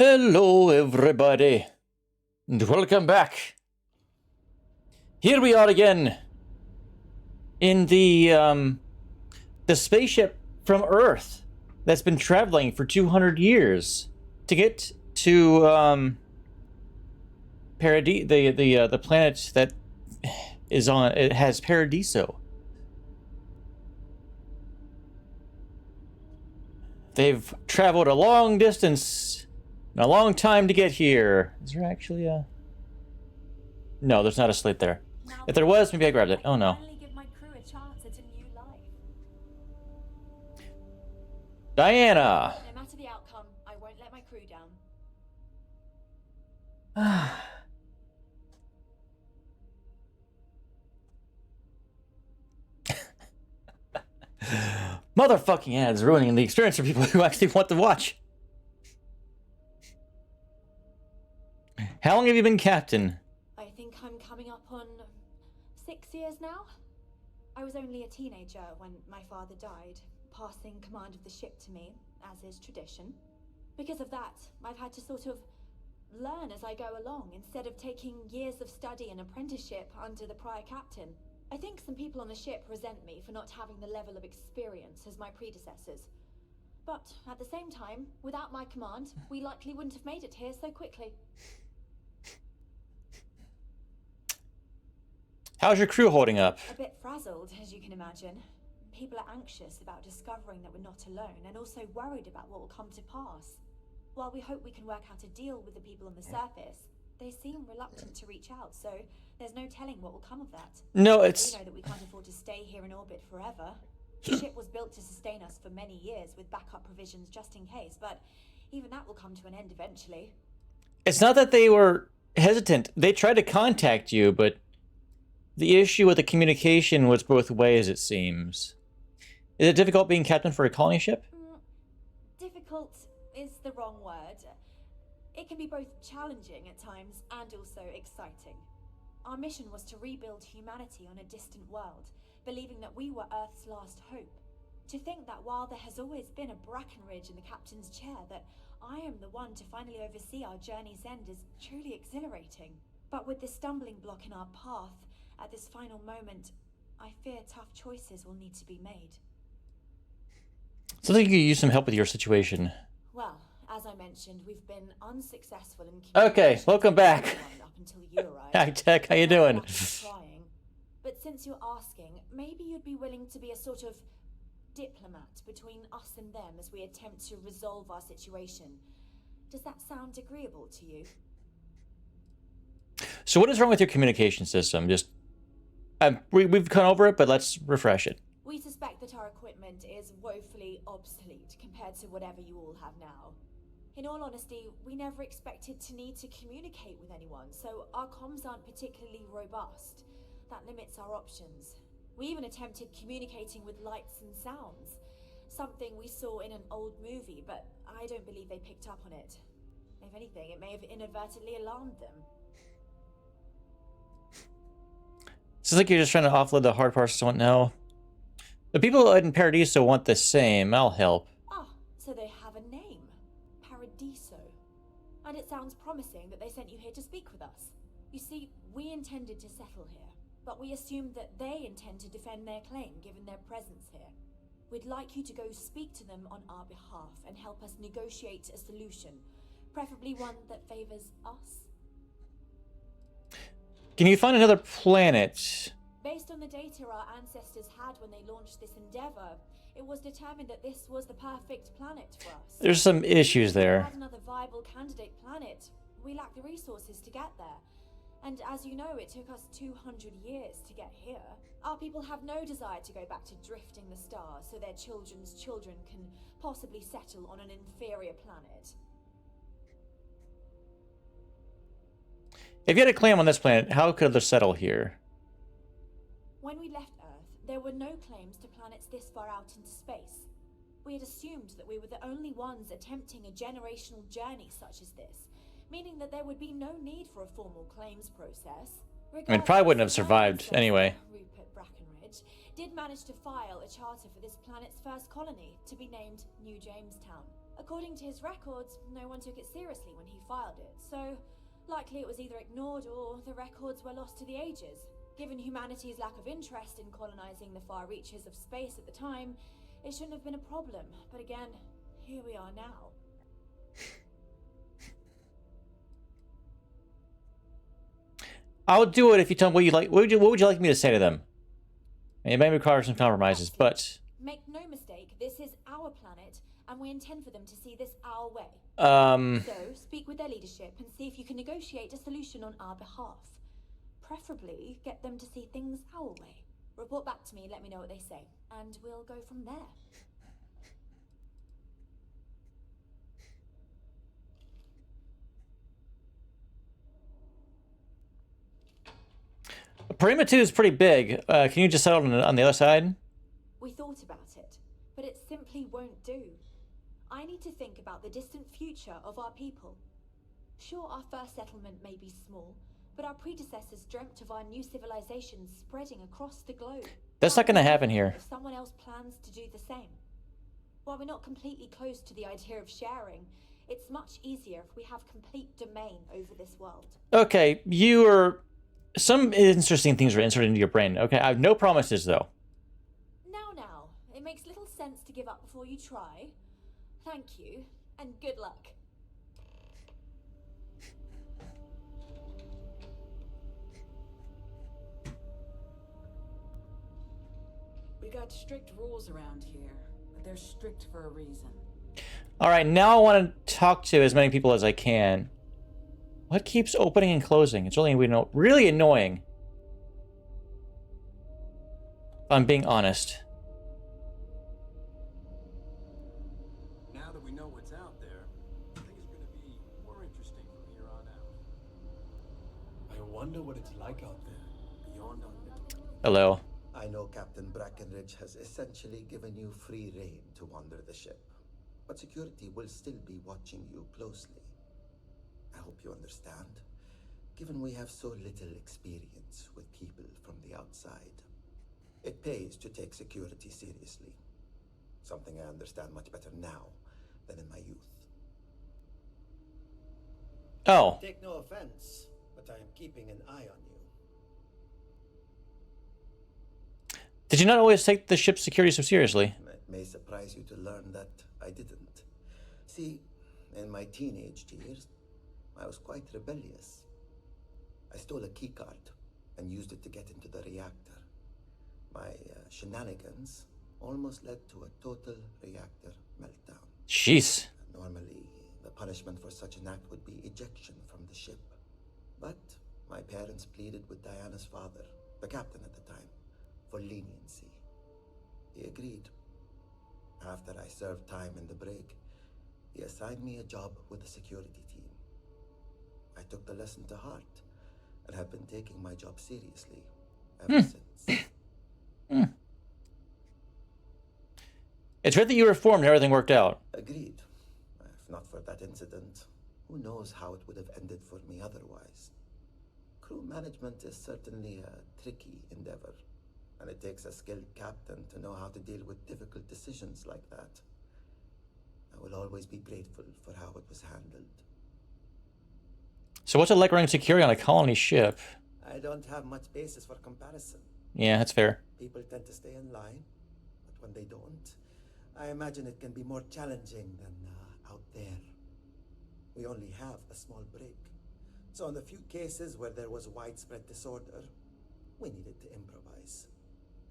Hello, everybody, and welcome back. Here we are again in the spaceship from Earth that's been traveling for 200 years to get to the planet that is on. It has Paradiso. They've traveled a long distance. A long time to get here. Is there actually a... No, there's not a slate there. If there was, maybe I grabbed it. Oh no. Give my crew a chance at a new life. Diana! No matter the outcome, I won't let my crew down. Motherfucking ads ruining the experience for people who actually want to watch. How long have you been captain? I think I'm coming up on 6 years now. I was only a teenager when my father died, passing command of the ship to me, as is tradition. Because of that, I've had to sort of learn as I go along, instead of taking years of study and apprenticeship under the prior captain. I think some people on the ship resent me for not having the level of experience as my predecessors. But at the same time, without my command, we likely wouldn't have made it here so quickly. How's your crew holding up? A bit frazzled, as you can imagine. People are anxious about discovering that we're not alone, and also worried about what will come to pass. While we hope we can work out a deal with the people on the surface, they seem reluctant to reach out, so there's no telling what will come of that. No, it's... We know that we can't afford to stay here in orbit forever. The ship was built to sustain us for many years with backup provisions just in case, but even that will come to an end eventually. It's not that they were hesitant. They tried to contact you, but the issue with the communication was both ways, it seems. Is it difficult being captain for a colony ship? Difficult is the wrong word. It can be both challenging at times and also exciting. Our mission was to rebuild humanity on a distant world, believing that we were Earth's last hope. To think that while there has always been a Brackenridge in the captain's chair, that I am the one to finally oversee our journey's end is truly exhilarating. But with this stumbling block in our path, at this final moment, I fear tough choices will need to be made. So I think you could use some help with your situation. Well, as I mentioned, we've been unsuccessful in Okay, welcome back. Up until you arrived. Hi, Tech, how you doing? Trying. But since you're asking, maybe you'd be willing to be a sort of diplomat between us and them as we attempt to resolve our situation. Does that sound agreeable to you? So what is wrong with your communication system? Just... we've gone over it, but let's refresh it. We suspect that our equipment is woefully obsolete compared to whatever you all have now. In all honesty, we never expected to need to communicate with anyone, so our comms aren't particularly robust. That limits our options. We even attempted communicating with lights and sounds, something we saw in an old movie, but I don't believe they picked up on it. If anything, it may have inadvertently alarmed them. Sounds like you're just trying to offload the hard parts to someone. No. The people in Paradiso want the same. I'll help. Ah, so they have a name. Paradiso. And it sounds promising that they sent you here to speak with us. You see, we intended to settle here, but we assumed that they intend to defend their claim given their presence here. We'd like you to go speak to them on our behalf and help us negotiate a solution, preferably one that favors us. Can you find another planet? Based on the data our ancestors had when they launched this endeavor, it was determined that this was the perfect planet for us. There's some issues If we there. had another viable candidate planet, we lack the resources to get there. And as you know, it took us 200 years to get here. Our people have no desire to go back to drifting the stars so their children's children can possibly settle on an inferior planet. If you had a claim on this planet, how could they settle here? When we left Earth, there were no claims to planets this far out into space. We had assumed that we were the only ones attempting a generational journey such as this, meaning that there would be no need for a formal claims process. I mean, probably wouldn't have survived anyway. Rupert Brackenridge did manage to file a charter for this planet's first colony to be named New Jamestown, According to his records, no one took it seriously when he filed it, so likely it was either ignored or the records were lost to the ages. Given humanity's lack of interest in colonizing the far reaches of space at the time, it shouldn't have been a problem. But again, here we are now. I'll do it if you tell me what you like. What would you like me to say to them? It may require some compromises, but make no mistake, this is our planet, and we intend for them to see this our way. So speak with their leadership and see if you can negotiate a solution on our behalf. Preferably, get them to see things our way. Report back to me, let me know what they say, and we'll go from there. Perimeter 2 is pretty big. Can you just settle on the other side? We thought about it, but it simply won't do. I need to think about the distant future of our people. Sure, our first settlement may be small, but our predecessors dreamt of our new civilization spreading across the globe. That's not going to happen here. If someone else plans to do the same. While we're not completely close to the idea of sharing, it's much easier if we have complete domain over this world. Okay, some interesting things are inserted into your brain. Okay, I have no promises, though. Now, it makes little sense to give up before you try. Thank you, and good luck. We got strict rules around here, but they're strict for a reason. All right, now I want to talk to as many people as I can. What keeps opening and closing? It's really annoying. If I'm being honest. Now that we know what's out there, I think it's going to be more interesting from here on out. I wonder what it's like out there, beyond our little... Hello. I know Captain Brackenridge has essentially given you free rein to wander the ship, but security will still be watching you closely. I hope you understand, given we have so little experience with people from the outside. It pays to take security seriously, something I understand much better now than in my youth. Oh. Take no offense, but I am keeping an eye on you. Did you not always take the ship's security so seriously? It may surprise you to learn that I didn't. See, in my teenage years, I was quite rebellious. I stole a keycard and used it to get into the reactor. My shenanigans almost led to a total reactor meltdown. Jeez. Normally, the punishment for such an act would be ejection from the ship. But my parents pleaded with Diana's father, the captain at the time, for leniency. He agreed. After I served time in the brig, he assigned me a job with the security team. I took the lesson to heart and have been taking my job seriously ever since. It's great that you reformed and everything worked out. Agreed. If not for that incident, who knows how it would have ended for me otherwise. Crew management is certainly a tricky endeavor, and it takes a skilled captain to know how to deal with difficult decisions like that. I will always be grateful for how it was handled. So what's it like running security on a colony ship? I don't have much basis for comparison. Yeah, that's fair. People tend to stay in line, but when they don't, I imagine it can be more challenging than out there. We only have a small brig, so in the few cases where there was widespread disorder, we needed to improvise.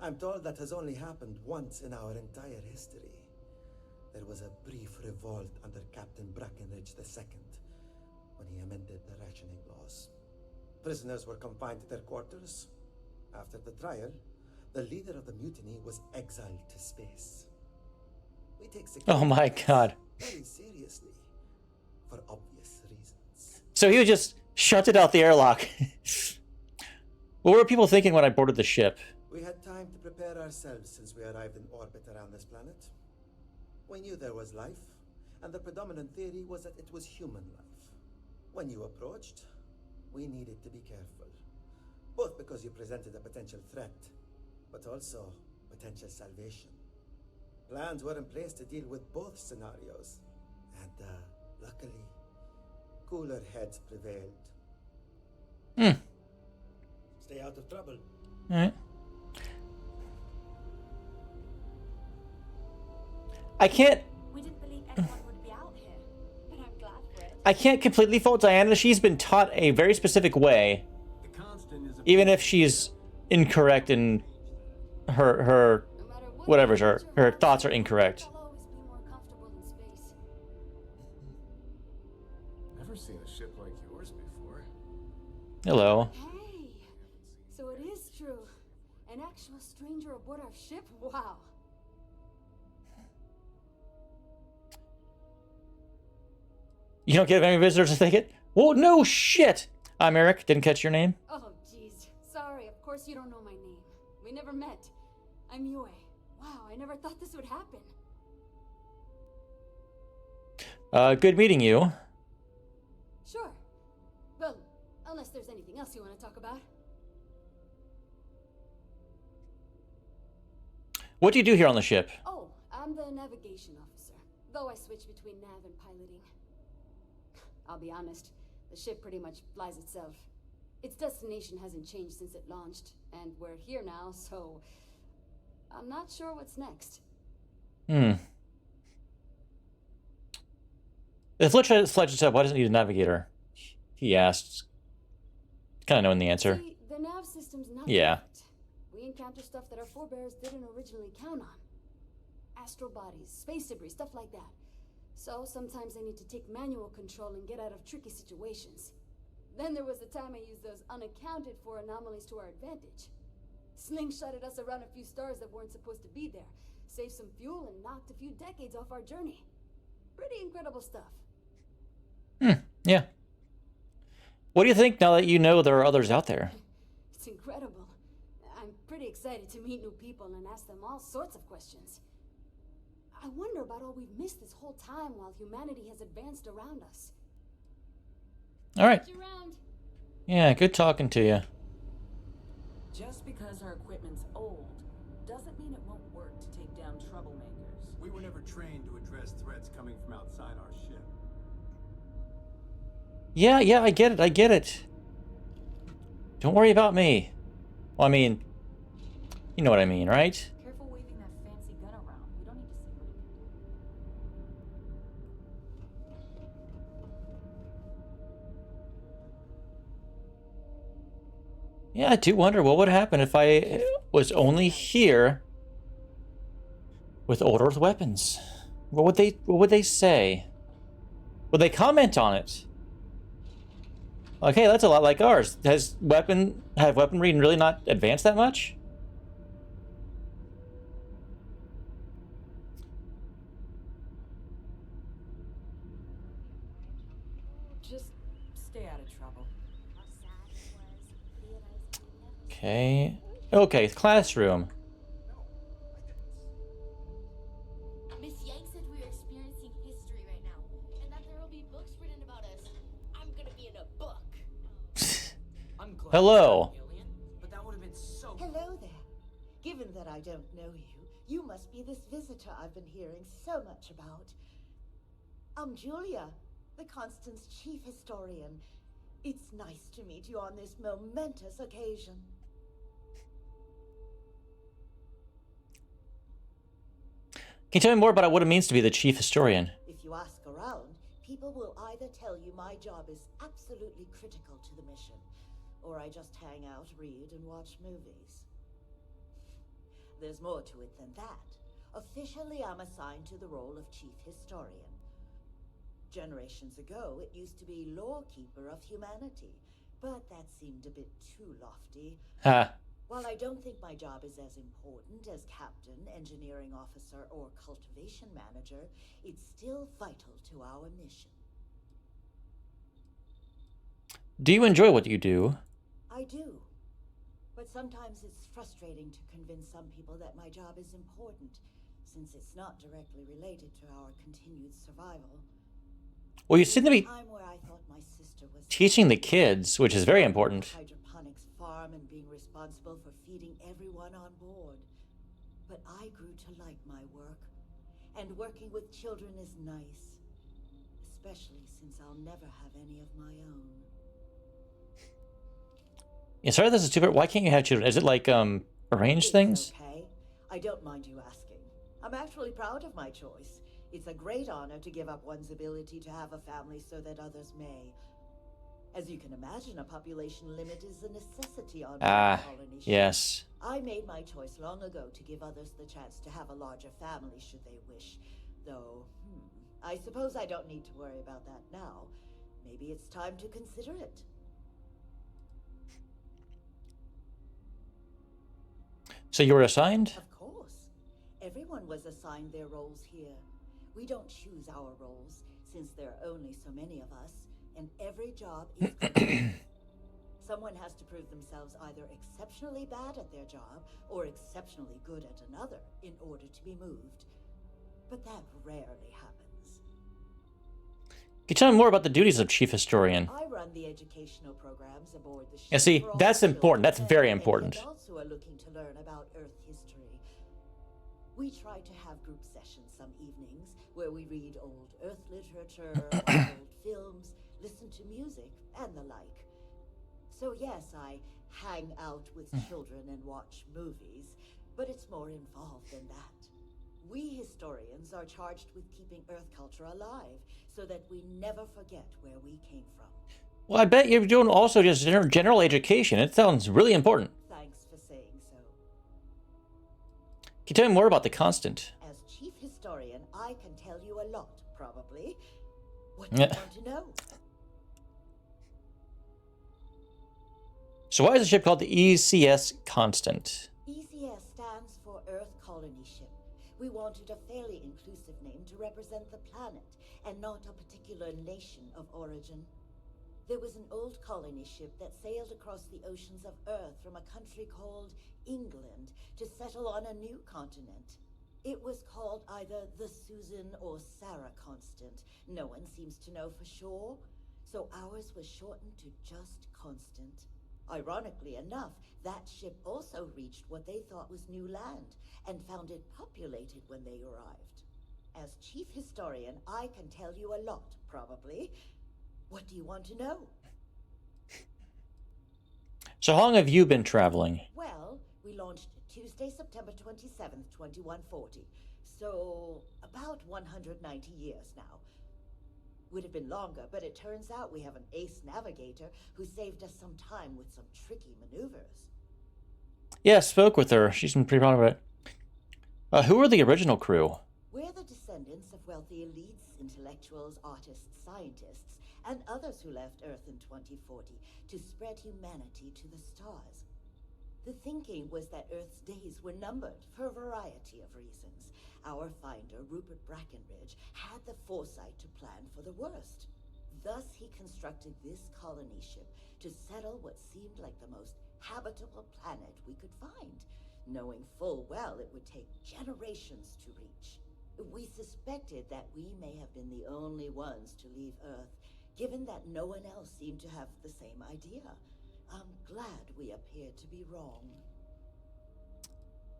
I'm told that has only happened once in our entire history. There was a brief revolt under Captain Brackenridge II, when he amended the rationing laws. Prisoners were confined to their quarters. After the trial, the leader of the mutiny was exiled to space. We take Oh my god. very seriously, for obvious reasons. So he was just shunted out the airlock. What were people thinking when I boarded the ship? We had time to prepare ourselves since we arrived in orbit around this planet. We knew there was life, and the predominant theory was that it was human life. When you approached, we needed to be careful. Both because you presented a potential threat, but also potential salvation. Plans were in place to deal with both scenarios. And luckily, cooler heads prevailed. Hmm. Stay out of trouble. All right. I can't. We didn't believe anyone would be out here, but I'm glad for it. I can't completely fault Diana. She's been taught a very specific way, The constant is a even if she's incorrect in her No matter what whatever's age or her how thoughts are old, incorrect. I'll always be more comfortable in space. Never seen a ship like yours before. Hello. Hey, so it is true. An actual stranger aboard our ship? Wow. You don't give any visitors a ticket? Well, no shit. I'm Eric. Didn't catch your name. Oh, jeez. Sorry, of course you don't know my name. We never met. I'm Yue. Wow, I never thought this would happen. Good meeting you. Sure. Well, unless there's anything else you want to talk about. What do you do here on the ship? Oh, I'm the navigation officer, though I switch between nav and piloting. I'll be honest, the ship pretty much flies itself. Its destination hasn't changed since it launched, and we're here now, so I'm not sure what's next. If Fletch fledged itself, why doesn't it need a navigator? He asked. Kind of knowing the answer. See, the nav system's not Yeah. perfect. We encounter stuff that our forebears didn't originally count on. Astral bodies, space debris, stuff like that. So sometimes I need to take manual control and get out of tricky situations. Then there was the time I used those unaccounted for anomalies to our advantage. Slingshotted us around a few stars that weren't supposed to be there, saved some fuel and knocked a few decades off our journey. Pretty incredible stuff. Yeah. What do you think now that you know there are others out there? It's incredible. I'm pretty excited to meet new people and ask them all sorts of questions. I wonder about all we've missed this whole time while humanity has advanced around us. All right. Catch you around. Yeah, good talking to you. Just because our equipment's old doesn't mean it won't work to take down troublemakers. We were never trained to address threats coming from outside our ship. Yeah, I get it. I get it. Don't worry about me. Well, I mean, you know what I mean, right? Careful waving that fancy gun around. We don't need to see what it can do. Yeah, I do wonder what would happen if I was only here with old Earth weapons. What would they say? Would they comment on it? Okay, that's a lot like ours. Have weaponry really not advanced that much? Just stay out of trouble. Okay. Okay, classroom. Miss Yang said we are experiencing history right now, and that there will be books written about us. I'm gonna be in a book. I'm glad Hello. you're an alien, but that would have been so Hello there. Given that I don't know you, you must be this visitor I've been hearing so much about. I'm Julia, the Constant's chief historian. It's nice to meet you on this momentous occasion. Can you tell me more about what it means to be the chief historian? If you ask around, people will either tell you my job is absolutely critical to the mission, or I just hang out, read, and watch movies. There's more to it than that. Officially, I'm assigned to the role of chief historian. Generations ago, it used to be lawkeeper of humanity, but that seemed a bit too lofty. Ha. While I don't think my job is as important as captain, engineering officer, or cultivation manager, it's still vital to our mission. Do you enjoy what you do? I do. But sometimes it's frustrating to convince some people that my job is important, since it's not directly related to our continued survival. Well, you seem to be Time where I thought my sister was teaching the kids, which is very important. hydroponics farm and being responsible for feeding everyone on board. But I grew to like my work, and working with children is nice. especially since I'll never have any of my own. Yeah, sorry, this is stupid. Why can't you have children? Is it like arranged It's things? okay. I don't mind you asking. I'm actually proud of my choice. It's a great honor to give up one's ability to have a family so that others may. As you can imagine, a population limit is a necessity on Ah, colony ships. yes. I made my choice long ago to give others the chance to have a larger family should they wish. Though, I suppose I don't need to worry about that now. Maybe it's time to consider it. So you were assigned? Of course. Everyone was assigned their roles here. We don't choose our roles, since there are only so many of us, and every job is complex. Someone has to prove themselves either exceptionally bad at their job or exceptionally good at another in order to be moved. But that rarely happens. Can you tell me more about the duties of Chief Historian? I run the educational programs aboard the ship. Yeah, see, for all that's the important. That's children very and important. adults who are looking to learn about Earth history. We try to have group sessions some evenings where we read old Earth literature, watch old films, listen to music, and the like. So yes, I hang out with children and watch movies, but it's more involved than that. We historians are charged with keeping Earth culture alive so that we never forget where we came from. Well, I bet you're doing also just general education. It sounds really important. Thanks for saying so. Can you tell me more about the Constant? As chief historian, I can tell you a lot, probably. What do you want to know? So why is the ship called the ECS Constant? ECS stands for Earth Colony Ship. We wanted a fairly inclusive name to represent the planet and not a particular nation of origin. There was an old colony ship that sailed across the oceans of Earth from a country called England to settle on a new continent. It was called either the Susan or Sarah Constant. No one seems to know for sure, so ours was shortened to just Constant. Ironically enough, that ship also reached what they thought was new land and found it populated when they arrived. As chief historian, I can tell you a lot, probably. What do you want to know? So how long have you been traveling? Well, we launched Tuesday, September 27th, 2140. So, about 190 years now. Would have been longer, but it turns out we have an ace navigator who saved us some time with some tricky maneuvers. Yeah, I spoke with her. She's been pretty proud of it. Who were the original crew? We're the descendants of wealthy elites, intellectuals, artists, scientists, and others who left Earth in 2040 to spread humanity to the stars. The thinking was that Earth's days were numbered for a variety of reasons. Our finder, Rupert Brackenridge, had the foresight to plan for the worst. Thus, he constructed this colony ship to settle what seemed like the most habitable planet we could find, knowing full well it would take generations to reach. We suspected that we may have been the only ones to leave Earth, given that no one else seemed to have the same idea. I'm glad we appeared to be wrong.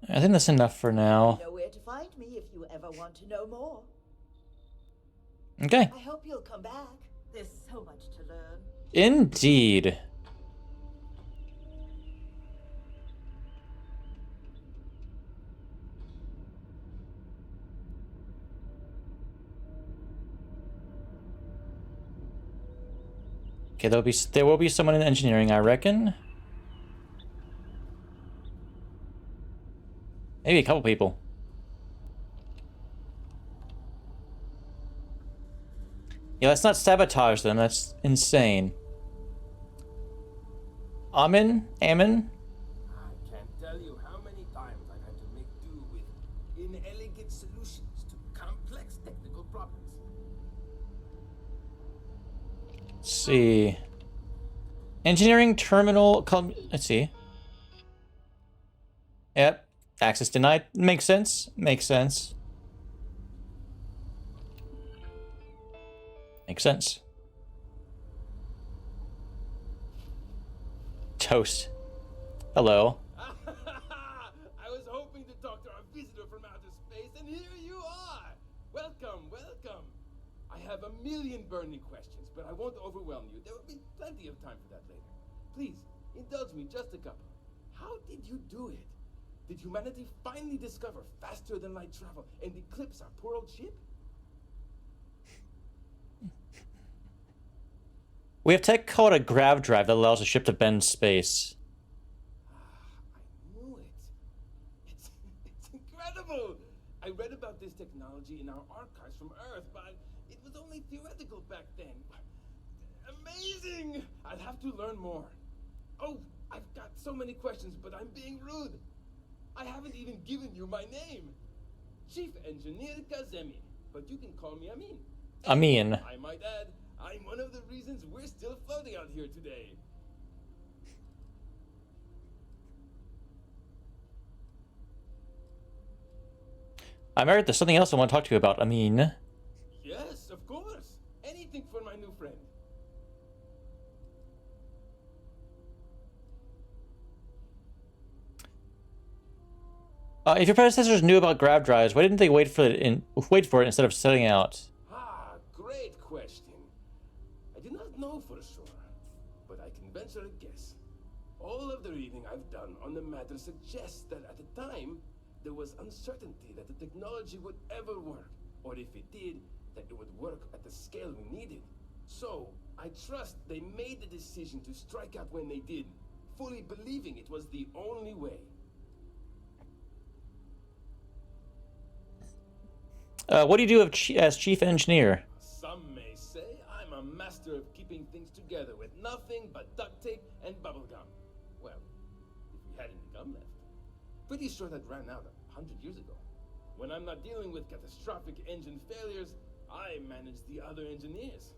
I think that's enough for now. You know where to find me if you ever want to know more. Okay. I hope you'll come back. There's so much to learn. Indeed. Okay, there will be someone in engineering, I reckon. Maybe a couple people. Yeah, let's not sabotage them. That's insane. Amin? I can't tell you how many times I've had to make do with inelegant solutions to complex technical problems. Let's see. Engineering terminal. Let's see. Yep. Access denied. Makes sense. Makes sense. Makes sense. Toast. Hello. I was hoping to talk to our visitor from outer space, and here you are! Welcome, welcome! I I have a million burning questions, but I won't overwhelm you. There will be plenty of time for that later. Please, indulge me just a couple. How did you do it? Did humanity finally discover faster than light travel and eclipse our poor old ship? We have tech called a grav drive that allows the ship to bend space. I knew it. It's incredible. I read about this technology in our archives from Earth, but it was only theoretical back then. Amazing! I'll have to learn more. Oh, I've got so many questions, but I'm being rude. I haven't even given you my name. Chief Engineer Kazemi, but you can call me Amin. Amin. I might add, I'm one of the reasons we're still floating out here today. Eric, there's something else I want to talk to you about, Amin. Yes, of course. Anything for my new friend. If your predecessors knew about grav drives, why didn't they wait for it instead of setting out? Ah, great question. I do not know for sure, but I can venture a guess. All of the reading I've done on the matter suggests that at the time, there was uncertainty that the technology would ever work, or if it did, that it would work at the scale we needed. So, I trust they made the decision to strike out when they did, fully believing it was the only way. What do you do as chief engineer? Some may say I'm a master of keeping things together with nothing but duct tape and bubblegum. Well, if we had any gum left. Pretty sure that ran out 100 years ago. When I'm not dealing with catastrophic engine failures, I manage the other engineers.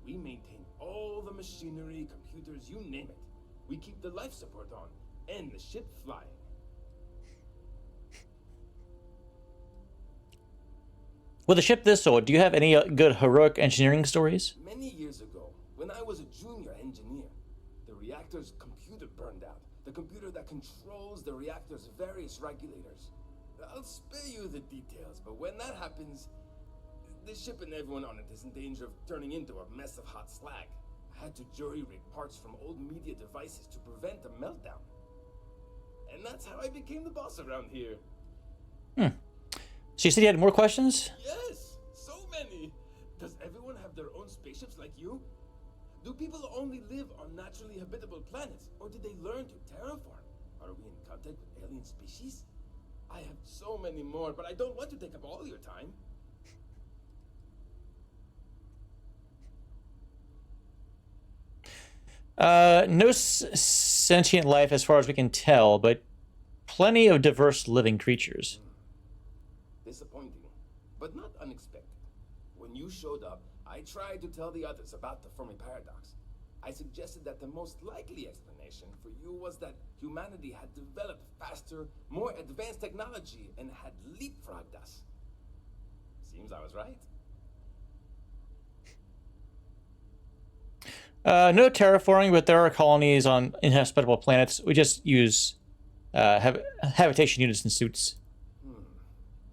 We maintain all the machinery, computers, you name it. We keep the life support on, and the ship flying. With a ship this old, do you have any good heroic engineering stories? Many years ago, when I was a junior engineer, the reactor's computer burned out. The computer that controls the reactor's various regulators. I'll spare you the details, but when that happens, the ship and everyone on it is in danger of turning into a mess of hot slag. I had to jury-rig parts from old media devices to prevent a meltdown. And that's how I became the boss around here. So you said you had more questions? Yes, so many. Does everyone have their own spaceships like you? Do people only live on naturally habitable planets, or did they learn to terraform? Are we in contact with alien species? I have so many more, but I don't want to take up all your time. No sentient life as far as we can tell, but plenty of diverse living creatures. Disappointing, but not unexpected. When you showed up, I tried to tell the others about the Fermi paradox. I suggested that the most likely explanation for you was that humanity had developed faster, more advanced technology and had leapfrogged us. Seems I was right. No terraforming, but there are colonies on inhospitable planets. We just use habitation units and suits.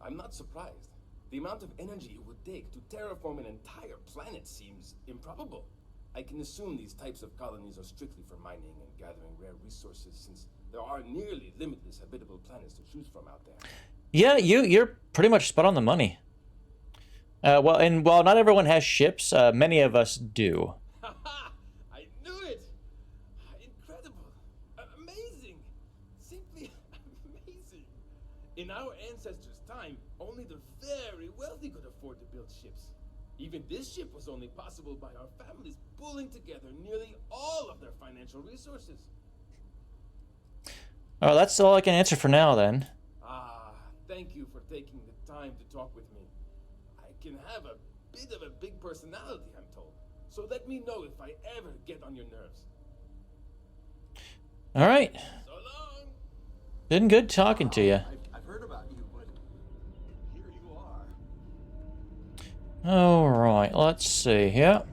I'm not surprised. The amount of energy it would take to terraform an entire planet seems improbable. I can assume these types of colonies are strictly for mining and gathering rare resources, since there are nearly limitless habitable planets to choose from out there. Yeah, you're pretty much spot on the money. And while not everyone has ships, many of us do. Haha! I knew it! Incredible! Amazing! Simply amazing! In our ancestors' time, only the very wealthy could afford to build ships. Even this ship was only possible by our families pooling together nearly all of their financial resources. Oh, that's all I can answer for now, then. Ah, thank you for taking the time to talk with me. I can have a bit of a big personality, I'm told. So let me know if I ever get on your nerves. All right. So long! Been good talking to you. I've heard about you, but here you are. All right, let's see here.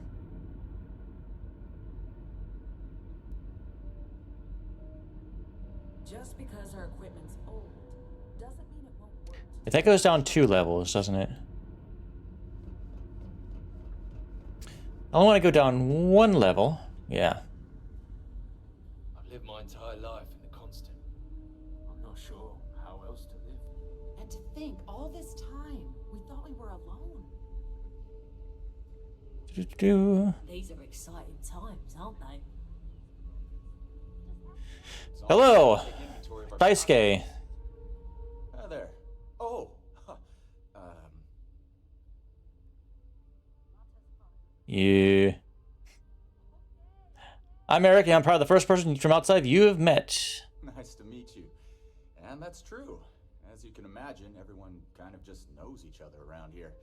Just because our equipment's old doesn't mean it won't work. If that goes down 2 levels, doesn't it? I want to go down one level. Yeah. I've lived my entire life in the constant. I'm not sure how else to live. And to think, all this time, we thought we were alone. These are exciting times, aren't they? Hello, Daisuke. Hi there. Oh. You. I'm Eric, and I'm probably the first person from outside you have met. Nice to meet you. And that's true. As you can imagine, everyone kind of just knows each other around here.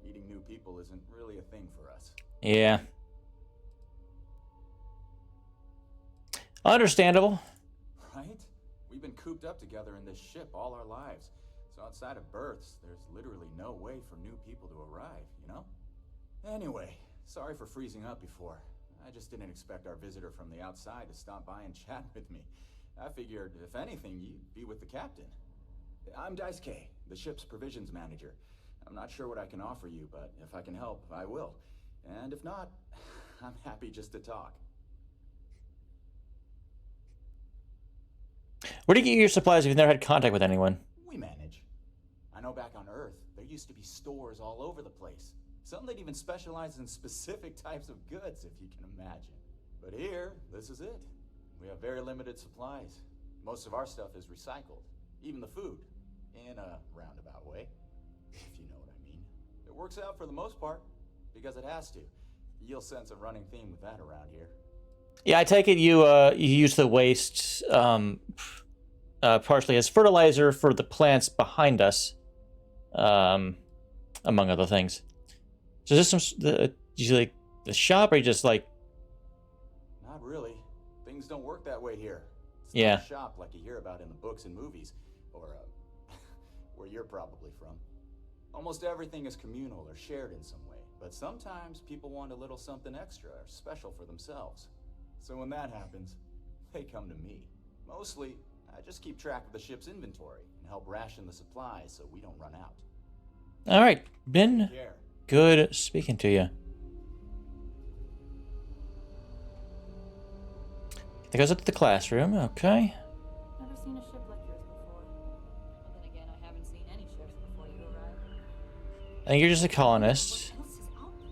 Meeting new people isn't really a thing for us. Yeah. Understandable. Right? We've been cooped up together in this ship all our lives. So outside of births, there's literally no way for new people to arrive, you know? Anyway, sorry for freezing up before. I just didn't expect our visitor from the outside to stop by and chat with me. I figured, if anything, you'd be with the captain. I'm Daisuke, the ship's provisions manager. I'm not sure what I can offer you, but if I can help, I will. And if not, I'm happy just to talk. Where do you get your supplies if you've never had contact with anyone? We manage. I know back on Earth, there used to be stores all over the place. Some that even specialize in specific types of goods, if you can imagine. But here, this is it. We have very limited supplies. Most of our stuff is recycled. Even the food. In a roundabout way. If you know what I mean. It works out for the most part. Because it has to. You'll sense a running theme with that around here. Yeah, I take it you use the waste partially as fertilizer for the plants behind us, among other things. So is this usually the shop, or you just like? Not really. Things don't work that way here. It's Yeah. not a shop like you hear about in the books and movies, or where you're probably from. Almost everything is communal or shared in some way, but sometimes people want a little something extra or special for themselves. So when that happens, they come to me. Mostly, I just keep track of the ship's inventory and help ration the supplies so we don't run out. All right, been Care. good speaking to you. That goes up to the classroom. Okay. Never seen a ship like yours before. Well, then again, I haven't seen any ships before you arrived. I think you're just a colonist. What else is out there?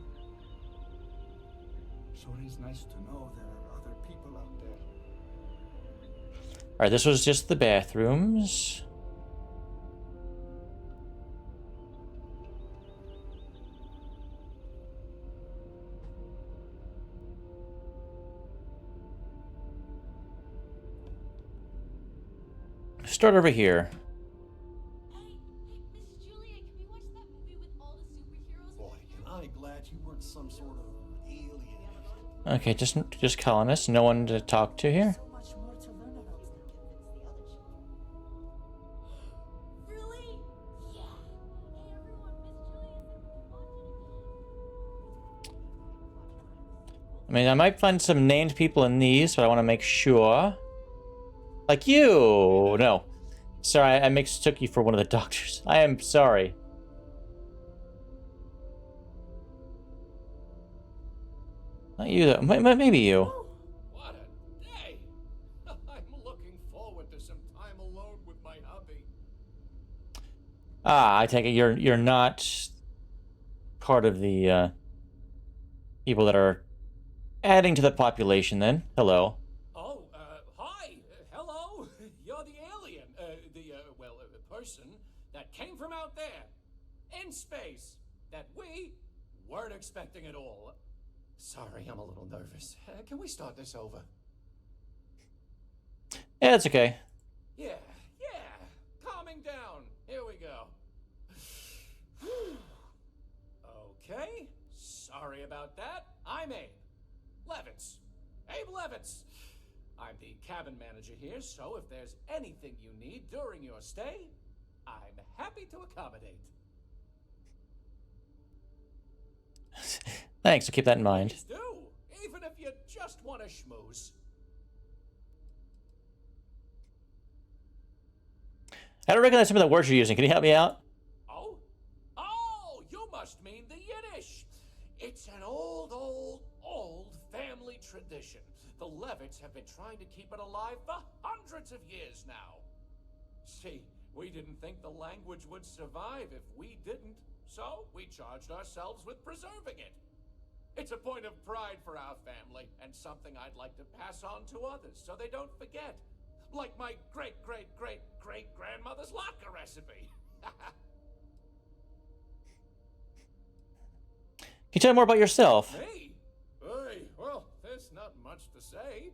Sure is nice to know there are other people out there. All right, this was just the bathrooms. Start over here. Hey, Miss Julia, can we watch that movie with all the superheroes? Boy, am I glad you weren't some sort of alien. Okay, just colonists. No one to talk to here. So much more to learn about them. Really? Yeah. Hey everyone, Miss Julia said we can watch it again. I mean, I might find some named people in these, but I want to make sure. Like you! No. Sorry, I mistook you for one of the doctors. I am sorry. Not you, though. Maybe you. What a day! I'm looking forward to some time alone with my hubby. Ah, I take it you're not part of the people that are adding to the population then. Hello. Oh, hi! Hello! You're the alien. Person that came from out there. In space. That we weren't expecting at all. Sorry, I'm a little nervous. Can we start this over? Yeah, it's okay. Yeah. Calming down. Here we go. Okay. Sorry about that. I'm Abe Levitz. Abe Levitz. I'm the cabin manager here, so if there's anything you need during your stay, I'm happy to accommodate. Thanks, I'll keep that in mind. Please do, even if you just want to schmooze. I don't recognize some of the words you're using. Can you help me out? Oh, you must mean the Yiddish. It's an old tradition. The Levitts have been trying to keep it alive for hundreds of years now. See, we didn't think the language would survive if we didn't, so we charged ourselves with preserving it. It's a point of pride for our family, and something I'd like to pass on to others so they don't forget. Like my great-great-great-great-grandmother's latke recipe. Can you tell me more about yourself? Me? Hey, well, there's not much to say.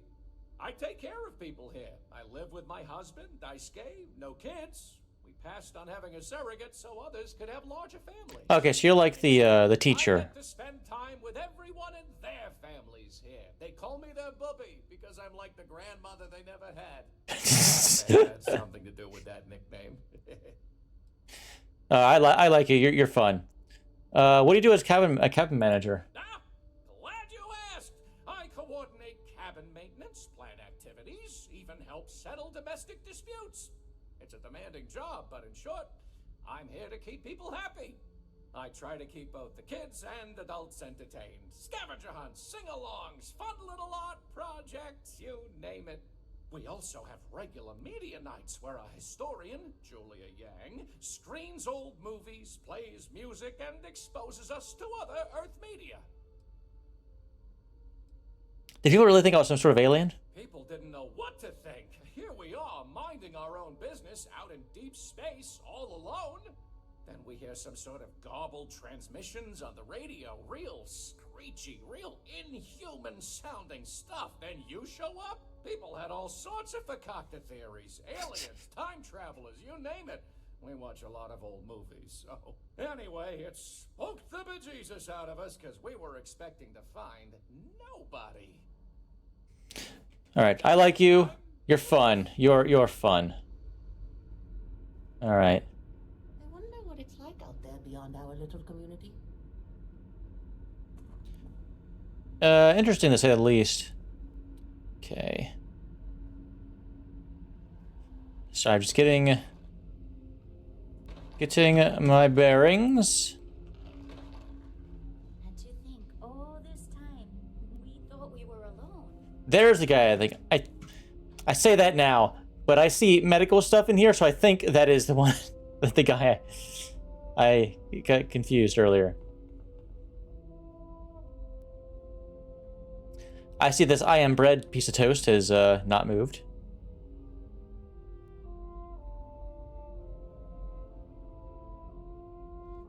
I take care of people here. I live with my husband, Daisuke, no kids. We passed on having a surrogate so others could have larger families. Okay, so you're like the teacher. I get to spend time with everyone in their families here. They call me their bubby because I'm like the grandmother they never had. That had something to do with that nickname. I like you. You're fun. What do you do as a cabin manager? Glad you asked. I coordinate cabin maintenance, plan activities, even help settle domestic disputes. It's a demanding job, but in short, I'm here to keep people happy. I try to keep both the kids and adults entertained. Scavenger hunts, sing-alongs, fun little art projects, you name it. We also have regular media nights where a historian, Julia Yang, screens old movies, plays music, and exposes us to other Earth media. Did people really think I was some sort of alien? People didn't know what to think. Here we are, minding our own business out in deep space, all alone. Then we hear some sort of garbled transmissions on the radio, real screechy, real inhuman-sounding stuff. Then you show up? People had all sorts of fakakta theories. Aliens, time travelers, you name it. We watch a lot of old movies, so... Anyway, it spooked the bejesus out of us, because we were expecting to find nobody. Alright, I like you. You're fun. You're fun. Alright. I wonder what it's like out there beyond our little community. Interesting to say the least. Okay. So I'm just getting my bearings. And to think, all this time, we thought we were alone. There's the guy, I think. I say that now, but I see medical stuff in here, so I think that is the one, the guy I got confused earlier. I see this I am bread piece of toast has not moved.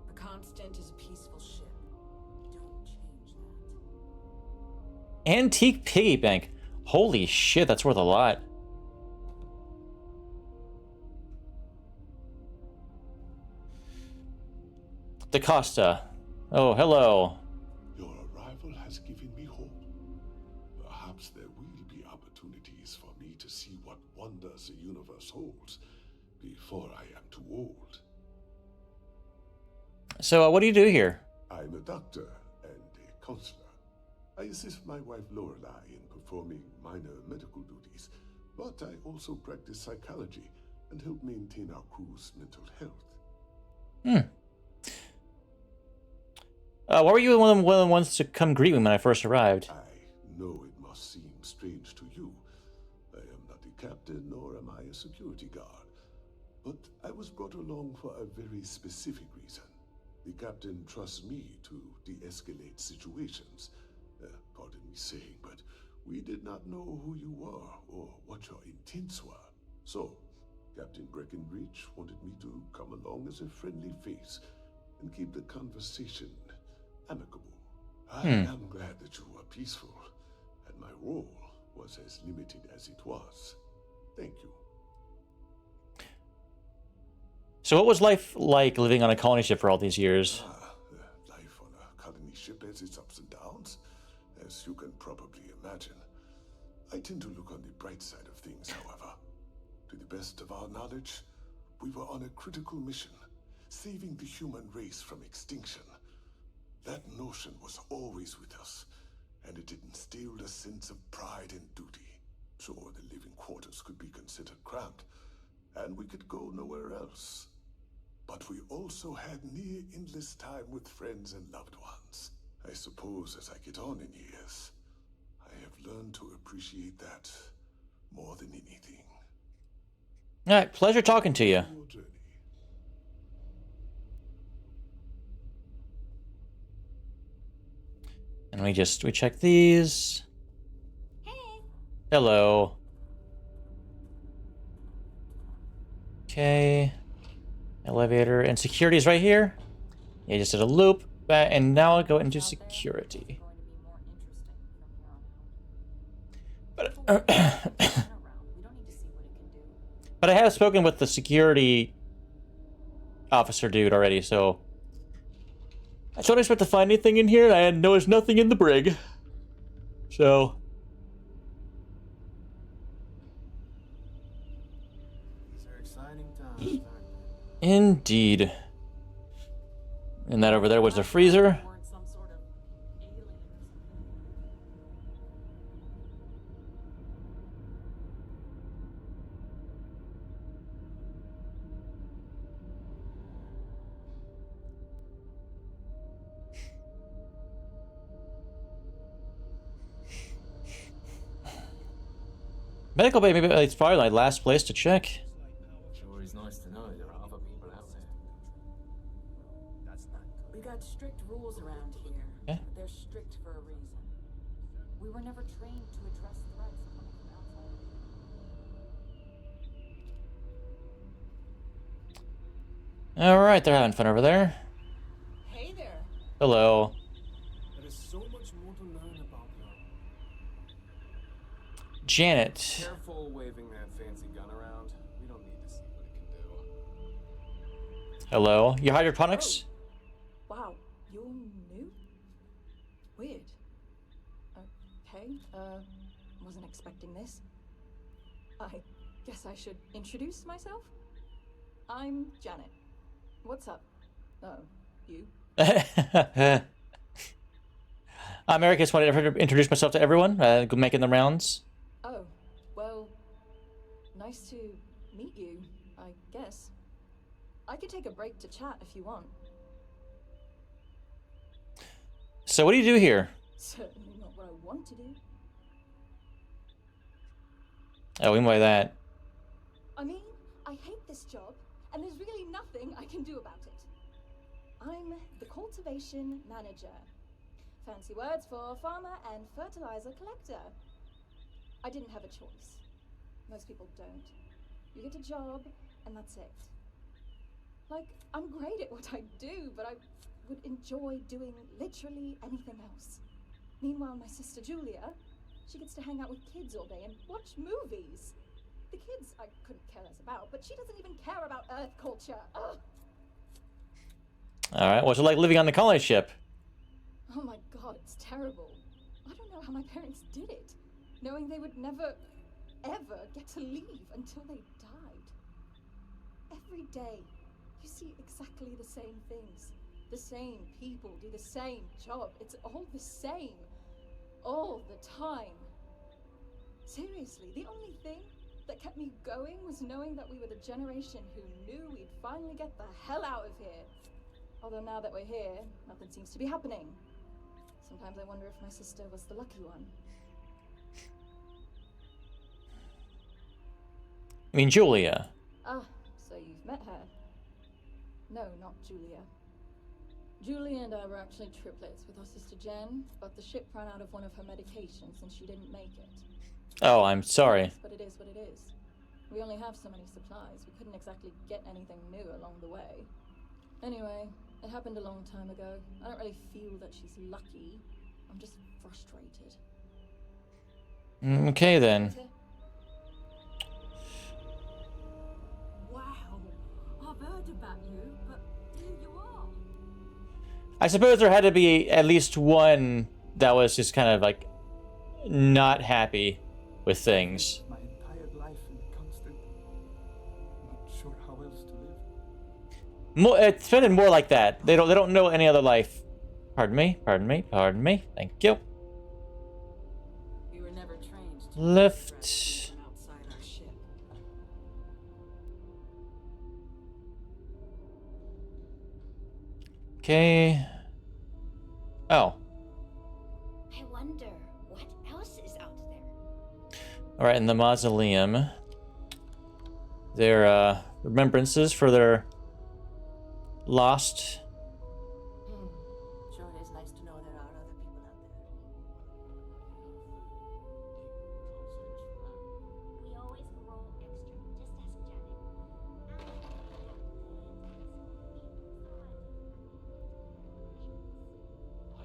The Constant is a peaceful ship. Don't change that. Antique piggy bank. Holy shit, that's worth a lot. DaCosta. Oh, hello. Your arrival has given me hope. Perhaps there will be opportunities for me to see what wonders the universe holds before I am too old. So, what do you do here? I'm a doctor and a counselor. I assist my wife Lorelei in performing minor medical duties, but I also practice psychology and help maintain our crew's mental health. Why were you one of the ones to come greet me when I first arrived? I know it must seem strange to you. I am not a captain, nor am I a security guard. But I was brought along for a very specific reason. The captain trusts me to de-escalate situations. Pardon me saying, but we did not know who you were or what your intents were. So, Captain Breckenridge wanted me to come along as a friendly face and keep the conversation amicable. I am glad that you were peaceful, and my role was as limited as it was. Thank you. So what was life like living on a colony ship for all these years? Life on a colony ship has its ups and downs, as you can probably imagine. I tend to look on the bright side of things, however. To the best of our knowledge, we were on a critical mission, saving the human race from extinction. That notion was always with us, and it instilled a sense of pride and duty. Sure, the living quarters could be considered cramped, and we could go nowhere else. But we also had near endless time with friends and loved ones. I suppose as I get on in years, I have learned to appreciate that more than anything. All right, pleasure talking to you. Your journey. And we check these. Hey. Hello. Okay. Elevator and security is right here. Yeah, just did a loop, and now I'll go into security. But but I have spoken with the security officer dude already, so I don't expect to find anything in here. I know there's nothing in the brig, so. These are exciting times, aren't they? Indeed. And that over there was the freezer. Medical bay, maybe it's probably my last place to check. Sure is nice to know there are other people out there. That's not good. We got strict rules around here. Yeah. But they're strict for a reason. We were never trained to address threats coming from outside. Alright, they're having fun over there. Hey there. Hello. There is so much more to learn about them. Janet. Careful waving that fancy gun around. We don't need to see what it can do. Hello. You hydroponics? Wow, you're new? Weird. Okay, wasn't expecting this. I guess I should introduce myself? I'm Janet. What's up? Oh, you? I'm Eric. I just wanted to introduce myself to everyone, making the rounds. Oh, well, nice to meet you, I guess. I could take a break to chat if you want. So what do you do here? Certainly not what I want to do. Oh, we mean by that. I mean, I hate this job, and there's really nothing I can do about it. I'm the cultivation manager. Fancy words for farmer and fertilizer collector. I didn't have a choice. Most people don't. You get a job, and that's it. Like, I'm great at what I do, but I would enjoy doing literally anything else. Meanwhile, my sister Julia, she gets to hang out with kids all day and watch movies. The kids I couldn't care less about, but she doesn't even care about Earth culture. Ugh. Alright, what's it like living on the colony ship? Oh my god, it's terrible. I don't know how my parents did it, knowing they would never, ever get to leave until they died. Every day, you see exactly the same things. The same people do the same job. It's all the same. All the time. Seriously, the only thing that kept me going was knowing that we were the generation who knew we'd finally get the hell out of here. Although now that we're here, nothing seems to be happening. Sometimes I wonder if my sister was the lucky one. I mean, Julia. Ah, so you've met her. No, not Julia. Julia and I were actually triplets with our sister Jen, but the ship ran out of one of her medications and she didn't make it. Oh, I'm sorry. But it is what it is. We only have so many supplies. We couldn't exactly get anything new along the way. Anyway, it happened a long time ago. I don't really feel that she's lucky. I'm just frustrated. Okay, then. Wow, I've heard about you, but here you are. I suppose there had to be at least one that was just kind of like not happy with things. My entire life in constant, not sure how else to live. More, it's been more like that. They don't know any other life. Pardon me. Thank you. We were never trained to Lift. outside our ship. Okay. Oh. I wonder what else is out All right, in the mausoleum, their remembrances for their lost. Sure, it is nice to know there are other people out there. We always grow extra.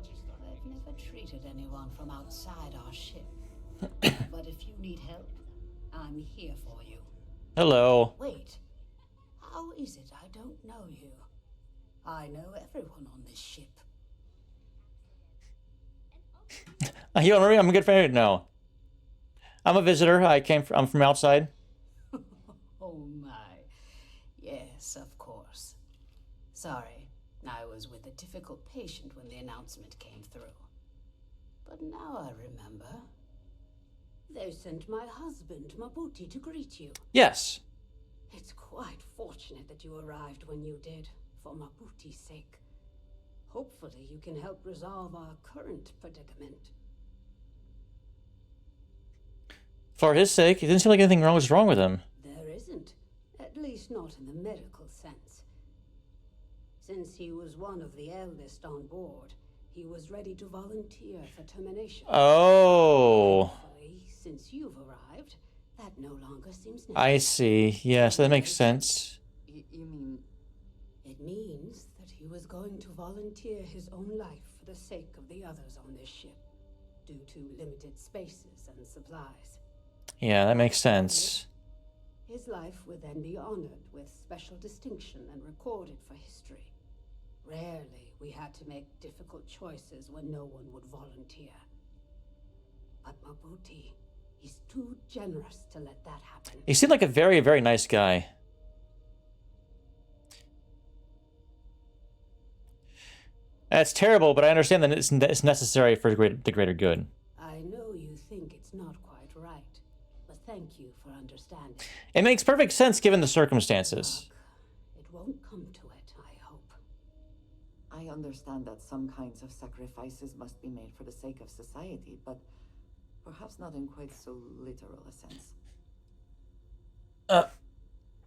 Just ask I've never treated anyone from outside our ship. But if you need help, I'm here for you. Hello. Wait, how is it I don't know you? I know everyone on this ship. You don't remember? I'm a good friend. No. I'm a visitor. I'm from outside. Oh my. Yes, of course. Sorry, I was with a difficult patient when the announcement came through. But now I remember. They sent my husband, Mabuti, to greet you. Yes. It's quite fortunate that you arrived when you did, for Mabuti's sake. Hopefully you can help resolve our current predicament. For his sake, it didn't seem like anything wrong was wrong with him. There isn't. At least not in the medical sense. Since he was one of the eldest on board, he was ready to volunteer for termination. Oh. Thankfully, since you've arrived, that no longer seems necessary. I see. Yes, that makes sense. You mean... It means that he was going to volunteer his own life for the sake of the others on this ship, due to limited spaces and supplies. Yeah, that makes sense. His life would then be honored with special distinction and recorded for history. Rarely we had to make difficult choices when no one would volunteer. But Mabuti, he's too generous to let that happen. He seemed like a very, very nice guy. That's terrible, but I understand that it's necessary for the greater good. I know you think it's not quite right, but thank you for understanding. It makes perfect sense given the circumstances. It won't come to it, I hope. I understand that some kinds of sacrifices must be made for the sake of society, but perhaps not in quite so literal a sense.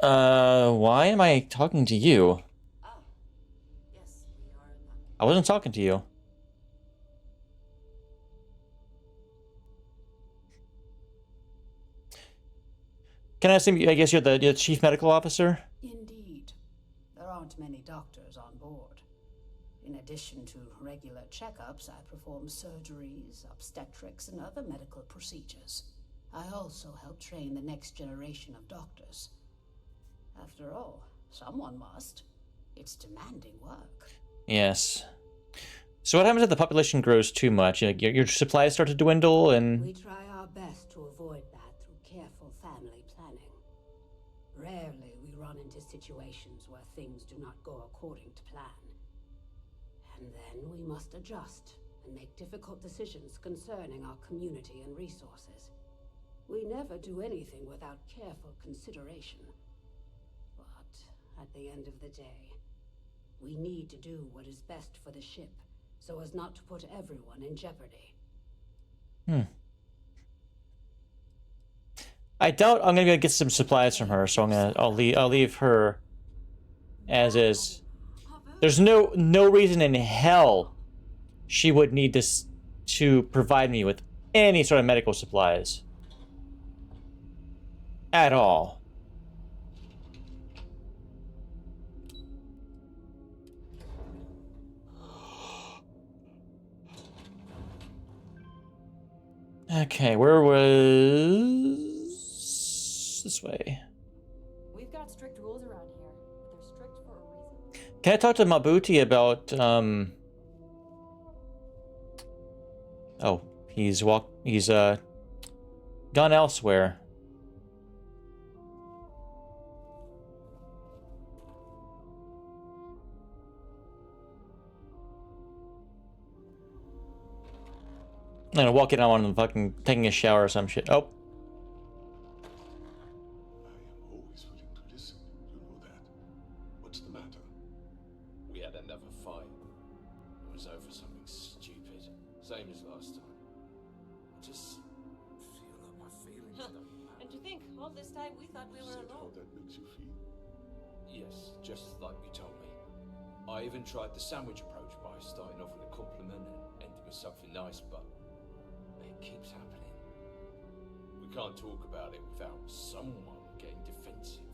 Why am I talking to you? Yes, we are not. I wasn't talking to you. Can I assume, I guess you're the chief medical officer? Indeed. There aren't many doctors on board. In addition to regular checkups, I perform surgeries, obstetrics, and other medical procedures. I also help train the next generation of doctors. After all, someone must. It's demanding work. Yes. So what happens if the population grows too much? Your supplies start to dwindle and... We try our best to avoid that through careful family planning. Rarely we run into situations where things do not go according to plan. And then we must adjust and make difficult decisions concerning our community and resources. We never do anything without careful consideration. But at the end of the day, we need to do what is best for the ship, so as not to put everyone in jeopardy. I doubt I'm gonna get some supplies from her, so I'll leave her as is. There's no reason in hell she would need to provide me with any sort of medical supplies. At all. Okay, where was... this way. We've got strict rules around here, but they're strict for a reason. Can I talk to Mabuti about, oh, he's gone elsewhere. I'm gonna walk in on one of them fucking taking a shower or some shit. Oh. I am always willing to listen. You know that. What's the matter? We had another fight. It was over something stupid. Same as last time. I just feel like my feelings And to think, all this time we thought we were Said how alone. that makes you feel? Yes, just like you told me. I even tried the sandwich approach by starting off with a compliment and ending with something nice, but it keeps happening. We can't talk about it without someone getting defensive.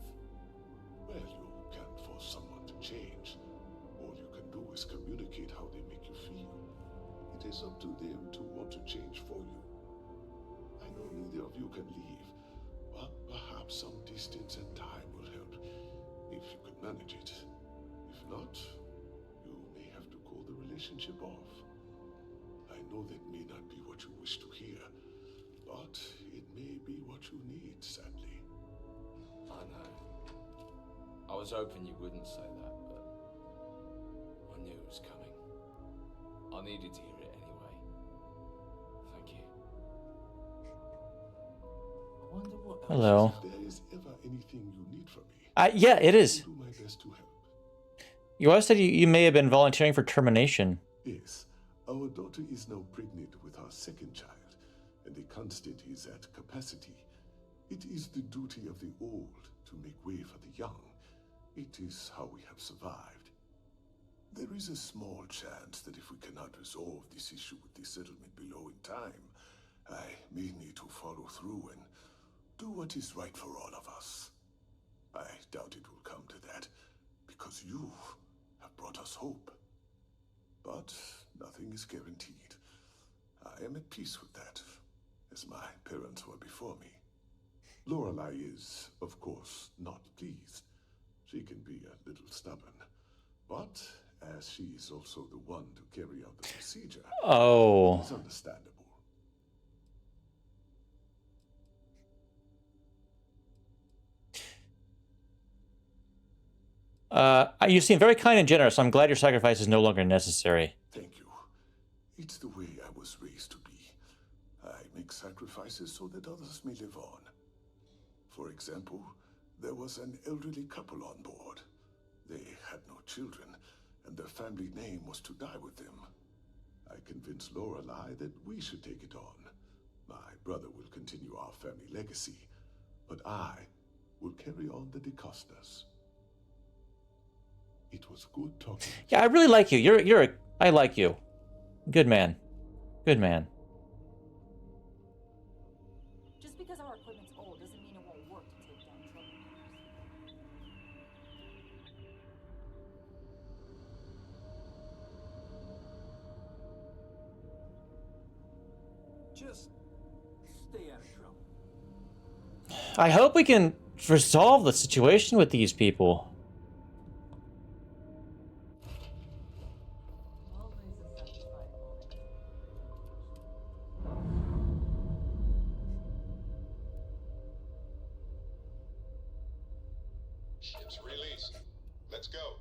Well, you can't force someone to change. All you can do is communicate how they make you feel. It is up to them to want to change for you. I know neither of you can leave, but perhaps some distance and time will help, if you can manage it. If not, you may have to call the relationship off. I know that may not be what you wish to hear, but it may be what you need, sadly. I know. I was hoping you wouldn't say that, but I knew it was coming. I needed to hear it anyway. Thank you. I wonder what else. Hello. If there is ever anything you need from me, Yeah, it is. I'll do my best to help. You also said you may have been volunteering for termination. Yes, our daughter is now pregnant with our second child, and the constant is at capacity. It is the duty of the old to make way for the young. It is how we have survived. There is a small chance that if we cannot resolve this issue with the settlement below in time, I may need to follow through and do what is right for all of us. I doubt it will come to that, because you have brought us hope. But nothing is guaranteed. I am at peace with that, as my parents were before me. Lorelei is, of course, not pleased. She can be a little stubborn, but as she is also the one to carry out the procedure, Oh. it's understandable. You seem very kind and generous. I'm glad your sacrifice is no longer necessary. Thank you. It's the way I was raised to be. I make sacrifices so that others may live on. For example, there was an elderly couple on board. They had no children, and their family name was to die with them. I convinced Lorelei that we should take it on. My brother will continue our family legacy, but I will carry on the DeCostas. It was good talking. Yeah, I really like you. I like you. Good man. Good man. Just because our equipment's old doesn't mean it won't work to take down troublemakers. Just stay out of trouble. I hope we can resolve the situation with these people. Ship's released. Let's go.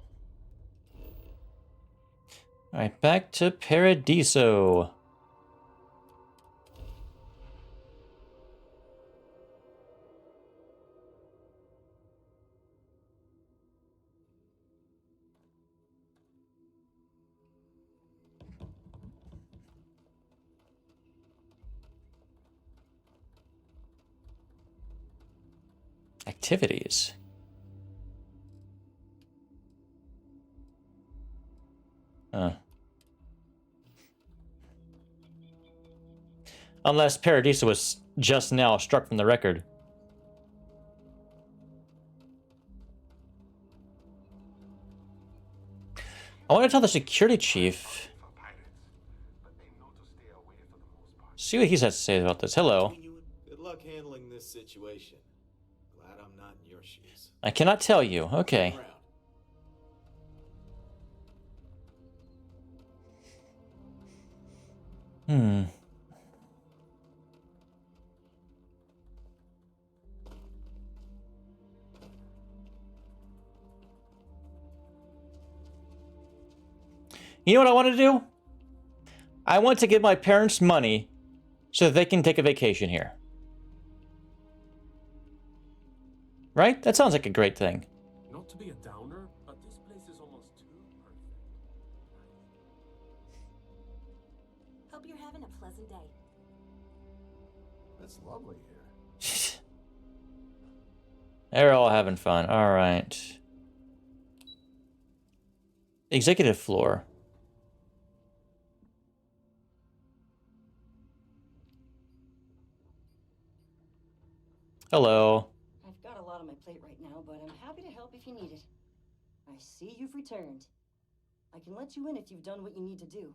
Alright, back to Paradiso. Activities. Unless Paradiso was just now struck from the record. I want to tell the security chief. See what he has to say about this. Hello. Good luck handling this situation. Glad I'm not in your shoes. I cannot tell you. Okay. Hmm. You know what I want to do? I want to give my parents money so that they can take a vacation here. Right? That sounds like a great thing. Not to be a downer, but this place is almost too perfect. Hope you're having a pleasant day. That's lovely here. They're all having fun. All right. Executive floor. Hello. I've got a lot on my plate right now, but I'm happy to help if you need it. I see you've returned. I can let you in if you've done what you need to do.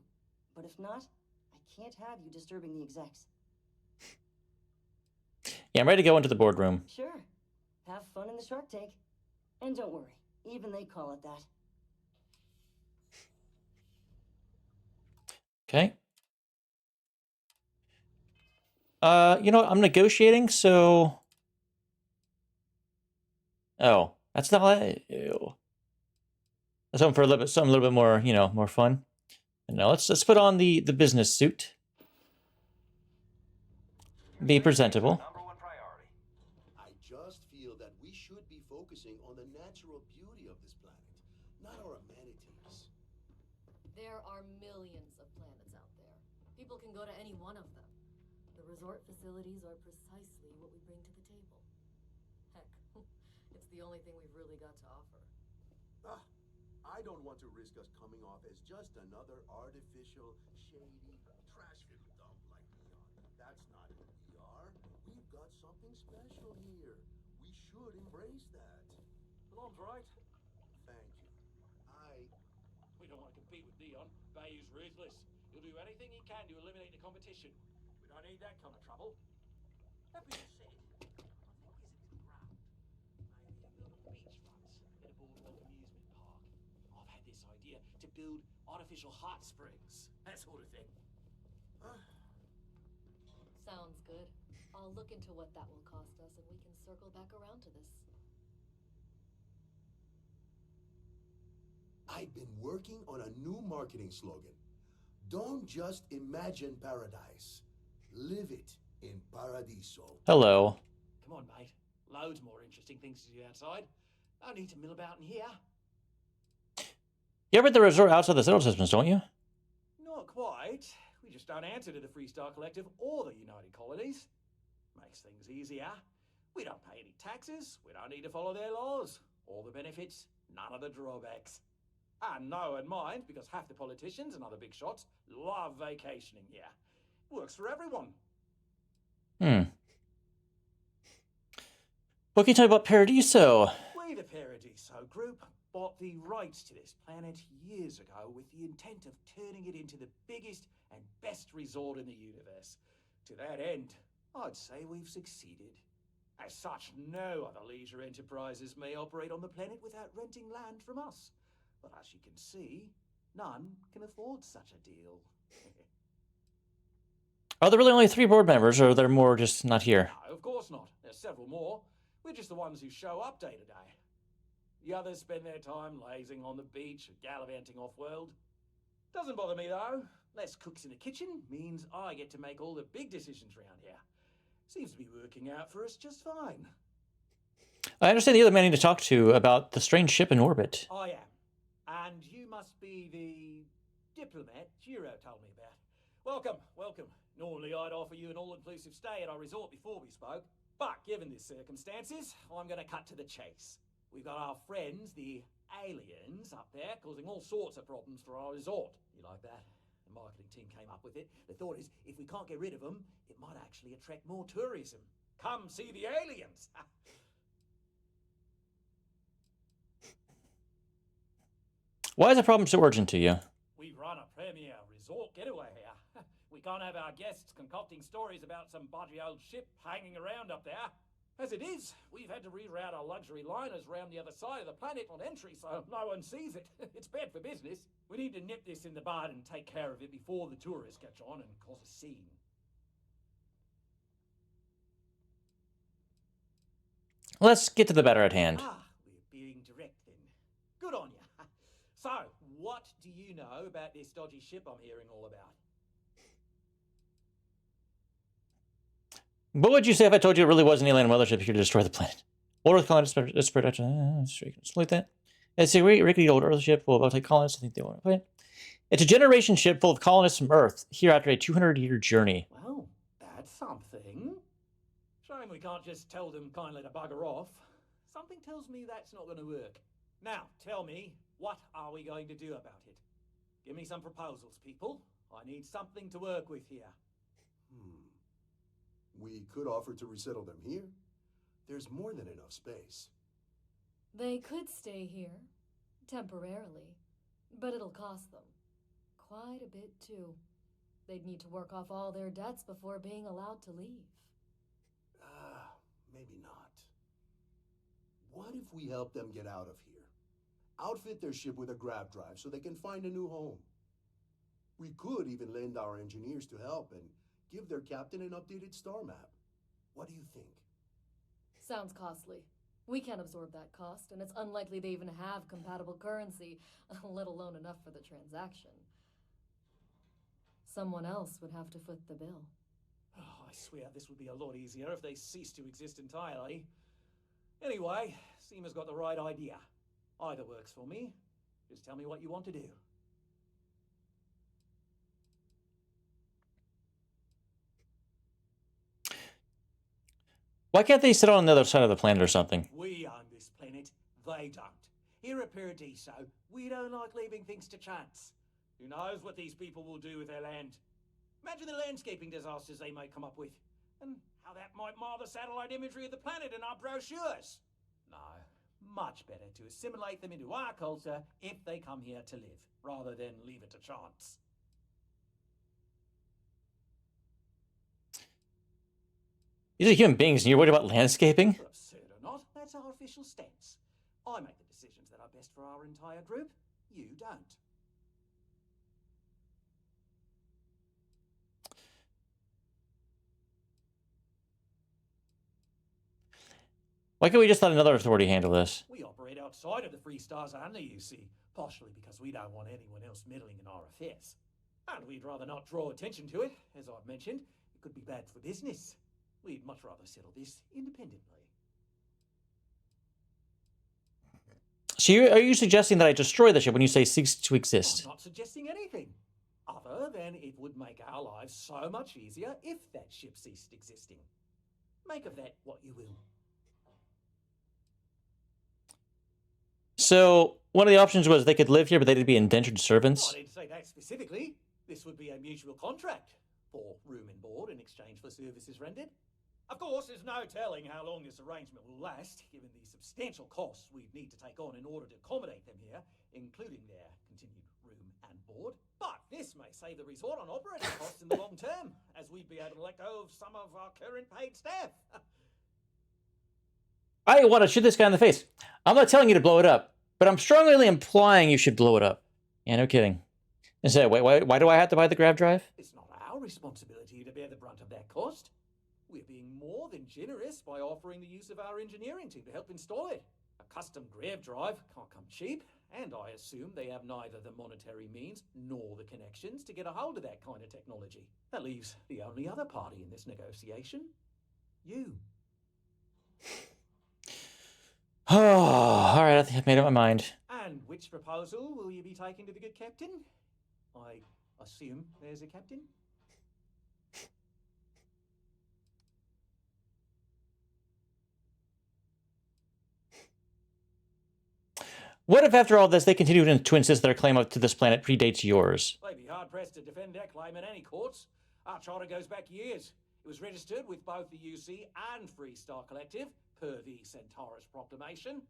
But if not, I can't have you disturbing the execs. Yeah, I'm ready to go into the boardroom. Sure. Have fun in the Shark Tank. And don't worry, even they call it that. Okay. You know what? I'm negotiating, so... Oh, that's not... Ew. Something for something a little bit more, you know, more fun. No, let's put on the business suit. Be presentable. I just feel that we should be focusing on the natural beauty of this planet, not our amenities. There are millions of planets out there. People can go to any one of them. The resort facilities are precisely what we bring to the table. Heck, it's the only thing we've really got to offer. I don't want to risk us coming off as just another artificial, shady, trash-filled dump like Neon. That's not who we are. We've got something special here. We should embrace that. Alon's right. Thank you. We don't want to compete with Neon. Bayou's ruthless. He'll do anything he can to eliminate the competition. We don't need that kind of trouble. That being said, I think is a bit grand. Maybe a little beachfront in a boardwalk amusement park. I've had this idea to build artificial hot springs. That sort of thing. Sounds good. I'll look into what that will cost us and we can circle back around to this. I've been working on a new marketing slogan. Don't just imagine paradise. Live it in Paradiso. Hello. Come on, mate. Loads more interesting things to do outside. No need to mill about in here. You ever at the resort outside the solar systems, don't you? Not quite. We just don't answer to the Freestar Collective or the United Colonies. Makes things easier. We don't pay any taxes. We don't need to follow their laws. All the benefits, none of the drawbacks. And no one mind, because half the politicians and other big shots love vacationing here. Works for everyone. What can you tell me about Paradiso? We, the Paradiso Group, bought the rights to this planet years ago with the intent of turning it into the biggest and best resort in the universe. To that end, I'd say we've succeeded. As such, no other leisure enterprises may operate on the planet without renting land from us. But as you can see, none can afford such a deal. Are there really only 3 board members, or are there more just not here? No, of course not. There's several more. We're just the ones who show up day to day. The others spend their time lazing on the beach or gallivanting off-world. Doesn't bother me, though. Less cooks in the kitchen means I get to make all the big decisions around here. Seems to be working out for us just fine. I understand the other man I need to talk to about the strange ship in orbit. I am. And you must be the diplomat Jiro told me about. Welcome, welcome. Normally I'd offer you an all-inclusive stay at our resort before we spoke. But given the circumstances, I'm going to cut to the chase. We've got our friends, the aliens, up there, causing all sorts of problems for our resort. You like that? The marketing team came up with it. The thought is, if we can't get rid of them, it might actually attract more tourism. Come see the aliens! Why is the problem so urgent to you? We run a premier resort getaway here. We can't have our guests concocting stories about some budgy old ship hanging around up there. As it is, we've had to reroute our luxury liners round the other side of the planet on entry so no one sees it. It's bad for business. We need to nip this in the bud and take care of it before the tourists catch on and cause a scene. Let's get to the matter at hand. We're being direct then. Good on you. So, what do you know about this dodgy ship I'm hearing all about? What would you say if I told you it really was an alien mothership here to destroy the planet? Older colonists, something like that. It's a rickety old Earth ship full of outside colonists. I think they want to play it. It's a generation ship full of colonists from Earth, here after a 200-year journey. Well, that's something. Shame we can't just tell them kindly to bugger off. Something tells me that's not going to work. Now, tell me, what are we going to do about it? Give me some proposals, people. I need something to work with here. We could offer to resettle them here. There's more than enough space. They could stay here, temporarily, but it'll cost them quite a bit too. They'd need to work off all their debts before being allowed to leave. Maybe not. What if we help them get out of here? Outfit their ship with a grav drive so they can find a new home. We could even lend our engineers to help and give their captain an updated star map. What do you think? Sounds costly. We can't absorb that cost, and it's unlikely they even have compatible currency, let alone enough for the transaction. Someone else would have to foot the bill. Oh, I swear this would be a lot easier if they ceased to exist entirely. Anyway, Seema's got the right idea. Either works for me. Just tell me what you want to do. Why can't they sit on the other side of the planet or something? We own this planet, they don't. Here at Paradiso, we don't like leaving things to chance. Who knows what these people will do with their land? Imagine the landscaping disasters they may come up with, and how that might mar the satellite imagery of the planet in our brochures. No, much better to assimilate them into our culture if they come here to live, rather than leave it to chance. These are human beings, and you're worried about landscaping? Absurd or not, that's our official stance. I make the decisions that are best for our entire group. You don't. Why can't we just let another authority handle this? We operate outside of the Free Stars and the UC, partially because we don't want anyone else meddling in our affairs. And we'd rather not draw attention to it, as I've mentioned. It could be bad for business. We'd much rather settle this independently. So are you suggesting that I destroy the ship when you say cease to exist? I'm not suggesting anything, other than it would make our lives so much easier if that ship ceased existing. Make of that what you will. So one of the options was they could live here, but they'd be indentured servants? I didn't say that specifically. This would be a mutual contract for room and board in exchange for services rendered. Of course, there's no telling how long this arrangement will last, given the substantial costs we'd need to take on in order to accommodate them here, including their continued room and board. But this may save the resort on operating costs in the long term, as we'd be able to let go of some of our current paid staff. I want to shoot this guy in the face. I'm not telling you to blow it up, but I'm strongly implying you should blow it up. Yeah, no kidding. And so, why do I have to buy the grav drive? It's not our responsibility to bear the brunt of that cost. We're being more than generous by offering the use of our engineering team to help install it. A custom grav drive can't come cheap, and I assume they have neither the monetary means nor the connections to get a hold of that kind of technology. That leaves the only other party in this negotiation. You. Oh, all right, I think I've made up my mind. And which proposal will you be taking to the good captain? I assume there's a captain? What if after all this they continue to insist their claim to this planet predates yours? They'd be hard-pressed to defend their claim in any courts. Our charter goes back years. It was registered with both the UC and Free Star Collective, per the Centaurus Proclamation.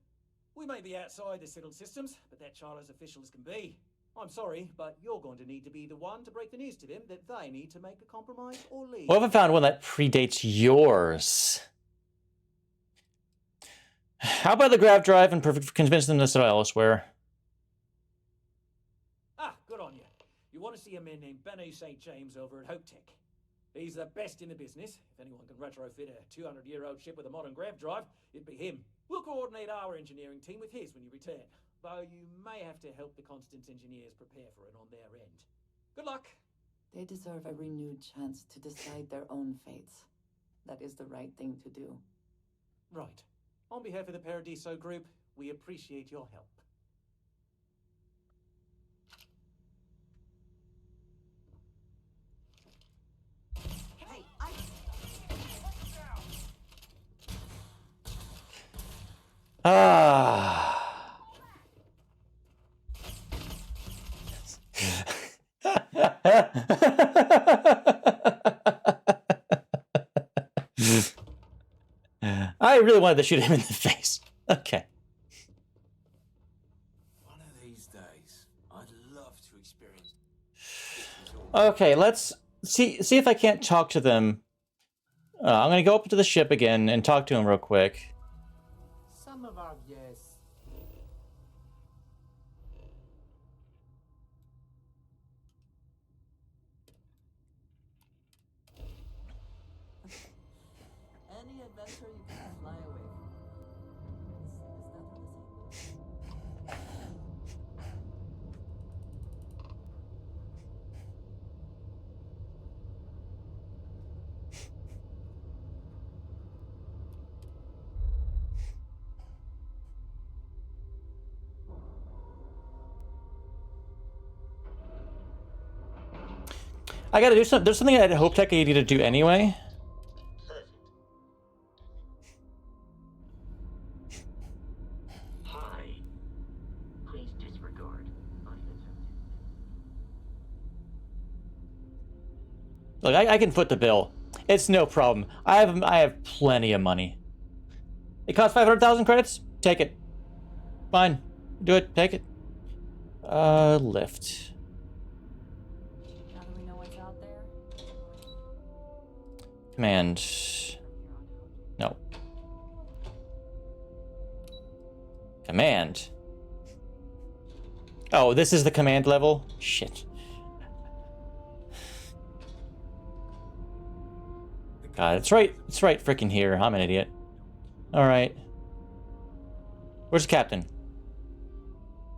We may be outside the settled systems, but that charter's official as can be. I'm sorry, but you're going to need to be the one to break the news to them that they need to make a compromise or leave. What if I found one that predates yours? How about the grav drive and convince them to sell elsewhere? Ah, good on you. You want to see a man named Benny St. James over at Hope Tech. He's the best in the business. If anyone can retrofit a 200-year-old ship with a modern grav drive, it'd be him. We'll coordinate our engineering team with his when you return, though you may have to help the Constance engineers prepare for it on their end. Good luck. They deserve a renewed chance to decide their own fates. That is the right thing to do. Right. On behalf of the Paradiso Group, we appreciate your help. I really wanted to shoot him in the face. Okay. One of these days, I'd love to experience. Okay, let's see if I can't talk to them. I'm gonna go up to the ship again and talk to him real quick. Some of our guests. Any adventure you can fly away from. Is that how the saying goes? I gotta do something. There's something at Hope Tech I need to do anyway. Hi. Please disregard unattempted. Look, I can foot the bill. It's no problem. I have plenty of money. It costs 500,000 credits. Take it. Fine. Do it. Take it. Lift. Now that we know what's out there. Command. No. Command. Oh, this is the command level? Shit. God, it's right freaking here. I'm an idiot. Alright. Where's the captain?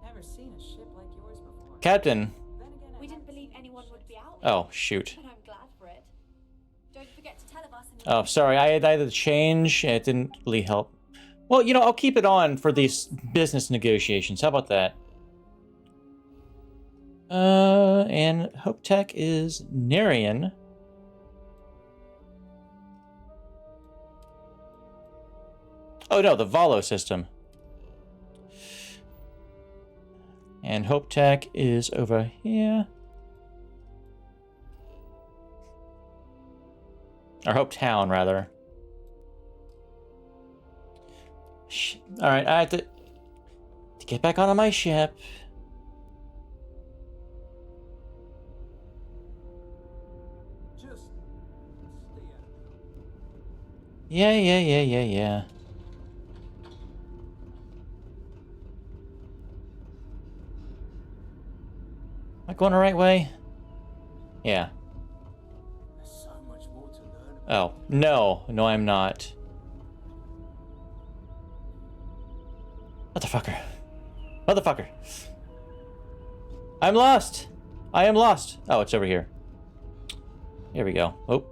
Never seen a ship like yours before. Captain. We didn't believe anyone would be out. Oh, shoot. But I'm glad for it. Don't forget to tell us. Oh, sorry. I had either change. It didn't really help. Well, you know, I'll keep it on for these business negotiations. How about that? And Hope Tech is Narian. Oh, no, the Valo system. And Hope Tech is over here. Or Hope Town, rather. Alright, I have to get back onto my ship. Just stay out of trouble. Yeah. Am I going the right way? Yeah. There's so much more to learn. Oh, no. No, I'm not. Motherfucker. Motherfucker. I'm lost. I am lost. Oh, it's over here. Here we go. Oh.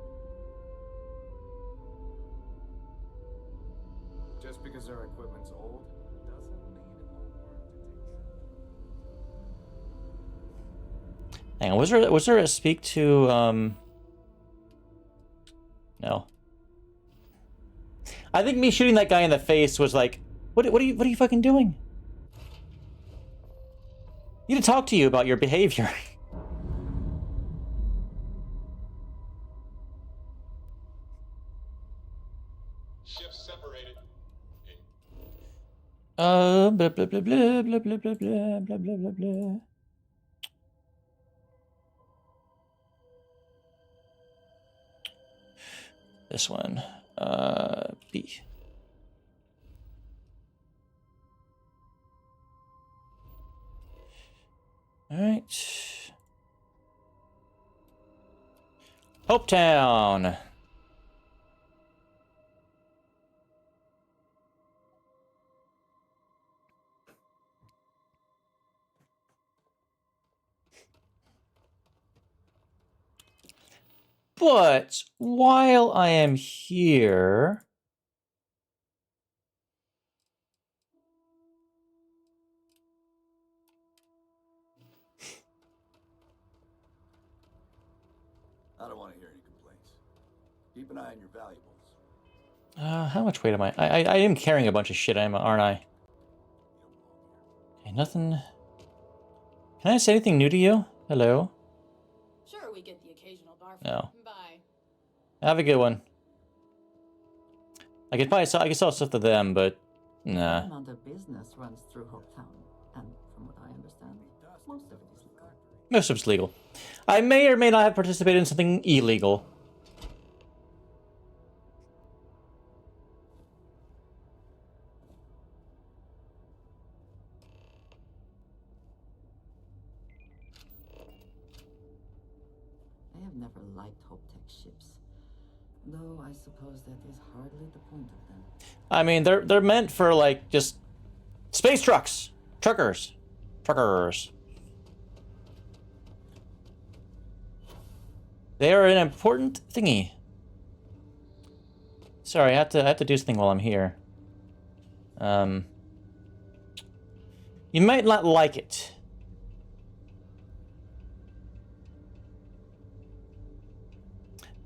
Just because our equipment's old doesn't mean it won't work to take care of. Hang on, was there a speak to no. I think me shooting that guy in the face was like, what are you fucking doing? I need to talk to you about your behavior. Ships separated. Blah blah blah blah blah blah blah blah blah blah blah blah. This one, B. All right. Hope Town. But while I am here, I don't want to hear any complaints. Keep an eye on your valuables. how much weight am I? I am carrying a bunch of shit, aren't I? Okay, nothing. Can I say anything new to you? Hello? Sure, Sure, we get the occasional barf. No. Bye. Have a good one. I could sell stuff to them, but nah. The amount of business runs through Hopetown, and from what I understand, most of it is legal. Most of it's legal. I may or may not have participated in something illegal. I have never liked Hoptech ships, though I suppose that is hardly the point of them. I mean, they're meant for like just space trucks, truckers. They are an important thingy. Sorry, I have to do something while I'm here. You might not like it.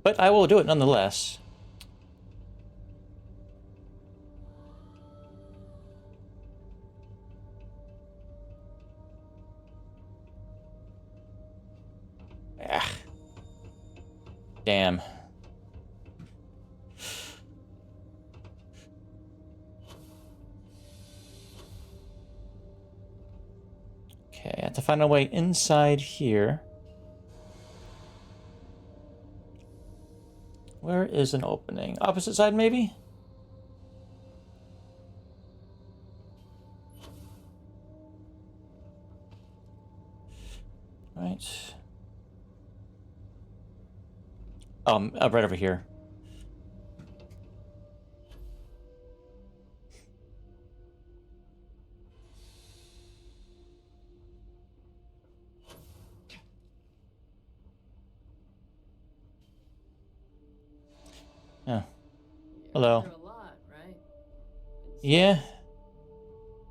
But I will do it nonetheless. Ah. Damn. Okay, I have to find a way inside here. Where is an opening? Opposite side, maybe? Right. Right over here. Oh. Hello. You're a lot, right? Yeah.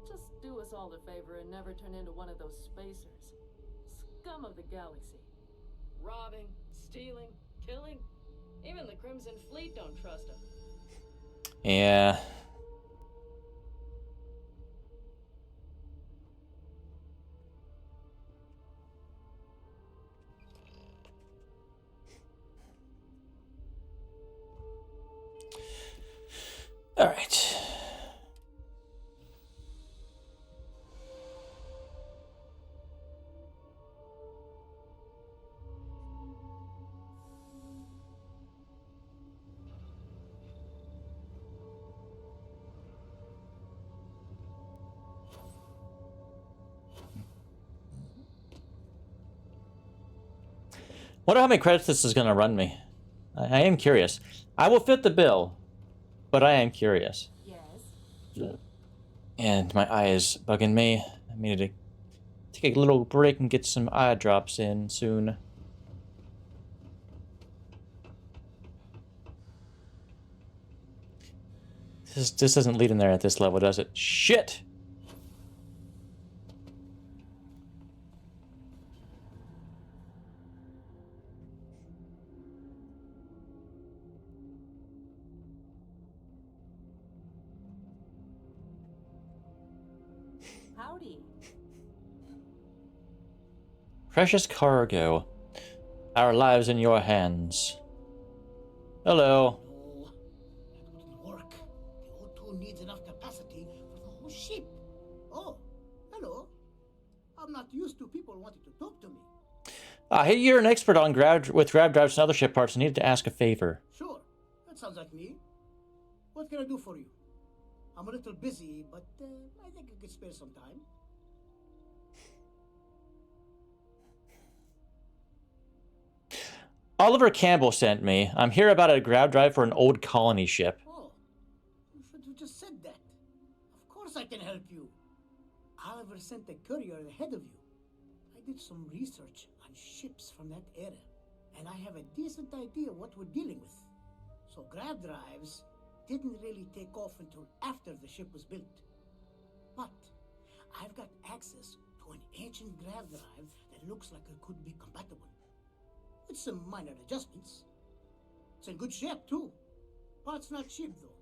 Just do us all the favor and never turn into one of those spacers. Scum of the galaxy. Robbing, stealing, killing. Even the Crimson Fleet don't trust him. Yeah. All right. Wonder how many credits this is going to run me. I am curious. I will fit the bill, but I am curious. Yes. And my eye is bugging me. I need to take a little break and get some eye drops in soon. This doesn't lead in there at this level, does it? Shit! Howdy. Precious cargo. Our lives in your hands. Hello. No, that wouldn't work. The O2 needs enough capacity for the whole ship. Oh, hello. I'm not used to people wanting to talk to me. Hey, you're an expert on grab drives and other ship parts. I needed to ask a favor. Sure, that sounds like me. What can I do for you? I'm a little busy, but I think I could spare some time. Oliver Campbell sent me. I'm here about a grab drive for an old colony ship. Oh, you should have just said that. Of course I can help you. Oliver sent a courier ahead of you. I did some research on ships from that era, and I have a decent idea what we're dealing with. So grab drives didn't really take off until after the ship was built. But I've got access to an ancient grab drive that looks like it could be compatible. With some minor adjustments. It's in good shape, too. Parts not cheap, though.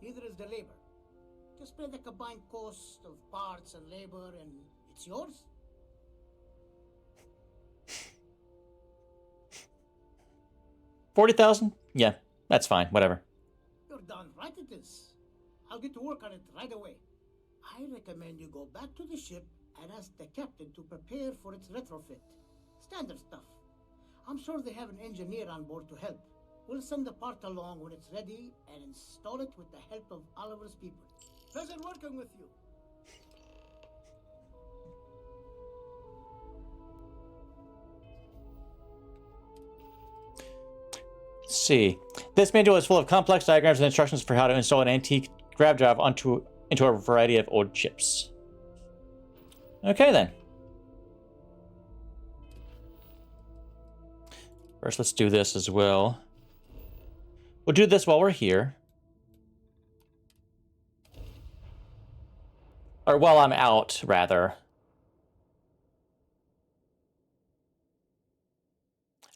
Neither is the labor. Just pay the combined cost of parts and labor, and it's yours. 40,000? Yeah, that's fine. Whatever. You're done right it is. I'll get to work on it right away. I recommend you go back to the ship and ask the captain to prepare for its retrofit. Standard stuff. I'm sure they have an engineer on board to help. We'll send the part along when it's ready and install it with the help of Oliver's people. Pleasure working with you. Let's see. This manual is full of complex diagrams and instructions for how to install an antique grab drive into a variety of old chips. Okay then. First, let's do this as well. We'll do this while we're here. Or while I'm out, rather.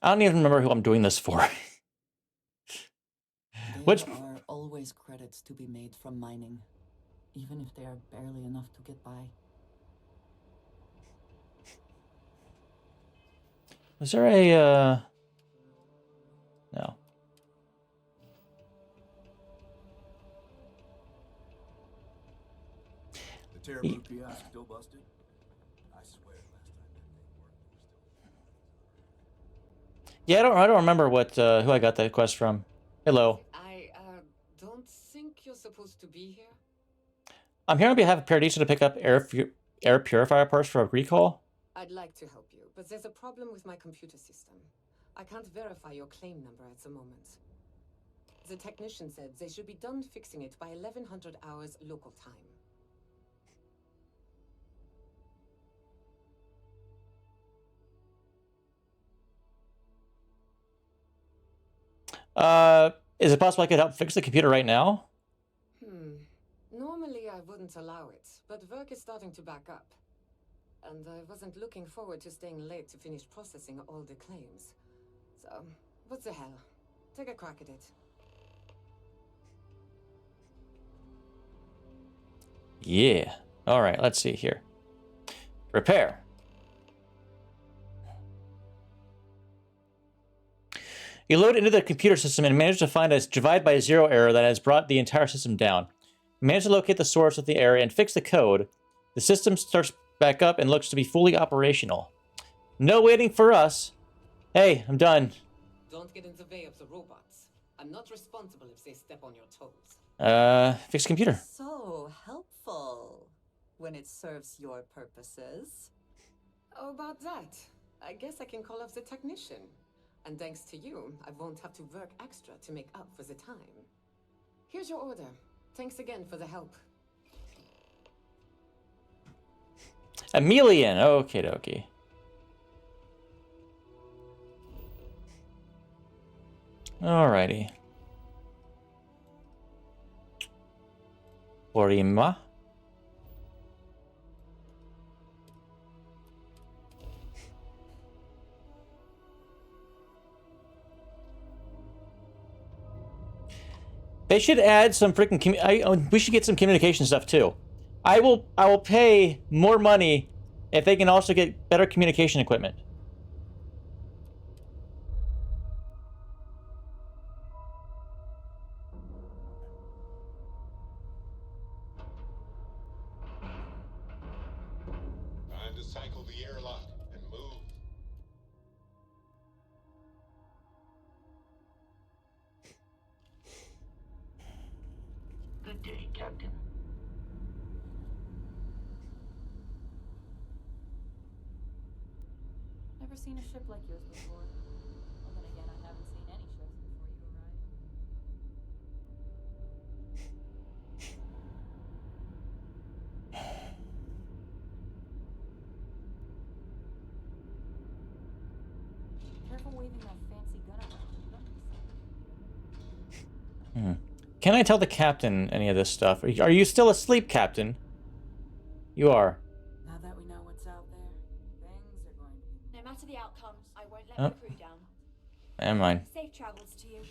I don't even remember who I'm doing this for. There are always credits to be made from mining, even if they are barely enough to get by. Was there a, no. The terrible kiosk still busted? I swear last time that thing worked, Yeah, I don't remember what, who I got that quest from. Hello. I don't think you're supposed to be here. I'm here on behalf of Paradiso to pick up air purifier parts for a recall. I'd like to help you, but there's a problem with my computer system. I can't verify your claim number at the moment. The technician said they should be done fixing it by 1100 hours local time. Is it possible I could help fix the computer right now? Normally I wouldn't allow it, but work is starting to back up. And I wasn't looking forward to staying late to finish processing all the claims. So, what the hell? Take a crack at it. Yeah. Alright, let's see here. Repair. You load into the computer system and manage to find a divide by zero error that has brought the entire system down. You manage to locate the source of the error and fix the code. The system starts back up and looks to be fully operational. No waiting for us. Hey, I'm done. Don't get in the way of the robots. I'm not responsible if they step on your toes. Fix computer. So helpful when it serves your purposes. How about that? I guess I can call off the technician. And thanks to you, I won't have to work extra to make up for the time. Here's your order. Thanks again for the help. Emilian. Okay, dokie. Alrighty. Orima. They should add some freaking. We should get some communication stuff too. I will pay more money if they can also get better communication equipment. Time to cycle the airlock and move. Good day, Captain. Never seen a ship like yours before. Well, then again, I haven't seen any ships before you arrived. Careful waving that fancy gun around. Can I tell the captain any of this stuff? Are you still asleep, Captain? You are. Now that we know what's out there, things are going to be... No matter the outcomes, I won't let Oh. my crew down. Never mind. Safe travels to you.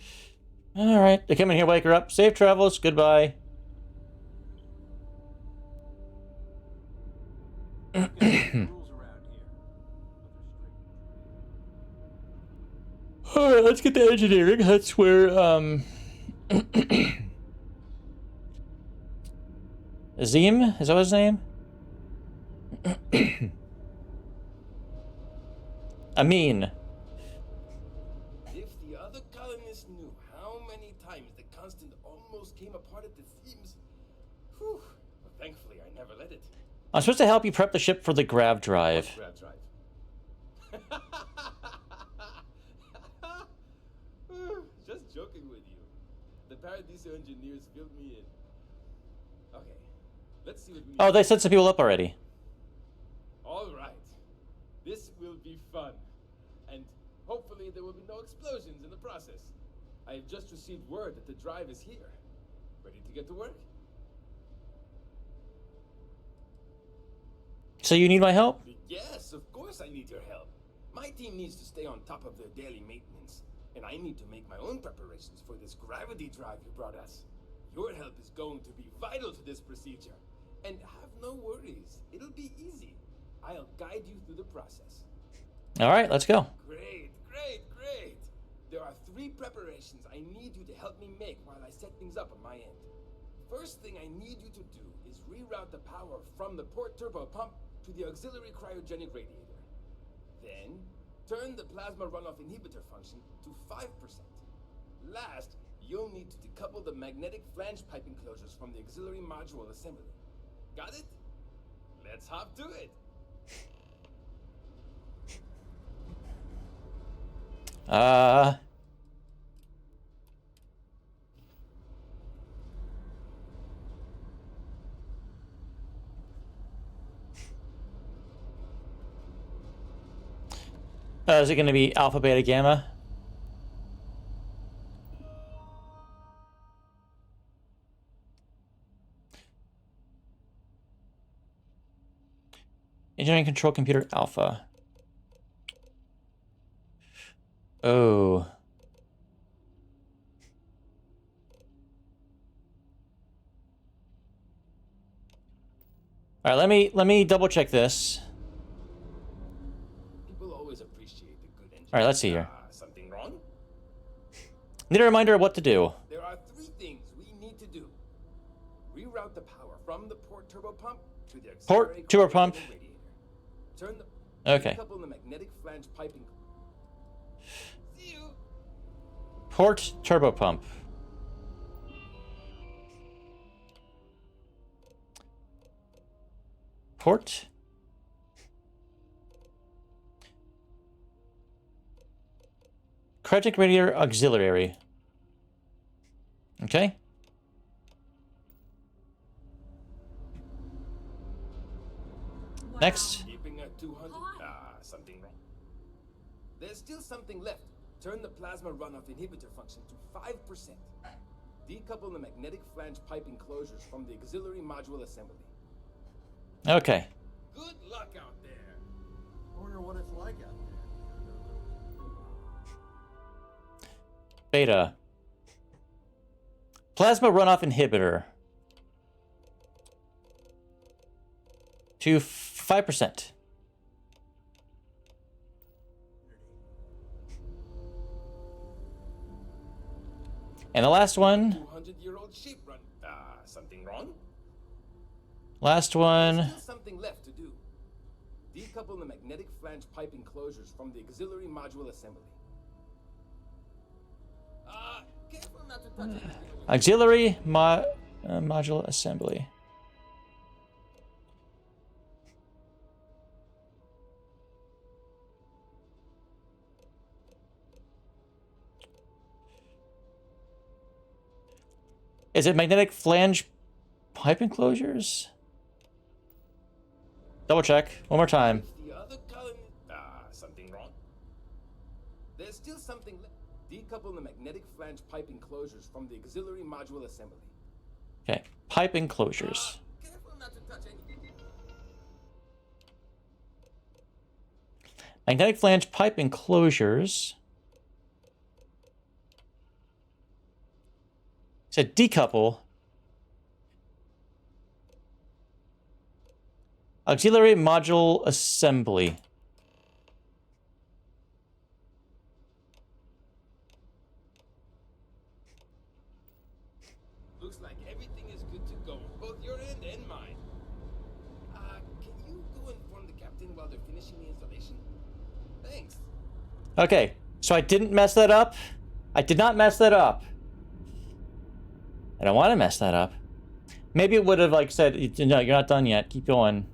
Alright, they come in here, wake her up. Safe travels, goodbye. Alright, let's get to engineering. That's where, Azim? Is that his name? Amin. If the other colonists knew how many times the Constant almost came apart at the seams, whew, well, thankfully I never let it. I'm supposed to help you prep the ship for the grav drive. Grav drive. Just joking with you. The Paradiso engineers filled me in. Okay, let's see what we Oh, they sent some people up already. All right. This will be fun. And hopefully there will be no explosions in the process. I have just received word that the drive is here. Ready to get to work? So you need my help? Yes, of course I need your help. My team needs to stay on top of their daily maintenance. And I need to make my own preparations for this gravity drive you brought us. Your help is going to be vital to this procedure. And have no worries. It'll be easy. I'll guide you through the process. All right, let's go. Great. There are 3 preparations I need you to help me make while I set things up on my end. First thing I need you to do is reroute the power from the port turbo pump to the auxiliary cryogenic radiator. Then, turn the plasma runoff inhibitor function to 5%. Last, you'll need to decouple the magnetic flange pipe enclosures from the auxiliary module assembly. Got it? Let's hop to it. Is it going to be alpha, beta, gamma? Engineering control computer alpha. Oh. All right, let me double check this. People always appreciate the good engineering. All right, let's see here. Something wrong? Need a reminder of what to do. There are 3 things we need to do. Reroute the power from the port turbo pump to the Port turbo pump. radiator. Turn the Okay. decouple the magnetic flange piping. See you. Port turbo pump. Port. Cryogenic radiator auxiliary. Okay. Next. Keeping at 200. Something wrong. There's still something left. Turn the plasma runoff inhibitor function to 5%. Decouple the magnetic flange pipe enclosures from the auxiliary module assembly. Okay. Good luck out there. I wonder what it's like out there. Beta. Plasma runoff inhibitor. To 5%. And the last one. 200-year-old ship run. Something wrong? Last one. There's still something left to do. Decouple the magnetic flange pipe enclosures from the auxiliary module assembly. Careful not to touch anything. Auxiliary module assembly. Is it magnetic flange pipe enclosures? Double check. One more time. The other colony. Something wrong? There's still something left. Decouple the magnetic flange pipe enclosures from the auxiliary module assembly. Okay. Pipe enclosures. Careful not to touch anything. Magnetic flange pipe enclosures. It said decouple. Auxiliary module assembly. looks like everything is good to go, both your end and mine. Can you go inform the captain while they're finishing the installation? Thanks. Okay, so I didn't mess that up. I did not mess that up. I don't want to mess that up. Maybe it would have, like, said, no, you're not done yet. Keep going.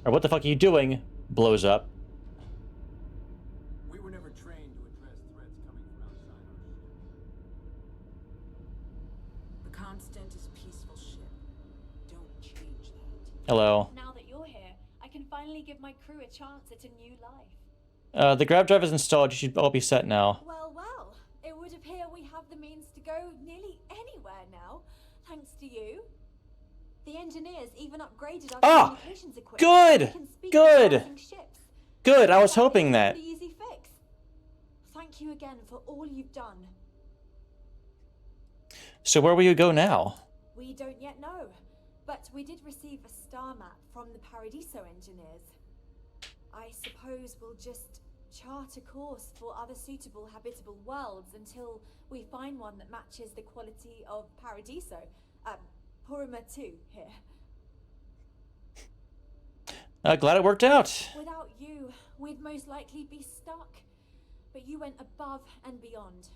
Or what the fuck are you doing? Blows up. We were never trained to address threats coming from outside our ship. The Constant is a peaceful ship. Don't change that. Hello. Now that you're here, I can finally give my crew a chance at a new life. The grab drive is installed. You should all be set now. Well, well, it would appear we have the means to go nearly anywhere now, thanks to you. The engineers even upgraded our communications equipment. Good! So we can speak Good! to passing ships. Good, I was That hoping is a that. pretty easy fix. Thank you again for all you've done. So where will you go now? We don't yet know, but we did receive a star map from the Paradiso engineers. I suppose we'll just chart a course for other suitable habitable worlds until we find one that matches the quality of Paradiso. Porima 2 here. Glad it worked out. Without you, we'd most likely be stuck. But you went above and beyond.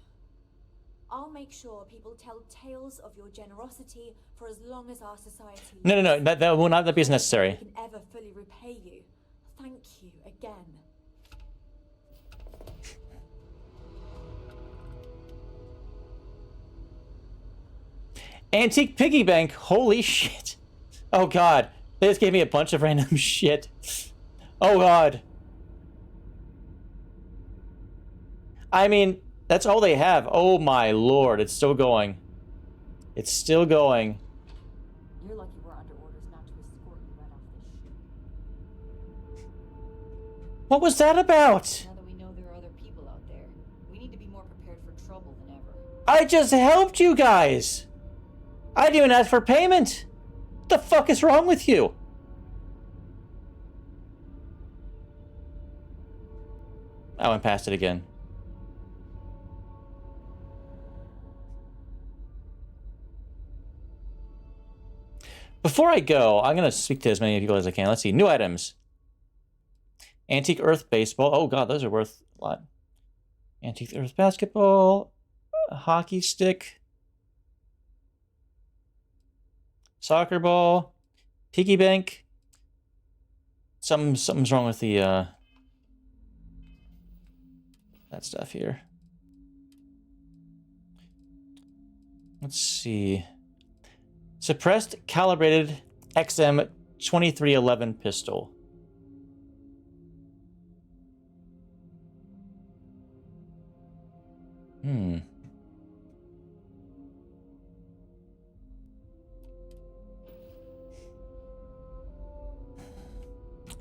I'll make sure people tell tales of your generosity for as long as our society lives. No, that will not be as necessary. I can ever fully repay you. Thank you again. Antique piggy bank. Holy shit. Oh god. They just gave me a bunch of random shit. Oh god. I mean, that's all they have. Oh my lord. It's still going. It's still going. You're lucky we're under orders not to escort you right off this ship. What was that about? Now that we know there are other people out there, we need to be more prepared for trouble than ever. I just helped you guys. I didn't even ask for payment. What the fuck is wrong with you? I went past it again. Before I go, I'm going to speak to as many people as I can. Let's see. New items. Antique Earth Baseball. Oh, God, those are worth a lot. Antique Earth Basketball. A hockey stick. Soccer ball. Piggy bank. Something's wrong with the, that stuff here. Let's see. Suppressed calibrated XM 2311 pistol.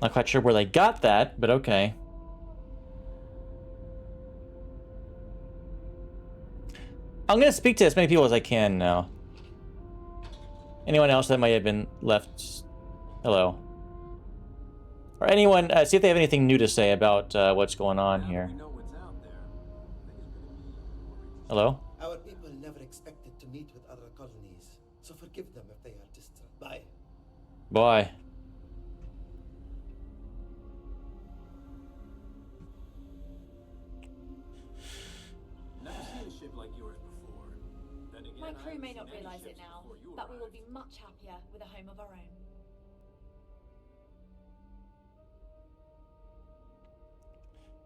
Not quite sure where they got that, but okay. I'm gonna speak to as many people as I can now. Anyone else that might have been left? Hello. Or anyone, see if they have anything new to say about what's going on here. Hello? Our people never expected to meet with other colonies, so forgive them if they are distant. Bye. Bye. Never seen a ship like yours before. Then again, My I crew haven't may seen not any realize it ships now, before you but we will arrived. be much happier with a home of our own.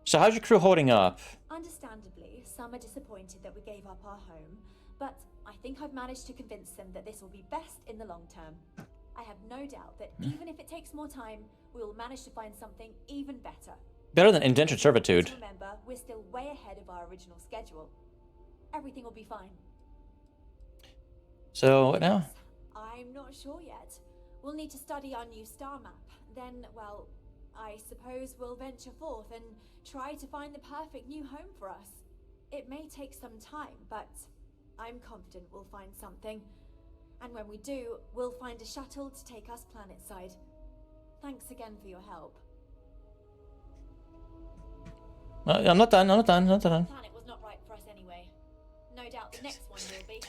So how's your crew holding up? Understandably, some are disappointed that we gave up our home, but I think I've managed to convince them that this will be best in the long term. I have no doubt that even if it takes more time, we will manage to find something even better. Better than indentured servitude. Just remember, we're still way ahead of our original schedule. Everything will be fine. So what now? I'm not sure yet. We'll need to study our new star map. Then, well, I suppose we'll venture forth and try to find the perfect new home for us. It may take some time, but I'm confident we'll find something. And when we do, we'll find a shuttle to take us planetside. Thanks again for your help. I'm not done. The planet was not right for us anyway. No doubt the next one will be.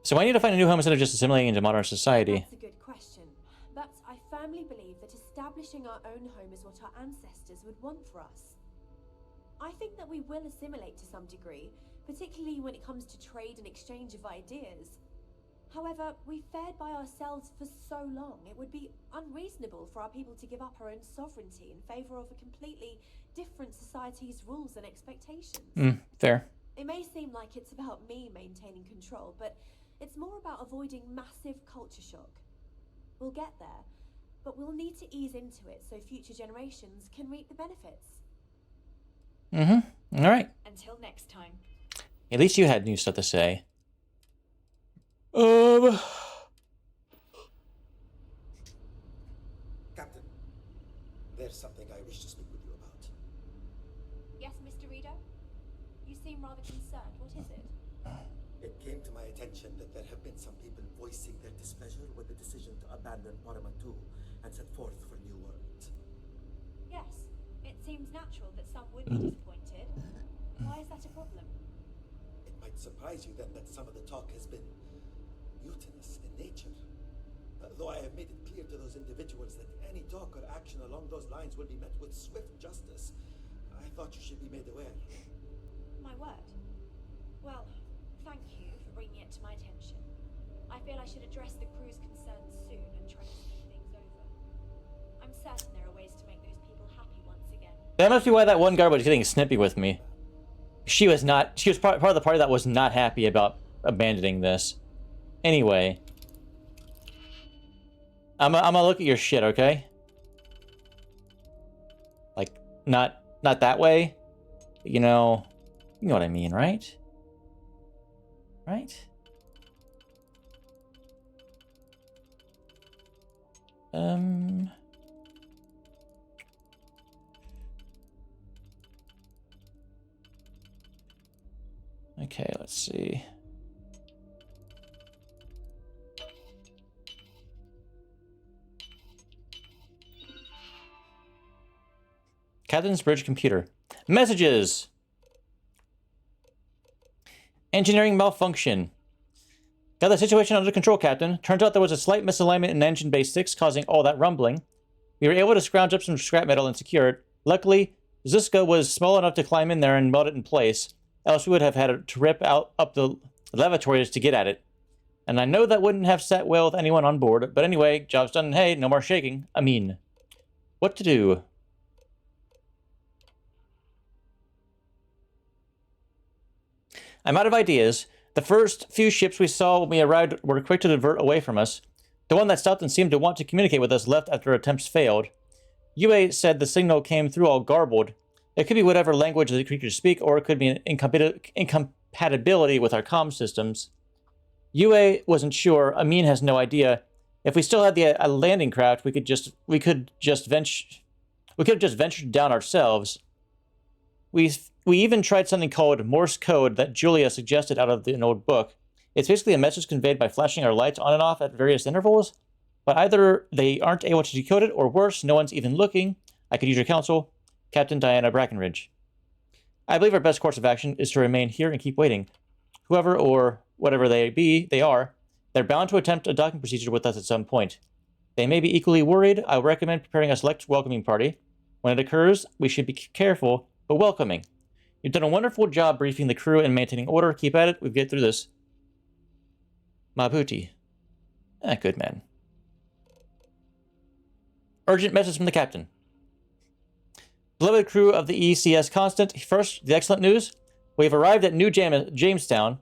So I need to find a new home instead of just assimilating into modern society. That's a good question, but I firmly believe that establishing our own home is what our ancestors would want for us. I think that we will assimilate to some degree, particularly when it comes to trade and exchange of ideas. However, we fared by ourselves for so long, it would be unreasonable for our people to give up our own sovereignty in favor of a completely different society's rules and expectations. Fair. It may seem like it's about me maintaining control, but it's more about avoiding massive culture shock. We'll get there, but we'll need to ease into it so future generations can reap the benefits. All right. Until next time. At least you had new stuff to say. Captain, there's something I wish to speak with you about. Yes, Mr. Reader? You seem rather concerned. What is it? It came to my attention that there have been some people voicing their displeasure with the decision to abandon Parama 2 and set forth for New World. Yes, it seems natural that some would be disappointed. Why is that a problem? It might surprise you then that some of the talk has been mutinous in nature. Though I have made it clear to those individuals that any talk or action along those lines will be met with swift justice, I thought you should be made aware. My word. Well, thank you for bringing it to my attention. I feel I should address the crew's concerns soon and try to smooth things over. I'm certain there are ways to make those people happy once again. That must be why that one guard was getting snippy with me. She was part of the party that was not happy about abandoning this. Anyway. I'm gonna look at your shit, okay? Like, not that way. You know what I mean, right? Right? Okay, let's see. Captain's Bridge computer. Messages! Engineering malfunction. Got the situation under control, Captain. Turns out there was a slight misalignment in engine bay 6 causing all that rumbling. We were able to scrounge up some scrap metal and secure it. Luckily, Ziska was small enough to climb in there and melt it in place. Else we would have had to rip up the lavatories to get at it. And I know that wouldn't have sat well with anyone on board. But anyway, job's done. Hey, no more shaking. I mean, what to do? I'm out of ideas. The first few ships we saw when we arrived were quick to divert away from us. The one that stopped and seemed to want to communicate with us left after attempts failed. Yue said the signal came through all garbled. It could be whatever language the creatures speak, or it could be an incompatibility with our comm systems. Yue wasn't sure. Amin has no idea. If we still had the landing craft, we could have just ventured down ourselves. We even tried something called Morse code that Julia suggested out of an old book. It's basically a message conveyed by flashing our lights on and off at various intervals, but either they aren't able to decode it, or worse, no one's even looking. I could use your counsel. Captain Diana Brackenridge. I believe our best course of action is to remain here and keep waiting. Whoever or whatever they are, they're bound to attempt a docking procedure with us at some point. They may be equally worried. I recommend preparing a select welcoming party. When it occurs, we should be careful, but welcoming. You've done a wonderful job briefing the crew and maintaining order. Keep at it. We'll get through this. Mabuti. Good man. Urgent message from the captain. Beloved crew of the ECS Constant, first, the excellent news. We have arrived at New Jamestown.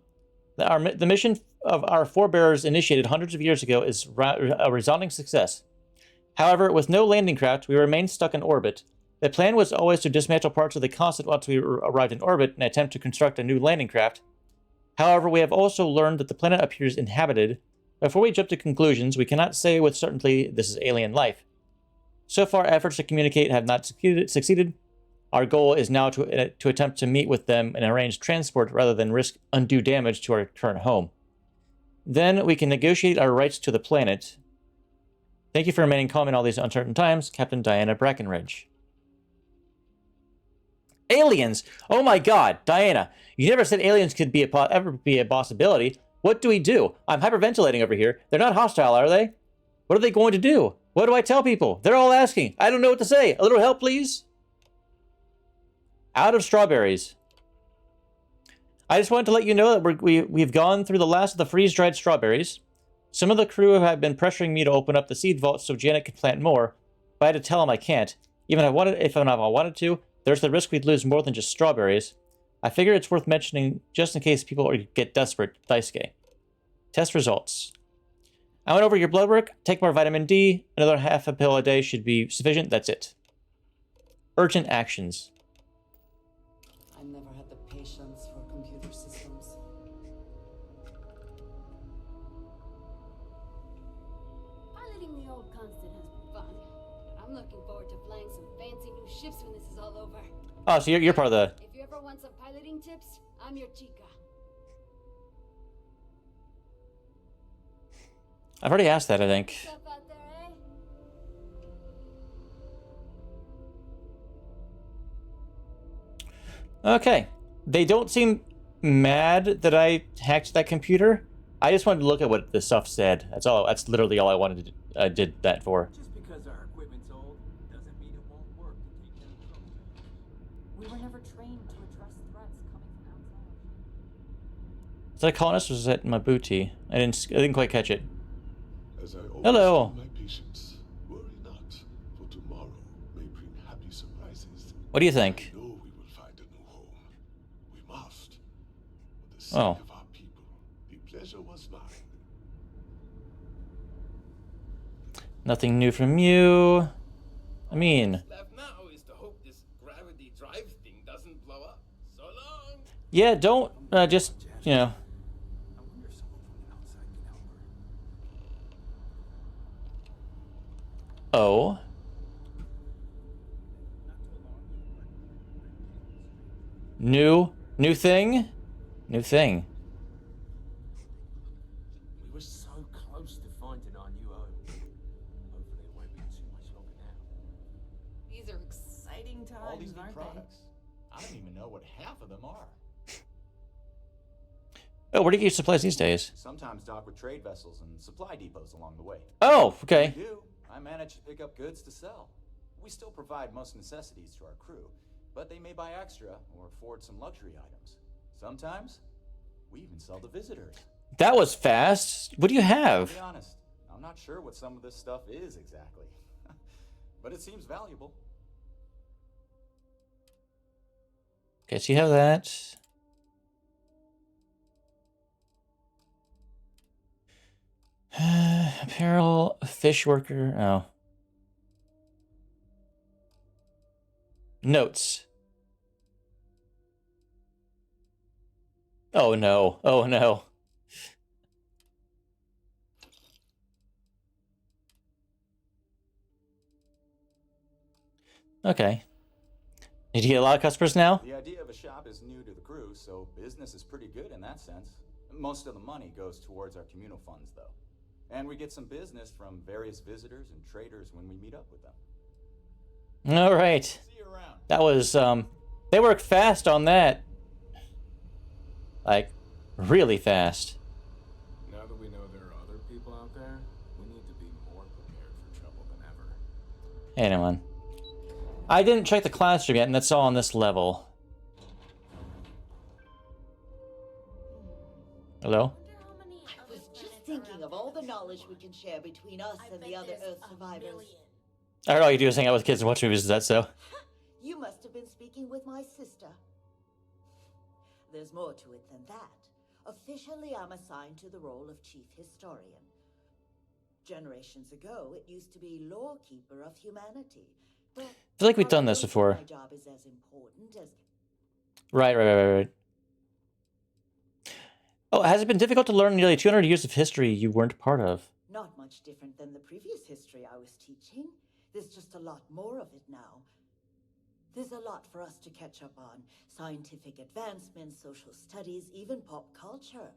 The mission of our forebears initiated hundreds of years ago is a resounding success. However, with no landing craft, we remain stuck in orbit. The plan was always to dismantle parts of the Constant once we arrived in orbit and attempt to construct a new landing craft. However, we have also learned that the planet appears inhabited. Before we jump to conclusions, we cannot say with certainty this is alien life. So far, efforts to communicate have not succeeded. Our goal is now to attempt to meet with them and arrange transport rather than risk undue damage to our current home. Then we can negotiate our rights to the planet. Thank you for remaining calm in all these uncertain times, Captain Diana Brackenridge. Aliens! Oh my god, Diana, you never said aliens could ever be a possibility. What do we do? I'm hyperventilating over here. They're not hostile, are they? What are they going to do? What do I tell people? They're all asking. I don't know what to say. A little help, please? Out of strawberries. I just wanted to let you know that we've gone through the last of the freeze-dried strawberries. Some of the crew have been pressuring me to open up the seed vault so Janet could plant more, but I had to tell them I can't. Even if I wanted to, there's the risk we'd lose more than just strawberries. I figure it's worth mentioning just in case people get desperate. Daisuke. Test results. I went over your blood work. Take more vitamin D. Another half a pill a day should be sufficient. That's it. Urgent actions. I never had the patience for computer systems. Piloting the old Constant has been fun, but I'm looking forward to flying some fancy new ships when this is all over. Oh, so you're part of the... If you ever want some piloting tips, I'm your chica. I've already asked that, I think. Stuff out there, eh? Okay. They don't seem mad that I hacked that computer. I just wanted to look at what the stuff said. That's all. That's literally all I wanted to I did that for. Just because our equipment's old doesn't mean it won't work to take care of trouble. We were never trained to address threats coming from outside. Is that a colonist or was that Mabuti? I didn't quite catch it. As I always Hello. tell my patients, worry not, for tomorrow may bring happy surprises. What do you think? I know we will find a new home. We must. For the sake Oh. of our people, the pleasure was mine. Nothing new from you. I mean, Left now is to hope this gravity drive thing doesn't blow up. So long. yeah, don't just, you know. I wonder if someone from the outside can help her. Oh. New thing? New thing. We were so close to finding our new home. Hopefully it won't be too much longer now. These are exciting times, All these new aren't products. I don't even know what half of them are. Oh, where do you get your supplies these days? Sometimes dock with trade vessels and supply depots along the way. Oh, okay. When we do, I manage to pick up goods to sell. We still provide most necessities to our crew, but they may buy extra or afford some luxury items. Sometimes, we even sell to visitors. That was fast. What do you To have? be honest, I'm not sure what some of this stuff is exactly, but it seems valuable. Okay, so you have that. Apparel, fish worker. Oh. Notes. Oh no. Oh no. Okay. Did you get a lot of customers now? The idea of a shop is new to the crew, so business is pretty good in that sense. Most of the money goes towards our communal funds, though. And we get some business from various visitors and traders when we meet up with them. All right. See you around. That was, they worked fast on that. Like, really fast. Now that we know there are other people out there, we need to be more prepared for trouble than ever. Anyone. I didn't check the classroom yet, and that's all on this level. Hello? I was just thinking of all the knowledge we can share between us and the other Earth survivors. I heard all you do is hang out with kids and watch movies, is that so? You must have been speaking with my sister. There's more to it than that. Officially, I'm assigned to the role of Chief Historian. Generations ago, it used to be Lawkeeper of Humanity. But I feel like we've done this before. my job is as important as... Right. Oh, has it been difficult to learn nearly 200 years of history you weren't part of? Not much different than the previous history I was teaching. There's just a lot more of it now. There's a lot for us to catch up on. Scientific advancements, social studies, even pop culture.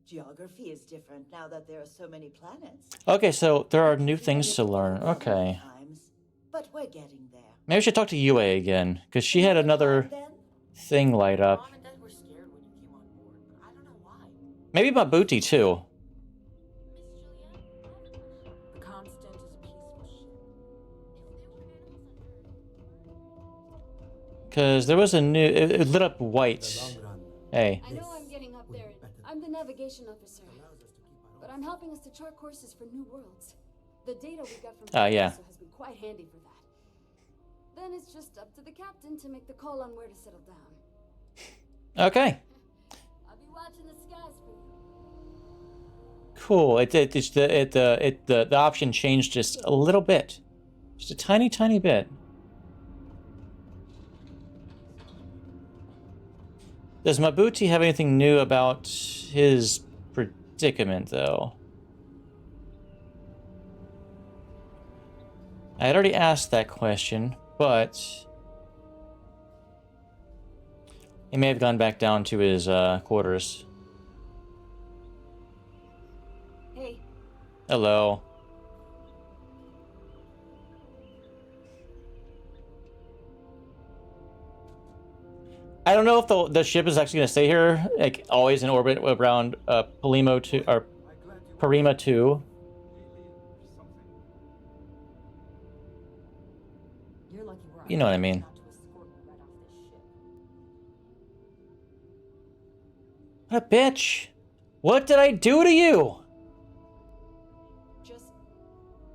Geography is different now that there are so many planets. Okay, so there are new things to learn. Okay. But we're getting there. Maybe I should talk to Yue again, because she had another thing light up. Maybe my booty too. The Constant is a peaceful ship. Because there was a new... It lit up white. Hey. I know I'm getting up there. I'm the navigation officer. But I'm helping us to chart courses for new worlds. The data we got from yeah. Constellation has been quite handy for that. Then it's just up to the captain to make the call on where to settle down. Okay. I'll be watching the skies for you. Cool. The option changed just a little bit. Just a tiny, tiny bit. Does Mabuti have anything new about his predicament, though? I had already asked that question, but he may have gone back down to his quarters. Hey. Hello. I don't know if the ship is actually going to stay here, like always in orbit around Parima 2 or Parima 2. You know what I mean. What a bitch! What did I do to you? Just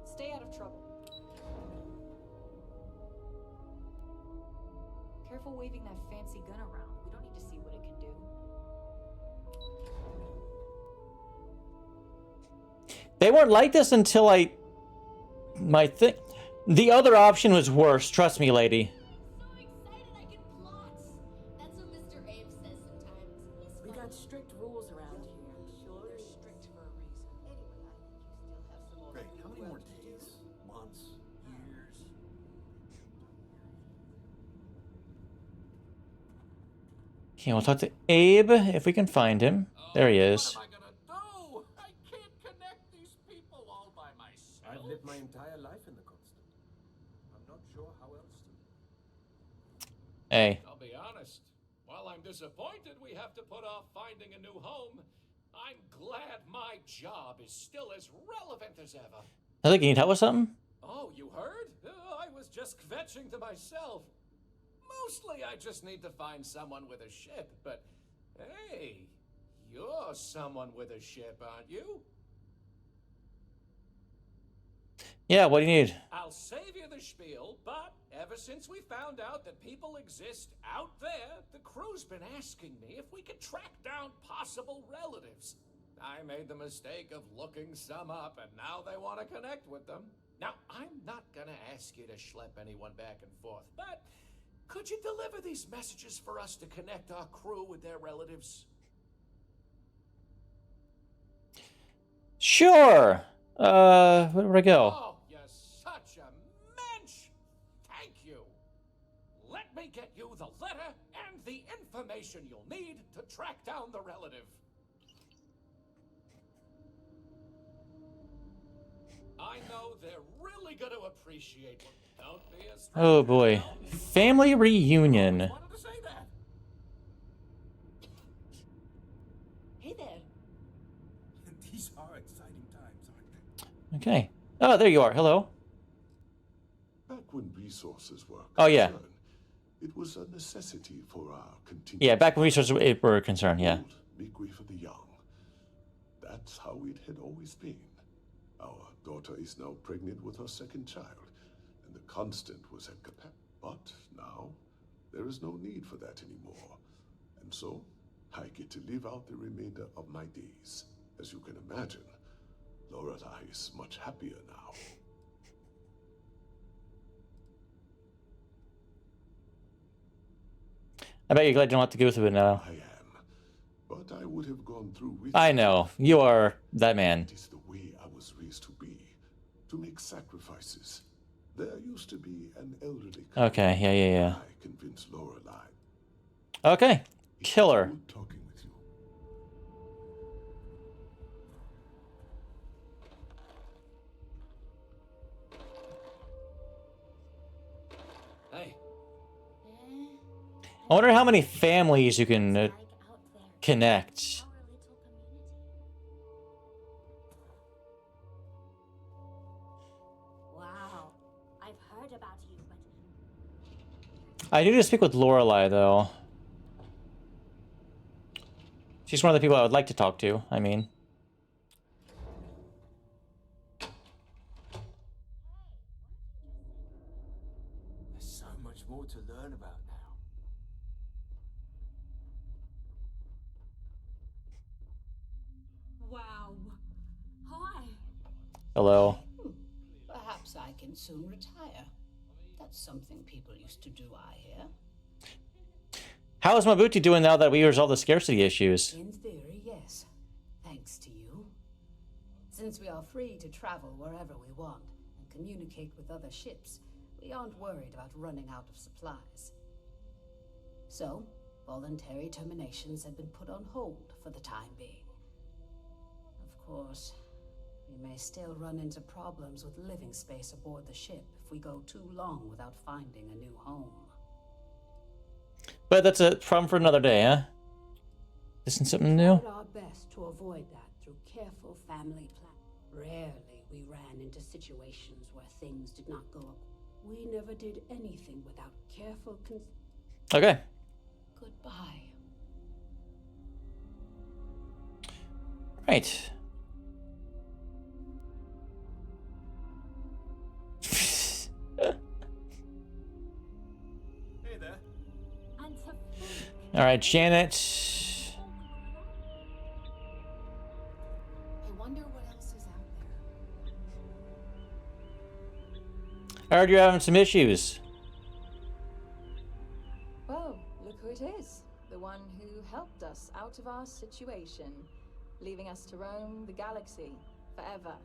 stay out of trouble. Careful waving that fancy gun around. We don't need to see what it can do. They weren't like this until my thing. The other option was worse. Trust me, lady. We got strict rules around here. They're strict for a reason. Great. How many more days? Months? Years? Okay, we'll talk to Abe if we can find him. There he is. I've lived my entire life in the Constant. I'm not sure how else to. Hey. I'll be honest. While I'm disappointed we have to put off finding a new home, I'm glad my job is still as relevant as ever. I think you need help with something? Oh, you heard? I was just kvetching to myself. Mostly I just need to find someone with a ship, but hey, you're someone with a ship, aren't you? Yeah, what do you need? I'll save you the spiel, but ever since we found out that people exist out there, the crew's been asking me if we could track down possible relatives. I made the mistake of looking some up, and now they want to connect with them. Now, I'm not gonna ask you to schlep anyone back and forth, but could you deliver these messages for us to connect our crew with their relatives? Sure. Where do I go? Oh, you're such a mensch! Thank you. Let me get you the letter and the information you'll need to track down the relative. I know they're really going to appreciate it. Don't be a stranger. Oh boy. Family reunion. Wanted to say that. Hey there. These are exciting times, aren't they? Okay. Oh, there you are. Hello. Back when resources were Oh, yeah. concerned, it was a necessity for our continued. Yeah, back when resources were concerned, yeah. Make way for the young. That's how it had always been. Our daughter is now pregnant with her second child, and the Constant was at capacity. But now, there is no need for that anymore. And so, I get to live out the remainder of my days. As you can imagine, Lorelei is much happier now. I bet you're glad you don't have to go through it now. I am. But I would have gone through with I know. You are that man. It is the way I was raised to be. To make sacrifices. There used to be an elderly couple. Okay, yeah. I convinced Lorelei. Okay. Killer. Good talking with you. Hey. I wonder how many families you can connect. I do need to speak with Lorelei, though. She's one of the people I would like to talk to, I mean. There's so much more to learn about now. Wow. Hi. Hello. Perhaps I can soon retire. That's something people used to do, I hear. How is Mabuti doing now that we resolved the scarcity issues? In theory, yes. Thanks to you. Since we are free to travel wherever we want and communicate with other ships, we aren't worried about running out of supplies. So, voluntary terminations have been put on hold for the time being. Of course, we may still run into problems with living space aboard the ship if we go too long without finding a new home. But that's a problem for another day, huh? Isn't something new? We tried our best to avoid that through careful family planning. Rarely we ran into situations where things did not go. We never did anything without careful Okay. Goodbye. Right. Hey there. All right, Janet. I wonder what else is out there. I heard you're having some issues. Well, look who it is. The one who helped us out of our situation, leaving us to roam the galaxy forever.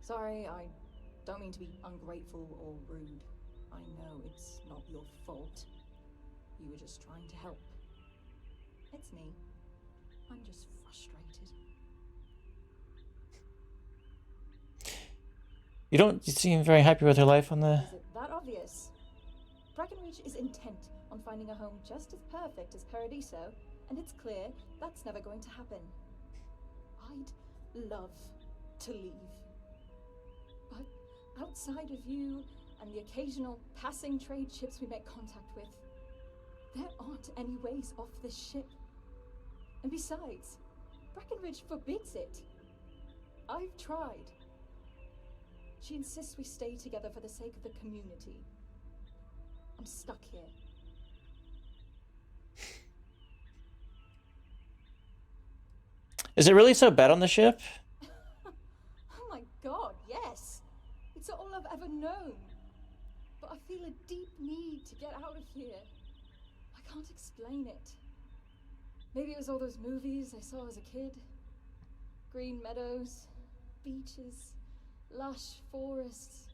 Sorry, I don't mean to be ungrateful or rude. I know it's not your fault. You were just trying to help. It's me. I'm just frustrated. You don't seem very happy with her life on the... Is it that obvious? Breckenridge is intent on finding a home just as perfect as Paradiso, and it's clear that's never going to happen. I'd love to leave. But outside of you and the occasional passing trade ships we make contact with, there aren't any ways off this ship. And besides, Breckenridge forbids it. I've tried. She insists we stay together for the sake of the community. I'm stuck here. Is it really so bad on the ship? Oh my god, yes! It's all I've ever known. But I feel a deep need to get out of here. I can't explain it. Maybe it was all those movies I saw as a kid. Green meadows, beaches, lush forests,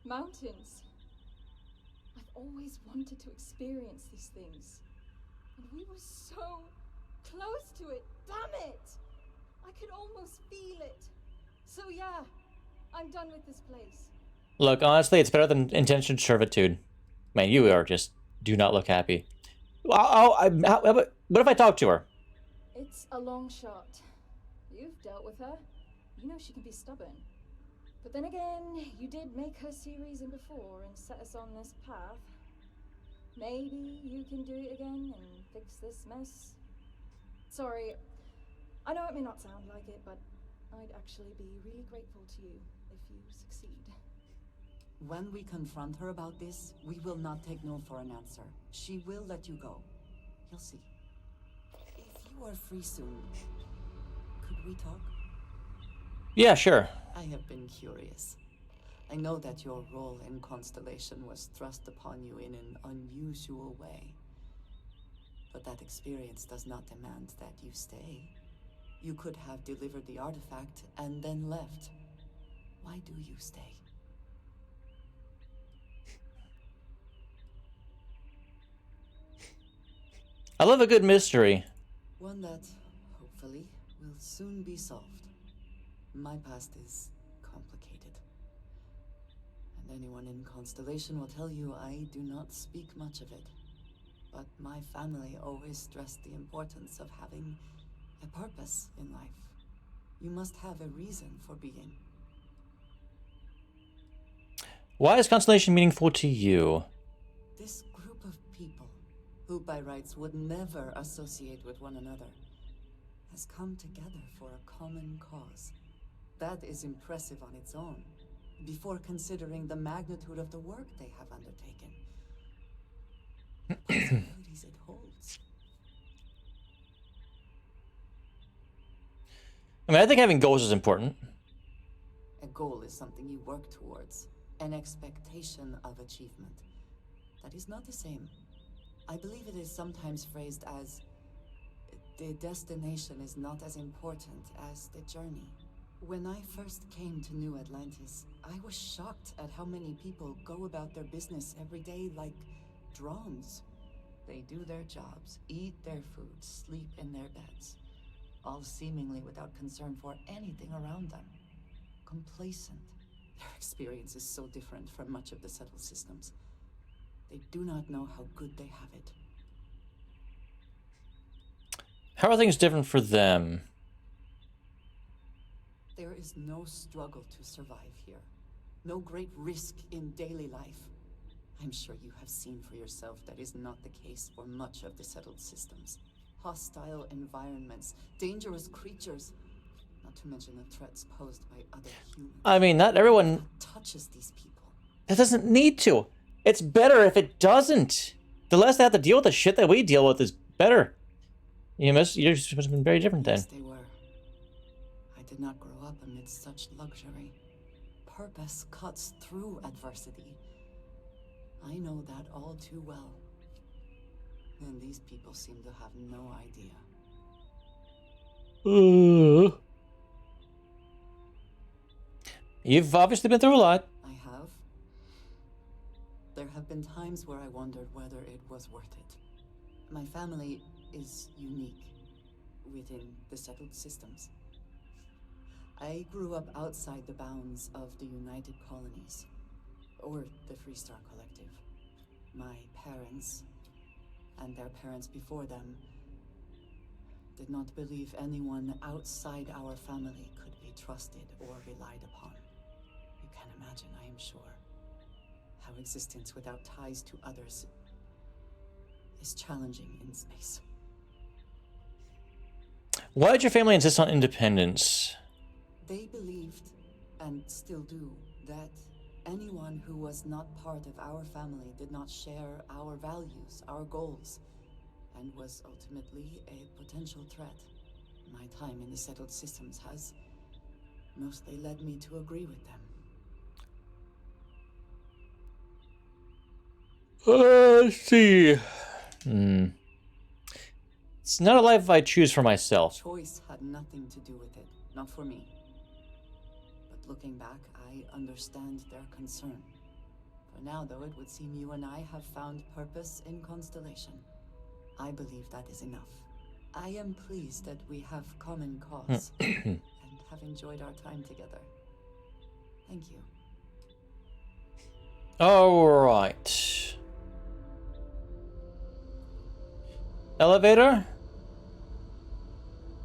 mountains. I've always wanted to experience these things. And we were so close to it, damn it! I could almost feel it. So yeah, I'm done with this place. Look, honestly, it's better than indentured servitude. Man, you are just do not look happy. What if I talk to her? It's a long shot. You've dealt with her. You know she can be stubborn. But then again, you did make her see reason before and set us on this path. Maybe you can do it again and fix this mess. Sorry, I know it may not sound like it, but I'd actually be really grateful to you if you succeed. When we confront her about this, we will not take no for an answer. She will let you go. You'll see. If you are free soon, could we talk? Yeah, sure. I have been curious. I know that your role in Constellation was thrust upon you in an unusual way. But that experience does not demand that you stay. You could have delivered the artifact and then left. Why do you stay? I love a good mystery. One that, hopefully, will soon be solved. My past is complicated. And anyone in Constellation will tell you I do not speak much of it. But my family always stressed the importance of having a purpose in life. You must have a reason for being. Why is Constellation meaningful to you? This group of people, who by rights would never associate with one another, has come together for a common cause. That is impressive on its own, before considering the magnitude of the work they have undertaken. The possibilities it holds. I mean, I think having goals is important. A goal is something you work towards, an expectation of achievement. That is not the same. I believe it is sometimes phrased as, the destination is not as important as the journey. When I first came to New Atlantis, I was shocked at how many people go about their business every day like drones. They do their jobs, eat their food, sleep in their beds, all seemingly without concern for anything around them. Complacent. Their experience is so different from much of the settled systems. They do not know how good they have it. How are things different for them? There is no struggle to survive here. No great risk in daily life. I'm sure you have seen for yourself that is not the case for much of the settled systems. Hostile environments, dangerous creatures, not to mention the threats posed by other humans. I mean, not everyone What touches these people. That doesn't need to. It's better if it doesn't. The less they have to deal with the shit that we deal with is better. You're supposed to have been very different then. Yes, they were. I did not grow up amidst such luxury. Purpose cuts through adversity. I know that all too well. And these people seem to have no idea. You've obviously been through a lot. I have. There have been times where I wondered whether it was worth it. My family is unique within the settled systems. I grew up outside the bounds of the United Colonies, or the Freestar Collective. My parents, and their parents before them, did not believe anyone outside our family could be trusted or relied upon. You can imagine, I am sure, how existence without ties to others is challenging in space. Why did your family insist on independence? They believed, and still do, that anyone who was not part of our family did not share our values, our goals, and was ultimately a potential threat. My time in the settled systems has mostly led me to agree with them. Let's see. It's not a life I choose for myself. Choice had nothing to do with it, not for me. But looking back, I understand their concern. For now, though, it would seem you and I have found purpose in Constellation. I believe that is enough. I am pleased that we have common cause and have enjoyed our time together. Thank you. All right. Elevator?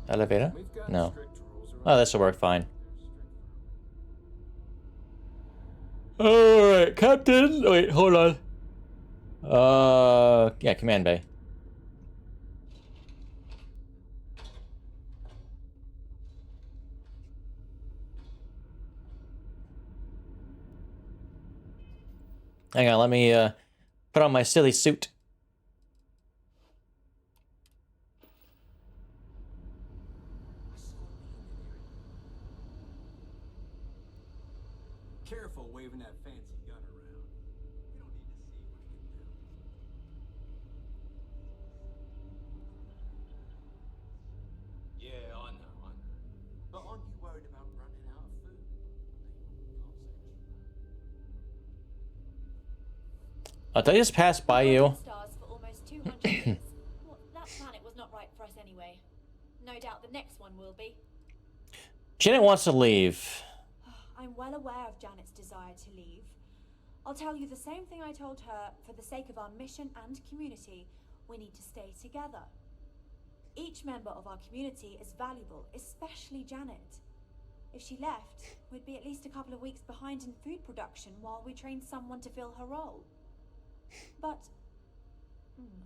Elevator? No. Oh, this will work fine. Alright, Captain. Wait, hold on. Yeah, command bay. Hang on, let me put on my silly suit. Careful waving that fancy gun around. We don't need to see what you can do. Yeah, I know. But aren't you worried about running out of food? Did I just pass by you? Stars for almost 200 years. Well, that planet was not right for us anyway. No doubt the next one will be. Janet wants to leave. I'm well aware of Janet's desire to leave. I'll tell you the same thing I told her. For the sake of our mission and community, we need to stay together. Each member of our community is valuable, especially Janet. If she left, we'd be at least a couple of weeks behind in food production while we trained someone to fill her role. But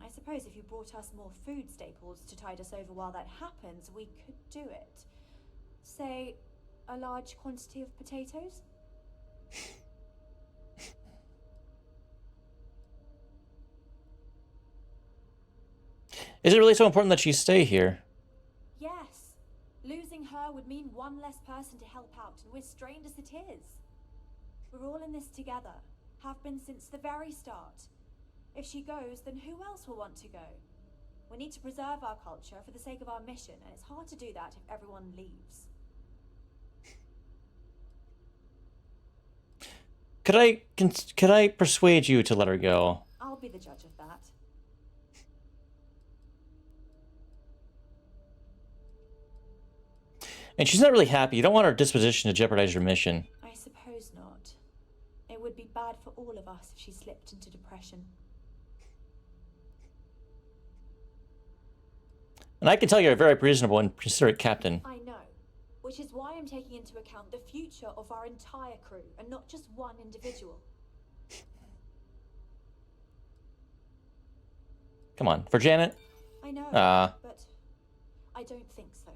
I suppose if you brought us more food staples to tide us over while that happens, we could do it. Say, a large quantity of potatoes? Is it really so important that she stay here? Yes. Losing her would mean one less person to help out, and we're strained as it is. We're all in this together. Have been since the very start. If she goes, then who else will want to go? We need to preserve our culture for the sake of our mission, and it's hard to do that if everyone leaves. Could I persuade you to let her go? I'll be the judge of that. And she's not really happy. You don't want her disposition to jeopardize your mission. I suppose not. It would be bad for all of us if she slipped into depression. And I can tell you're a very reasonable and considerate captain. I know. Which is why I'm taking into account the future of our entire crew, and not just one individual. Come on, for Janet? I know, but I don't think so.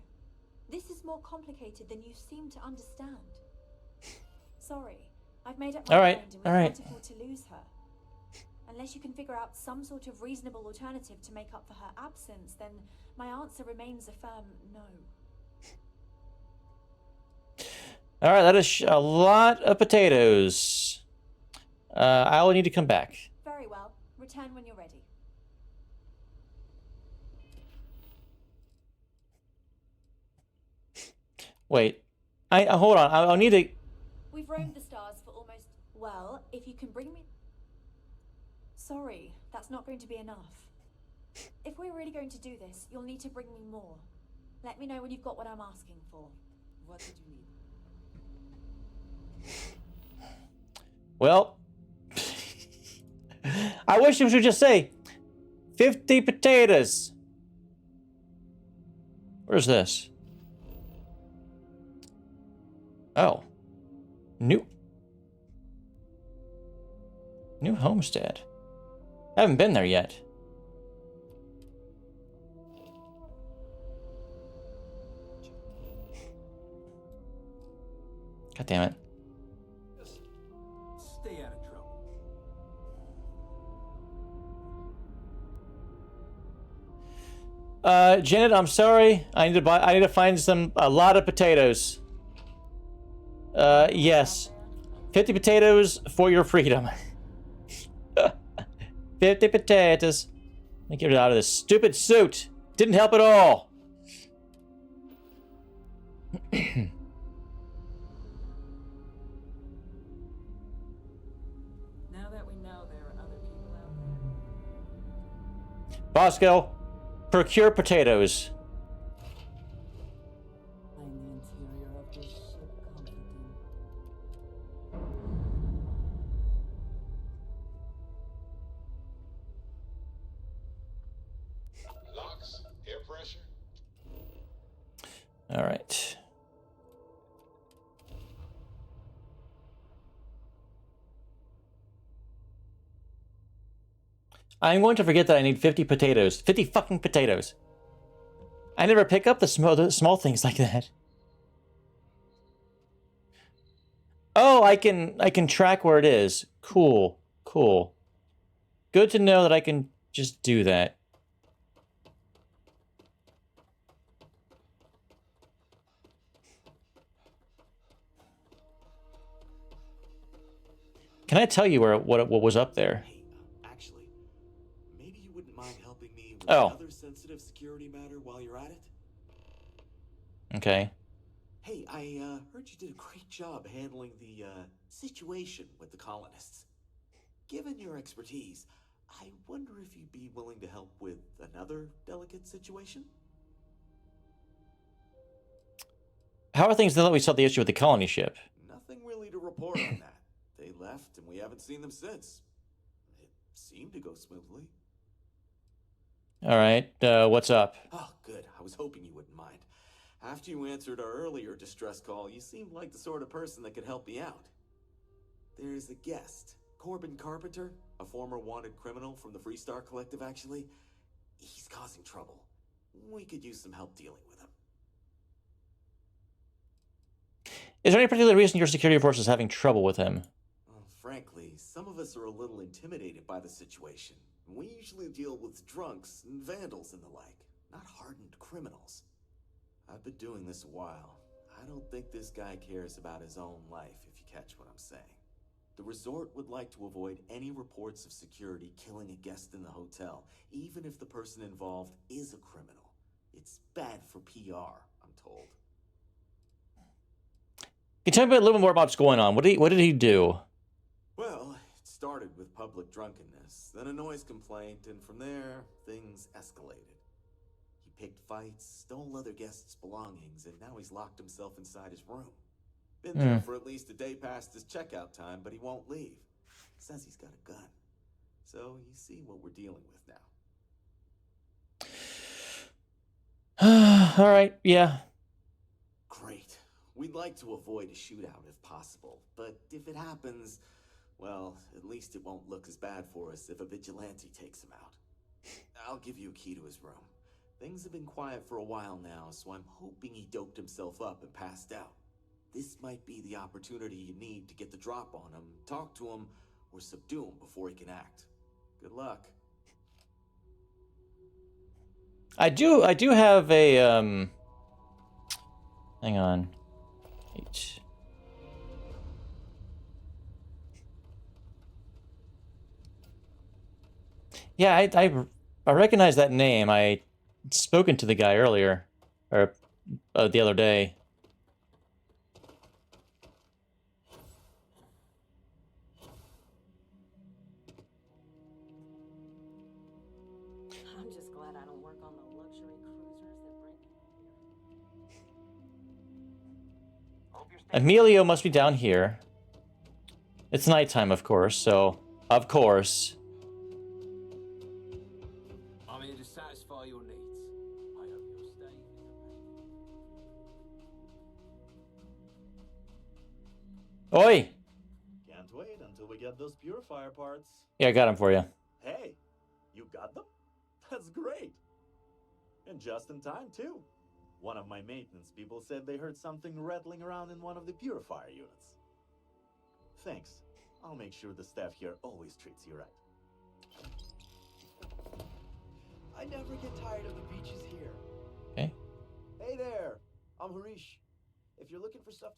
This is more complicated than you seem to understand. Sorry, I've made up my mind and we can't afford to lose her. Unless you can figure out some sort of reasonable alternative to make up for her absence, then my answer remains a firm no. Alright, that is a lot of potatoes. I will need to come back. Very well. Return when you're ready. Wait. Hold on. I'll need to... We've roamed the stars for almost... Well, if you can bring me... Sorry, that's not going to be enough. If we're really going to do this, you'll need to bring me more. Let me know when you've got what I'm asking for. What did you need? Well... I wish you should just say 50 potatoes. Where's this? Oh. New homestead. I haven't been there yet. God damn it. Stay out of trouble. Janet, I'm sorry. I need to find a lot of potatoes. Yes. 50 potatoes for your freedom. 50 potatoes. Let me get it out of this stupid suit. Didn't help at all. Now that we know there are other people out there. Bosco, procure potatoes. Find the interior of this ship comforting. Locks, air pressure. All right. I'm going to forget that I need 50 potatoes. 50 fucking potatoes. I never pick up the small things like that. Oh, I can track where it is. Cool. Cool. Good to know that I can just do that. Can I tell you what was up there? Actually, maybe you wouldn't mind helping me with Oh. another sensitive security matter while you're at it? Okay. Hey, I heard you did a great job handling the situation with the colonists. Given your expertise, I wonder if you'd be willing to help with another delicate situation? How are things now that we saw the issue with the colony ship? Nothing really to report on that. They left and we haven't seen them since. It seemed to go smoothly. All right. What's up? Oh, good. I was hoping you wouldn't mind. After you answered our earlier distress call, you seemed like the sort of person that could help me out. There's a guest, Corbin Carpenter, a former wanted criminal from the Freestar Collective, actually. He's causing trouble. We could use some help dealing with him. Is there any particular reason your security force is having trouble with him? Well, frankly, some of us are a little intimidated by the situation. We usually deal with drunks and vandals and the like, not hardened criminals. I've been doing this a while. I don't think this guy cares about his own life, if you catch what I'm saying. The resort would like to avoid any reports of security killing a guest in the hotel, even if the person involved is a criminal. It's bad for PR, I'm told. Can you tell me a little bit more about what's going on? What did he do? Well, it started with public drunkenness, then a noise complaint, and from there, things escalated. He picked fights, stole other guests' belongings, and now he's locked himself inside his room. Been there for at least a day past his checkout time, but he won't leave. Says he's got a gun. So you see what we're dealing with now. All right, yeah. Great. We'd like to avoid a shootout if possible, but if it happens, well, at least it won't look as bad for us if a vigilante takes him out. I'll give you a key to his room. Things have been quiet for a while now, so I'm hoping he doped himself up and passed out. This might be the opportunity you need to get the drop on him, talk to him, or subdue him before he can act. Good luck. I do have a hang on. H. Yeah, I recognize that name. I'd spoken to the guy earlier, or the other day. I'm just glad I don't work on the luxury cruisers that bring. Emilio must be down here. It's nighttime, of course, so of course. I'm here to satisfy your needs. I hope your stay is a Oi! Can't wait until we get those purifier parts. Yeah, I got him for you. Hey, you got them? That's great. And just in time, too. One of my maintenance people said they heard something rattling around in one of the purifier units. Thanks. I'll make sure the staff here always treats you right. I never get tired of the beaches here. Okay. Hey there. I'm Harish. If you're looking for stuff...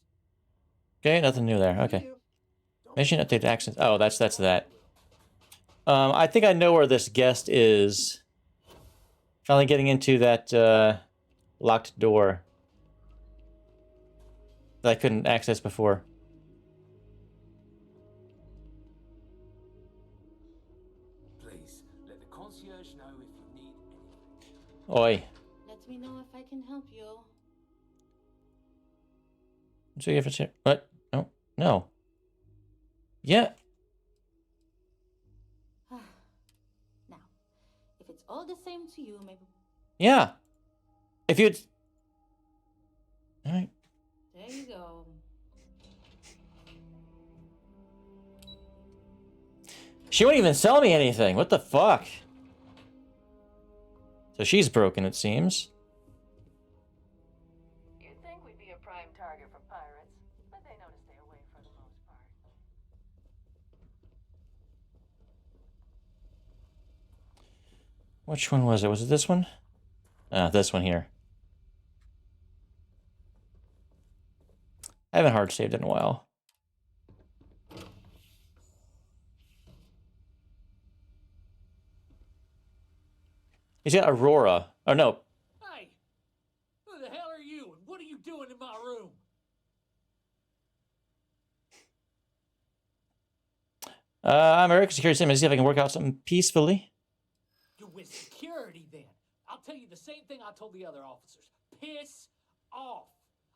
Okay, nothing new there. Okay. Mission update accents. Oh, that's that. I think I know where this guest is. Finally getting into that locked door that I couldn't access before. Please, let the concierge know if you need anything. Oi. Let me know if I can help you. So if it's here. What? No. No. Yeah. Now, if it's all the same to you, maybe... Yeah. If you'd... Alright. There you go. She won't even sell me anything. What the fuck? So she's broken, it seems. You'd think we'd be a prime target for pirates, but they know to stay away for the most part. Which one was it? Was it this one? This one here. I haven't hard saved in a while. He's got Aurora. Oh, no. Hey! Who the hell are you, and what are you doing in my room? I'm Eric, security sim. See if I can work out something peacefully. You're with security, then. I'll tell you the same thing I told the other officers. Piss off.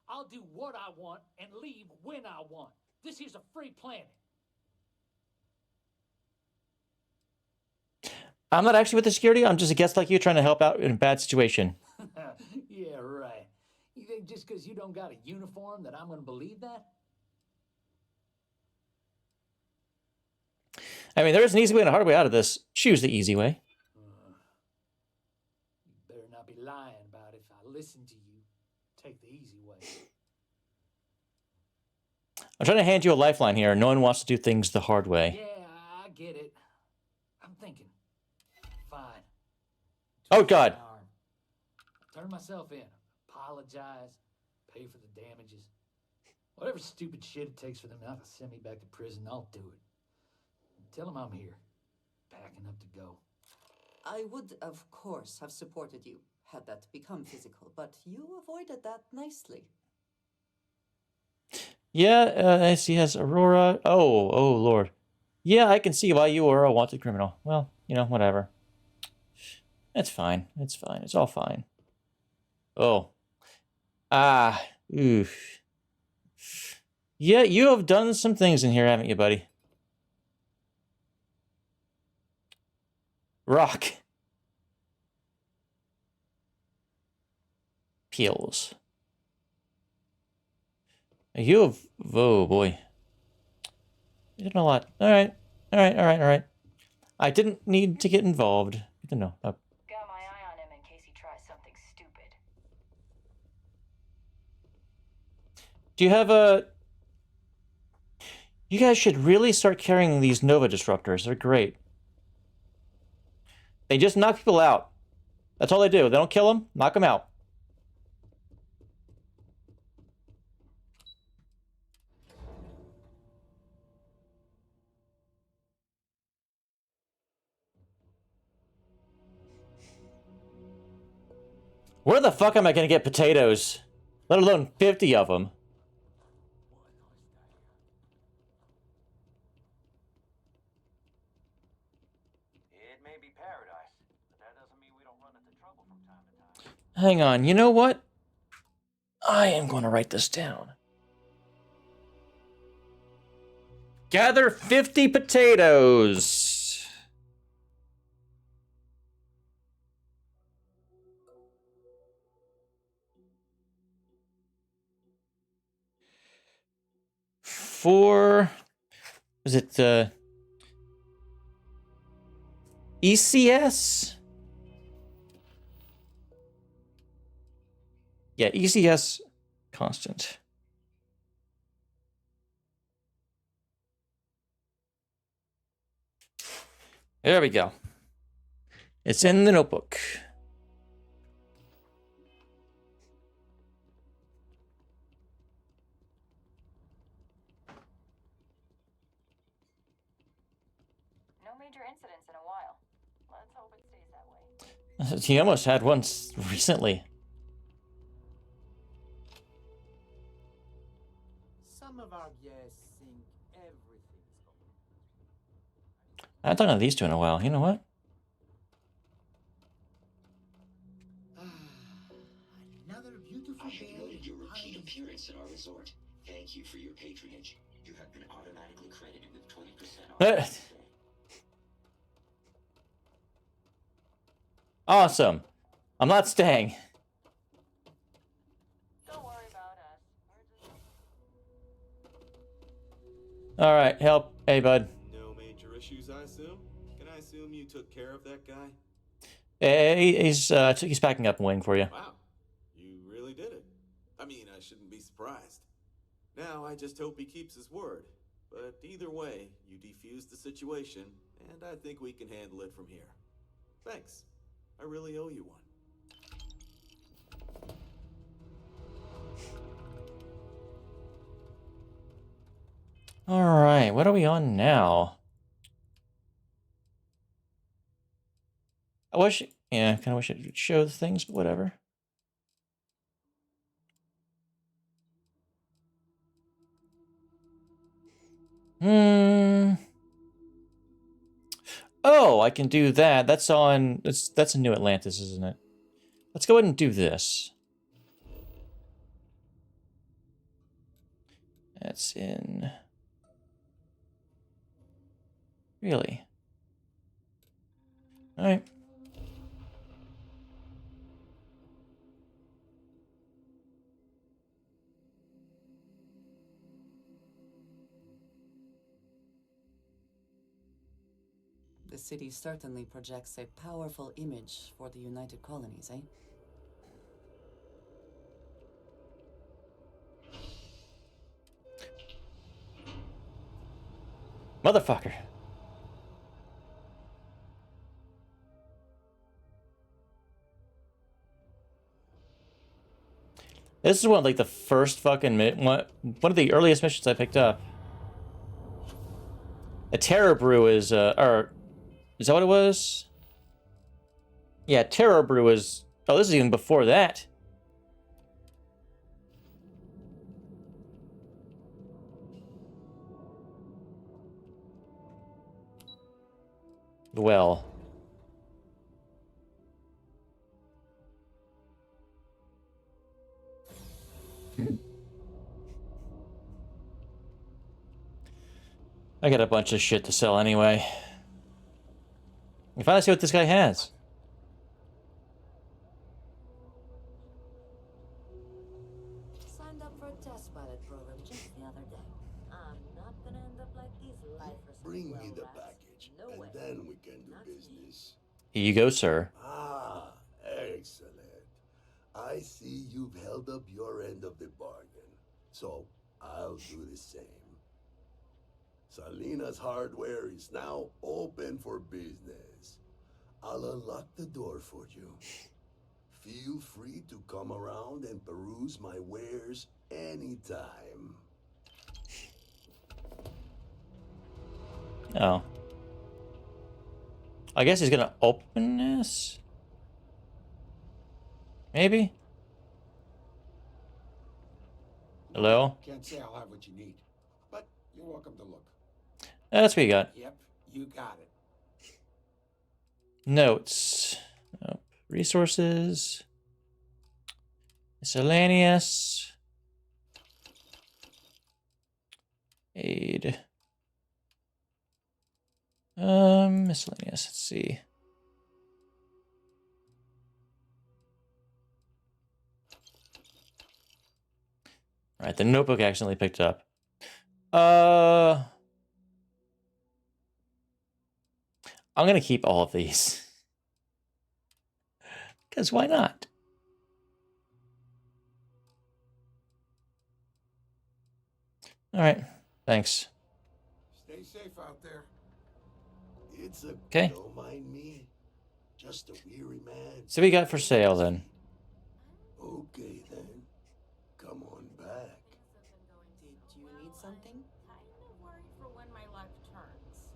I'll do what I want and leave when I want. This here's a free planet. I'm not actually with the security. I'm just a guest like you trying to help out in a bad situation. Yeah, right. You think think just because you don't got a uniform that I'm gonna believe that? I mean, there is an easy way and a hard way out of this. Choose the easy way. You better not be lying about it if I listen to you. Take the easy way. I'm trying to hand you a lifeline here. No one wants to do things the hard way. Yeah, I get it. I'm thinking. Fine. Oh, God. Turn myself in. Apologize. Pay for the damages. Whatever stupid shit it takes for them not to send me back to prison, I'll do it. Tell them I'm here. Packing up to go. I would, of course, have supported you, had that become physical, but you avoided that nicely. Yeah, I see has Aurora. Oh, Lord. Yeah, I can see why you are a wanted criminal. Well, you know, whatever. It's fine. It's fine. It's all fine. Oh. Ah. Oof. Yeah, you have done some things in here, haven't you, buddy? Rock. Peels. You have... Oh, boy. You did a lot. All right. I didn't need to get involved. Good to know. Oh. Got my eye on him in case he tries something stupid. Do you have a... You guys should really start carrying these Nova Disruptors. They're great. They just knock people out. That's all they do. They don't kill them, knock them out. Where the fuck am I going to get potatoes? Let alone 50 of them. It may be paradise, but that doesn't mean we don't run into trouble from time to time. Hang on, you know what? I am going to write this down. Gather 50 potatoes. For... Is it, ECS? Yeah, ECS constant. There we go. It's in the notebook. No major incidents in a while. Let's hope it stays that way. He almost had one recently. Some of our guests think everything's going. I haven't talked to these two in a while. You know what? Another beautiful I have day. noted your repeat appearance at our resort. Thank you for your patronage. You have been automatically credited with 20% off. Awesome. I'm not staying. Don't worry about us. All right, help. Hey, bud. No major issues, I assume? Can I assume you took care of that guy? He's packing up and waiting for you. Wow, you really did it. I mean, I shouldn't be surprised. Now, I just hope he keeps his word. But either way, you defused the situation, and I think we can handle it from here. Thanks. I really owe you one. All right, what are we on now? I wish, yeah, kind of wish it would show the things, but whatever. Oh, I can do that. That's on, that's in New Atlantis, isn't it? Let's go ahead and do this. That's in... Really? All right. The city certainly projects a powerful image for the United Colonies, eh? Motherfucker. This is one of like the first fucking one of the earliest missions I picked up. A Terror Brew is or is that what it was? Yeah, Terror Brew is. Oh, this is even before that. Well. I got a bunch of shit to sell anyway. You finally see what this guy has. Signed up for a test pilot program just the other day. I'm not gonna end up like these lifers. Bring me the package, and then we can do business. Here you go, sir. Ah, excellent. I see you've held up your end of the bargain, so I'll do the same. Salinas Hardware is now open for business. I'll unlock the door for you. Feel free to come around and peruse my wares anytime. Oh. I guess he's gonna open this? Maybe? Hello? Can't say I'll have what you need, but you're welcome to look. That's what you got. Yep, you got it. Notes. Oh, resources. Miscellaneous. Aid. Miscellaneous. Let's see. All right, the notebook I accidentally picked up. I'm gonna keep all of these. Because why not? All right, thanks. Stay safe out there. It's a Okay. Don't mind me. Just a weary man. So we got for sale then. Okay then. Come on back. Did you need something? Kind of worried for when my luck turns.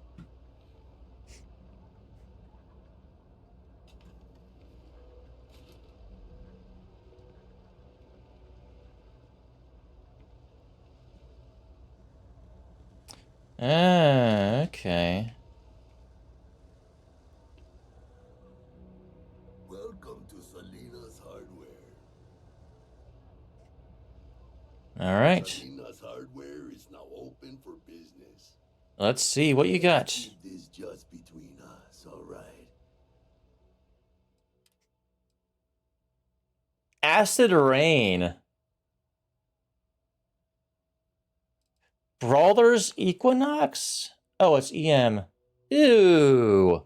Okay. Welcome to Salinas Hardware. All right. Salinas Hardware is now open for business. Let's see what you got. Keep this just between us, all right? Acid Rain. Brawlers Equinox? Oh, it's EM. Ew.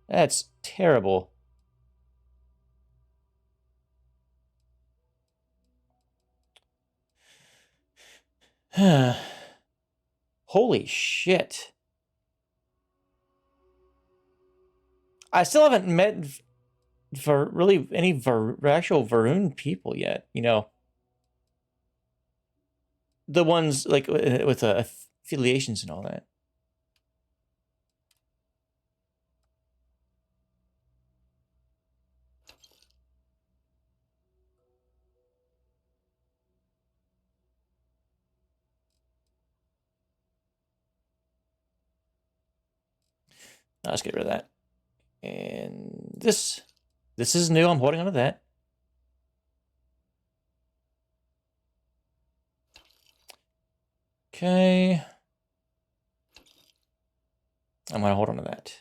That's terrible. Holy shit. I still haven't met for really any actual Varun people yet, you know. The ones like with affiliations and all that. Let's get rid of that. And this is new. I'm holding on to that. Okay. I'm gonna hold on to that.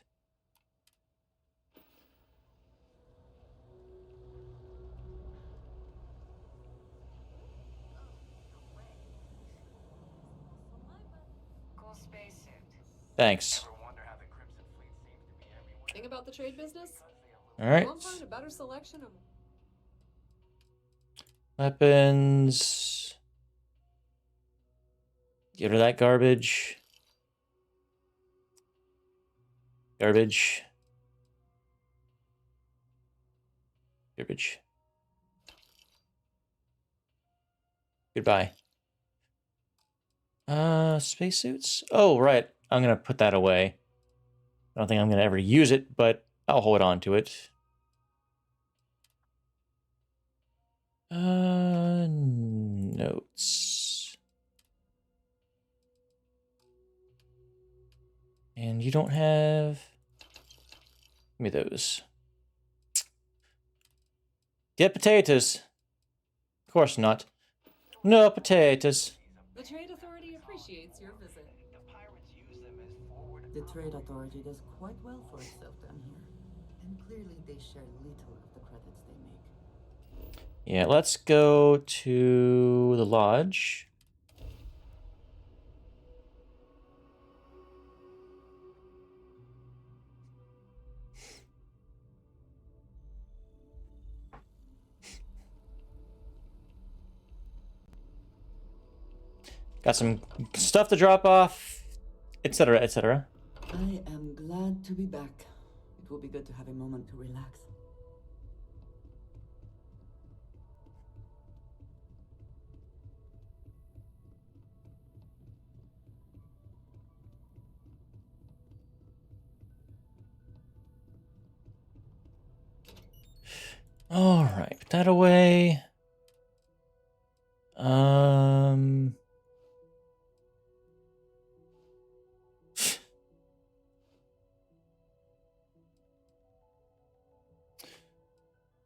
Cool spacesuit. Thanks. Ever wonder how the Crimson Fleet seems to be trade business? All right. Won't find a better selection of Weapons. Get rid of that garbage. Garbage. Garbage. Goodbye. Spacesuits? Oh, right. I'm gonna put that away. I don't think I'm gonna ever use it, but I'll hold on to it. Notes. And you don't have... Give me those. Get potatoes. Of course not. No potatoes. The Trade Authority appreciates your visit. The Trade Authority does quite well for itself down here. And clearly they share little of the credits they make. Yeah, let's go to the lodge. Got some stuff to drop off, etc., etc. I am glad to be back. It will be good to have a moment to relax. All right, put that away.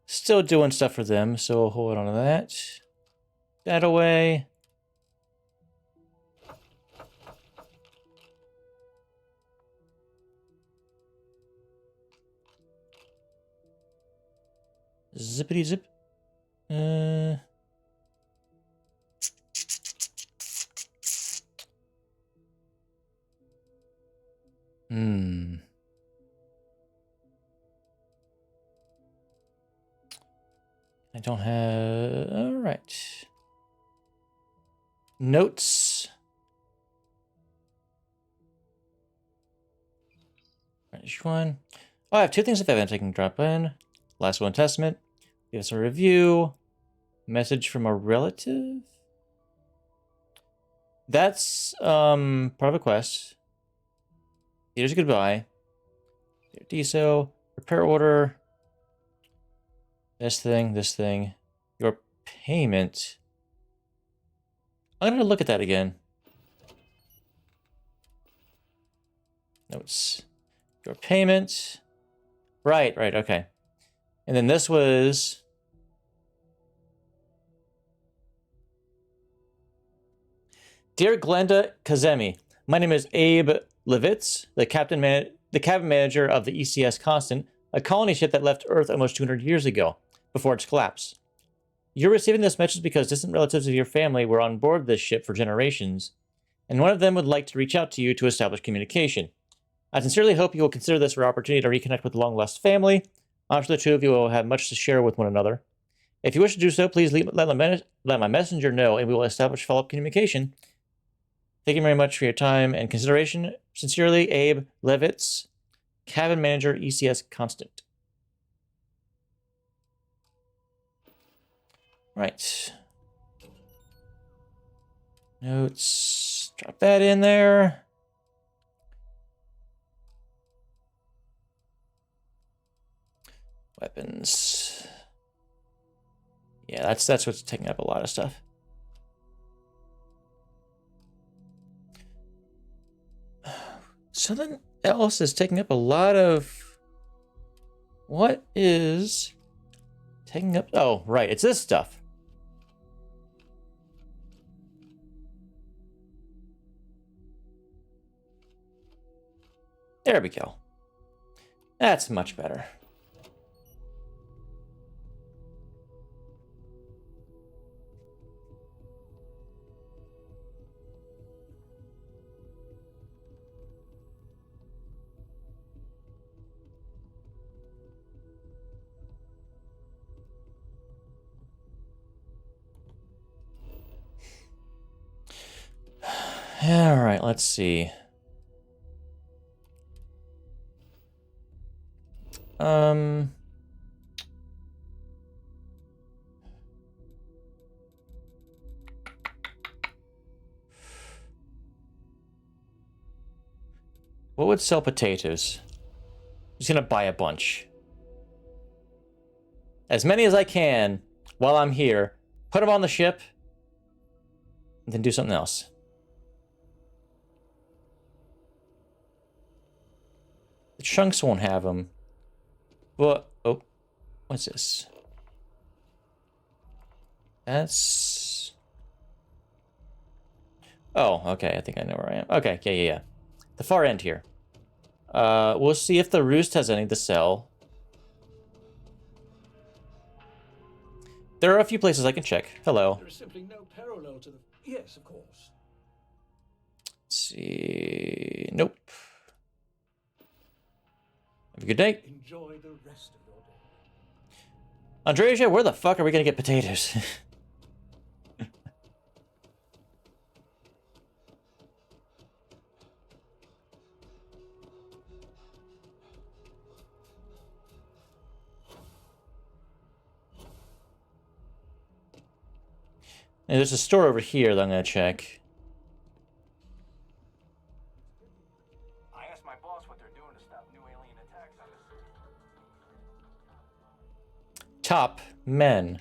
Still doing stuff for them, so we'll hold on to that. That away. Zippity zip. I don't have... All right. Notes. Which one? Oh, I have two things of evidence I can drop in. Last one, Testament. Give us a review. Message from a relative? That's part of a quest. Here's a goodbye. Deso. Repair order. This thing. Your payment. I'm gonna look at that again. Notes. Your payment. Right, okay. And then this was... Dear Glenda Kazemi, my name is Abe Levitz, the cabin manager of the ECS Constant, a colony ship that left Earth almost 200 years ago, before its collapse. You're receiving this message because distant relatives of your family were on board this ship for generations, and one of them would like to reach out to you to establish communication. I sincerely hope you will consider this an opportunity to reconnect with the long-lost family. I'm sure the two of you will have much to share with one another. If you wish to do so, please let my messenger know, and we will establish follow-up communication. Thank you very much for your time and consideration. Sincerely, Abe Levitz, cabin manager, ECS Constant. Right. Notes. Drop that in there. Weapons. Yeah, that's what's taking up a lot of stuff. Something else is taking up a lot of... What is taking up... Oh, right, it's this stuff. There we go. That's much better. Alright, let's see. What would sell potatoes? I'm just gonna buy a bunch. As many as I can while I'm here. Put them on the ship. And then do something else. The chunks won't have them. But, oh, what's this? That's... Oh, okay, I think I know where I am. Okay, yeah. The far end here. We'll see if the Roost has any to sell. There are a few places I can check. Hello. There is simply no parallel to the... Yes, of course. Let's see... Nope. Have a good day. Enjoy the rest of your day. Andreja, where the fuck are we gonna get potatoes? And there's a store over here that I'm gonna check. I asked my boss what they're doing to stop new alien attacks on the city. Top men.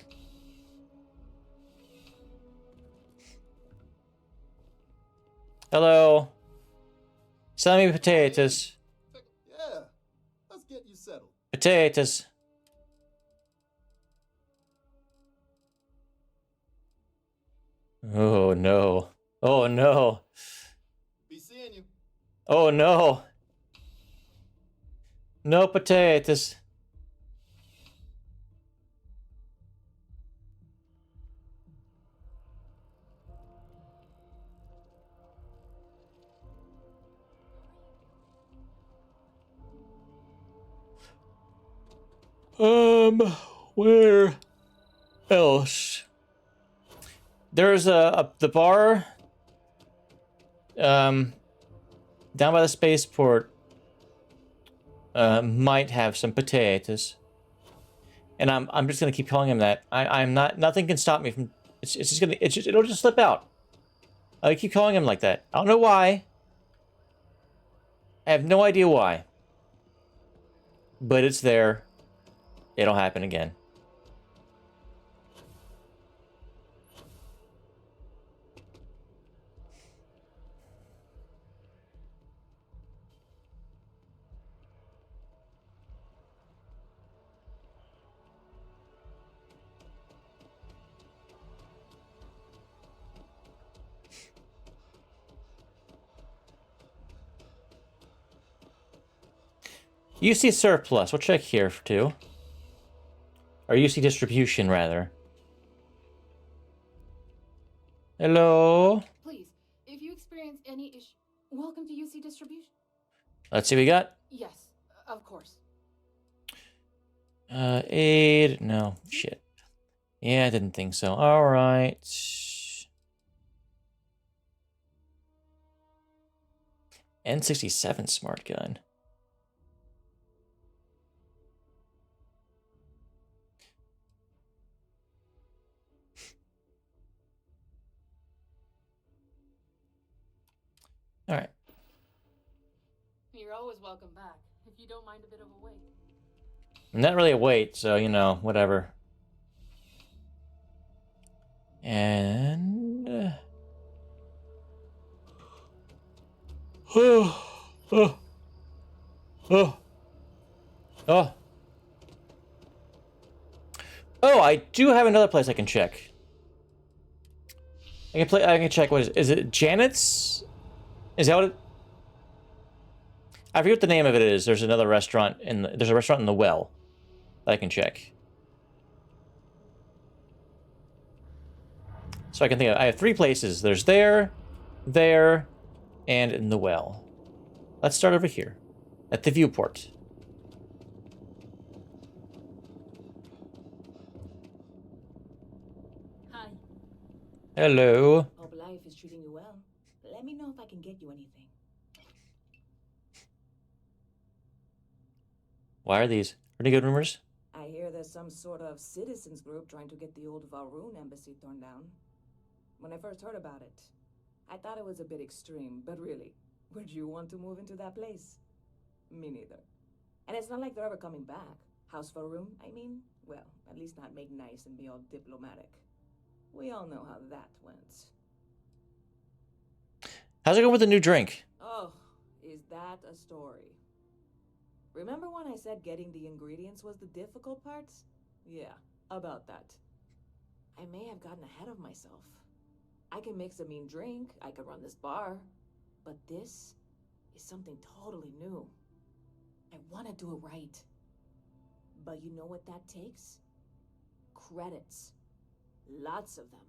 Hello. Sell me potatoes. Yeah, let's get you settled. Potatoes. Oh no. Oh no. Be seeing you. Oh no. No potatoes. Where else? There's the bar down by the spaceport might have some potatoes. And I'm just gonna keep calling him that. I'm not, nothing can stop me from, it'll just slip out. I keep calling him like that. I don't know why. I have no idea why. But it's there. It'll happen again. UC surplus. We'll check here too. Or UC distribution, rather. Hello? Please, if you experience any issue, welcome to UC Distribution. Let's see what we got. Yes, of course. Aid. No, shit. Yeah, I didn't think so. Alright. N67 smart gun. All right. You're always welcome back, if you don't mind a bit of a wait. Not really a wait, so, you know, whatever. And... Oh, I do have another place I can check. I can check, what is it Janet's? Is that what it... I forget what the name of it is. There's another restaurant there's a restaurant in the well that I can check. So I can think of, I have 3 places. There's there, and in the well. Let's start over here at the viewport. Hi. Hello. Hope life is treating you well. Let me know if I can get you anything. Why are these? Pretty good rumors? I hear there's some sort of citizens group trying to get the old Valroon embassy torn down. When I first heard about it, I thought it was a bit extreme, but really, would you want to move into that place? Me neither. And it's not like they're ever coming back. House Valroon, I mean? Well, at least not make nice and be all diplomatic. We all know how that went. How's it going with the new drink? Oh, is that a story? Remember when I said getting the ingredients was the difficult part? Yeah, about that. I may have gotten ahead of myself. I can mix a mean drink, I could run this bar, but this is something totally new. I want to do it right. But you know what that takes? Credits. Lots of them.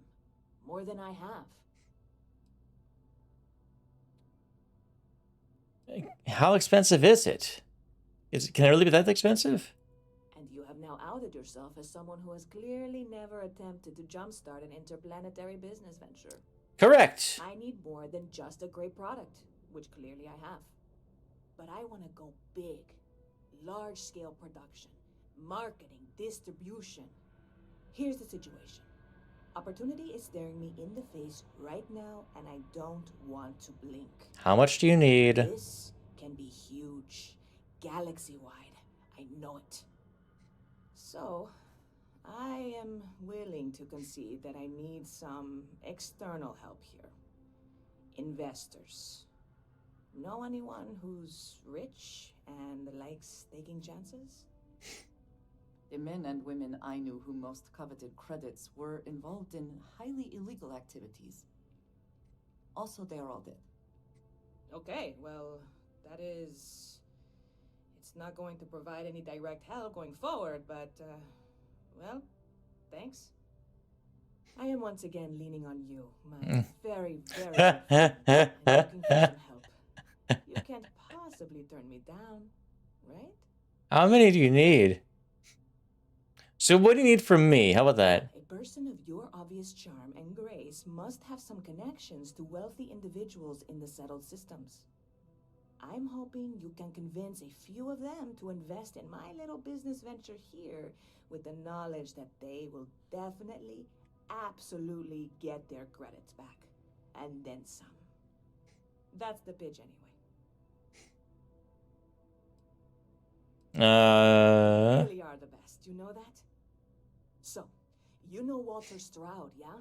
More than I have. How expensive is it? Can it really be that expensive? And you have now outed yourself as someone who has clearly never attempted to jumpstart an interplanetary business venture. Correct. I need more than just a great product, which clearly I have. But I want to go big. Large-scale production, marketing, distribution. Here's the situation. Opportunity is staring me in the face right now, and I don't want to blink. How much do you need? This can be huge. Galaxy-wide. I know it. So, I am willing to concede that I need some external help here. Investors. Know anyone who's rich and likes taking chances? The men and women I knew who most coveted credits were involved in highly illegal activities. Also, they are all dead. Okay, well, that is... It's not going to provide any direct help going forward, but, well, thanks. I am once again leaning on you, my very, very good friend, and looking for some help. You can't possibly turn me down, right? How many do you need? So what do you need from me? How about that? A person of your obvious charm and grace must have some connections to wealthy individuals in the settled systems. I'm hoping you can convince a few of them to invest in my little business venture here with the knowledge that they will definitely, absolutely get their credits back. And then some. That's the pitch anyway. You really are the best, you know that? So, you know Walter Stroud, yeah?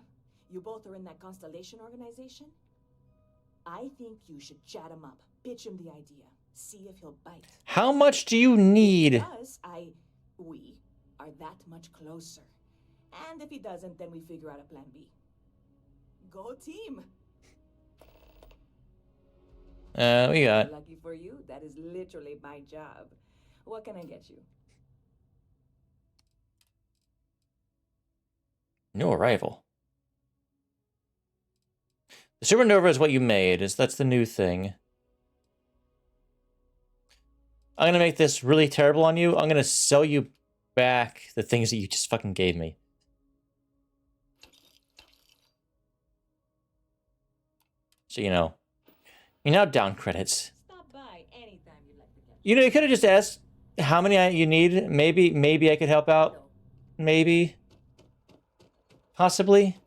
You both are in that Constellation organization? I think you should chat him up, pitch him the idea, see if he'll bite. How much do you need? Because we are that much closer. And if he doesn't, then we figure out a plan B. Go team! We got... Lucky for you, that is literally my job. What can I get you? New arrival. The supernova is what you made. That's the new thing. I'm gonna make this really terrible on you. I'm gonna sell you back the things that you just fucking gave me. So you know. You're now down credits. Stop by anytime you'd like to get. You know, you could have just asked how many you need. Maybe I could help out. Maybe. Possibly.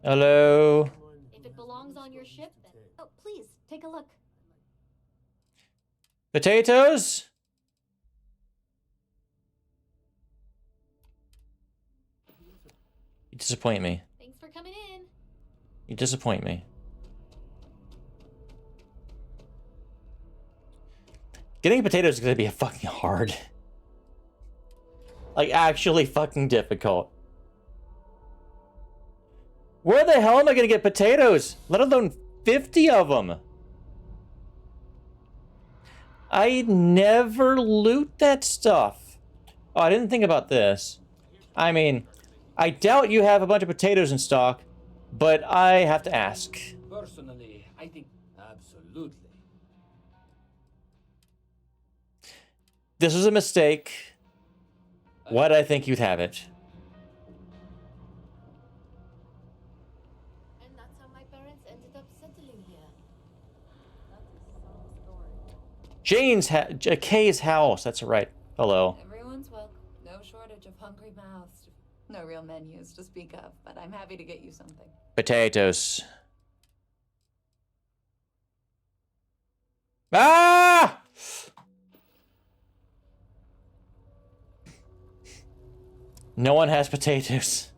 Hello. If it belongs on your ship, then... Oh, please, take a look. Potatoes? You disappoint me. Thanks for coming in. You disappoint me. Getting potatoes is gonna be fucking hard. Like, actually fucking difficult. Where the hell am I gonna get potatoes? Let alone 50 of them. I never loot that stuff. Oh, I didn't think about this. I mean, I doubt you have a bunch of potatoes in stock, but I have to ask. Personally, I think absolutely. This was a mistake. Why'd I think you'd have it? And that's how Kay's house. That's right. Hello. Everyone's welcome. No shortage of hungry mouths. No real menus to speak of, but I'm happy to get you something. Potatoes. Ah! No one has potatoes.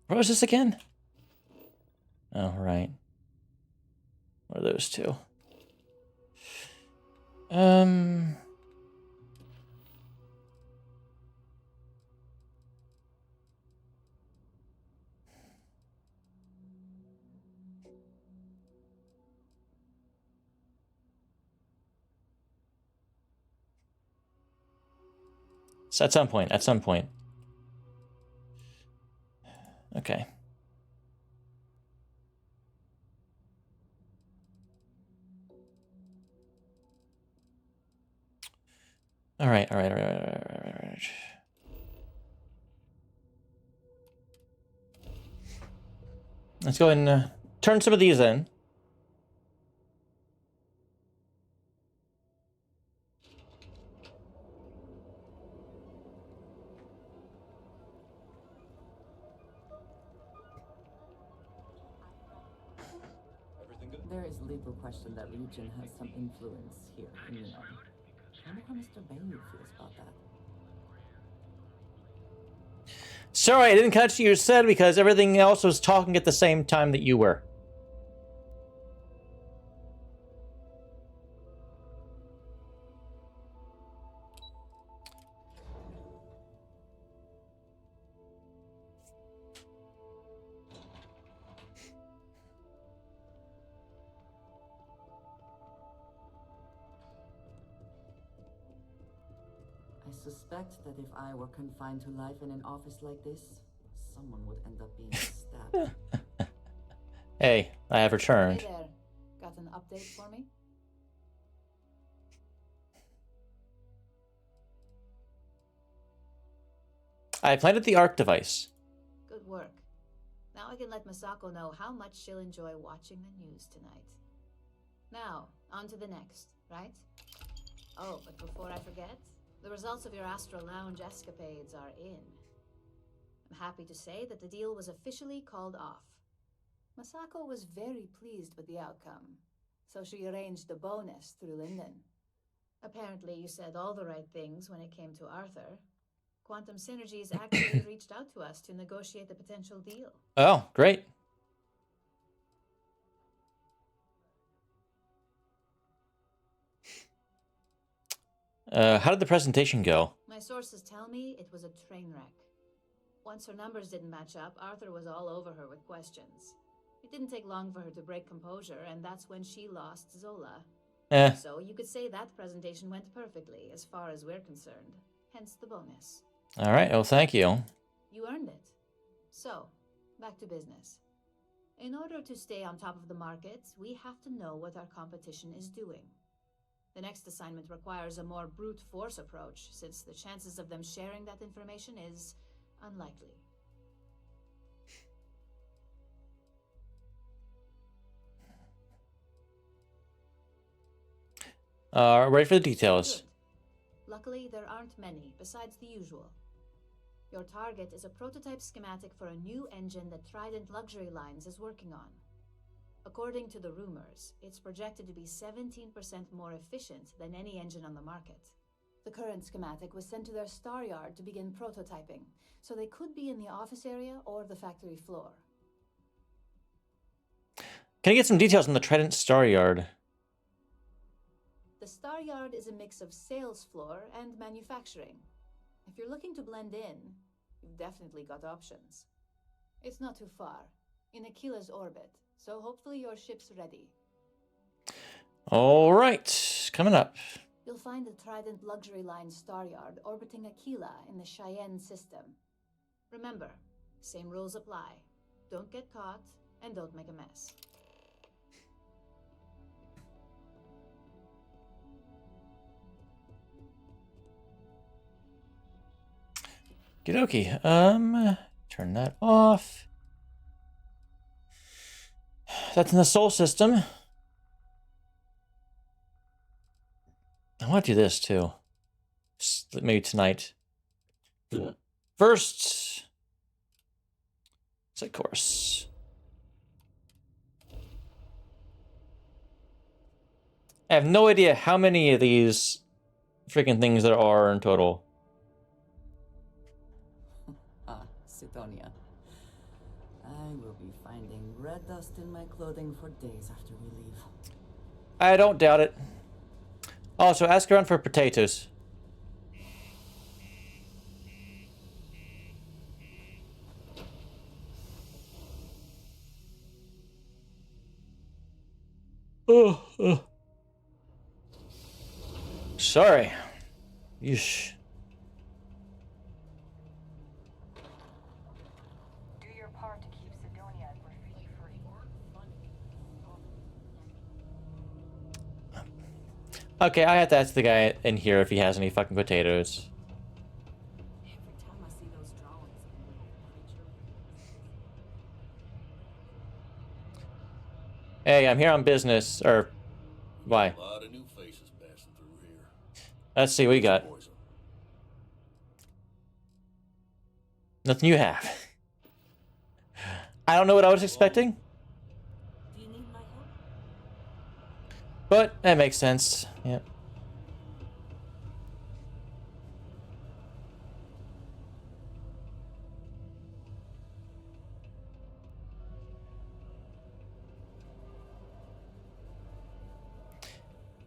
What was this again? Oh, right. What are those two? So at some point. Okay. All right. Let's go and turn some of these in. There is little question that religion has some influence here in Neon. I wonder how Mr. Bailey feels about that. Sorry, I didn't catch what you said because everything else was talking at the same time that you were. I suspect that if I were confined to life in an office like this, someone would end up being stabbed. Hey, I have returned. Hey there. Got an update for me? I planted the ARC device. Good work. Now I can let Masako know how much she'll enjoy watching the news tonight. Now, on to the next, right? Oh, but before I forget, the results of your Astral Lounge escapades are in. I'm happy to say that the deal was officially called off. Masako was very pleased with the outcome, so she arranged a bonus through Linden. Apparently you said all the right things when it came to Arthur. Quantum Synergies actually reached out to us to negotiate the potential deal. Oh, great. How did the presentation go? My sources tell me it was a train wreck. Once her numbers didn't match up, Arthur was all over her with questions. It didn't take long for her to break composure, and that's when she lost Zola. So you could say that presentation went perfectly, as far as we're concerned. Hence the bonus. All right, well, thank you. You earned it. So, back to business. In order to stay on top of the market, we have to know what our competition is doing. The next assignment requires a more brute force approach, since the chances of them sharing that information is unlikely. Ready for the details. Good. Luckily, there aren't many, besides the usual. Your target is a prototype schematic for a new engine that Trident Luxury Lines is working on. According to the rumors, it's projected to be 17% more efficient than any engine on the market. The current schematic was sent to their star yard to begin prototyping, so they could be in the office area or the factory floor. Can I get some details on the Trident Star Yard? The star yard is a mix of sales floor and manufacturing. If you're looking to blend in, you've definitely got options. It's not too far, in Aquila's orbit, so hopefully your ship's ready. All right, coming up. You'll find the Trident Luxury Line star yard orbiting Aquila in the Cheyenne system. Remember, same rules apply. Don't get caught, And don't make a mess. Okie turn that off. That's in the soul system. I want to do this too. Maybe tonight. First, of course. I have no idea how many of these freaking things there are in total. Ah, Sidonia. I will be finding red dust in my clothing for days after we leave. I don't doubt it. Also, ask around for potatoes. Oh. Sorry. Yeesh. Do your part to keep Sidonia graffiti free. Okay, I have to ask the guy in here if he has any fucking potatoes. Every time I see those drawings of a little creature. Hey, I'm here on business, or why? A lot of new faces passing through here. Let's see what we got. Nothing you have. I don't know what I was expecting. Do you need my help? But that makes sense. Yep.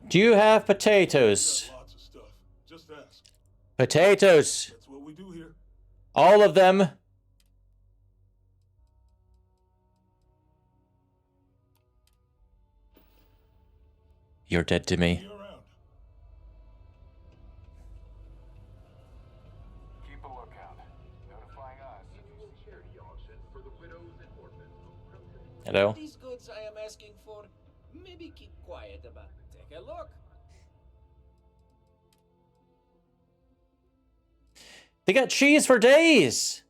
Do you have potatoes? Lots of stuff. Just ask. Potatoes. That's what we do here. All of them. You're dead to me. Keep a lookout. Notifying us. Charity auction for the widows and orphans of Hello? These goods I am asking for, maybe keep quiet about. Take a look. They got cheese for days.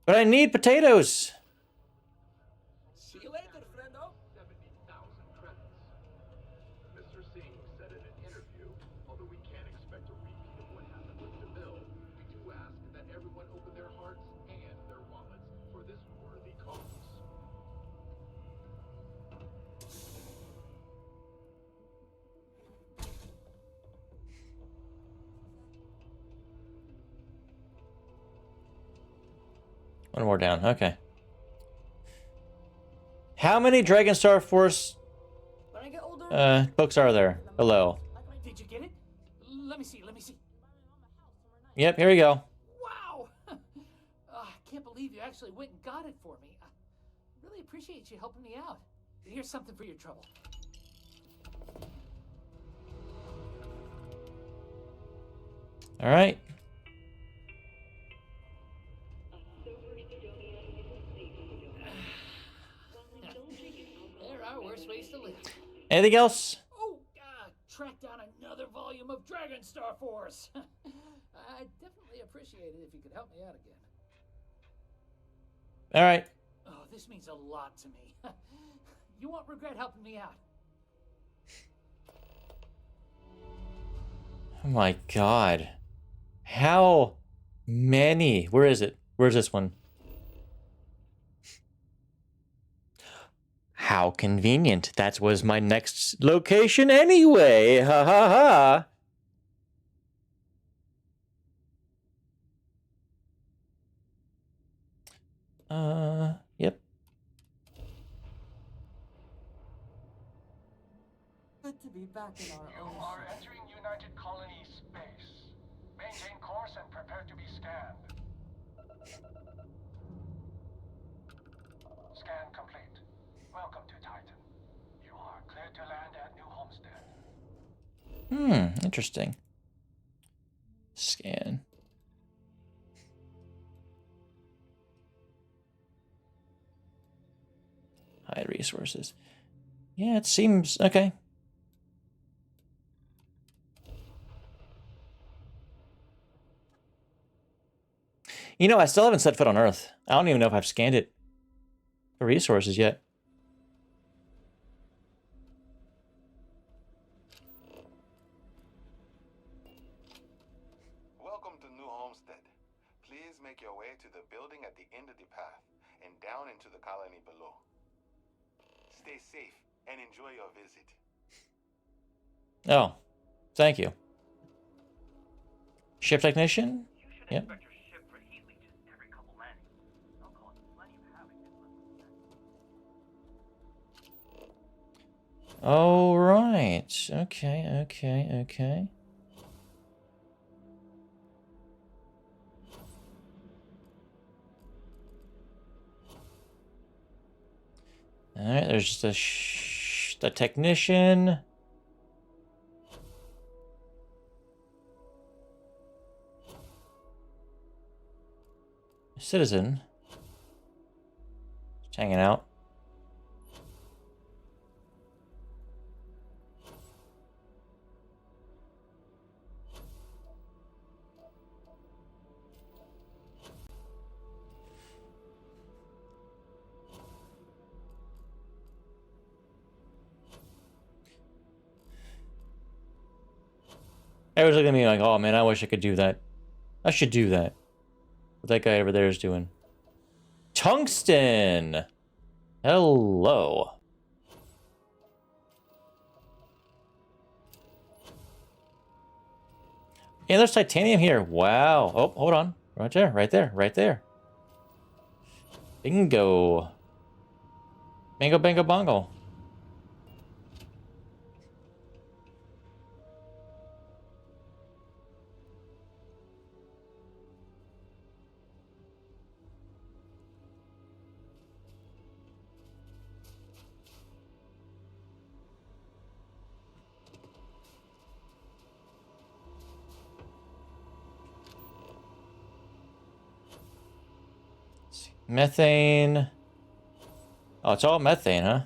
But I need potatoes. See you later, friendo. 70,000 credits. Mr. Singh said in an interview, although we can't expect a repeat of what happened with DeMille, we do ask that everyone open their hearts and their wallets for this worthy cause. One more down. Okay. How many Dragon Star Force books are there? Hello. Did you get it? Let me see. Yep, here we go. Wow! I can't believe you actually went and got it for me. I really appreciate you helping me out. Here's something for your trouble. All right. There are worse ways to live. Anything else? Oh, track down another volume of Dragon Star Force. I'd definitely appreciate it if you could help me out again. All right. Oh, this means a lot to me. You won't regret helping me out. Oh my god. How many? Where is it? Where's this one? How convenient. That was my next location anyway. Ha ha ha. Yep. Good to be back in our You own are ship. entering United Colony space. Maintain course and prepare to be scanned. Scan complete. Welcome to Titan. You are cleared to land at New Homestead. Interesting. Scan. resources. Yeah, it seems okay. You know, I still haven't set foot on Earth. I don't even know if I've scanned it for resources yet. Welcome to New Homestead. Please make your way to the building at the end of the path and down into the colony below. Stay safe and enjoy your visit. Oh, thank you. Ship technician? Yep. All right. Okay. All right, there's just a technician. Citizen. Just hanging out. Everyone's looking at me like, oh man, I wish I could do that. I should do that. What that guy over there is doing. Tungsten! Hello. Yeah, there's titanium here. Wow. Oh, hold on. Right there. Bingo. Bingo, bango, bongo. Methane. Oh, it's all methane, huh?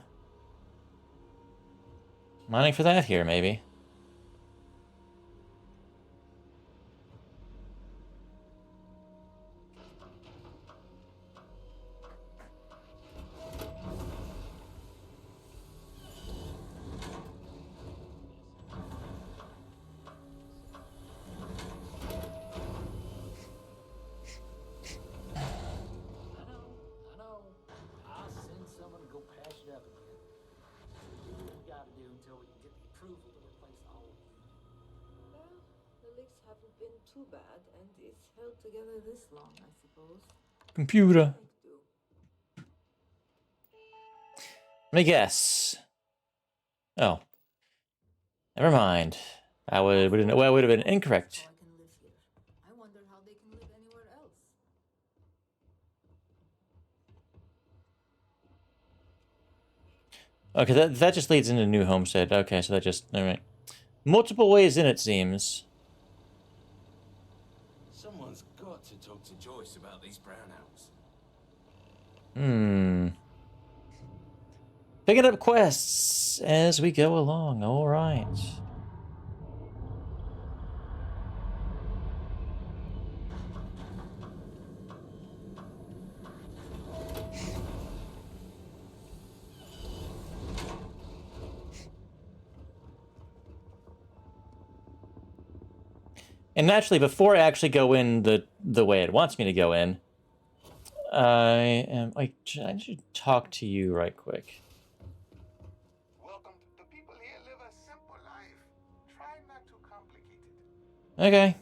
Mining for that here, maybe. I'll send someone to go patch it up again. Do what we gotta do until we can get the approval to replace the whole unit. Well, the leaks haven't been too bad, and it's held together this long, I suppose. Computer. Let me guess. Oh. Never mind. I would have been incorrect. I wonder how they can live anywhere else. Okay, that just leads into New Homestead. Okay, so that just alright. Multiple ways in, it seems. Someone's got to talk to Joyce about these brownouts. Picking up quests as we go along. Alright. And naturally, before I actually go in the way it wants me to go in, I should talk to you right quick. Welcome. The people here live a simple life. Try not to complicate it. Okay.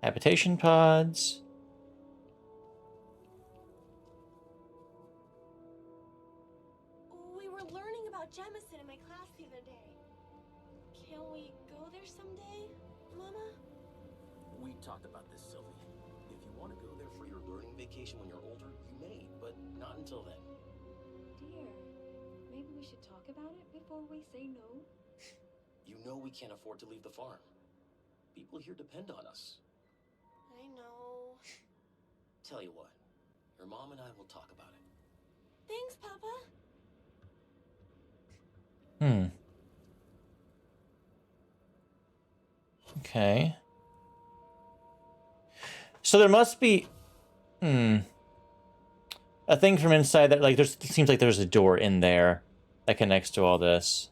Habitation pods. Can we go there someday, Mama? We talked about this, Sylvie. If you want to go there for your learning vacation when you're older, you may, but not until then. Dear, maybe we should talk about it before we say no. You know we can't afford to leave the farm. People here depend on us. I know. Tell you what, your mom and I will talk about it. Thanks, Papa. Okay. So there must be... a thing from inside that, like, it seems like there's a door in there that connects to all this.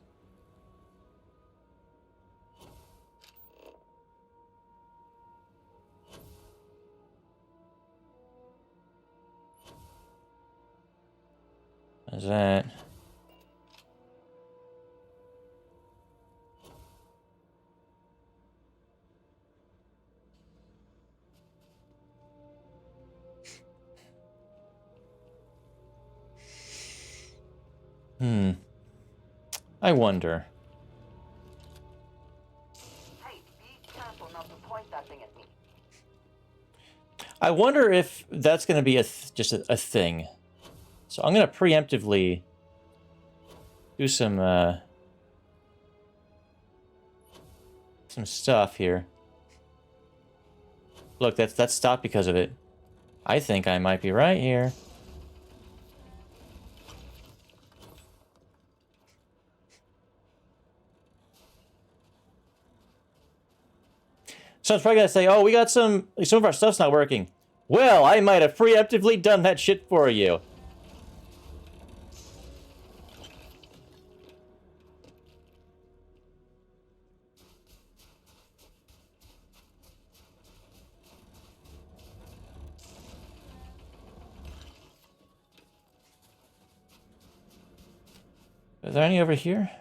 What is that? I wonder. Hey, be careful not to point that thing at me. I wonder if that's going to be just a thing. So I'm going to preemptively do some stuff here. Look, that's stopped because of it. I think I might be right here. Someone's probably gonna say, "Oh, we got some of our stuff's not working." Well, I might have preemptively done that shit for you. Is there any over here?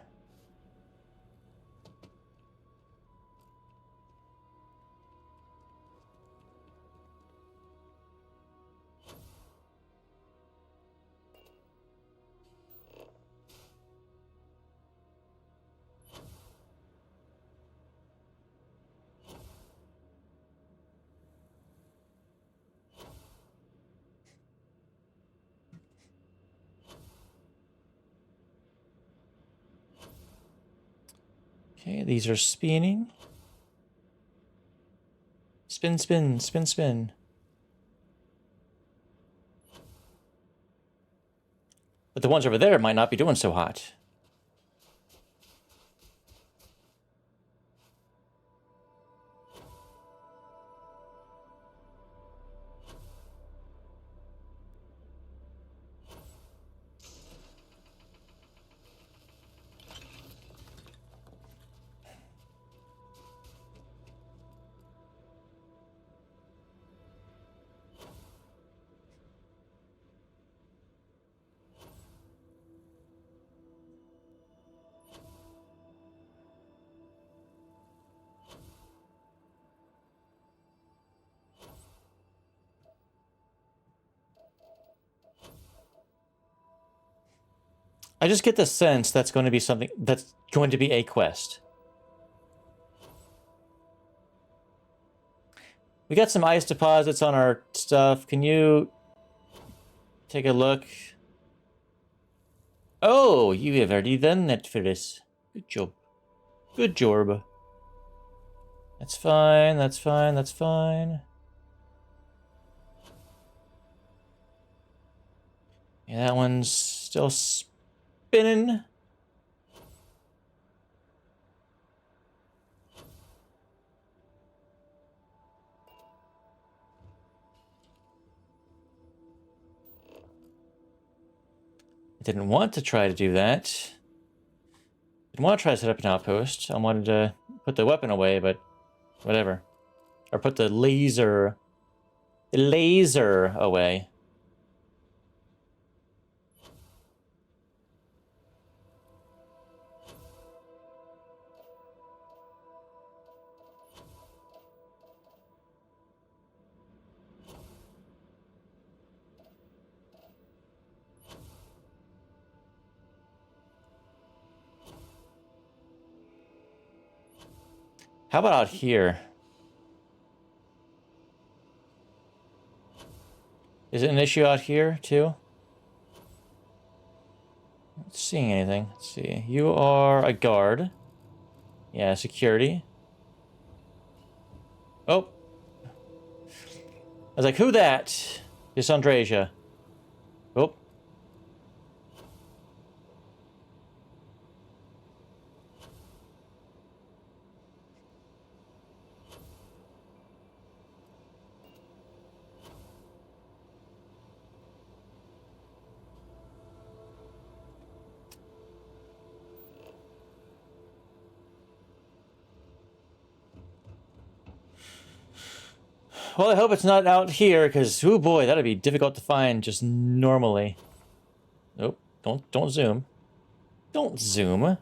Okay, these are spinning. Spin, spin, spin, spin. But the ones over there might not be doing so hot. I just get the sense that's going to be something that's going to be a quest. We got some ice deposits on our stuff. Can you take a look? Oh, you have already done that for us. Good job. Good job. That's fine, that's fine, that's fine. Yeah, that one's still spinning. I didn't want to try to do that. Didn't want to try to set up an outpost. I wanted to put the weapon away, but whatever. Or put the laser away. How about out here? Is it an issue out here, too? Not seeing anything. Let's see. You are a guard. Yeah, security. Oh. I was like, who that? It's Andreja. Oh. Well, I hope it's not out here, because, oh boy, that'd be difficult to find just normally. Nope, don't zoom. Don't zoom. All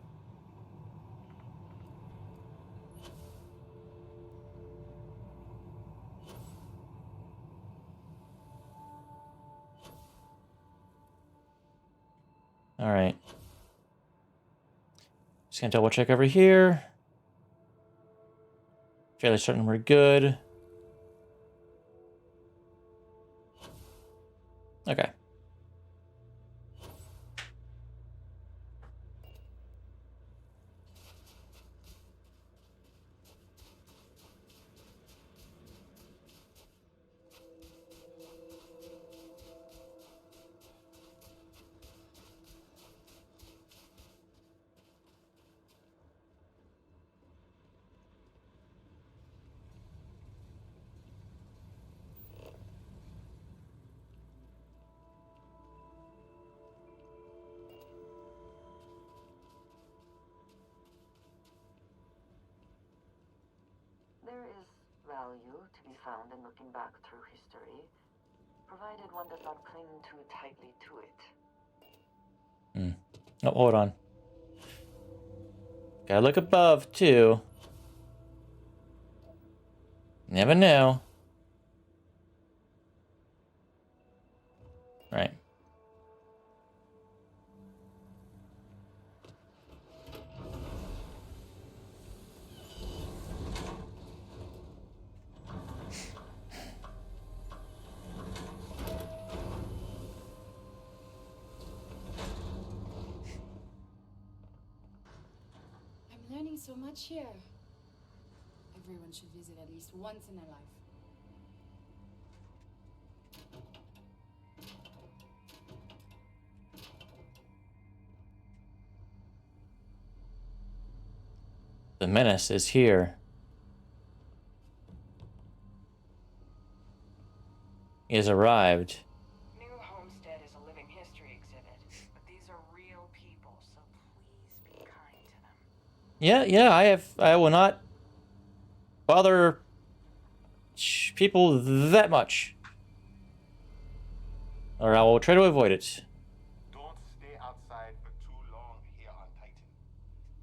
right. Just gonna double check over here. Fairly certain we're good. Okay. There is value to be found in looking back through history, provided one does not cling too tightly to it. Oh, hold on. Gotta look above, too. Never know. Right. I'm learning so much here. Everyone should visit at least once in their life. The menace is here. He has arrived. New Homestead is a living history exhibit, but these are real people, so please be kind to them. Yeah, I will not bother people that much. Or I will try to avoid it. Don't stay outside for too long here on Titan.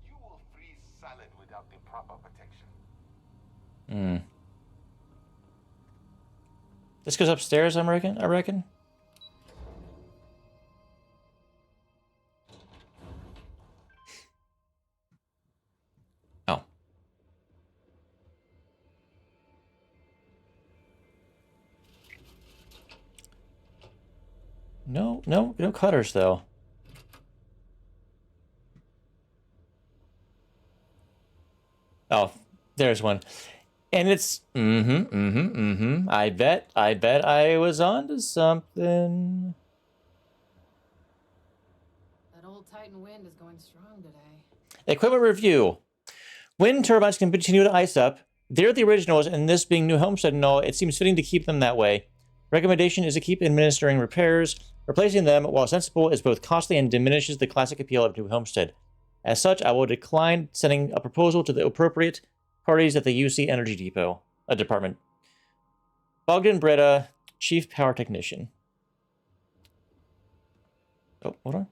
You will freeze solid without the proper protection. This goes upstairs, I reckon. Oh. No cutters, though. Oh, there's one. And it's I bet I was onto something. That old Titan wind is going strong today. Equipment review. Wind turbines can continue to ice up. They're the originals, and this being New Homestead and all, it seems fitting to keep them that way. Recommendation is to keep administering repairs. Replacing them, while sensible, is both costly and diminishes the classic appeal of New Homestead. As such, I will decline sending a proposal to the appropriate parties at the UC Energy Depot department. Bogdan Breda, Chief Power Technician. Oh, hold on.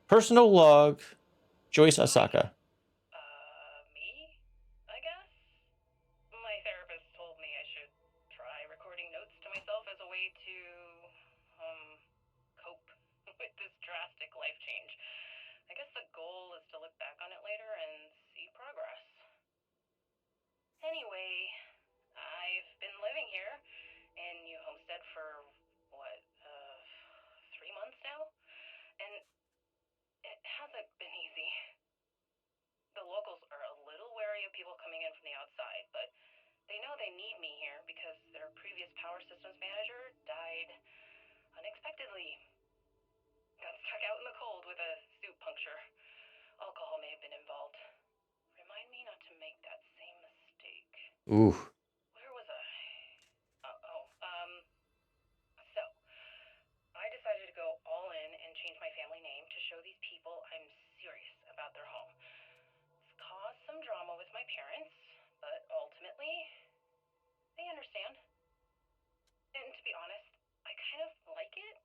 Personal log, Joyce Asaka. Me? I guess? My therapist told me I should try recording notes to myself as a way to, cope with this drastic life change. I guess the goal is to look back on it later and see progress. new people coming in from the outside, but they know they need me here because their previous power systems manager died unexpectedly. Got stuck out in the cold with a suit puncture. Alcohol may have been involved. Remind me not to make that same mistake. Ooh. Where was I? So, I decided to go all in and change my family name to show these people I'm serious about their home. It's caused some drama with my parents, but ultimately, they understand. And to be honest, I kind of like it.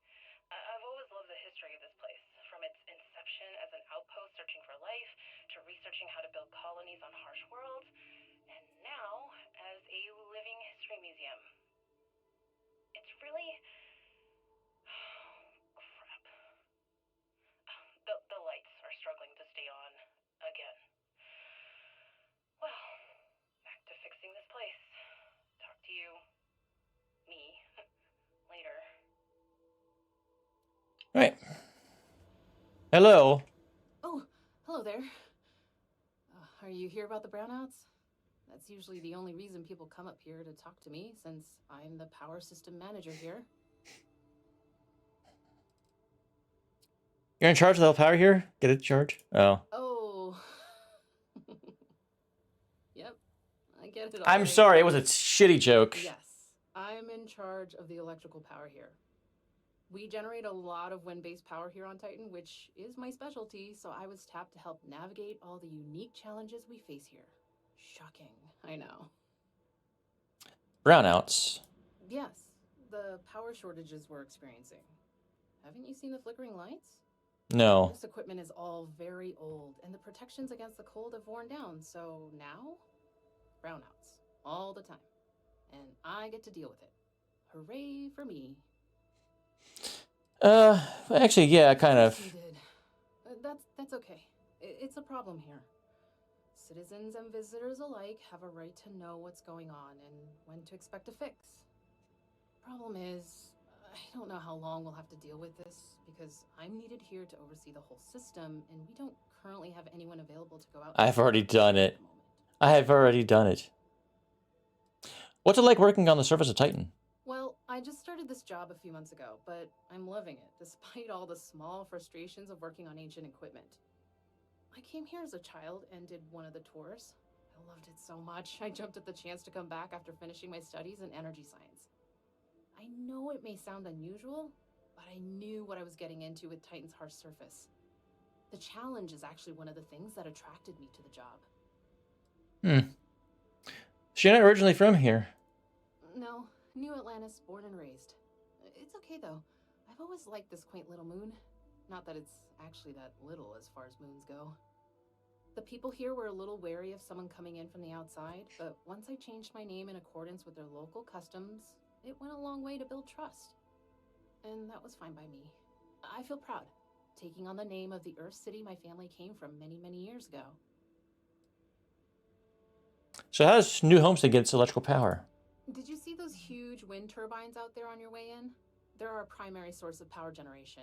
I've always loved the history of this place, from its inception as an outpost searching for life, to researching how to build colonies on harsh worlds, and now as a living history museum. It's really... crap. The lights are struggling to stay on again. Well, back to fixing this place. Talk to you... me... later. Right. Hello. Oh, hello there. Are you here about the brownouts? That's usually the only reason people come up here to talk to me, since I'm the power system manager here. You're in charge of the power here? Get it, George? Oh. Oh. Yep, I get it all. I'm sorry, it was a shitty joke. Yes, I'm in charge of the electrical power here. We generate a lot of wind-based power here on Titan, which is my specialty, so I was tapped to help navigate all the unique challenges we face here. Shocking, I know. Brownouts. Yes, the power shortages we're experiencing. Haven't you seen the flickering lights? No. This equipment is all very old, and the protections against the cold have worn down, so now, brownouts, all the time. And I get to deal with it. Hooray for me. Actually, yeah, kind of. You did. That's okay. It's a problem here. Citizens and visitors alike have a right to know what's going on and when to expect a fix. Problem is, I don't know how long we'll have to deal with this, because I'm needed here to oversee the whole system, and we don't currently have anyone available to go out. I've already done it. I have already done it. What's it like working on the surface of Titan? Well, I just started this job a few months ago, but I'm loving it, despite all the small frustrations of working on ancient equipment. I came here as a child and did one of the tours. I loved it so much, I jumped at the chance to come back after finishing my studies in energy science. I know it may sound unusual, but I knew what I was getting into with Titan's harsh surface. The challenge is actually one of the things that attracted me to the job. She's not originally from here. No, New Atlantis, born and raised. It's okay though. I've always liked this quaint little moon. Not that it's actually that little as far as moons go. The people here were a little wary of someone coming in from the outside, but once I changed my name in accordance with their local customs, it went a long way to build trust. And that was fine by me. I feel proud, taking on the name of the Earth City my family came from many, many years ago. So how does New Homestead get its electrical power? Did you see those huge wind turbines out there on your way in? They're our primary source of power generation.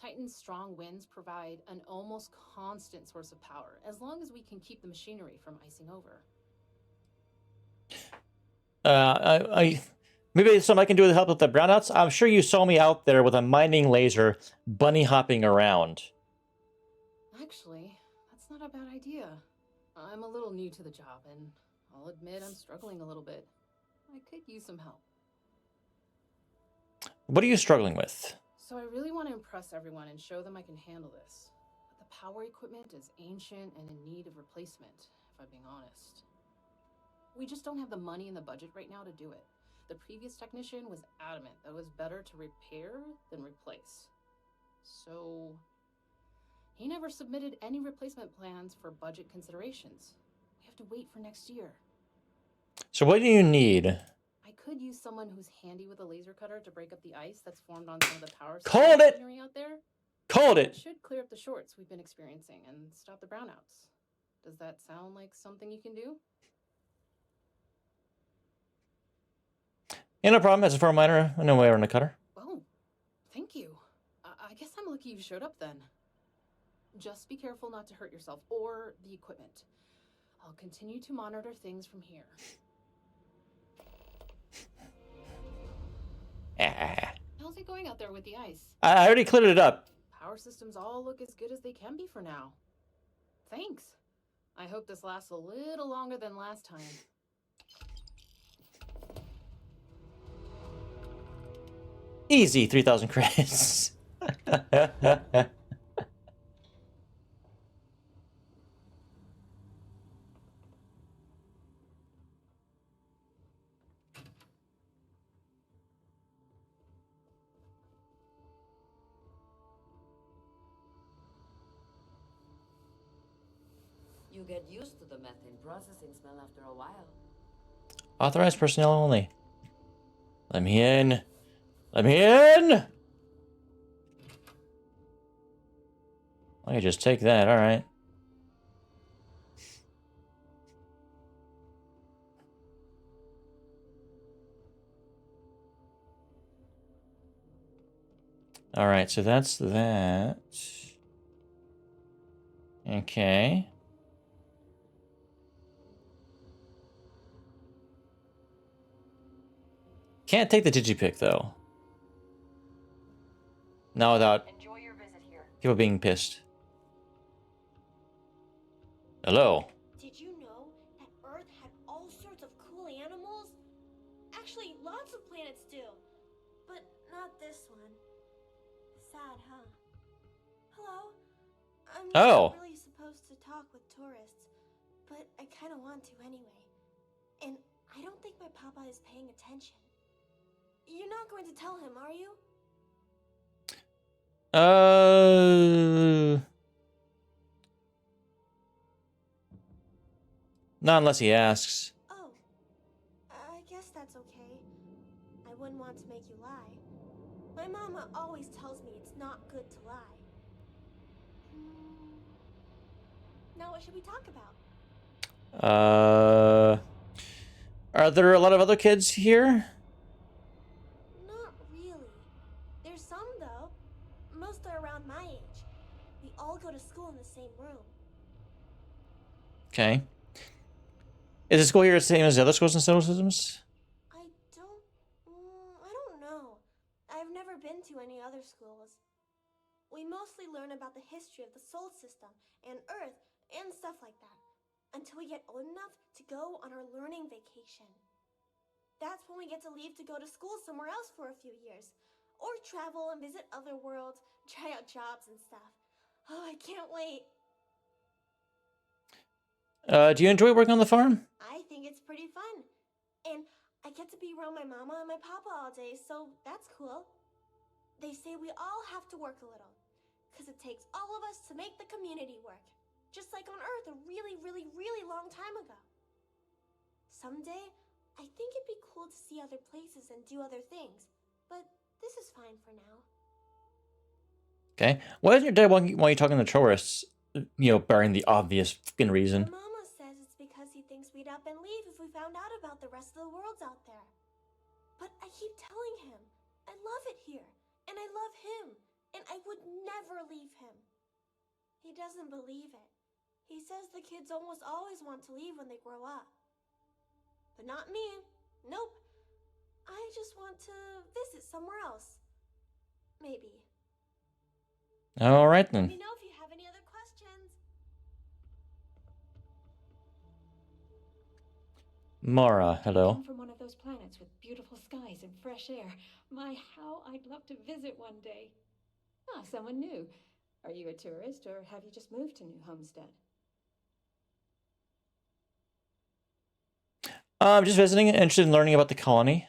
Titan's strong winds provide an almost constant source of power, as long as we can keep the machinery from icing over. Maybe it's something I can do to help with the brownouts. I'm sure you saw me out there with a mining laser, bunny hopping around. Actually, that's not a bad idea. I'm a little new to the job, and I'll admit I'm struggling a little bit. I could use some help. What are you struggling with? So I really want to impress everyone and show them I can handle this. But the power equipment is ancient and in need of replacement, if I'm being honest. We just don't have the money in the budget right now to do it. The previous technician was adamant that it was better to repair than replace. So he never submitted any replacement plans for budget considerations. We have to wait for next year. So what do you need? I could use someone who's handy with a laser cutter to break up the ice that's formed on some of the power Called it! machinery out there. Called it! It should clear up the shorts we've been experiencing and stop the brownouts. Does that sound like something you can do? Yeah, no problem. As a farm miner, I know my way around a cutter. Oh, thank you. I guess I'm lucky you showed up then. Just be careful not to hurt yourself or the equipment. I'll continue to monitor things from here. How's it going out there with the ice? I already cleared it up. Power systems all look as good as they can be for now. Thanks. I hope this lasts a little longer than last time. Easy 3,000 credits. You get used to the methane processing smell after a while. Authorized personnel only. Let me in. Let me in! I can just take that, alright. Alright, so that's that. Okay. Can't take the digipick though. Not without people being pissed. Hello. Did you know that Earth had all sorts of cool animals? Actually, lots of planets do. But not this one. Sad, huh? Hello? I'm Oh. not really supposed to talk with tourists, but I kind of want to anyway. And I don't think my papa is paying attention. You're not going to tell him, are you? Not unless he asks. Oh, I guess that's okay. I wouldn't want to make you lie. My mama always tells me it's not good to lie. Now what should we talk about? Are there a lot of other kids here? Not really. There's some though. Most are around my age. We all go to school in the same room. Okay. Is the school here the same as the other schools in solar systems? I don't know. I've never been to any other schools. We mostly learn about the history of the solar system and Earth and stuff like that until we get old enough to go on our learning vacation. That's when we get to leave to go to school somewhere else for a few years, or travel and visit other worlds, try out jobs and stuff. Oh, I can't wait. Do you enjoy working on the farm? I think it's pretty fun. And I get to be around my mama and my papa all day, so that's cool. They say we all have to work a little, because it takes all of us to make the community work. Just like on Earth a really, really, really long time ago. Someday, I think it'd be cool to see other places and do other things, but this is fine for now. Okay. Why isn't your dad want you talking to tourists? You know, barring the obvious fucking reason. My mama says it's because he thinks we'd up and leave if we found out about the rest of the worlds out there. But I keep telling him, I love it here, and I love him, and I would never leave him. He doesn't believe it. He says the kids almost always want to leave when they grow up. But not me. Nope. I just want to visit somewhere else. Maybe. All right then. Let me know if you have any other questions. Mara, hello. I'm from one of those planets with beautiful skies and fresh air. My, how I'd love to visit one day. Ah, someone new. Are you a tourist or have you just moved to New Homestead? I'm just visiting, interested in learning about the colony.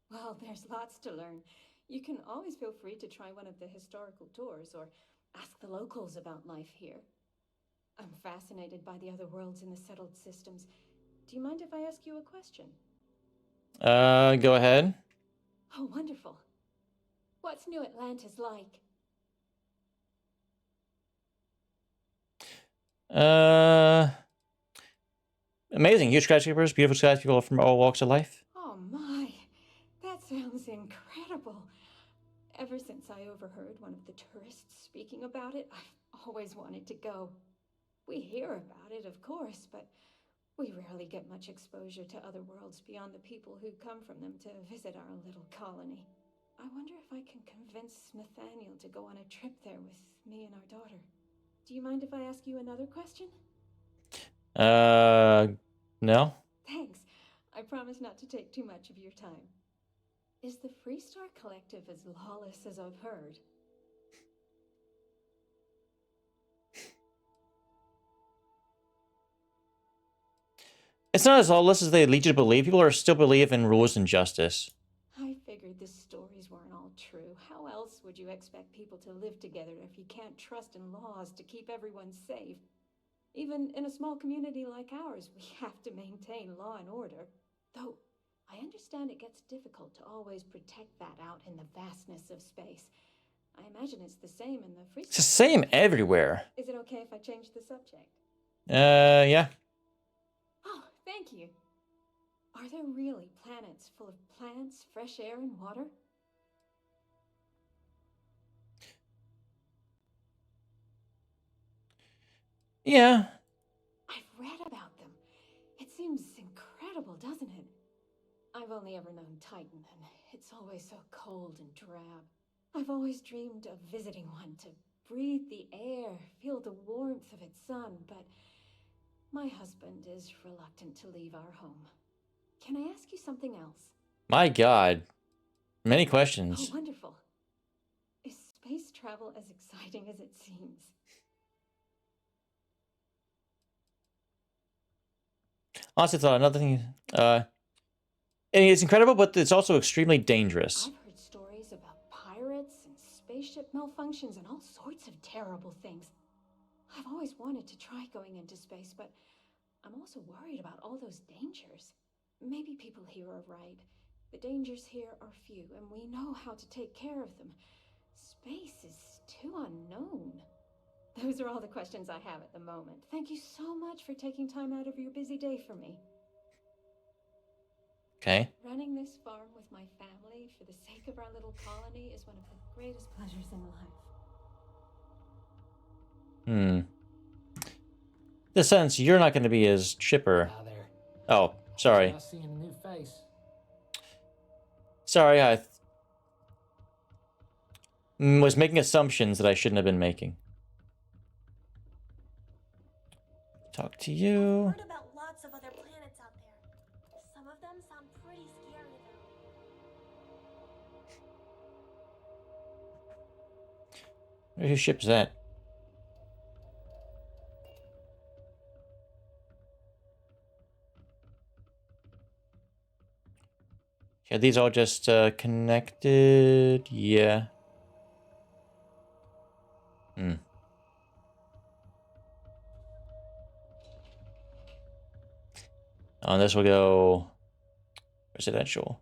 Well, there's lots to learn. You can always feel free to try one of the historical tours or ask the locals about life here. I'm fascinated by the other worlds in the settled systems. Do you mind if I ask you a question? Go ahead. Oh, wonderful. What's New Atlantis like? Amazing. Huge skyscrapers, beautiful skies, people from all walks of life. Oh my, that sounds incredible. Ever since I overheard one of the tourists speaking about it, I've always wanted to go. We hear about it, of course, but We rarely get much exposure to other worlds beyond the people who come from them to visit our little colony. I wonder if I can convince Nathaniel to go on a trip there with me and our daughter. Do you mind if I ask you another question? No. Thanks. I promise not to take too much of your time. Is the Freestar Collective as lawless as I've heard? It's not as lawless as they lead you to believe. People still believe in rules and justice. I figured the stories weren't all true. How else would you expect people to live together if you can't trust in laws to keep everyone safe? Even in a small community like ours, we have to maintain law and order. Though, I understand it gets difficult to always protect that out in the vastness of space. I imagine it's the same in the Freestar. It's the same everywhere. Is it okay if I change the subject? Yeah. Oh, thank you. Are there really planets full of plants, fresh air, and water? Yeah. I've read about them. It seems incredible, doesn't it? I've only ever known Titan, and it's always so cold and drab. I've always dreamed of visiting one to breathe the air, feel the warmth of its sun, but my husband is reluctant to leave our home. Can I ask you something else? My God. Many Oh, questions. wonderful. Is space travel as exciting as it seems? Honestly, thought another thing. It's incredible, but it's also extremely dangerous. I've heard stories about pirates and spaceship malfunctions and all sorts of terrible things. I've always wanted to try going into space, but I'm also worried about all those dangers. Maybe people here are right. The dangers here are few, and we know how to take care of them. Space is too unknown. Those are all the questions I have at the moment. Thank you so much for taking time out of your busy day for me. Okay. Running this farm with my family for the sake of our little colony is one of the greatest pleasures in life. The sense you're not going to be as chipper. Oh, sorry. Nice seeing a new face. Sorry, I was making assumptions that I shouldn't have been making. Talk to you. I've heard about lots of other planets out there. Some of them sound pretty scary, though. Whose ship is that? Yeah, these all just connected. Yeah. On this will go residential.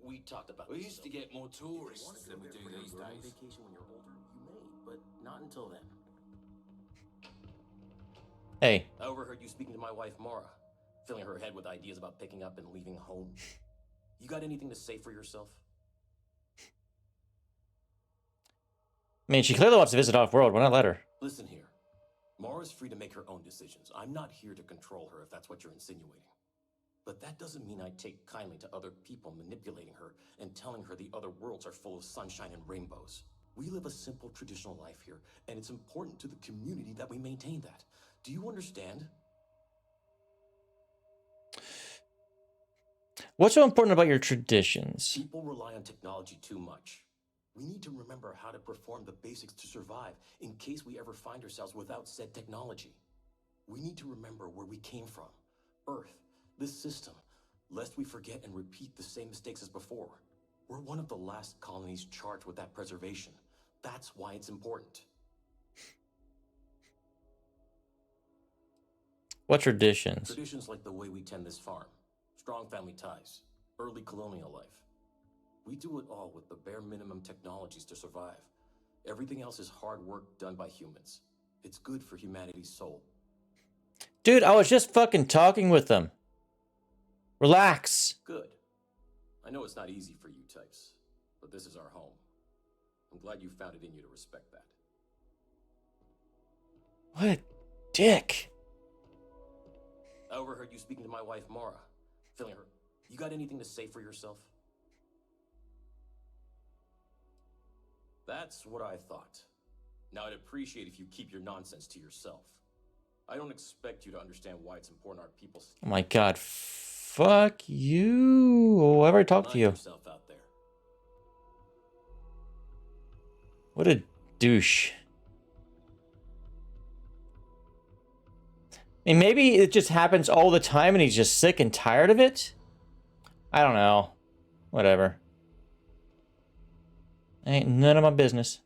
We talked about. We used to get more tourists than we do these days. Vacation when you're older, you may, but not until then. Hey. I overheard you speaking to my wife Mara, filling her head with ideas about picking up and leaving home. You got anything to say for yourself? I mean, she clearly wants to visit off-world. Why not let her? Listen here. Mara's free to make her own decisions. I'm not here to control her if that's what you're insinuating. But that doesn't mean I take kindly to other people manipulating her and telling her the other worlds are full of sunshine and rainbows. We live a simple traditional life here, and it's important to the community that we maintain that. Do you understand? What's so important about your traditions? People rely on technology too much. We need to remember how to perform the basics to survive in case we ever find ourselves without said technology. We need to remember where we came from, Earth, this system, lest we forget and repeat the same mistakes as before. We're one of the last colonies charged with that preservation. That's why it's important. What traditions? Traditions like the way we tend this farm, strong family ties, early colonial life. We do it all with the bare minimum technologies to survive. Everything else is hard work done by humans. It's good for humanity's soul. Dude, I was just fucking talking with them. Relax. Good. I know it's not easy for you types, but this is our home. I'm glad you found it in you to respect that. What a dick. overheard you speaking to my wife, Mara. Feeling her. You got anything to say for yourself? That's what I thought. Now, I'd appreciate if you keep your nonsense to yourself. I don't expect you to understand why it's important our people... Oh my god. Fuck you. Whoever talked to you. Yourself out there. What a douche. I mean, maybe it just happens all the time and he's just sick and tired of it? I don't know. Whatever. Ain't none of my business.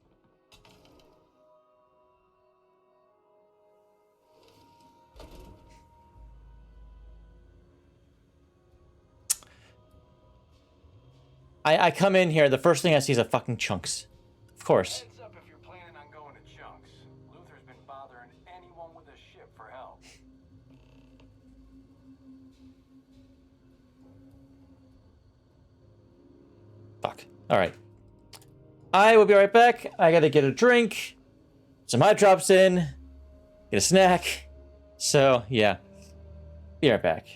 I come in here, the first thing I see is a fucking Chunks. Of course. Heads up if you're planning on going to Chunks. Luther's been bothering anyone with a ship for help. Fuck. Alright. I will be right back. I gotta get a drink. Some eye drops in. Get a snack. So, yeah. Be right back.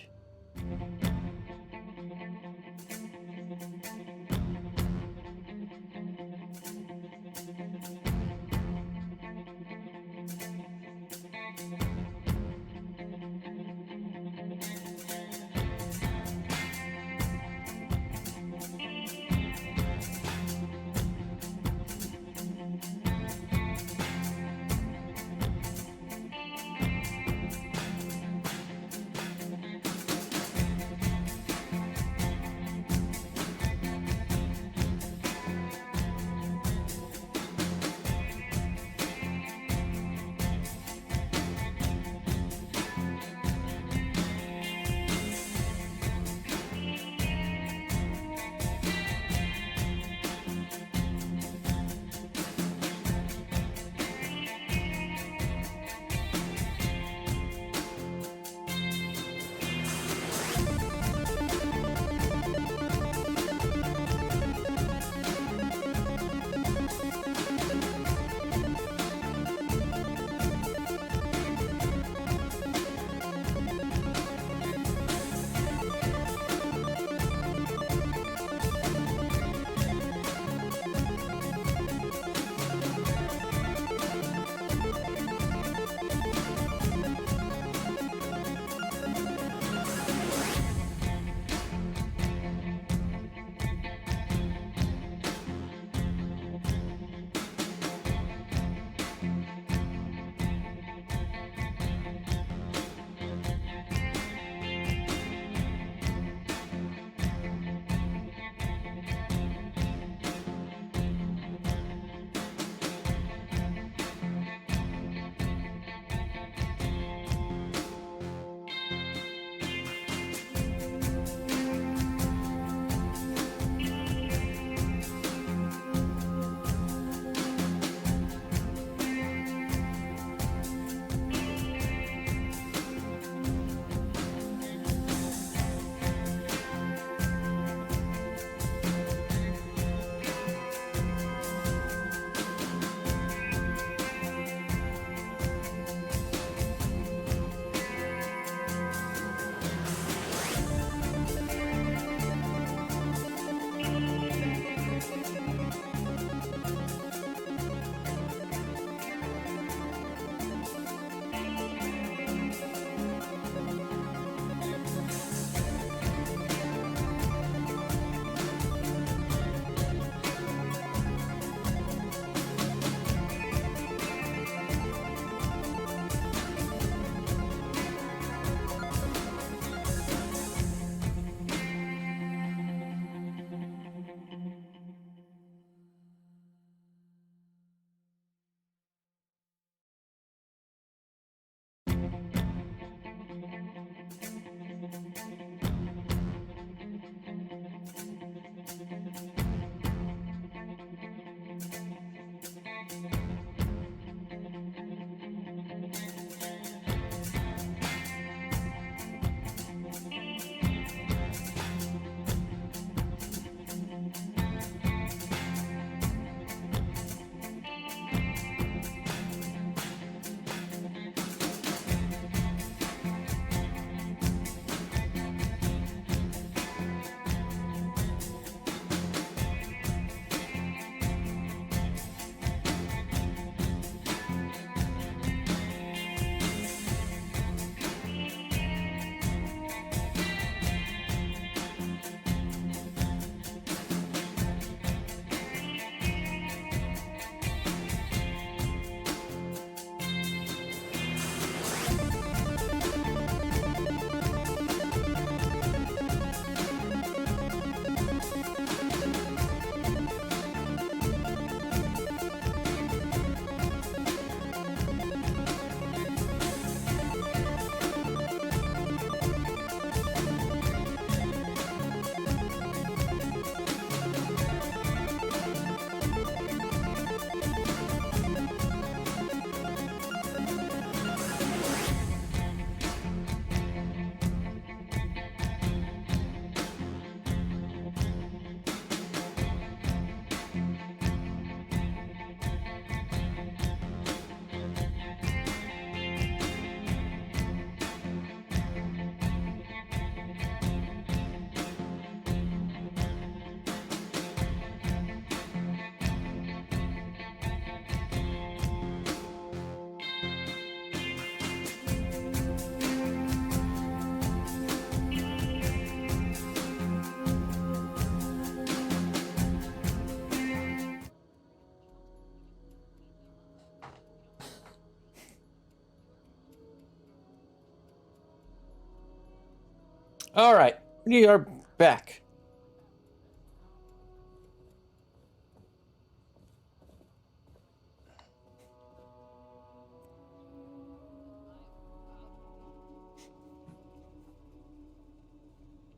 All right, we are back.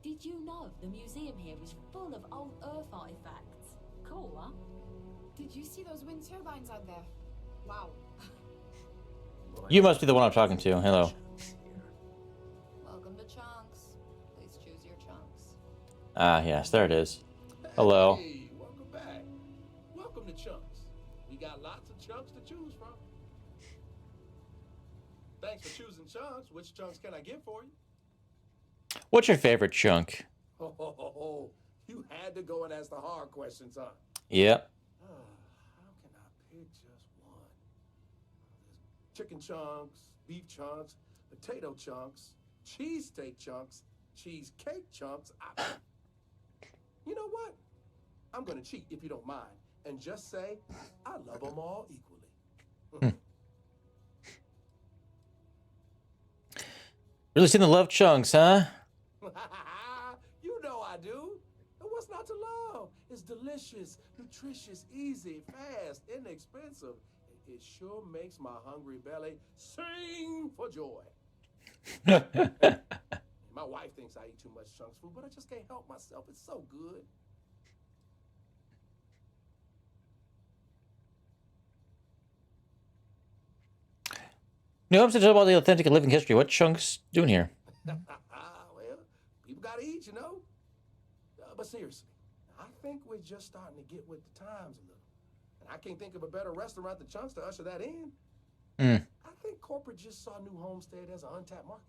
Did you know the museum here is full of old Earth artifacts? Cool, huh? Did you see those wind turbines out there? Wow. You must be the one I'm talking to. Hello. Welcome to Chunks. Please choose your chunks. Ah, yes, there it is. Hello. Hey, welcome back. Welcome to Chunks. We got lots of chunks to choose from. Thanks for choosing Chunks. Which chunks can I get for you? What's your favorite chunk? Oh, you had to go and ask the hard questions, huh? Yep. How can I pick just one? Chicken chunks, beef chunks, potato chunks, cheesesteak chunks, cheesecake chunks. You know what? I'm gonna cheat if you don't mind, and just say I love them all equally. Really seem to love chunks, huh? You know I do. And what's not to love? It's delicious, nutritious, easy, fast, inexpensive. It sure makes my hungry belly sing for joy. My wife thinks I eat too much chunks food, but I just can't help myself. It's so good. No, I'm talking about the authentic and living history. What chunks doing here? Well, people gotta eat, you know. But seriously, I think we're just starting to get with the times a little. And I can't think of a better restaurant than Chunks to usher that in. I think corporate just saw New Homestead as an untapped market.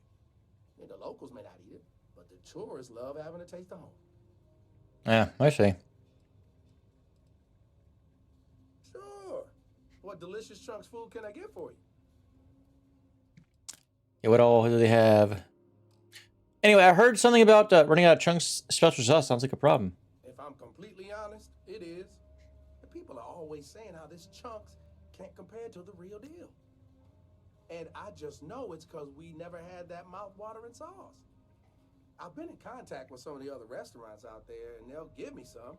I mean, the locals may not eat it, but the tourists love having a taste of home. Yeah, I see. Sure. What delicious Chunks food can I get for you? Yeah, what all do they have? Anyway, I heard something about running out of chunks special sauce. Sounds like a problem. If I'm completely honest, it is. The people are always saying how this Chunks can't compare to the real deal. And I just know it's because we never had that mouth-watering sauce. I've been in contact with some of the other restaurants out there, and they'll give me some.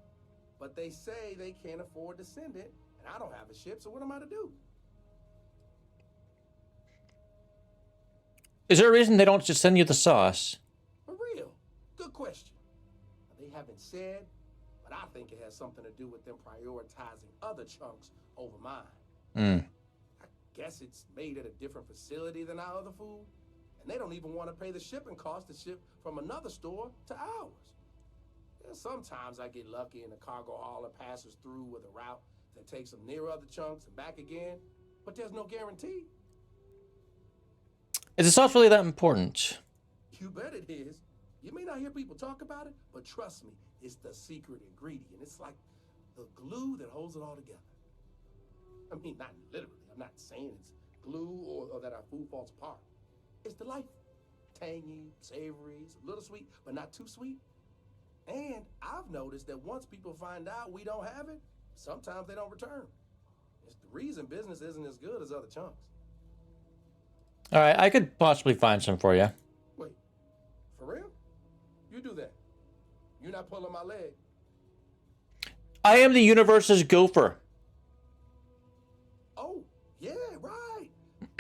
But they say they can't afford to send it, and I don't have a ship, so what am I to do? Is there a reason they don't just send you the sauce? For real. Good question. They haven't said, but I think it has something to do with them prioritizing other chunks over mine. I guess it's made at a different facility than our other food, and they don't even want to pay the shipping cost to ship from another store to ours. Yeah, sometimes I get lucky and the cargo hauler passes through with a route that takes them near other chunks and back again, but there's no guarantee. Is the sauce really that important? You bet it is. You may not hear people talk about it, but trust me, it's the secret ingredient. It's like the glue that holds it all together. I mean, not literally. I'm not saying it's glue or that our food falls apart. It's delightful. Tangy, savory, it's a little sweet, but not too sweet. And I've noticed that once people find out we don't have it, sometimes they don't return. It's the reason business isn't as good as other chunks. All right, I could possibly find some for you. Wait, for real? You do that. You're not pulling my leg. I am the universe's gopher. Oh, yeah, right.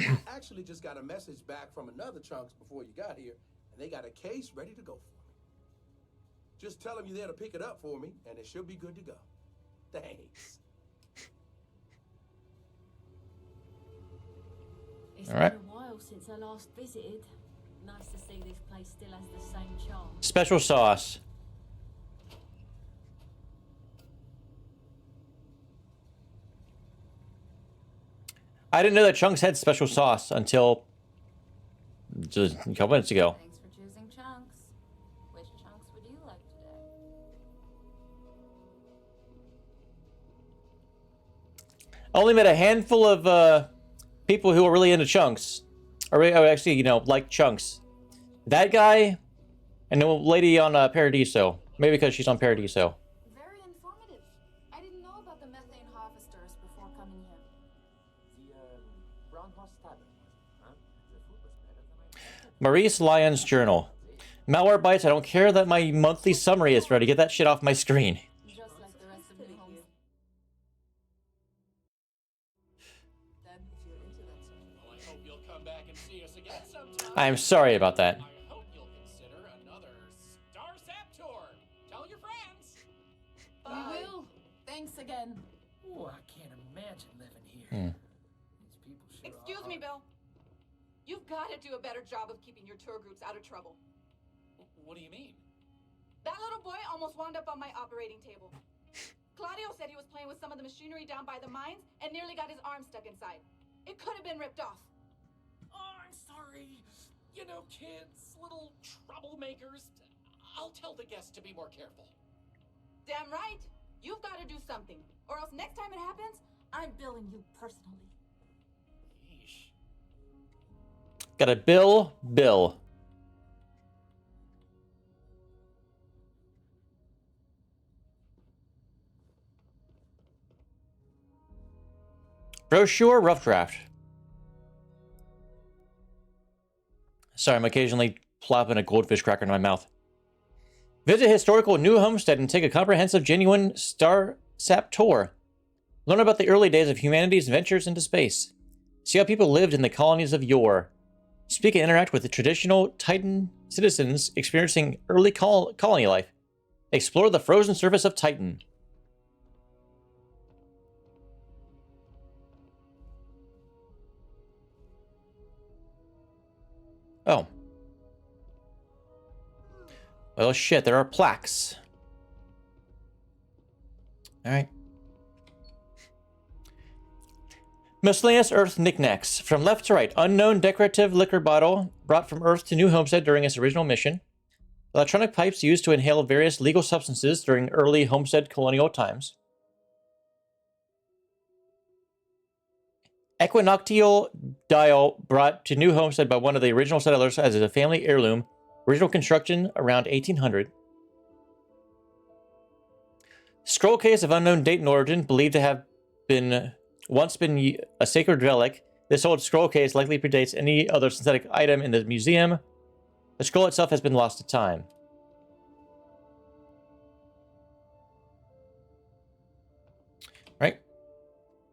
I actually just got a message back from another Chunks before you got here, and they got a case ready to go for me. Just tell them you're there to pick it up for me, and it should be good to go. Thanks. It's All right. been a while since I last visited. Nice to see this place still has the same charm. Special sauce. I didn't know that Chunks had special sauce until just a couple minutes ago. Thanks for choosing Chunks. Which chunks would you like today? I only met a handful of people who are really into chunks. Or actually, you know, like chunks. That guy and the lady on Paradiso. Maybe because she's on Paradiso. Very informative. I didn't know about the methane harvesters before coming here. Brown Horse Tavern, huh? The food was better than I expected. Maurice Lyon's journal. Malwarebytes, I don't care that my monthly summary is ready. Get that shit off my screen. Just like the rest of New Homes. Well, I hope you'll come back and see us again sometime. I'm sorry about that. I hope you'll consider another Starsap tour. Tell your friends. We will. Thanks again. Oh, I can't imagine living here. These people sure Excuse me, Bill. You've got to do a better job of keeping your tour groups out of trouble. What do you mean? That little boy almost wound up on my operating table. Claudio said he was playing with some of the machinery down by the mines and nearly got his arm stuck inside. It could have been ripped off. Oh, I'm sorry. You know, kids, little troublemakers. I'll tell the guests to be more careful. Damn right. You've got to do something, or else next time it happens, I'm billing you personally. Yeesh. Got a bill. Brochure rough draft. Sorry, I'm occasionally plopping a goldfish cracker in my mouth. Visit historical New Homestead and take a comprehensive, genuine Starsap tour. Learn about the early days of humanity's ventures into space. See how people lived in the colonies of yore. Speak and interact with the traditional Titan citizens experiencing early colony life. Explore the frozen surface of Titan. Oh. Well, shit, there are plaques. Alright. Miscellaneous Earth knickknacks. From left to right, unknown decorative liquor bottle brought from Earth to New Homestead during its original mission. Electronic pipes used to inhale various legal substances during early Homestead colonial times. Equinoctial dial brought to New Homestead by one of the original settlers as a family heirloom. Original construction around 1800. Scroll case of unknown date and origin, believed to have once been a sacred relic. This old scroll case likely predates any other synthetic item in the museum. The scroll itself has been lost to time. Right?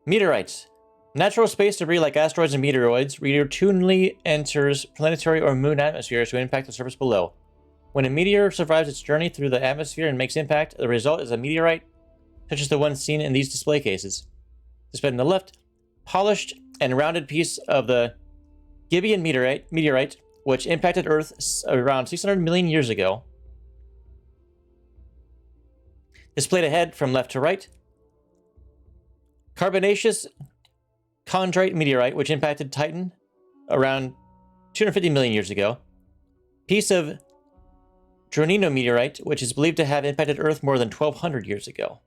Meteorites. Natural space debris like asteroids and meteoroids routinely enters planetary or moon atmospheres to impact the surface below. When a meteor survives its journey through the atmosphere and makes impact, the result is a meteorite, such as the one seen in these display cases. Displayed on the left, polished and rounded piece of the Gibeon meteorite, which impacted Earth around 600 million years ago. Displayed ahead from left to right, carbonaceous chondrite meteorite, which impacted Titan around 250 million years ago. Piece of Dronino meteorite, which is believed to have impacted Earth more than 1,200 years ago.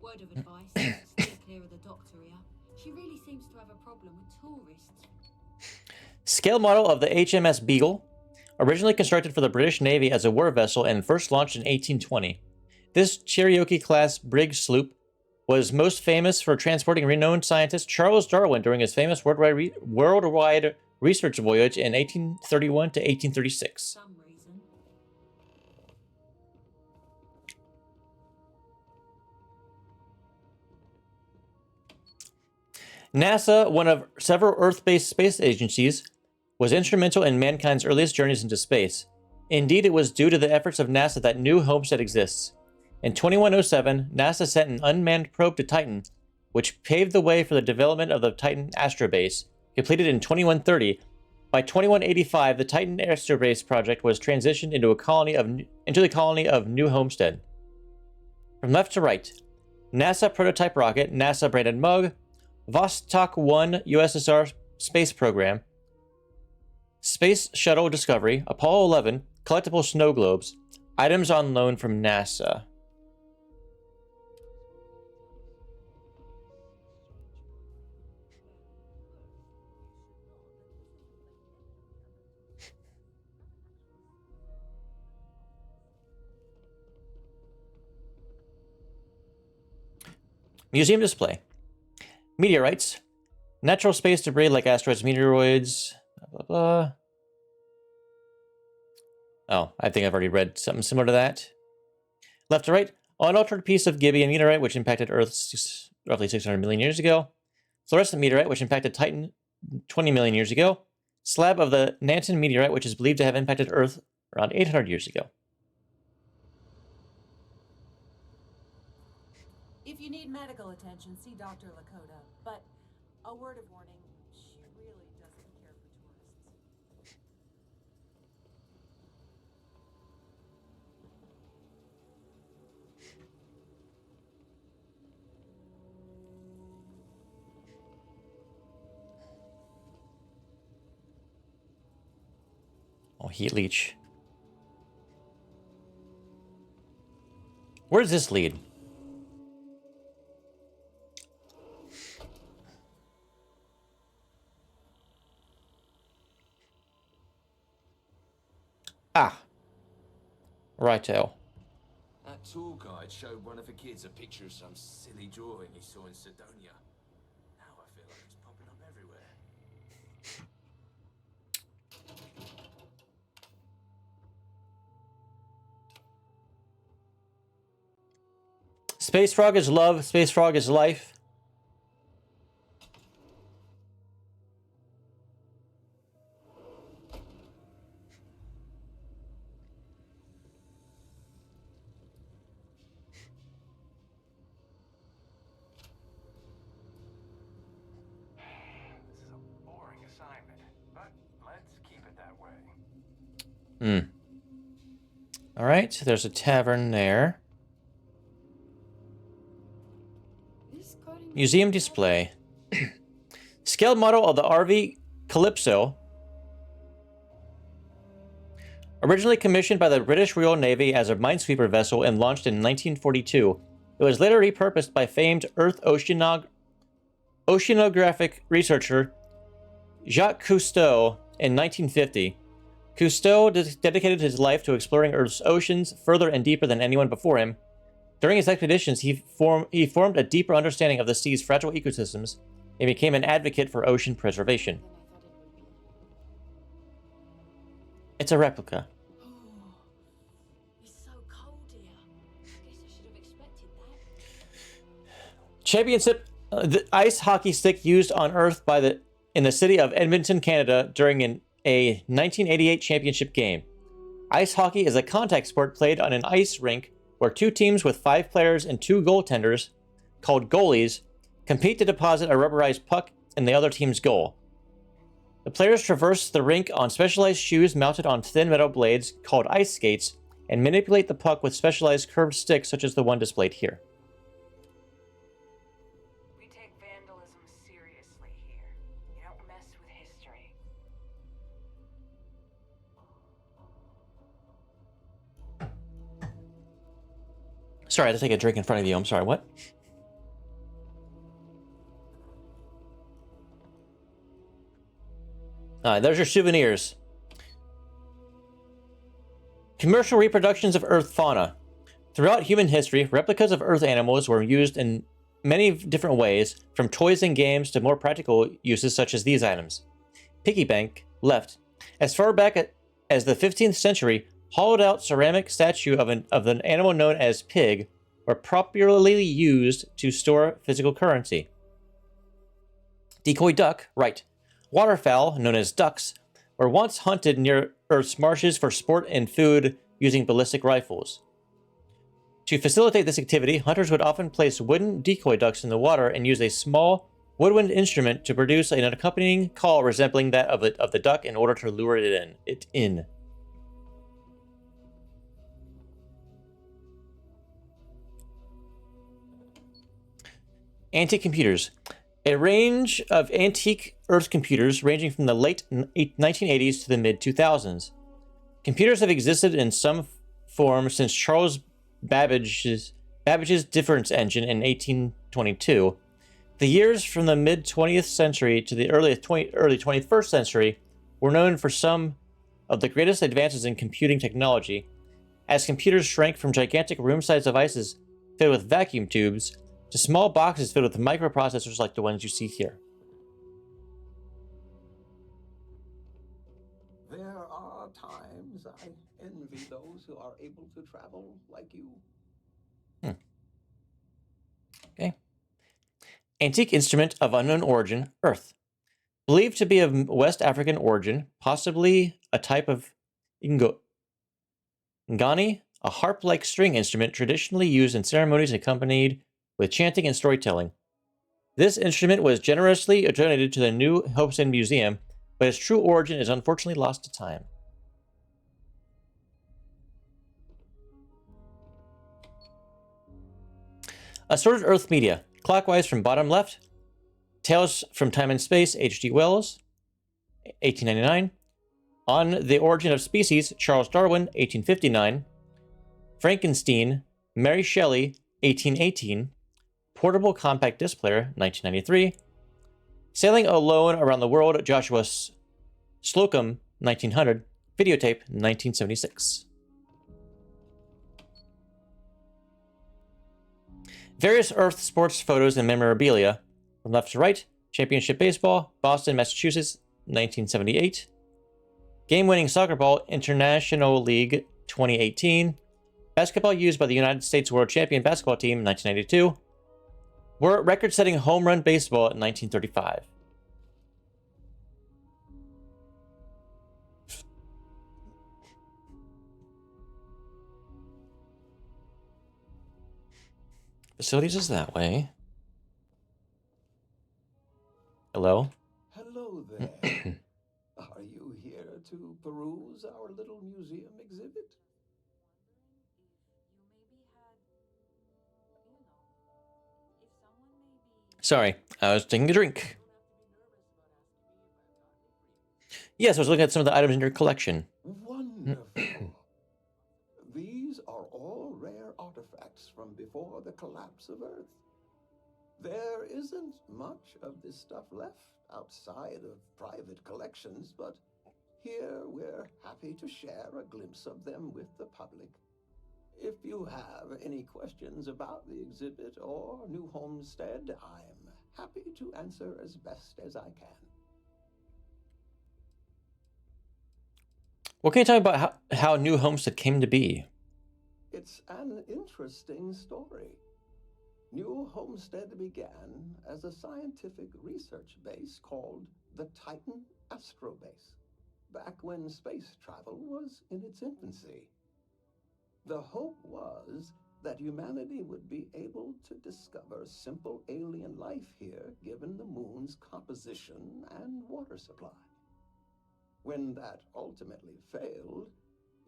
Word of advice, stay clear of the doctor here. She really seems to have a problem with tourists. Scale model of the HMS Beagle, originally constructed for the British Navy as a war vessel and first launched in 1820. This Cherokee-class brig sloop was most famous for transporting renowned scientist Charles Darwin during his famous worldwide research voyage in 1831 to 1836. NASA, one of several Earth-based space agencies, was instrumental in mankind's earliest journeys into space. Indeed, it was due to the efforts of NASA that New Homestead exists. In 2107, NASA sent an unmanned probe to Titan, which paved the way for the development of the Titan Astrobase, completed in 2130. By 2185, the Titan Astrobase project was transitioned into the colony of New Homestead. From left to right, NASA prototype rocket, NASA branded mug, Vostok 1 USSR space program, Space Shuttle Discovery, Apollo 11, collectible snow globes, items on loan from NASA. Museum display. Meteorites. Natural space debris like asteroids, meteoroids, blah, blah, blah. Oh, I think I've already read something similar to that. Left to right. Unaltered piece of Gibeon meteorite, which impacted Earth roughly 600 million years ago. Fluorescent meteorite, which impacted Titan 20 million years ago. Slab of the Nanton meteorite, which is believed to have impacted Earth around 800 years ago. If you need medical attention, see Dr. Lakota. But a word of warning, she really doesn't care for tourists. Oh, heat leech. Where does this lead? Ah. Righto. That tour guide showed one of the kids a picture of some silly drawing he saw in Sidonia. Now I feel like it's popping up everywhere. Space Frog is love. Space Frog is life. This is a boring assignment, but let's keep it that way. All right, there's a tavern there. Museum display. Scale model of the RV Calypso. Originally commissioned by the British Royal Navy as a minesweeper vessel and launched in 1942, it was later repurposed by famed Earth oceanographic researcher Jacques Cousteau in 1950. Cousteau dedicated his life to exploring Earth's oceans further and deeper than anyone before him. During his expeditions, he formed a deeper understanding of the sea's fragile ecosystems and became an advocate for ocean preservation. It's a replica. It's so cold here. Guess I should have expected that. Championship, the ice hockey stick used on Earth in the city of Edmonton, Canada, during a 1988 championship game. Ice hockey is a contact sport played on an ice rink where two teams with 5 players and 2 goaltenders, called goalies, compete to deposit a rubberized puck in the other team's goal. The players traverse the rink on specialized shoes mounted on thin metal blades called ice skates and manipulate the puck with specialized curved sticks such as the one displayed here. We take vandalism seriously here. You don't mess with history. Sorry, I had to take a drink in front of you. I'm sorry, what? There's your souvenirs. Commercial reproductions of Earth fauna. Throughout human history, replicas of Earth animals were used in many different ways, from toys and games to more practical uses such as these items. Piggy bank, left. As far back as the 15th century, hollowed-out ceramic statue of an animal known as pig were popularly used to store physical currency. Decoy duck, right. Waterfowl, known as ducks, were once hunted near Earth's marshes for sport and food using ballistic rifles. To facilitate this activity, hunters would often place wooden decoy ducks in the water and use a small woodwind instrument to produce an accompanying call resembling that of the duck in order to lure it in. Antique computers. A range of antique Earth computers ranging from the late 1980s to the mid-2000s. Computers have existed in some form since Charles Babbage's difference engine in 1822. The years from the mid-20th century to the early 21st century were known for some of the greatest advances in computing technology. As computers shrank from gigantic room-sized devices filled with vacuum tubes, to small boxes filled with microprocessors like the ones you see here. There are times I envy those who are able to travel like you. Okay. Antique instrument of unknown origin, Earth. Believed to be of West African origin, possibly a type of ngani, a harp-like string instrument traditionally used in ceremonies accompanied with chanting and storytelling. This instrument was generously donated to the New Homestead Museum, but its true origin is unfortunately lost to time. Assorted Earth Media, clockwise from bottom left. Tales from Time and Space, H.G. Wells, 1899. On the Origin of Species, Charles Darwin, 1859. Frankenstein, Mary Shelley, 1818. Portable Compact Disc Player, 1993. Sailing Alone Around the World, Joshua Slocum, 1900. Videotape, 1976. Various Earth sports photos and memorabilia. From left to right, Championship Baseball, Boston, Massachusetts, 1978. Game-winning soccer ball, International League, 2018. Basketball used by the United States World Champion Basketball Team, 1992. Record-setting home run baseball, 1935. Facilities is that way. Hello? Hello there. Are you here to peruse our little museum exhibit? Sorry, I was taking a drink. Yes, I was looking at some of the items in your collection. Wonderful. These are all rare artifacts from before the collapse of Earth. There isn't much of this stuff left outside of private collections, but here we're happy to share a glimpse of them with the public. If you have any questions about the exhibit or New Homestead, I'm happy to answer as best as I can. What can you tell me about how New Homestead came to be? It's an interesting story. New Homestead began as a scientific research base called the Titan Astrobase, back when space travel was in its infancy. The hope was that humanity would be able to discover simple alien life here given the moon's composition and water supply. When that ultimately failed,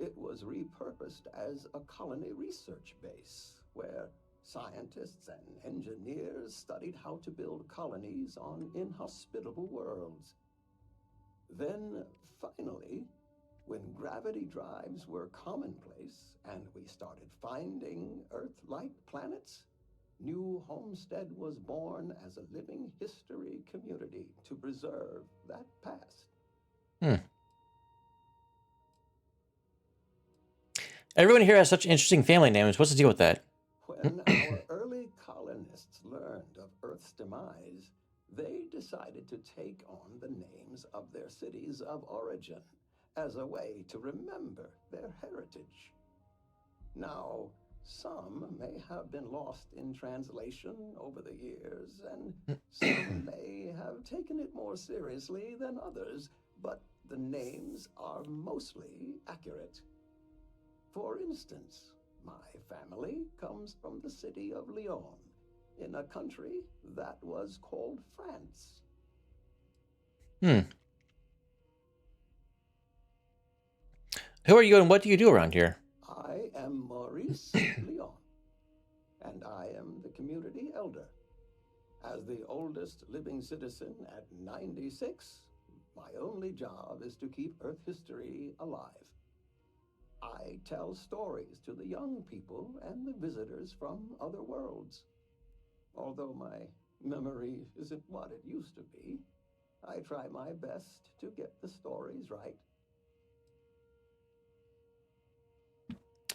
it was repurposed as a colony research base where scientists and engineers studied how to build colonies on inhospitable worlds. Then, finally, when gravity drives were commonplace and we started finding Earth-like planets, New Homestead was born as a living history community to preserve that past. Everyone here has such interesting family names. What's the deal with that? When our early colonists learned of Earth's demise, they decided to take on the names of their cities of origin as a way to remember their heritage. Now, some may have been lost in translation over the years, and some may have taken it more seriously than others, but the names are mostly accurate. For instance, my family comes from the city of Lyon, in a country that was called France. Who are you and what do you do around here? I am Maurice Lyon, and I am the community elder. As the oldest living citizen at 96, my only job is to keep Earth history alive. I tell stories to the young people and the visitors from other worlds. Although my memory isn't what it used to be, I try my best to get the stories right.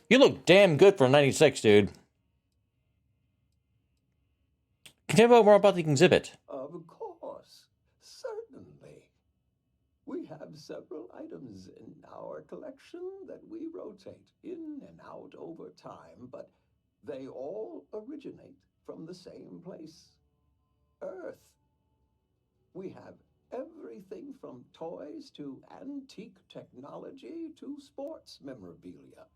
You look damn good for 96, dude. Tell me more about the exhibit. Of course. Certainly. We have several items in our collection that we rotate in and out over time, but they all originate from the same place, Earth. We have everything from toys to antique technology to sports memorabilia.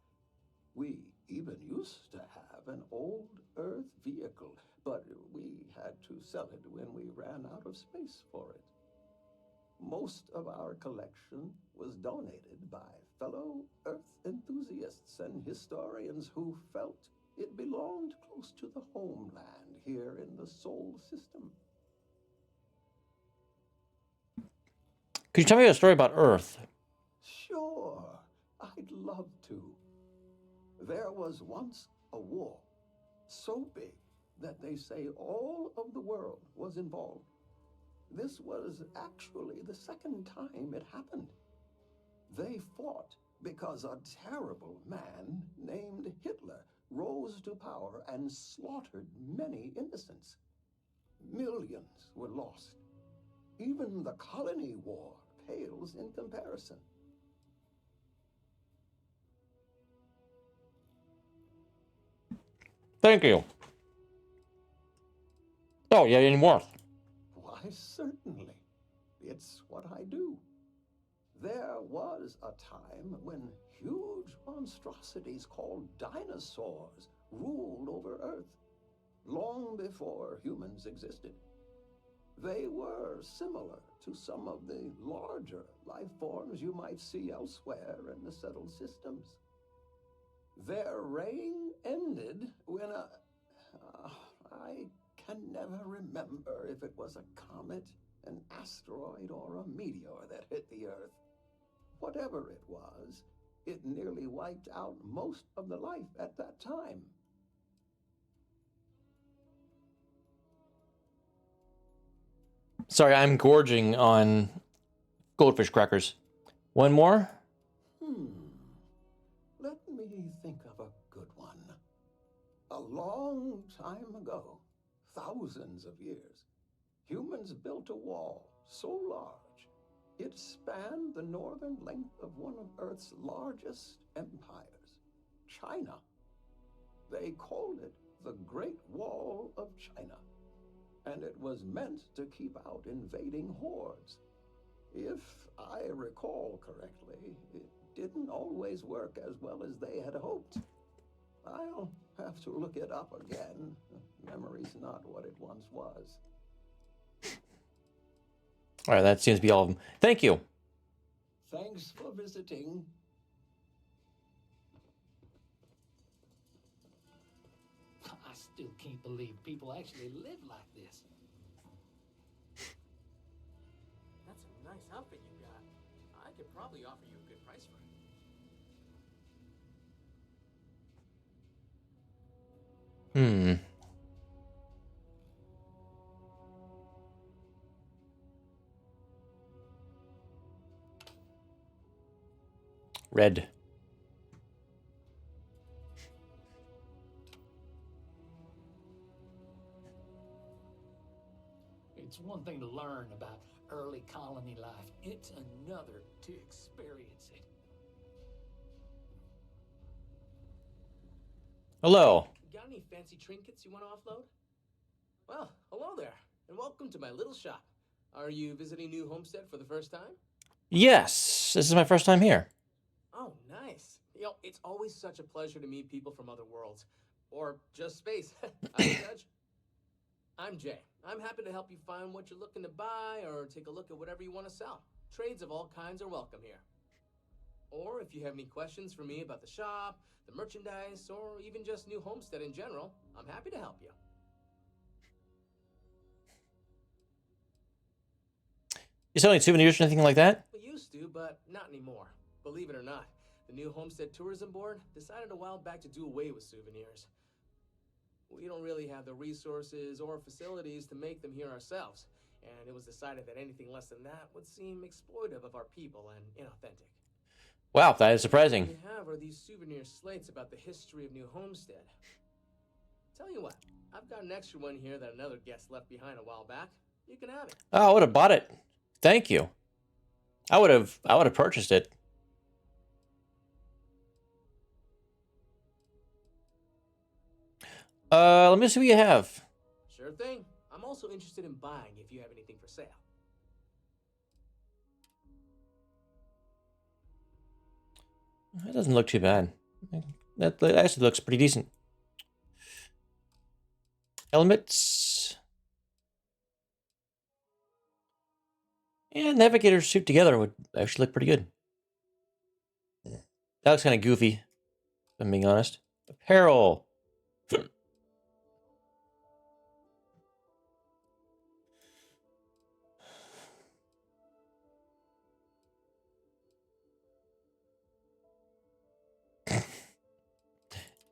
We even used to have an old Earth vehicle, but we had to sell it when we ran out of space for it. Most of our collection was donated by fellow Earth enthusiasts and historians who felt it belonged close to the homeland here in the Sol system. Could you tell me a story about Earth? Sure, I'd love to. There was once a war, so big that they say all of the world was involved. This was actually the second time it happened. They fought because a terrible man named Hitler rose to power and slaughtered many innocents. Millions were lost. Even the colony war pales in comparison. Thank you. Oh, yeah, any more? Why, certainly. It's what I do. There was a time when huge monstrosities called dinosaurs ruled over Earth, long before humans existed. They were similar to some of the larger life forms you might see elsewhere in the settled systems. Their reign ended when I can never remember if it was a comet, an asteroid, or a meteor that hit the Earth. Whatever it was, it nearly wiped out most of the life at that time. Sorry, I'm gorging on goldfish crackers. One more? Let me think of a good one. A long time ago, thousands of years, humans built a wall so large it spanned the northern length of one of Earth's largest empires, China. They called it the Great Wall of China, and it was meant to keep out invading hordes. If I recall correctly, it didn't always work as well as they had hoped. I'll have to look it up again. Memory's not what it once was. All right, that seems to be all of them. Thank you. Thanks for visiting. I still can't believe people actually live like this. That's a nice outfit you got. I could probably offer you a good price for it. Red. It's one thing to learn about early colony life. It's another to experience it. Hello. Got any fancy trinkets you want to offload? Well, hello there, and welcome to my little shop. Are you visiting New Homestead for the first time? Yes, this is my first time here. Oh, nice. You know, it's always such a pleasure to meet people from other worlds. Or just space. I don't judge. I'm Jay. I'm happy to help you find what you're looking to buy or take a look at whatever you want to sell. Trades of all kinds are welcome here. Or if you have any questions for me about the shop, the merchandise, or even just New Homestead in general, I'm happy to help you. You selling souvenirs or anything like that? We used to, but not anymore. Believe it or not, the New Homestead Tourism Board decided a while back to do away with souvenirs. We don't really have the resources or facilities to make them here ourselves, and it was decided that anything less than that would seem exploitive of our people and inauthentic. Wow, that is surprising. What we have are these souvenir slates about the history of New Homestead. Tell you what, I've got an extra one here that another guest left behind a while back. You can have it. Oh, I would have bought it. Thank you. I would have purchased it. Let me see what you have. Sure thing. I'm also interested in buying if you have anything for sale. That doesn't look too bad. That actually looks pretty decent. Helmets. And navigator suit together would actually look pretty good. That looks kind of goofy, if I'm being honest. Apparel.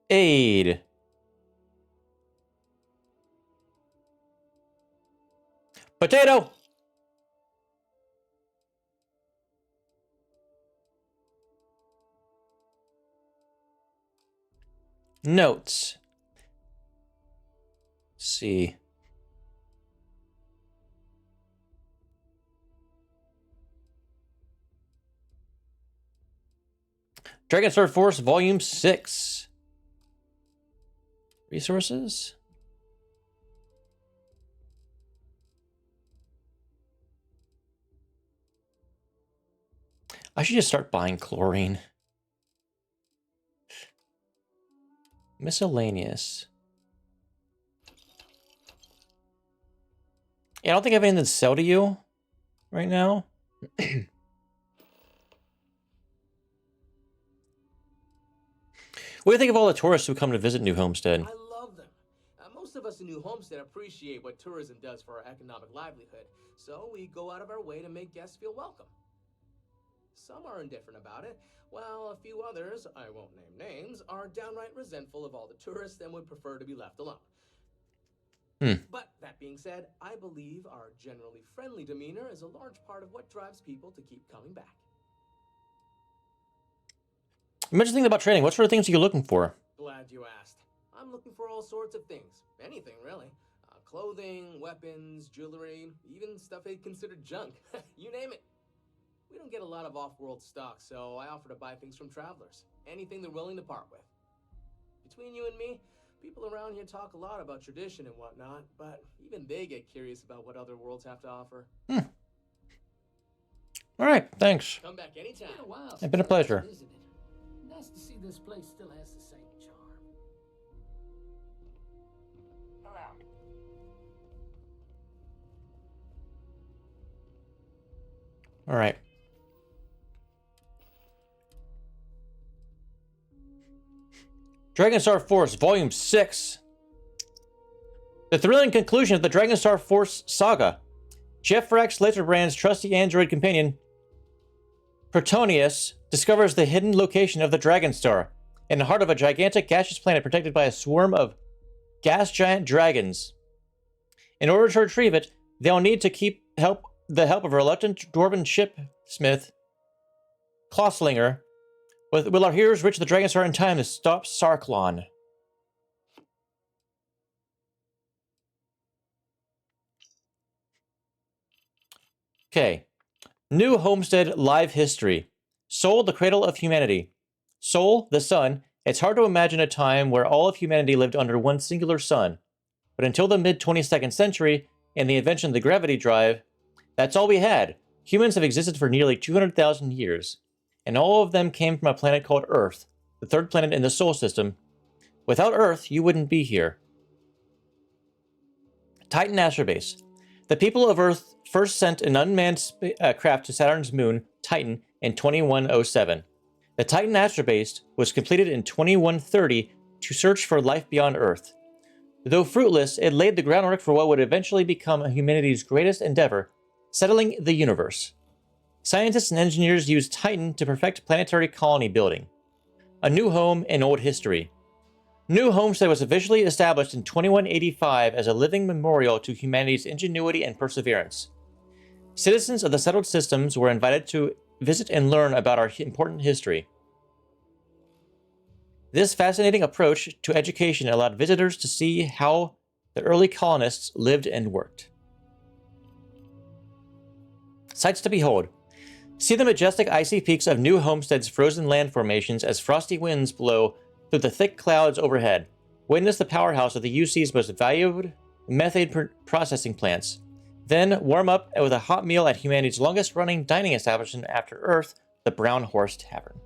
Aid. Potato. Notes. Let's see. Dragonstar Force Volume 6. Resources. I should just start buying chlorine. Miscellaneous. Yeah, I don't think I have anything to sell to you right now. What do you think of all the tourists who come to visit New Homestead? I love them. Most of us in New Homestead appreciate what tourism does for our economic livelihood, so we go out of our way to make guests feel welcome. Some are indifferent about it, while a few others, I won't name names, are downright resentful of all the tourists and would prefer to be left alone. But that being said, I believe our generally friendly demeanor is a large part of what drives people to keep coming back. You mentioned things about training. What sort of things are you looking for? Glad you asked. I'm looking for all sorts of things. Anything, really. Clothing, weapons, jewelry, even stuff they'd consider junk. You name it. We don't get a lot of off-world stock, so I offer to buy things from travelers. Anything they're willing to part with. Between you and me, people around here talk a lot about tradition and whatnot, but even they get curious about what other worlds have to offer. All right, thanks. Come back anytime. It's been a while. It's been a pleasure. Isn't it? Nice to see this place still has the same charm. Hello. All right. Dragonstar Force, Volume 6. The thrilling conclusion of the Dragonstar Force saga. Jeff Rex, Laserbrand's trusty android companion, Protonius, discovers the hidden location of the Dragonstar in the heart of a gigantic gaseous planet protected by a swarm of gas giant dragons. In order to retrieve it, they'll need to keep the help of a reluctant dwarven shipsmith, Clawslinger. Will our heroes reach the Dragonstar in time to stop Sarklon? Okay. New Homestead Live History. Sol, the cradle of humanity. Sol, the sun. It's hard to imagine a time where all of humanity lived under one singular sun. But until the mid-22nd century and the invention of the gravity drive, that's all we had. Humans have existed for nearly 200,000 years. And all of them came from a planet called Earth, the third planet in the Sol system. Without Earth, you wouldn't be here. Titan Astrobase. The people of Earth first sent an unmanned craft to Saturn's moon, Titan, in 2107. The Titan Astrobase was completed in 2130 to search for life beyond Earth. Though fruitless, it laid the groundwork for what would eventually become humanity's greatest endeavor, settling the universe. Scientists and engineers used Titan to perfect planetary colony building. A new home in old history. New Homestead was officially established in 2185 as a living memorial to humanity's ingenuity and perseverance. Citizens of the settled systems were invited to visit and learn about our important history. This fascinating approach to education allowed visitors to see how the early colonists lived and worked. Sights to behold. See the majestic icy peaks of New Homestead's frozen land formations as frosty winds blow through the thick clouds overhead. Witness the powerhouse of the UC's most valued methane processing plants. Then warm up with a hot meal at humanity's longest-running dining establishment after Earth, the Brown Horse Tavern.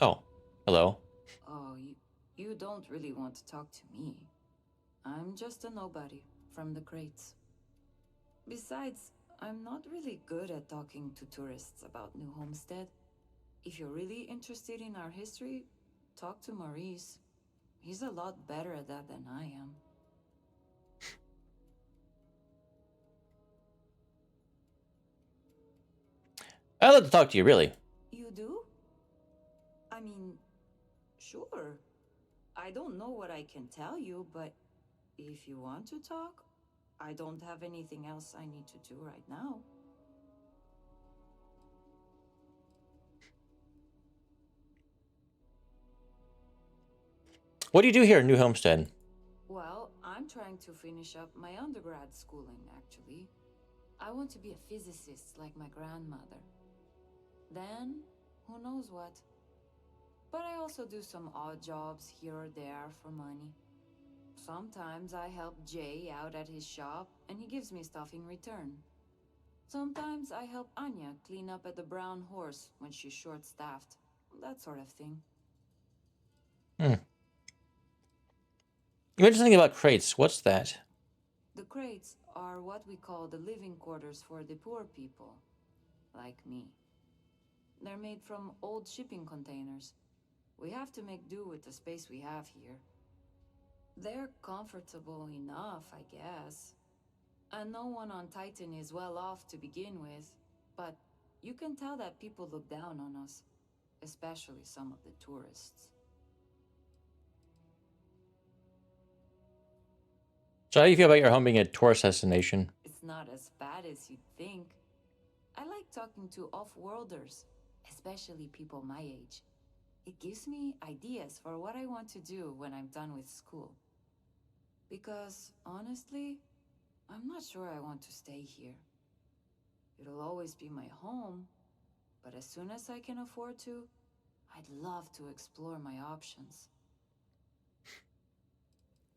Oh, hello. Oh, you don't really want to talk to me. I'm just a nobody from the crates. Besides, I'm not really good at talking to tourists about New Homestead. If you're really interested in our history, talk to Maurice. He's a lot better at that than I am. I'd love to talk to you, really. You do? I mean, sure. I don't know what I can tell you, but if you want to talk, I don't have anything else I need to do right now. What do you do here in New Homestead? Well, I'm trying to finish up my undergrad schooling, actually. I want to be a physicist like my grandmother. Then, who knows what. But I also do some odd jobs here or there for money. Sometimes I help Jay out at his shop, and he gives me stuff in return. Sometimes I help Anya clean up at the Brown Horse when she's short-staffed. That sort of thing. You mentioned something about crates. What's that? The crates are what we call the living quarters for the poor people, like me. They're made from old shipping containers. We have to make do with the space we have here. They're comfortable enough, I guess. And no one on Titan is well off to begin with, but you can tell that people look down on us, especially some of the tourists. So how do you feel about your home being a tourist destination? It's not as bad as you'd think. I like talking to off-worlders, especially people my age. It gives me ideas for what I want to do when I'm done with school. Because, honestly, I'm not sure I want to stay here. It'll always be my home, but as soon as I can afford to, I'd love to explore my options.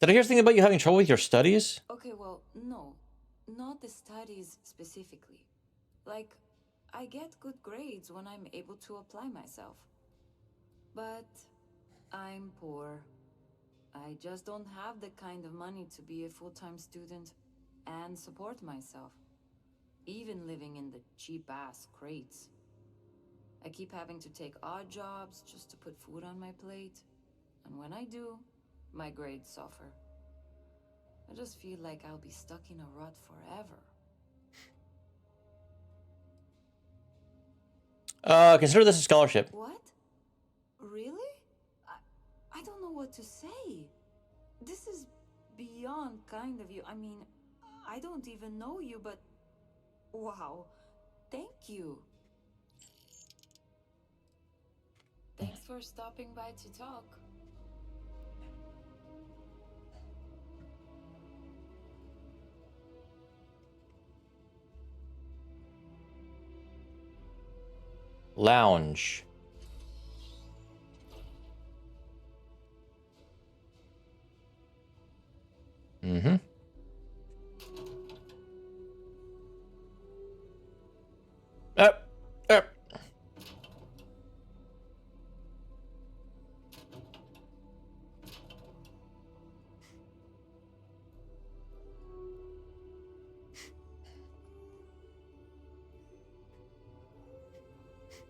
Did I hear something about you having trouble with your studies? Okay, well, no. Not the studies specifically. Like, I get good grades when I'm able to apply myself. But I'm poor. I just don't have the kind of money to be a full-time student and support myself. Even living in the cheap-ass crates. I keep having to take odd jobs just to put food on my plate. And when I do, my grades suffer. I just feel like I'll be stuck in a rut forever. Consider this a scholarship. What? Really? I don't know what to say. This is beyond kind of you. I mean, I don't even know you, but wow. Thank you. Thanks for stopping by to talk. Lounge. Mm-hmm. Up. Up.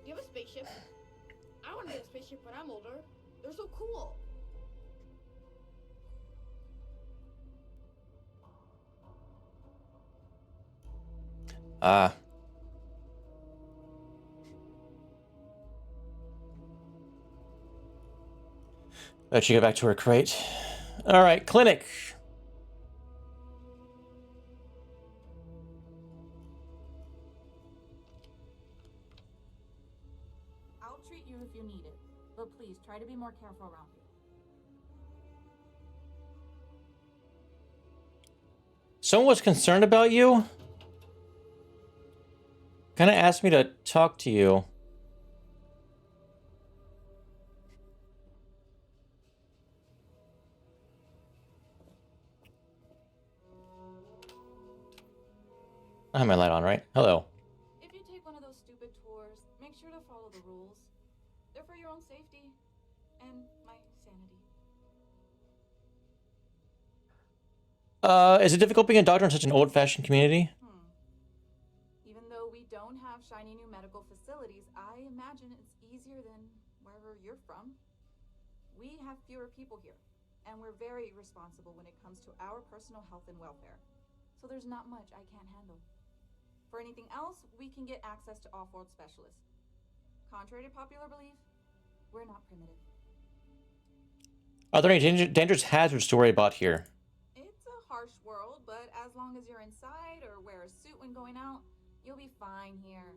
Do you have a spaceship? I want to get a spaceship when I'm older. They're so cool. Let she go back to her crate. All right, clinic. I'll treat you if you need it, but please try to be more careful around here. Someone was concerned about you? Kind of asked me to talk to you. I have my light on, right? Hello. If you take one of those stupid tours, make sure to follow the rules. They're for your own safety and my sanity. Is it difficult being a doctor in such an old-fashioned community? Even though we don't have shiny new medical facilities, I imagine it's easier than wherever you're from. We have fewer people here, and we're very responsible when it comes to our personal health and welfare. So there's not much I can't handle. For anything else, we can get access to off-world specialists. Contrary to popular belief, we're not primitive. Are there any dangerous hazards to worry about here? It's a harsh world, but as long as you're inside or wear a suit when going out, you'll be fine here.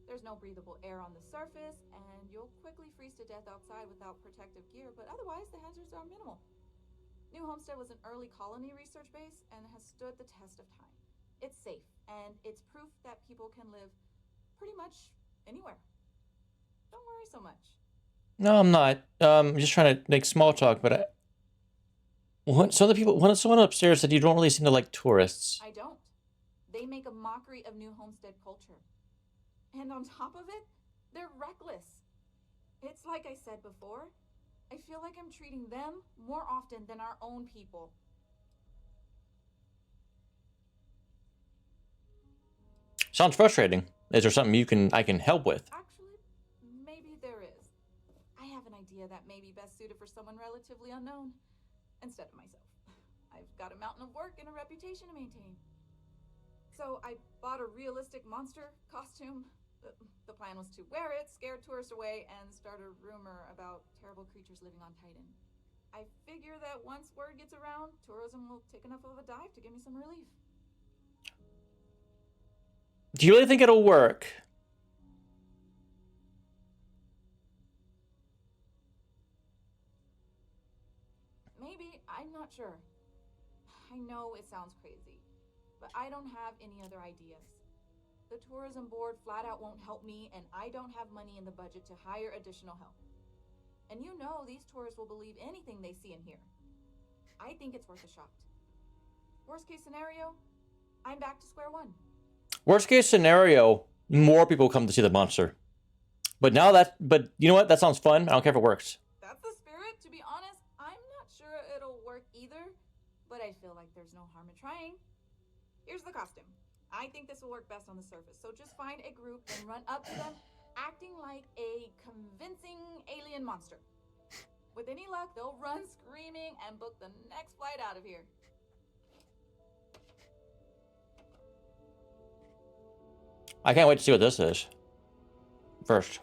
There's no breathable air on the surface, and you'll quickly freeze to death outside without protective gear, but otherwise the hazards are minimal. New Homestead was an early colony research base and has stood the test of time. It's safe, and it's proof that people can live pretty much anywhere. Don't worry so much. No, I'm not. I'm just trying to make small talk, but someone upstairs said you don't really seem to like tourists. I don't. They make a mockery of New Homestead culture. And on top of it, they're reckless. It's like I said before, I feel like I'm treating them more often than our own people. Sounds frustrating. Is there something I can help with? Actually, maybe there is. I have an idea that may be best suited for someone relatively unknown, instead of myself. I've got a mountain of work and a reputation to maintain. So I bought a realistic monster costume. The plan was to wear it, scare tourists away, and start a rumor about terrible creatures living on Titan. I figure that once word gets around, tourism will take enough of a dive to give me some relief. Do you really think it'll work? Maybe, I'm not sure. I know it sounds crazy, but I don't have any other ideas. The tourism board flat out won't help me, and I don't have money in the budget to hire additional help. And you know these tourists will believe anything they see and hear. I think it's worth a shot. Worst case scenario, I'm back to square one. Worst case scenario, more people come to see the monster. But you know what? That sounds fun. I don't care if it works. That's the spirit. To be honest, I'm not sure it'll work either, but I feel like there's no harm in trying. Here's the costume. I think this will work best on the surface, so just find a group and run up to them, acting like a convincing alien monster. With any luck, they'll run screaming and book the next flight out of here. I can't wait to see what this is. First.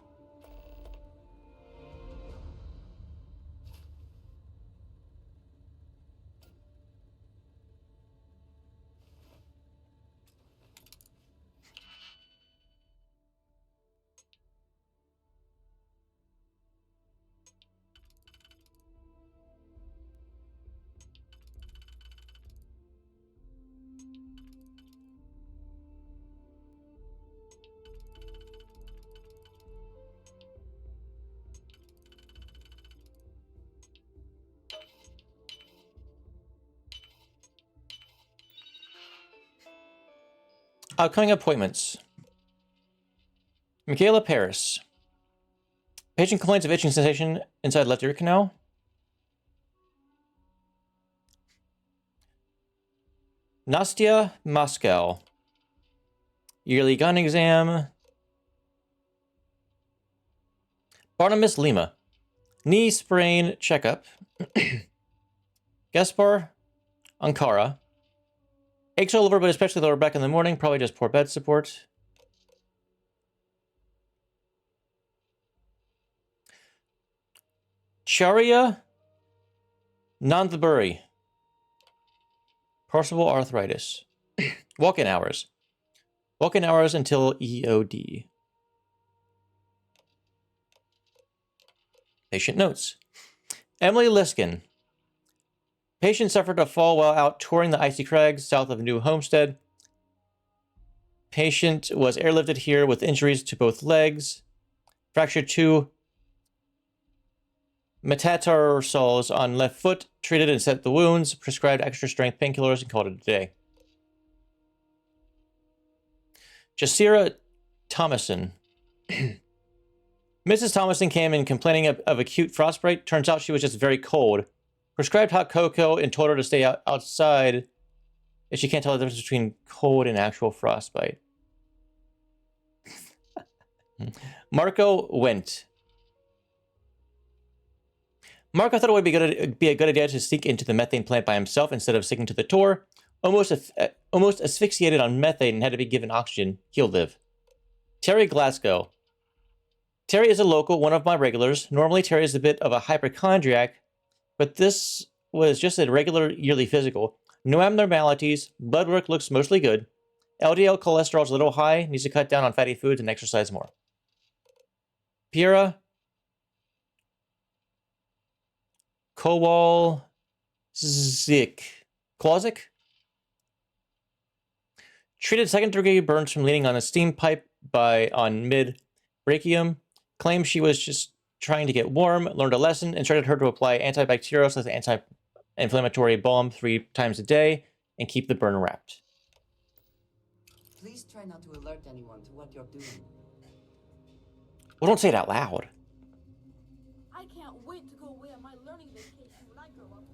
Upcoming appointments. Michaela Paris. Patient complains of itching sensation inside left ear canal. Nastya Moscow. Yearly gun exam. Barnabas Lima. Knee sprain checkup. Gaspar Ankara. Aches all over, but especially lower back in the morning. Probably just poor bed support. Charia Nandaburi. Possible arthritis. Walk-in hours. Walk-in hours until EOD. Patient notes. Emily Liskin. Patient suffered a fall while out touring the icy crags south of New Homestead. Patient was airlifted here with injuries to both legs. Fractured 2 metatarsals on left foot. Treated and set the wounds. Prescribed extra strength painkillers and called it a day. Jasira Thomason. Mrs. Thomason came in complaining of acute frostbite. Turns out she was just very cold. Prescribed hot cocoa and told her to stay outside if she can't tell the difference between cold and actual frostbite. Marco went. Marco thought it would be a good idea to sneak into the methane plant by himself instead of sticking to the tour. Almost asphyxiated on methane and had to be given oxygen. He'll live. Terry Glasgow. Terry is a local, one of my regulars. Normally, Terry is a bit of a hypochondriac, but this was just a regular yearly physical. No abnormalities. Blood work looks mostly good. LDL cholesterol is a little high. Needs to cut down on fatty foods and exercise more. Pira Kowalczyk. Treated second-degree burns from leaning on a steam pipe on mid-brachium. Claimed she was just trying to get warm. Learned a lesson. Instructed her to apply antibacterial / anti-inflammatory balm 3 times a day and keep the burn wrapped. Please try not to alert anyone to what you're doing. Well, don't say it out loud. I can't wait to go away on my learning vacation when I grow up.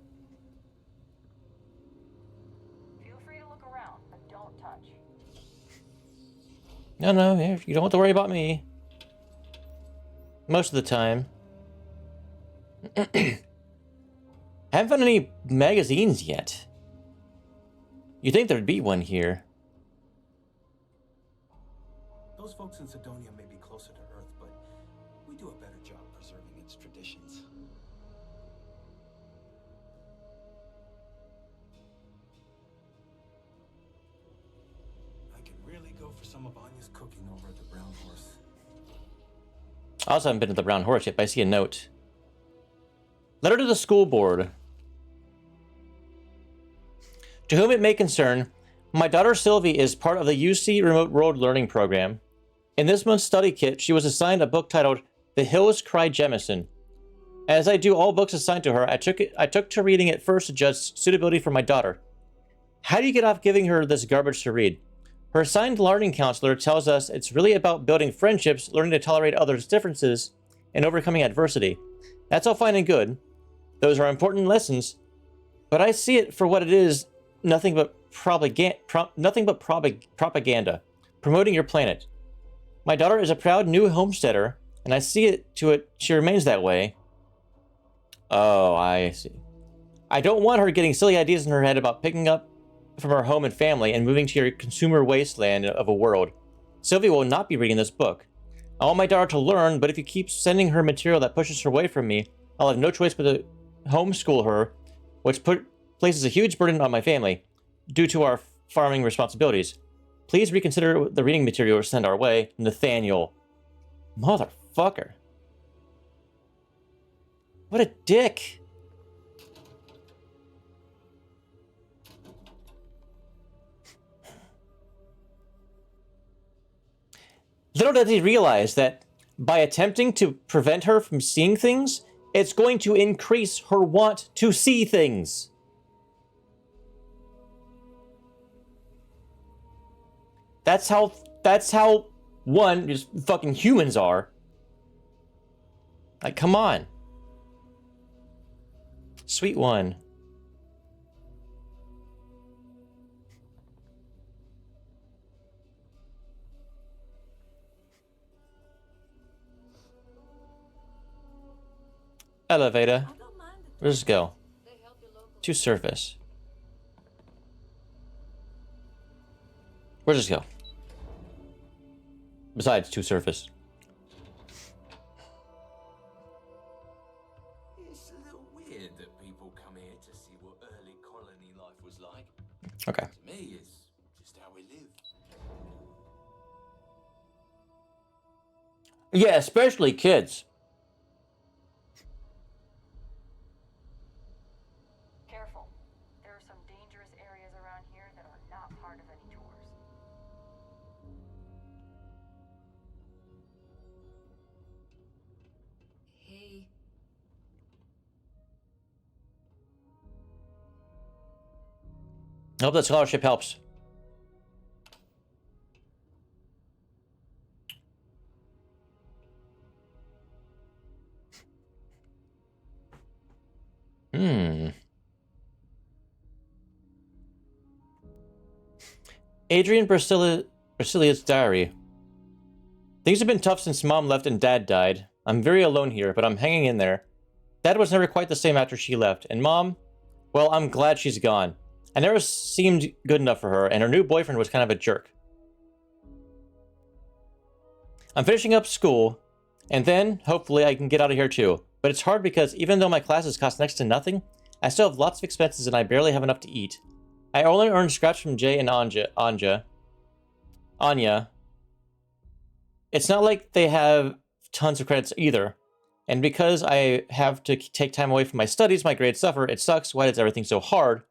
Feel free to look around, but don't touch. No, you don't have to worry about me. Most of the time. Haven't found any magazines yet. You'd think there'd be one here. Those folks in Sidonia may be closer to Earth, but we do a better job preserving its traditions. I could really go for some of Anya's cooking over at the Brown Horse. I also haven't been to the Brown Horse yet, but I see a note. Letter to the school board. To whom it may concern, my daughter Sylvie is part of the UC Remote World Learning Program. In this month's study kit, she was assigned a book titled The Hills Cry Jemison. As I do all books assigned to her, I took to reading it first to judge suitability for my daughter. How do you get off giving her this garbage to read? Her assigned learning counselor tells us it's really about building friendships, learning to tolerate others' differences, and overcoming adversity. That's all fine and good. Those are important lessons, but I see it for what it is, nothing but propaganda, promoting your planet. My daughter is a proud new homesteader, and I see it to it she remains that way. Oh, I see. I don't want her getting silly ideas in her head about picking up from her home and family and moving to your consumer wasteland of a world. Sylvie will not be reading this book. I want my daughter to learn, but if you keep sending her material that pushes her away from me, I'll have no choice but to homeschool her, which places a huge burden on my family due to our farming responsibilities. Please reconsider the reading material sent our way, Nathaniel. Motherfucker. What a dick. Little does he realize that by attempting to prevent her from seeing things, it's going to increase her want to see things. That's how one, just fucking humans are. Like, come on. Sweet one. Elevator. Where does it go? To surface. Where does it go? Besides to surface. like. Okay. To me, it's just how we live. Yeah, especially kids. Careful. There are some dangerous areas around here that are not part of any tours. Hey. I hope that scholarship helps. Adrian Brasilia's diary. Things have been tough since Mom left and Dad died. I'm very alone here, but I'm hanging in there. Dad was never quite the same after she left, and Mom, well, I'm glad she's gone. I never seemed good enough for her, and her new boyfriend was kind of a jerk. I'm finishing up school, and then, hopefully, I can get out of here too. But it's hard because even though my classes cost next to nothing, I still have lots of expenses and I barely have enough to eat. I only earn scraps from Jay and Anya. It's not like they have tons of credits either. And because I have to take time away from my studies, my grades suffer. It sucks. Why is everything so hard?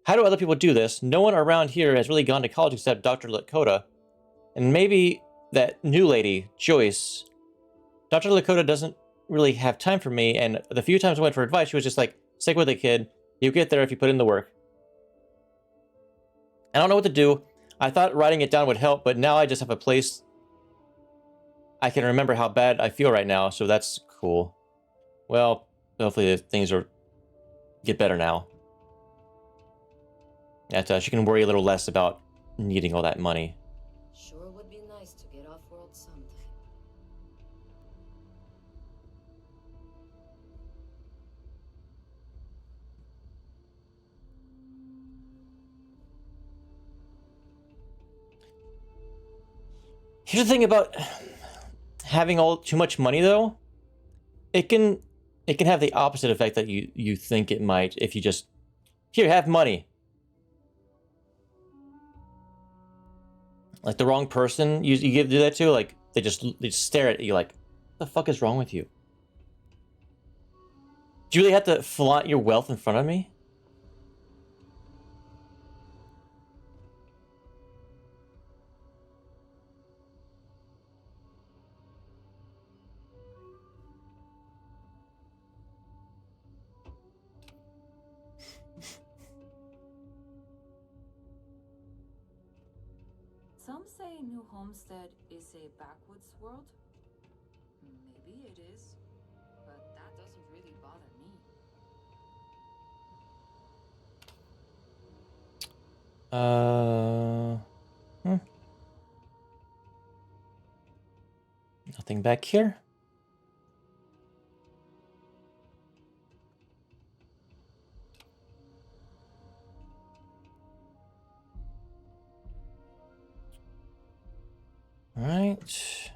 How do other people do this? No one around here has really gone to college except Dr. Lakota. And maybe that new lady, Joyce. Dr. Lakota doesn't really have time for me, and the few times I went for advice, she was just like, stick with it, kid. You get there if you put in the work. I don't know what to do. I thought writing it down would help, but now I just have a place I can remember how bad I feel right now, so that's cool. Well, hopefully things get better now. That she can worry a little less about needing all that money. Sure would be nice to get off-world sometime. Here's the thing about having too much money, though. It can have the opposite effect that you think it might if you just here have money. Like the wrong person you do that to, like they just stare at you like, what the fuck is wrong with you? Do you really have to flaunt your wealth in front of me? Some say New Homestead is a backwoods world. Maybe it is, but that doesn't really bother me. Nothing back here. All right.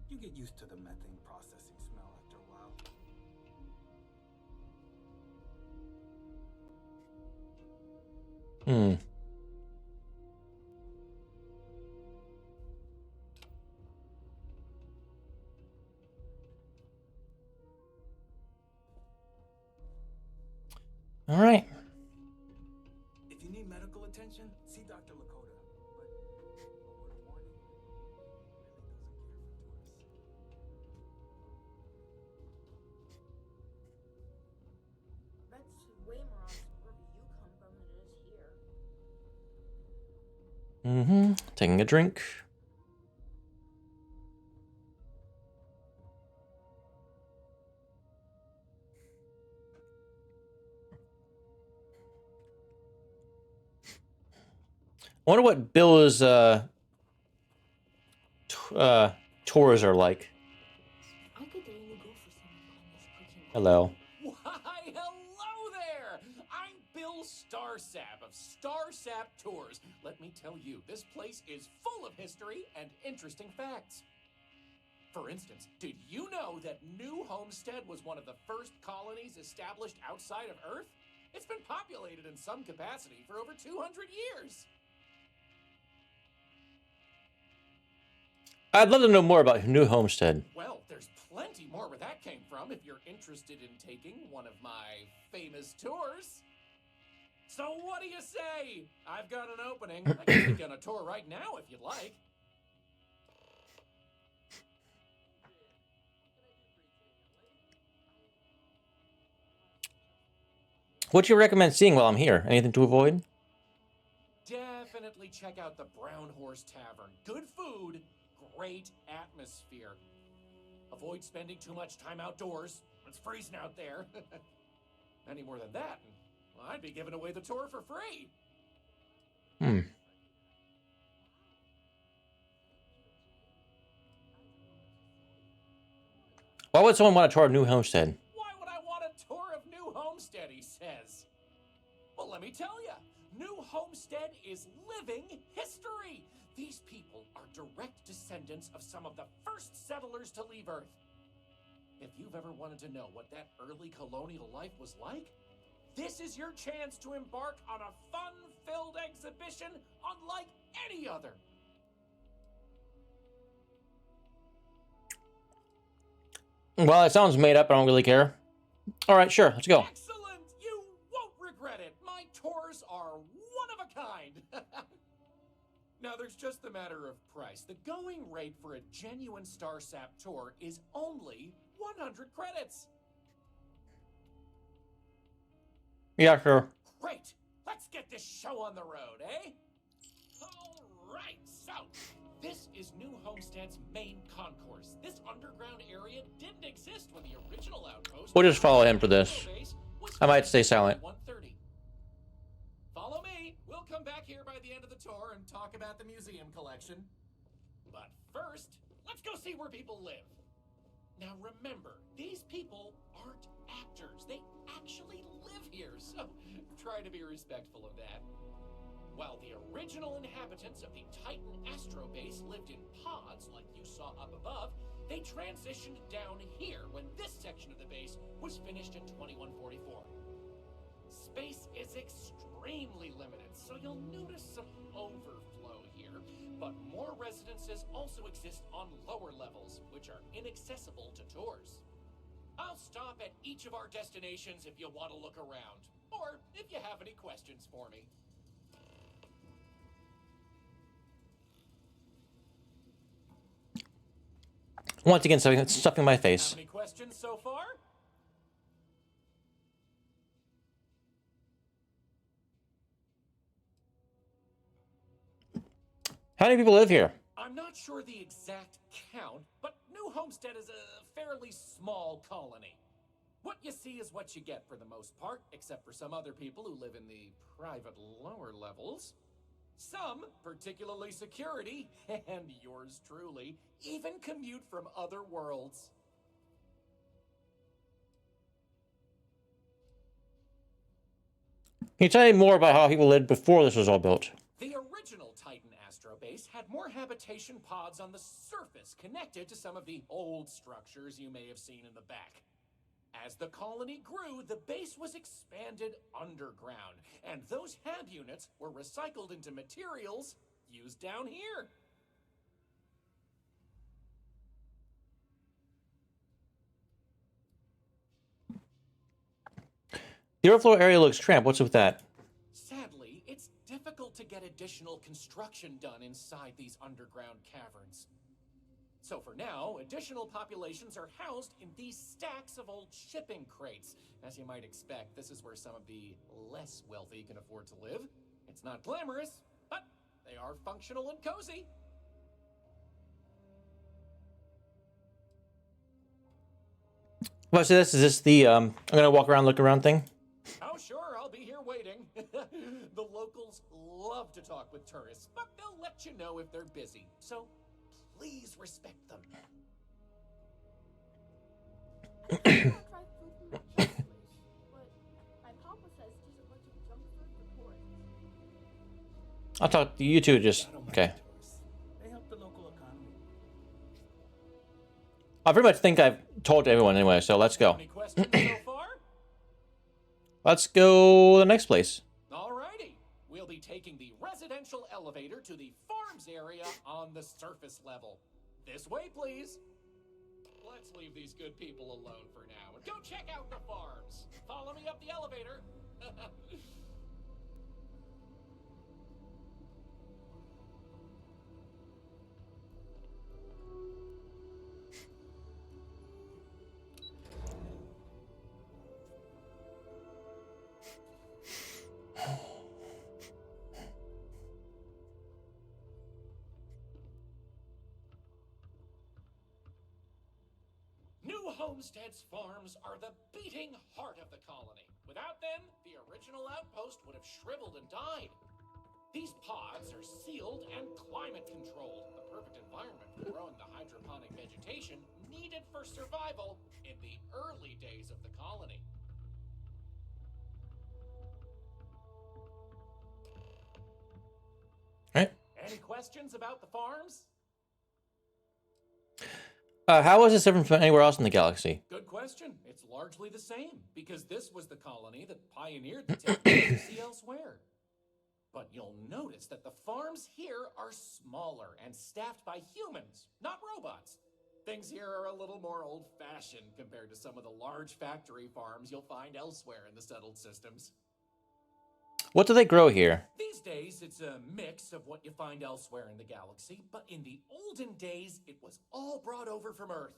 You get used to the methane processing smell after a while. All right. If you need medical attention, see Dr. Lakota. But a word of warning, That's way more awesome wherever you come from than it is here. Taking a drink. I wonder what Bill's tours are like. Hello. Why, hello there! I'm Bill Starsap of Starsap Tours. Let me tell you, this place is full of history and interesting facts. For instance, did you know that New Homestead was one of the first colonies established outside of Earth? in some capacity for over 200 years. I'd love to know more about New Homestead. Well, there's plenty more where that came from if you're interested in taking one of my famous tours. So what do you say? I've got an opening. I can take you on a tour right now if you'd like. What do you recommend seeing while I'm here? Anything to avoid? Definitely check out the Brown Horse Tavern. Good food, great atmosphere. Avoid spending too much time outdoors. It's freezing out there. Any more than that, well, I'd be giving away the tour for free. Why would someone want a tour of New Homestead? Why would I want a tour of New Homestead, he says. Well, let me tell you, New Homestead is living history. These people are direct descendants of some of the first settlers to leave Earth. If you've ever wanted to know what that early colonial life was like, this is your chance to embark on a fun-filled exhibition unlike any other. Well, it sounds made up. I don't really care. All right, sure. Let's go. Excellent! You won't regret it. My tours are one of a kind. Now, there's just the matter of price. The going rate for a genuine StarSap tour is only 100 credits. Yeah, sure. Great! Let's get this show on the road, eh? All right, so this is New Homestead's main concourse. This underground area didn't exist when the original outpost... We'll just follow him for this. I might stay silent. 1:30. Follow me. We'll come back here by the end of the tour and talk about the museum collection. But first, let's go see where people live. Now remember, these people aren't actors. They actually live here, so try to be respectful of that. While the original inhabitants of the Titan Astro Base lived in pods like you saw up above, they transitioned down here when this section of the base was finished in 2144. Space is extremely limited, so you'll notice some overflow here, but more residences also exist on lower levels, which are inaccessible to tours. I'll stop at each of our destinations if you want to look around, or if you have any questions for me. Once again, stuffing my face. Any questions so far? How many people live here? I'm not sure the exact count, but New Homestead is a fairly small colony. What you see is what you get for the most part, except for some other people who live in the private lower levels. Some, particularly security, and yours truly, even commute from other worlds. Can you tell me more about how people lived before this was all built? The original Titan Astro Base had more habitation pods on the surface connected to some of the old structures you may have seen in the back. As the colony grew, the base was expanded underground, and those hab units were recycled into materials used down here. The overflow area looks cramped. What's with that? Sadly, it's difficult to get additional construction done inside these underground caverns. So for now, additional populations are housed in these stacks of old shipping crates. As you might expect, this is where some of the less wealthy can afford to live. It's not glamorous, but they are functional and cozy. Well, so this is this the I'm gonna walk around, look around thing. Oh, sure, I'll be here waiting. The locals love to talk with tourists, but they'll let you know if they're busy. So please respect them. I'll talk to you two. Just okay. They help the local economy. I pretty much think I've told everyone anyway. So let's go. Any questions so far? Let's go to the next place. taking the residential elevator to the farms area on the surface level. This way, please. Let's leave these good people alone for now and go check out the farms. Follow me up the elevator. New Homestead's farms are the beating heart of the colony. Without them, the original outpost would have shriveled and died. These pods are sealed and climate controlled, the perfect environment for growing the hydroponic vegetation needed for survival in the early days of the colony. Right. Any questions about the farms? How is this different from anywhere else in the galaxy? Good question. It's largely the same, because this was the colony that pioneered the technology you see elsewhere. But you'll notice that the farms here are smaller and staffed by humans, not robots. Things here are a little more old-fashioned compared to some of the large factory farms you'll find elsewhere in the settled systems. What do they grow here? These days, it's a mix of what you find elsewhere in the galaxy, but in the olden days, it was all brought over from Earth.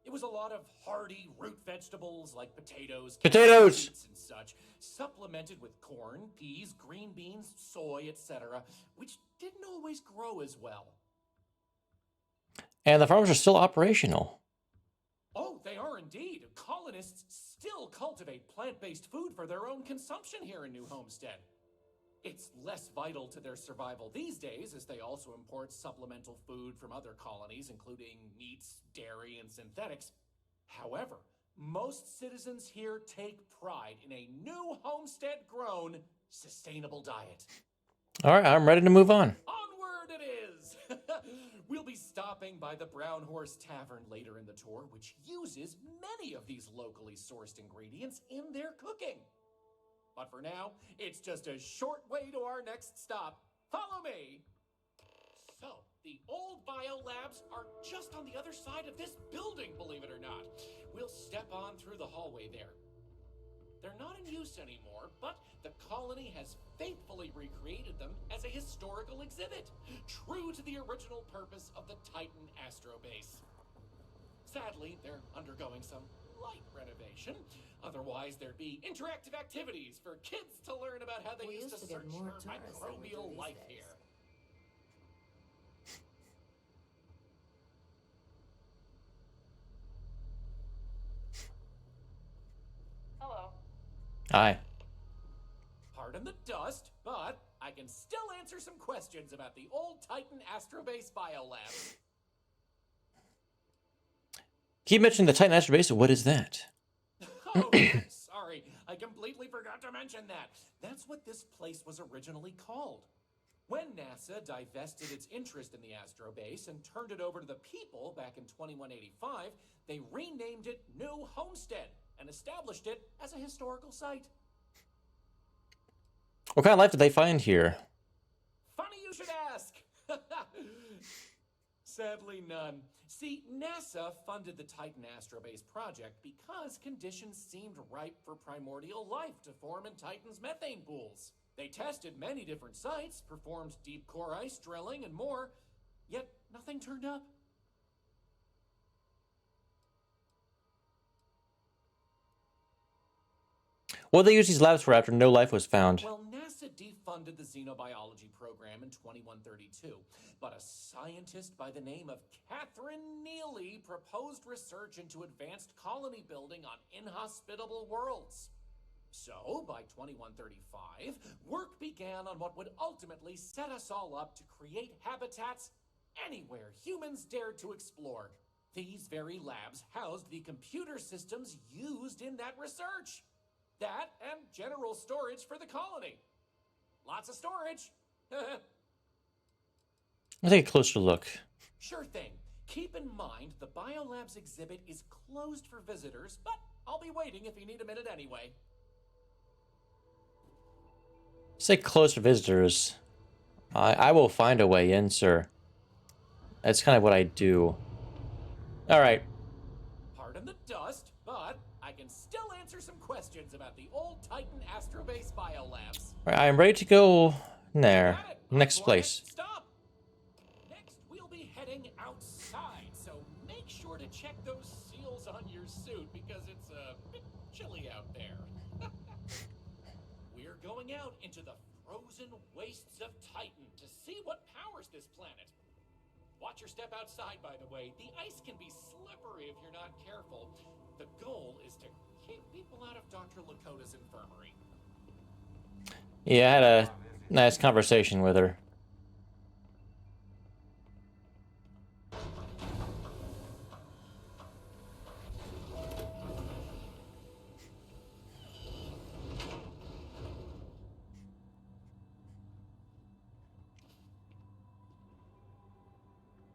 It was a lot of hardy root vegetables like potatoes, beets, and such, supplemented with corn, peas, green beans, soy, etc., which didn't always grow as well. And the farms are still operational. Oh, they are indeed. Colonists still cultivate plant-based food for their own consumption here in New Homestead. It's less vital to their survival these days, as they also import supplemental food from other colonies, including meats, dairy, and synthetics. However, most citizens here take pride in a New Homestead-grown, sustainable diet. All right, I'm ready to move on. Onward it is! We'll be stopping by the Brown Horse Tavern later in the tour, which uses many of these locally sourced ingredients in their cooking. But for now, it's just a short way to our next stop. Follow me! So, the old biolabs are just on the other side of this building, believe it or not. We'll step on through the hallway there. They're not in use anymore, but the colony has faithfully recreated them as a historical exhibit, true to the original purpose of the Titan Astrobase. Sadly, they're undergoing some light renovation. Otherwise, there'd be interactive activities for kids to learn about how they used to search for microbial life here. Hello. Hi. Pardon the dust, but I can still answer some questions about the old Titan Astrobase biolab. Keep mentioning the Titan Astrobase. What is that? Oh, sorry. I completely forgot to mention that. That's what this place was originally called. When NASA divested its interest in the Astrobase and turned it over to the people back in 2185, they renamed it New Homestead and established it as a historical site. What kind of life did they find here? Funny you should ask. Sadly, none. See, NASA funded the Titan Astrobase project because conditions seemed ripe for primordial life to form in Titan's methane pools. They tested many different sites, performed deep core ice drilling, and more, yet nothing turned up. What did they use these labs for after no life was found? Well, NASA defunded the xenobiology program in 2132, but a scientist by the name of Catherine Neely proposed research into advanced colony building on inhospitable worlds. So, by 2135, work began on what would ultimately set us all up to create habitats anywhere humans dared to explore. These very labs housed the computer systems used in that research. That and general storage for the colony. Lots of storage. Let's take a closer look. Sure thing. Keep in mind the Biolabs exhibit is closed for visitors, but I'll be waiting if you need a minute anyway. Say close for visitors. I will find a way in, sir. That's kind of what I do. Alright. Pardon the dust, but I can still answer some questions about the old Titan Astrobase biolabs. I am ready to go there. Got it. Next Quiet. place. Stop. Next, we'll be heading outside, so make sure to check those seals on your suit because it's a bit chilly out there. We're going out into the frozen wastes of Titan to see what powers this planet. Watch your step outside, by the way. The ice can be slippery if you're not careful. The goal is to keep people out of Dr. Lakota's infirmary. Yeah, I had a nice conversation with her.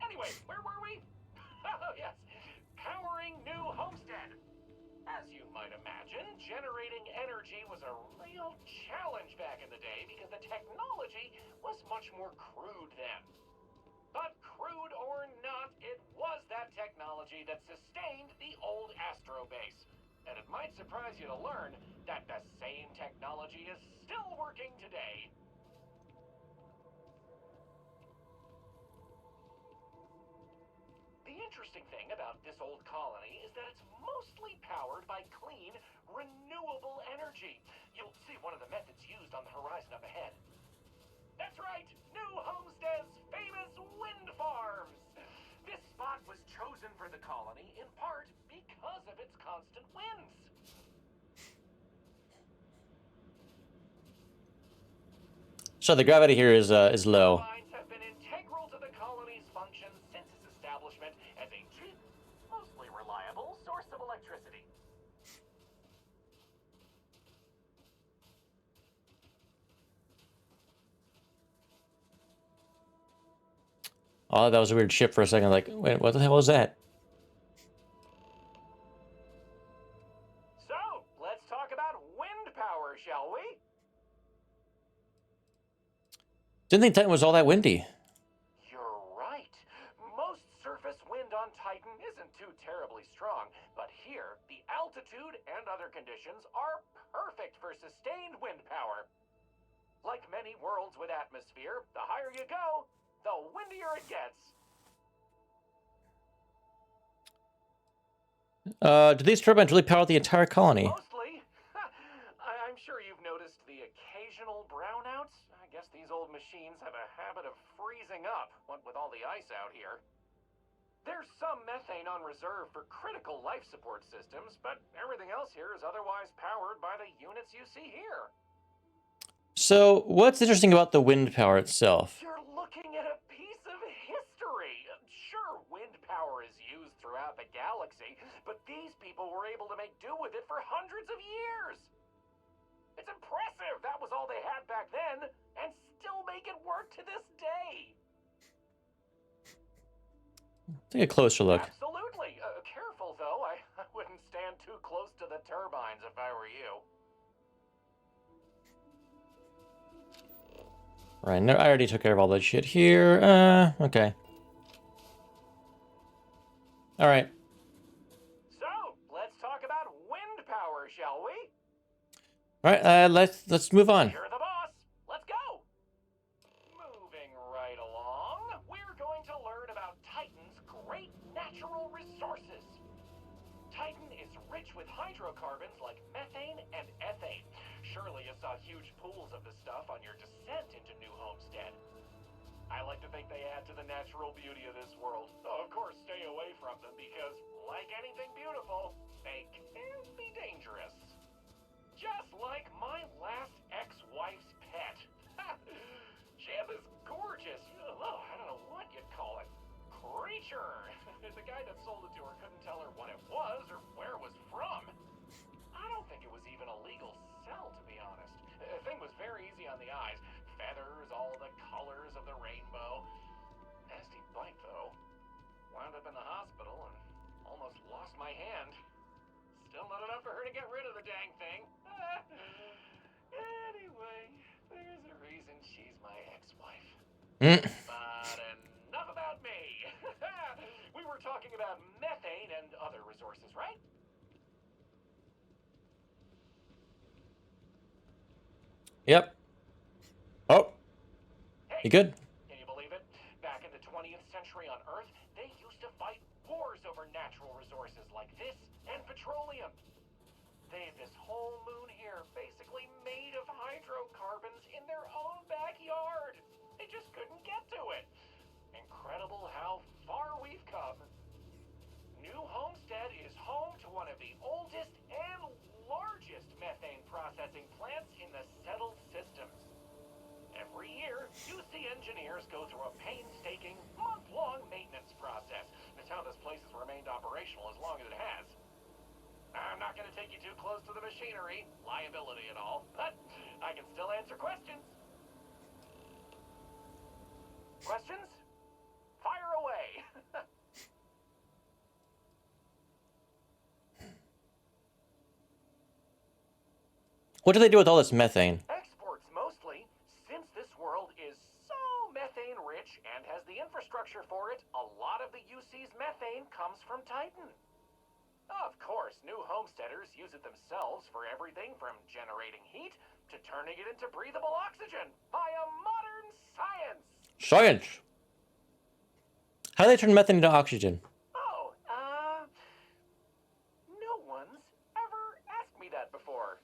Anyway, where were we? Oh, yes. Powering New Homestead. As you might imagine, generating energy was a real challenge back in the day because the technology was much more crude then. But crude or not, it was that technology that sustained the old Astro base. And it might surprise you to learn that the same technology is still working today. The interesting thing about this old colony is that it's mostly powered by clean, renewable energy. You'll see one of the methods used on the horizon up ahead. That's right, New Homestead's famous wind farms. This spot was chosen for the colony in part because of its constant winds. So the gravity here is low. Turbines have been integral to the colony's function since its establishment as a cheap, mostly reliable source of electricity. Oh, that was a weird ship for a second. Like, wait, what the hell was that? So, let's talk about wind power, shall we? Didn't think Titan was all that windy. You're right. Most surface wind on Titan isn't too terribly strong, but here, the altitude and other conditions are perfect for sustained wind power. Like many worlds with atmosphere, the higher you go, the windier it gets. Do these turbines really power the entire colony? Mostly. I'm sure you've noticed the occasional brownouts. I guess these old machines have a habit of freezing up, what with all the ice out here. There's some methane on reserve for critical life support systems, but everything else here is otherwise powered by the units you see here. So, what's interesting about the wind power itself? You're looking at a piece of history. Sure, wind power is used throughout the galaxy, but these people were able to make do with it for hundreds of years. It's impressive that was all they had back then, and still make it work to this day. Take a closer look. Absolutely. Careful, though. I wouldn't stand too close to the turbines if I were you. Right, no, I already took care of all that shit here. Okay. Alright. So, let's talk about wind power, shall we? Alright, let's move on. You're the boss. Let's go. Moving right along, we're going to learn about Titan's great natural resources. Titan is rich with hydrocarbons like methane and ethane. Surely you saw huge pools of this stuff on your descent into New Homestead. I like to think they add to the natural beauty of this world. Though, of course, stay away from them because, like anything beautiful, they can be dangerous. Just like my last ex-wife's pet. Jim is gorgeous. Oh, I don't know what you'd call it. Creature. The guy that sold it to her couldn't tell her what it was or where it was from. I don't think it was even a legal sell, to be honest. The thing was very easy on the eyes. Feathers, all the colors of the rainbow. Nasty bite, though. Wound up in the hospital and almost lost my hand. Still not enough for her to get rid of the dang thing. Anyway, there's Mm. But enough about me. We were talking about methane and other resources, right? Yep. Oh. You good? Can you believe it? Back in the 20th century on Earth, they used to fight wars over natural resources like this and petroleum. They have this whole moon here basically made of hydrocarbons in their own backyard. They just couldn't get to it. Incredible how far we've come. New Homestead is home to one of the oldest and largest methane processing plants in the settled systems. Every year, UC engineers go through a painstaking, month-long maintenance process. That's how this place has remained operational as long as it has. I'm not going to take you too close to the machinery, liability and all, but I can still answer questions. Questions? Fire away. What do they do with all this methane? Exports mostly. Since this world is so methane rich and has the infrastructure for it, a lot of the UC's methane comes from Titan. Of course, new homesteaders use it themselves for everything from generating heat to turning it into breathable oxygen via modern science. Science! How do they turn methane into oxygen? Oh, no one's ever asked me that before.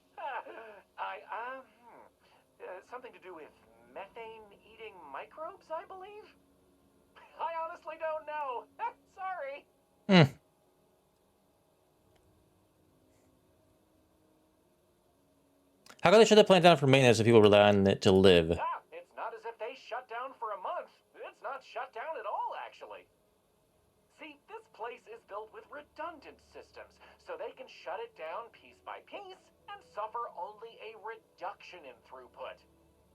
Something to do with methane-eating microbes, I believe? I honestly don't know. Sorry. How can they shut the plant down for maintenance if people rely on it to live? It's not as if they shut down for a month. It's not shut down at all, actually. See, this place is built with redundant systems, so they can shut it down piece by piece and suffer only a reduction in throughput.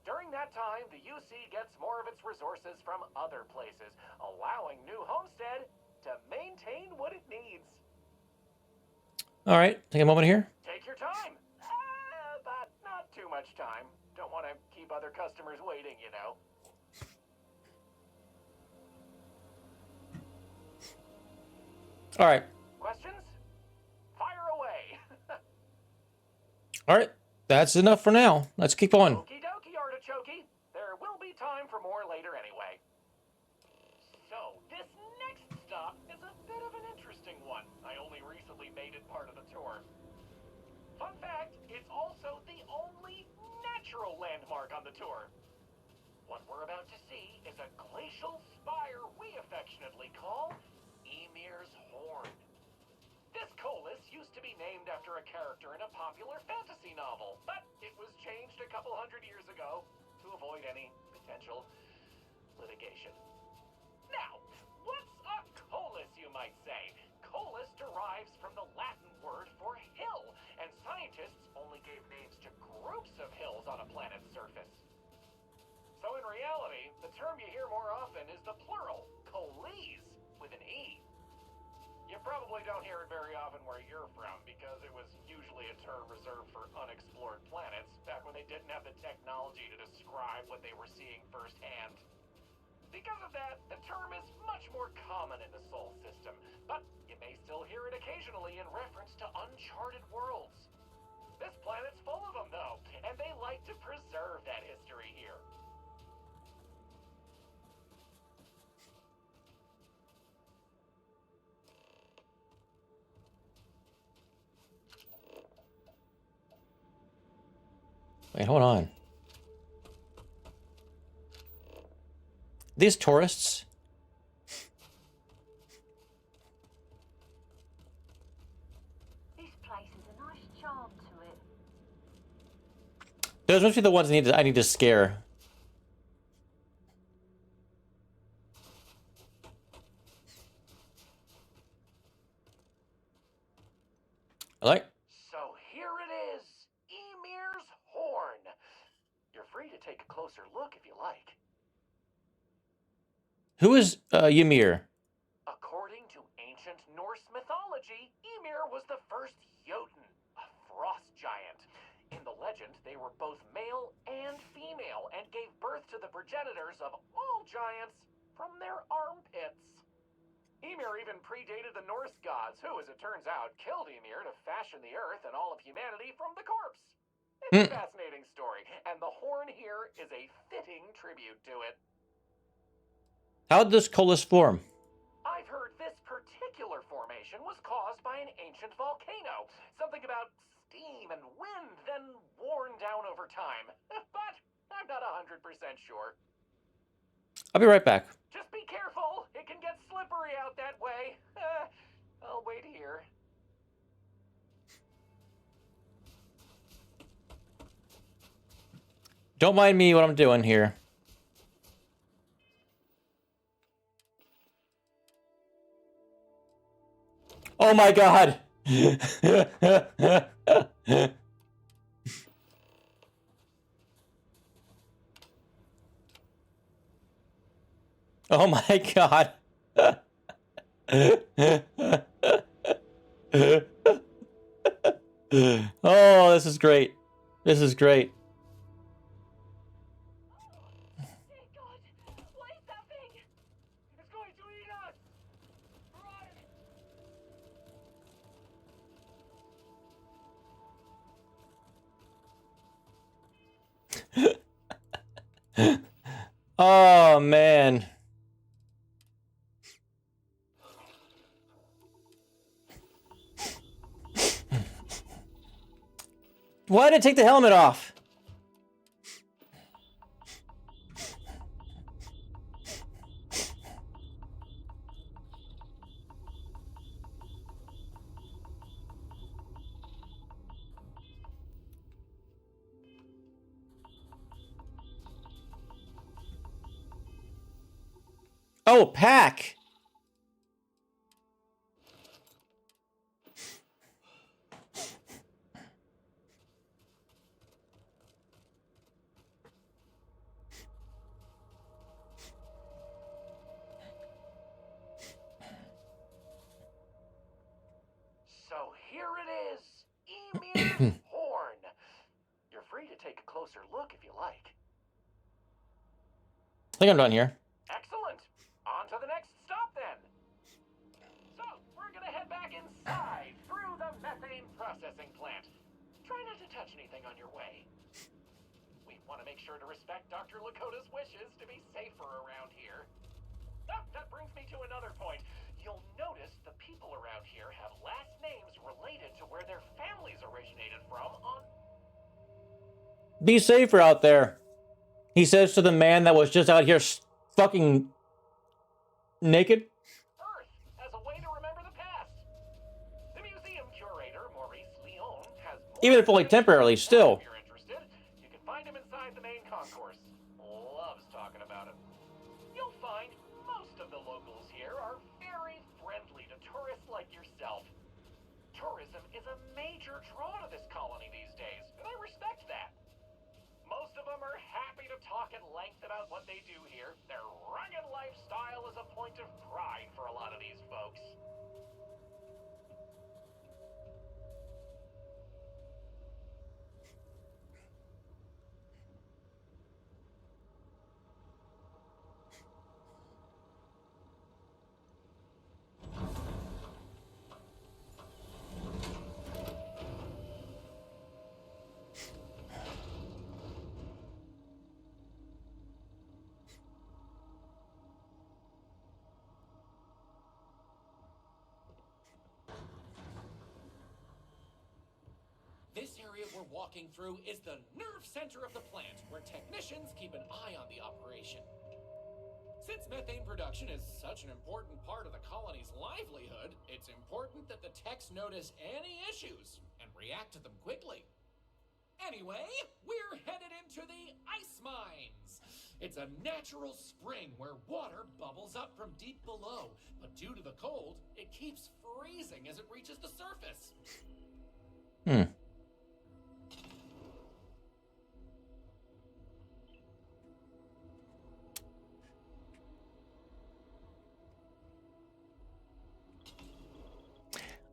During that time, the UC gets more of its resources from other places, allowing New Homestead to maintain what it needs. All right, take a moment here. Take your time, but not too much time. Don't want to keep other customers waiting, you know. All right. Questions? Fire away. All right, that's enough for now. Let's keep on. Okie dokie, artichokey. There will be time for more later anyway. So, this next stop is a bit of an interesting one. I only recently made it part of the tour. Fun fact, it's also the only natural landmark on the tour. What we're about to see is a glacial spire we affectionately call Emir's Horn. This colus used to be named after a character in a popular fantasy novel, but it was changed a couple hundred years ago to avoid any potential litigation. Now, what's a colus, you might say? Colus derives from the Latin word for hill, and scientists only gave names to groups of hills on a planet's surface. So in reality, the term you hear more often is the plural, coles, with an E. You probably don't hear it very often where you're from, because it was usually a term reserved for unexplored planets, back when they didn't have the technology to describe what they were seeing firsthand. Because of that, the term is much more common in the Sol system, but you may still hear it occasionally in reference to uncharted worlds. This planet's full of them, though, and they like to preserve that history here. Wait, hold on. These tourists? This place has a nice charm to it. Those must be the ones I need to scare. Like? So here it is, Emir's Horn. You're free to take a closer look if you like. Who is Ymir? According to ancient Norse mythology, Ymir was the first Jotun, a frost giant. In the legend, they were both male and female and gave birth to to the progenitors of all giants from their armpits. Ymir even predated the Norse gods, who, as it turns out, killed Ymir to fashion the earth and all of humanity from the corpse. It's a fascinating story, and the horn here is a fitting tribute to it. How did this coalesce form? I've heard this particular formation was caused by an ancient volcano. Something about steam and wind, then worn down over time. But I'm not 100% sure. I'll be right back. Just be careful. It can get slippery out that way. I'll wait here. Don't mind me what I'm doing here. Oh my god! Oh my god! Oh, this is great. This is great. Oh man. Why did it take the helmet off? Oh, pack. So here it is, Ymir's horn. You're free to take a closer look if you like. I think I'm done here. Excellent. On to the next stop then. So, we're gonna head back inside through the methane processing plant. Try not to touch anything on your way. We want to make sure to respect Dr. Lakota's wishes to be safer around here. Oh, that brings me to another point. You'll notice the people around here have last names related to where their families originated from on... Be safer out there, he says to the man that was just out here fucking naked. Earth as a way to remember the past. The museum curator, Maurice Leon, has more... Even if only temporarily, still. If you're interested, you can find him inside the main concourse. Loves talking about it. You'll find most of the locals here are very friendly to tourists like yourself. Tourism is a major draw to this colony these days, and I respect that. Most of them are happy to talk at length about what they do here. Their rugged lifestyle is a point of pride for a lot of these folks. This area we're walking through is the nerve center of the plant, where technicians keep an eye on the operation. Since methane production is such an important part of the colony's livelihood, it's important that the techs notice any issues and react to them quickly. Anyway, we're headed into the ice mines. It's a natural spring where water bubbles up from deep below, but due to the cold, it keeps freezing as it reaches the surface.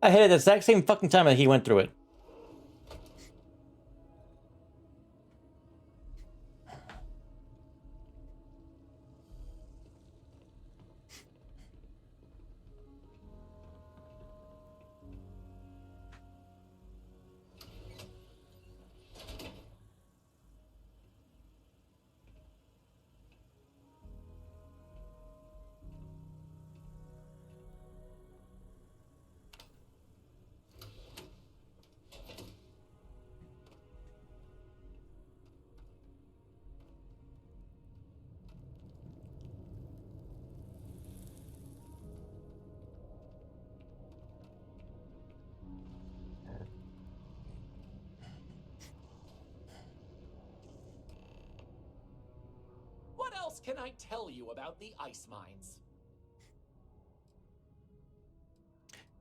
I hit it the exact same fucking time that he went through it. else can I tell you about the ice mines?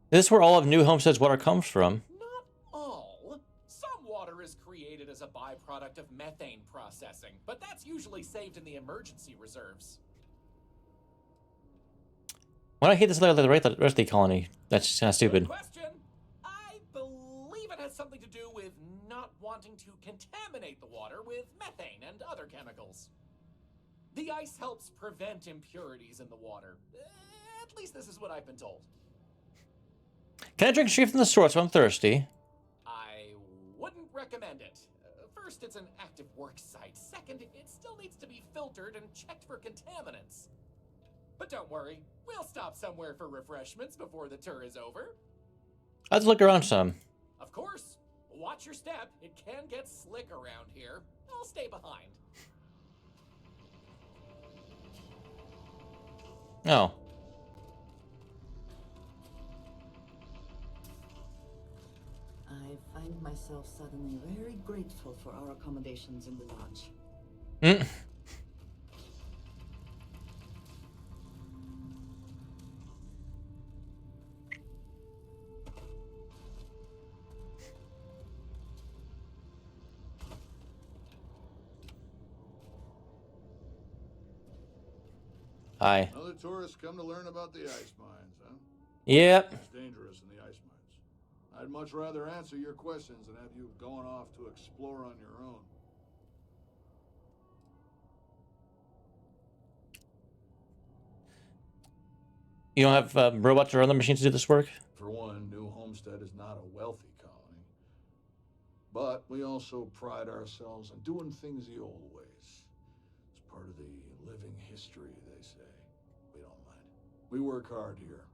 This is where all of New Homestead's water comes from. Not all. Some water is created as a byproduct of methane processing, but that's usually saved in the emergency reserves. Why do I hate this like the rest of the colony? That's kind of stupid. Good question. I believe it has something to do with not wanting to contaminate the water with methane and other chemicals. The ice helps prevent impurities in the water. At least this is what I've been told. Can I drink straight from the source if I'm thirsty? I wouldn't recommend it. First, it's an active work site. Second, it still needs to be filtered and checked for contaminants. But don't worry, we'll stop somewhere for refreshments before the tour is over. Let's look around some. Of course. Watch your step. It can get slick around here. I'll stay behind. Oh. I find myself suddenly very grateful for our accommodations in the lodge. Hi. Another tourist come to learn about the ice mines, huh? Yep. It's dangerous in the ice mines. I'd much rather answer your questions than have you going off to explore on your own. You don't have robots or other machines to do this work? For one, New Homestead is not a wealthy colony. But we also pride ourselves on doing things the old ways. It's part of the living history, they say. We don't mind. We work hard here.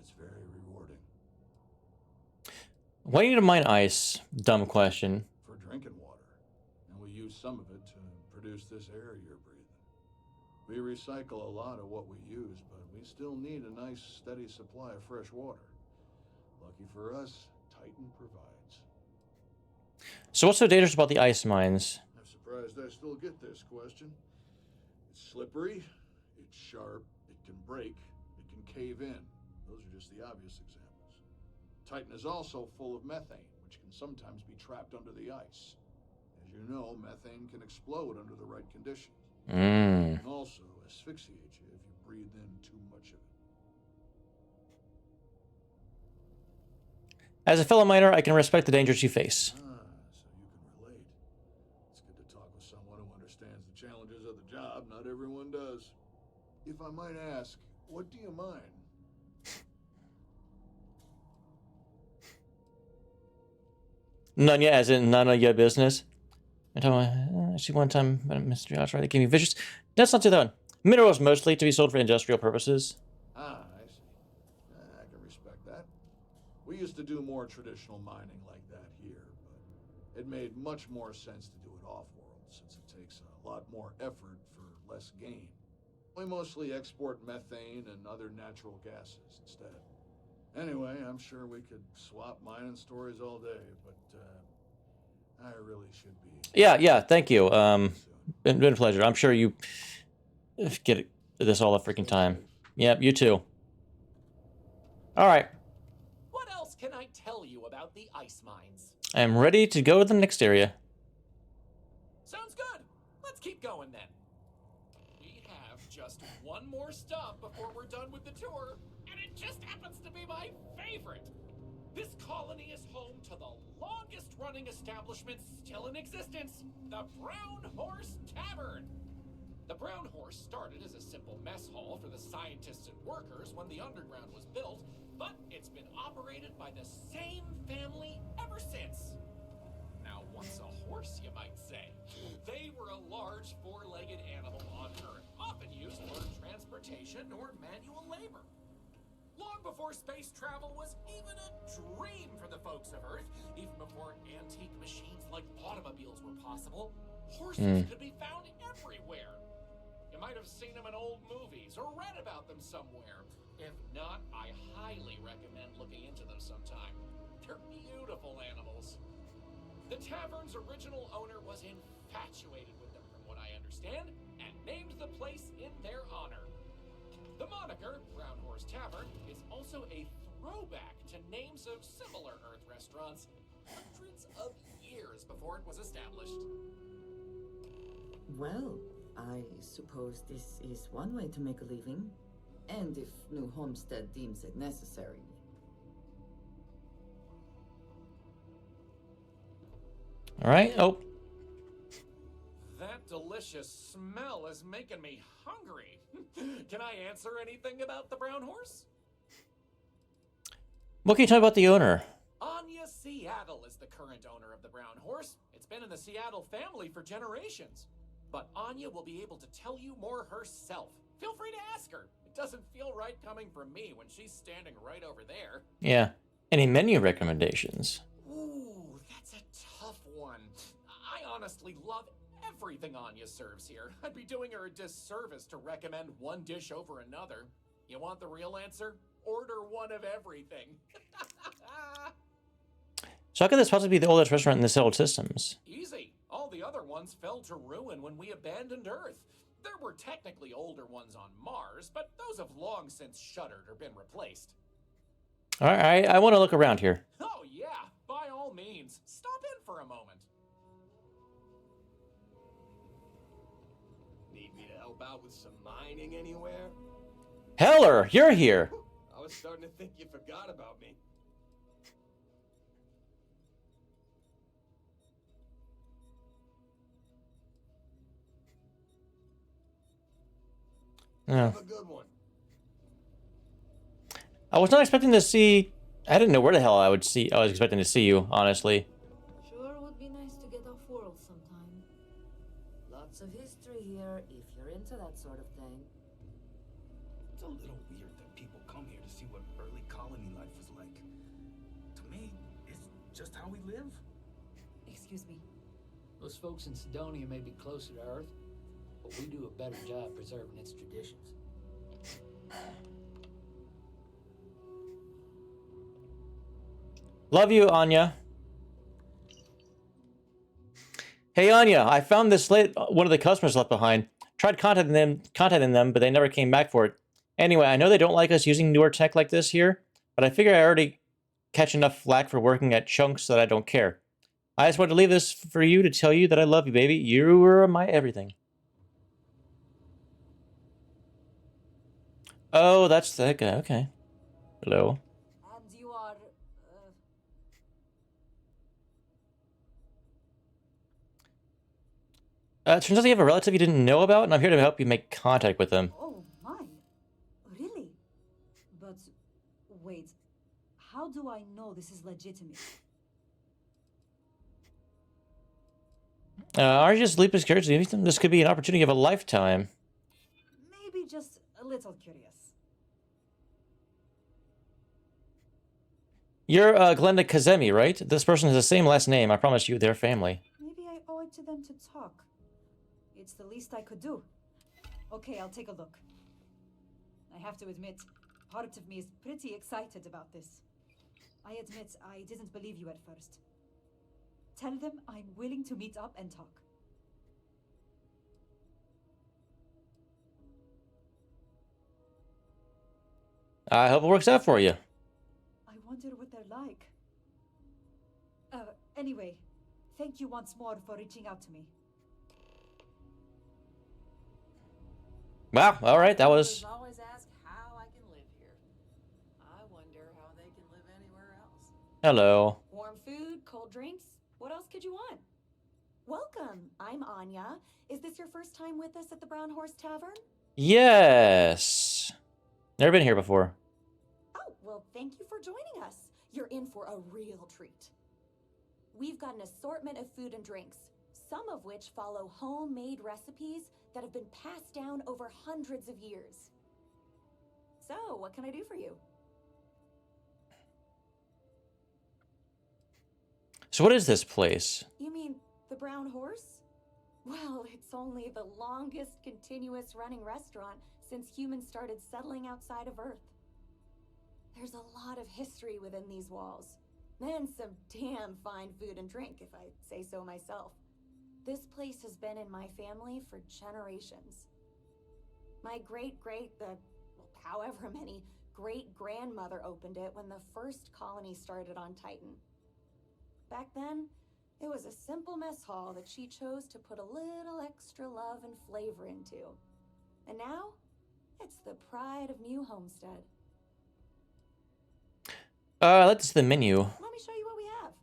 It's very rewarding. Why do you need to mine ice? Dumb question. For drinking water. And we use some of it to produce this air you're breathing. We recycle a lot of what we use, but we still need a nice, steady supply of fresh water. Lucky for us, Titan provides. So what's so dangerous about the ice mines? I'm surprised I still get this question. It's slippery, it's sharp, it can break, it can cave in. Those are just the obvious examples. Titan is also full of methane, which can sometimes be trapped under the ice. As you know, methane can explode under the right conditions. It can also asphyxiate you if you breathe in too much of it. As a fellow miner, I can respect the dangers you face. So you can relate. It's good to talk with someone who understands the challenges of the job. Not everyone does. If I might ask, what do you mine? None yet, as in none of your business. Actually, one time, Mr. Outright, they gave me vicious. That's not too that one. Minerals mostly to be sold for industrial purposes. Ah, I see. I can respect that. We used to do more traditional mining like that here, but it made much more sense to do it off-world, since it takes a lot more effort for less gain. We mostly export methane and other natural gases instead. Anyway, I'm sure we could swap mining stories all day, but I really should be. Yeah, thank you. Been a pleasure. I'm sure you get this all the freaking time. Yep, you too. All right. What else can I tell you about the ice mines? I am ready to go to the next area. Sounds good. Let's keep going then. We have just one more stop before we're done with the tour, and it just happens to be my favorite. This colony is home to the longest-running establishment still in existence, the Brown Horse Tavern. The Brown Horse started as a simple mess hall for the scientists and workers when the underground was built, but it's been operated by the same family ever since. Now, what's a horse, you might say? They were a large four-legged animal on Earth, often used for transportation or manual labor. Long before space travel was even a dream for the folks of Earth, even before antique machines like automobiles were possible, horses could be found everywhere. You might have seen them in old movies or read about them somewhere. If not, I highly recommend looking into them sometime. They're beautiful animals. The tavern's original owner was infatuated with them, from what I understand, and named the place also a throwback to names of similar Earth restaurants hundreds of years before it was established. Well, I suppose this is one way to make a living. And if New Homestead deems it necessary. All right. Oh. That delicious smell is making me hungry. Can I answer anything about the brown horse? What can you tell me about the owner? Anya Seattle is the current owner of the brown horse. It's been in the Seattle family for generations. But Anya will be able to tell you more herself. Feel free to ask her. It doesn't feel right coming from me when she's standing right over there. Yeah. Any menu recommendations? Ooh, that's a tough one. I honestly love everything Anya serves here. I'd be doing her a disservice to recommend one dish over another. You want the real answer? Order one of everything. So how could this possibly be the oldest restaurant in the settled systems? Easy. All the other ones fell to ruin when we abandoned Earth. There were technically older ones on Mars, but those have long since shuttered or been replaced. All right, I want to look around here. Oh yeah, by all means. Stop in for a moment. Need me to help out with some mining anywhere? Heller, you're here. I was starting to think you forgot about me. Yeah. Have a good one. I was not expecting to see. I didn't know where the hell I was expecting to see you, honestly. Sure would be nice to get off world sometime. Lots of history here, if you're into that sort of thing. It's a little weird that people come here to see what early colony life was like. To me, it's just how we live. Excuse me. Those folks in Sidonia may be closer to Earth, but we do a better job preserving its traditions. Love you, Anya. Hey, Anya, I found this one of the customers left behind. Tried contacting them, but they never came back for it. Anyway, I know they don't like us using newer tech like this here, but I figure I already catch enough flack for working at Chunks that I don't care. I just wanted to leave this for you to tell you that I love you, baby. You are my everything. Oh, that's the guy. Okay. Hello. And you are... Turns out you have a relative you didn't know about, and I'm here to help you make contact with them. Oh, mine? Really? But, wait. How do I know this is legitimate? Aren't you just sleepless curious? This could be an opportunity of a lifetime. Maybe just a little curious. You're Glenda Kazemi, right? This person has the same last name. I promise you, they're family. Maybe I owe it to them to talk. It's the least I could do. Okay, I'll take a look. I have to admit, part of me is pretty excited about this. I admit I didn't believe you at first. Tell them I'm willing to meet up and talk. I hope it works out for you. I wonder what they're like. Anyway, thank you once more for reaching out to me. Wow, alright, that was... Always ask how I can live here. I wonder how they can live anywhere else. Hello. Warm food, cold drinks. What else could you want? Welcome. I'm Anya. Is this your first time with us at the Brown Horse Tavern? Yes. Never been here before. Oh, well, thank you for joining us. You're in for a real treat. We've got an assortment of food and drinks, some of which follow homemade recipes that have been passed down over hundreds of years. So, what can I do for you? So what is this place? You mean the Brown Horse? Well, it's only the longest continuous running restaurant since humans started settling outside of Earth. There's a lot of history within these walls, and some damn fine food and drink, if I say so myself. This place has been in my family for generations. My however many great-grandmother opened it when the first colony started on Titan. Back then, it was a simple mess hall that she chose to put a little extra love and flavor into. And now, it's the pride of New Homestead. That's the menu. Let me show you what we have.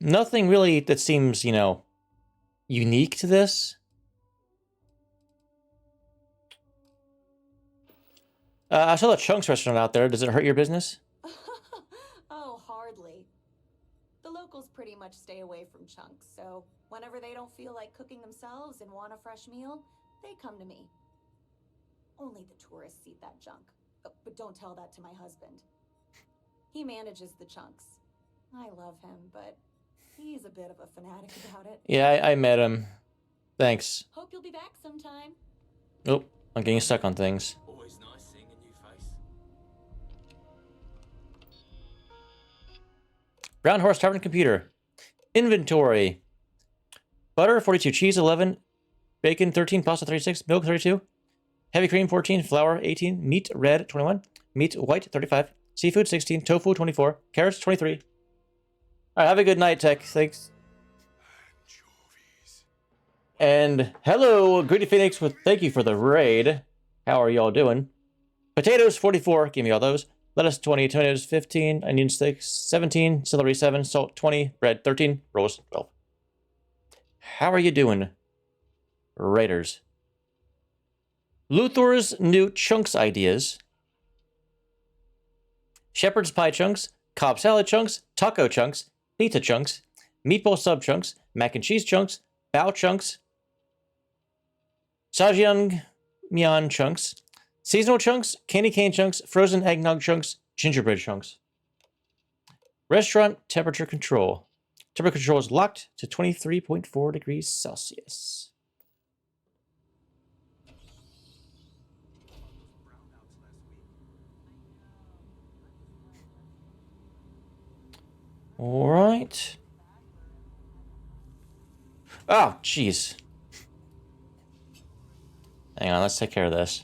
Nothing really that seems, you know, unique to this. I saw the Chunks restaurant out there. Does it hurt your business? Oh, hardly. The locals pretty much stay away from Chunks, so whenever they don't feel like cooking themselves and want a fresh meal, they come to me. Only the tourists eat that junk. But don't tell that to my husband. He manages the Chunks. I love him, but he's a bit of a fanatic about it. Yeah, I met him. Thanks. Hope you'll be back sometime. Oh, I'm getting stuck on things. Always nice seeing a new face. Brown Horse Tavern Computer. Inventory. Butter, 42. Cheese, 11. Bacon, 13. Pasta, 36. Milk, 32. Heavy cream, 14. Flour, 18. Meat, red, 21. Meat, white, 35. Seafood, 16. Tofu, 24. Carrots, 23. All right, have a good night, Tech. Thanks. And hello, Greedy Phoenix, with thank you for the raid. How are y'all doing? Potatoes, 44. Give me all those. Lettuce, 20. Tomatoes, 15. Onion sticks, 17. Celery, 7. Salt, 20. Bread, 13. Rolls, 12. How are you doing, Raiders? Luthor's new chunks ideas. Shepherd's pie chunks, Cobb salad chunks, taco chunks, pizza chunks, meatball sub chunks, mac and cheese chunks, bao chunks, Jajangmyeon chunks, seasonal chunks, candy cane chunks, frozen eggnog chunks, gingerbread chunks. Restaurant temperature control. Temperature control is locked to 23.4 degrees Celsius. All right. Oh, jeez. Hang on, let's take care of this.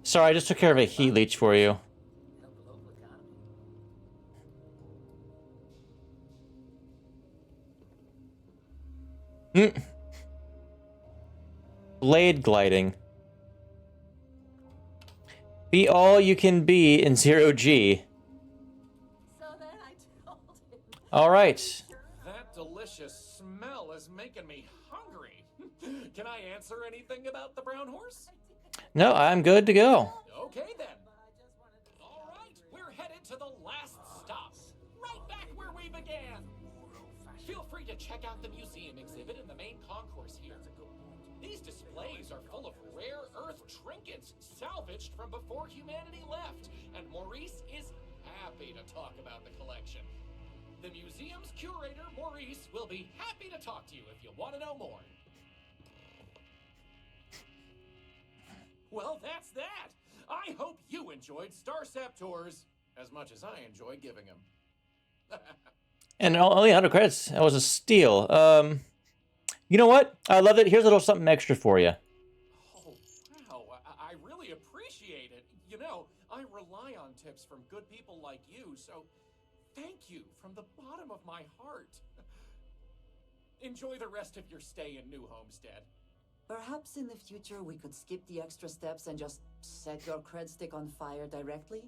Sorry, I just took care of a heat leech for you. Blade gliding. Be all you can be in 0G. All right. That delicious smell is making me hungry. Can I answer anything about the brown horse? No, I'm good to go. Okay then. All right, we're headed to the last stop, right back where we began. Feel free to check out the museum exhibit in the main concourse here. These displays are full of rare earth trinkets salvaged from before humanity left, and Maurice is happy to talk about the collection. The museum's curator, Maurice, will be happy to talk to you if you want to know more. Well, that's that. I hope you enjoyed Starcept tours as much as I enjoy giving them. And only 100 credits. That was a steal. You know what? I love it. Here's a little something extra for you. Oh, wow. I really appreciate it. You know, I rely on tips from good people like you, so thank you from the bottom of my heart. Enjoy the rest of your stay in New Homestead. Perhaps in the future we could skip the extra steps and just set your cred stick on fire directly?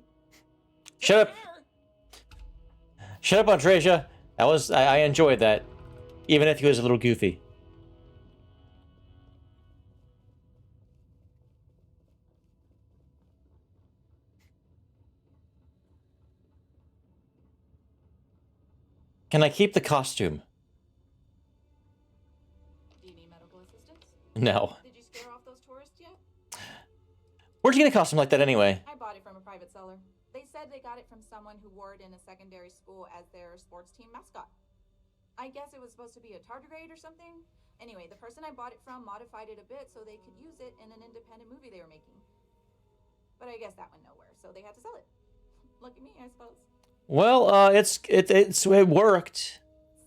Shut up. Shut up, Andresia. I enjoyed that. Even if he was a little goofy. Can I keep the costume? Do you need medical assistance? No. Did you scare off those tourists yet? Where'd you get a costume like that anyway? I bought it from a private seller. They said they got it from someone who wore it in a secondary school as their sports team mascot. I guess it was supposed to be a tardigrade or something. Anyway, the person I bought it from modified it a bit so they could use it in an independent movie they were making. But I guess that went nowhere, so they had to sell it. Lucky me, I suppose. Well, it worked.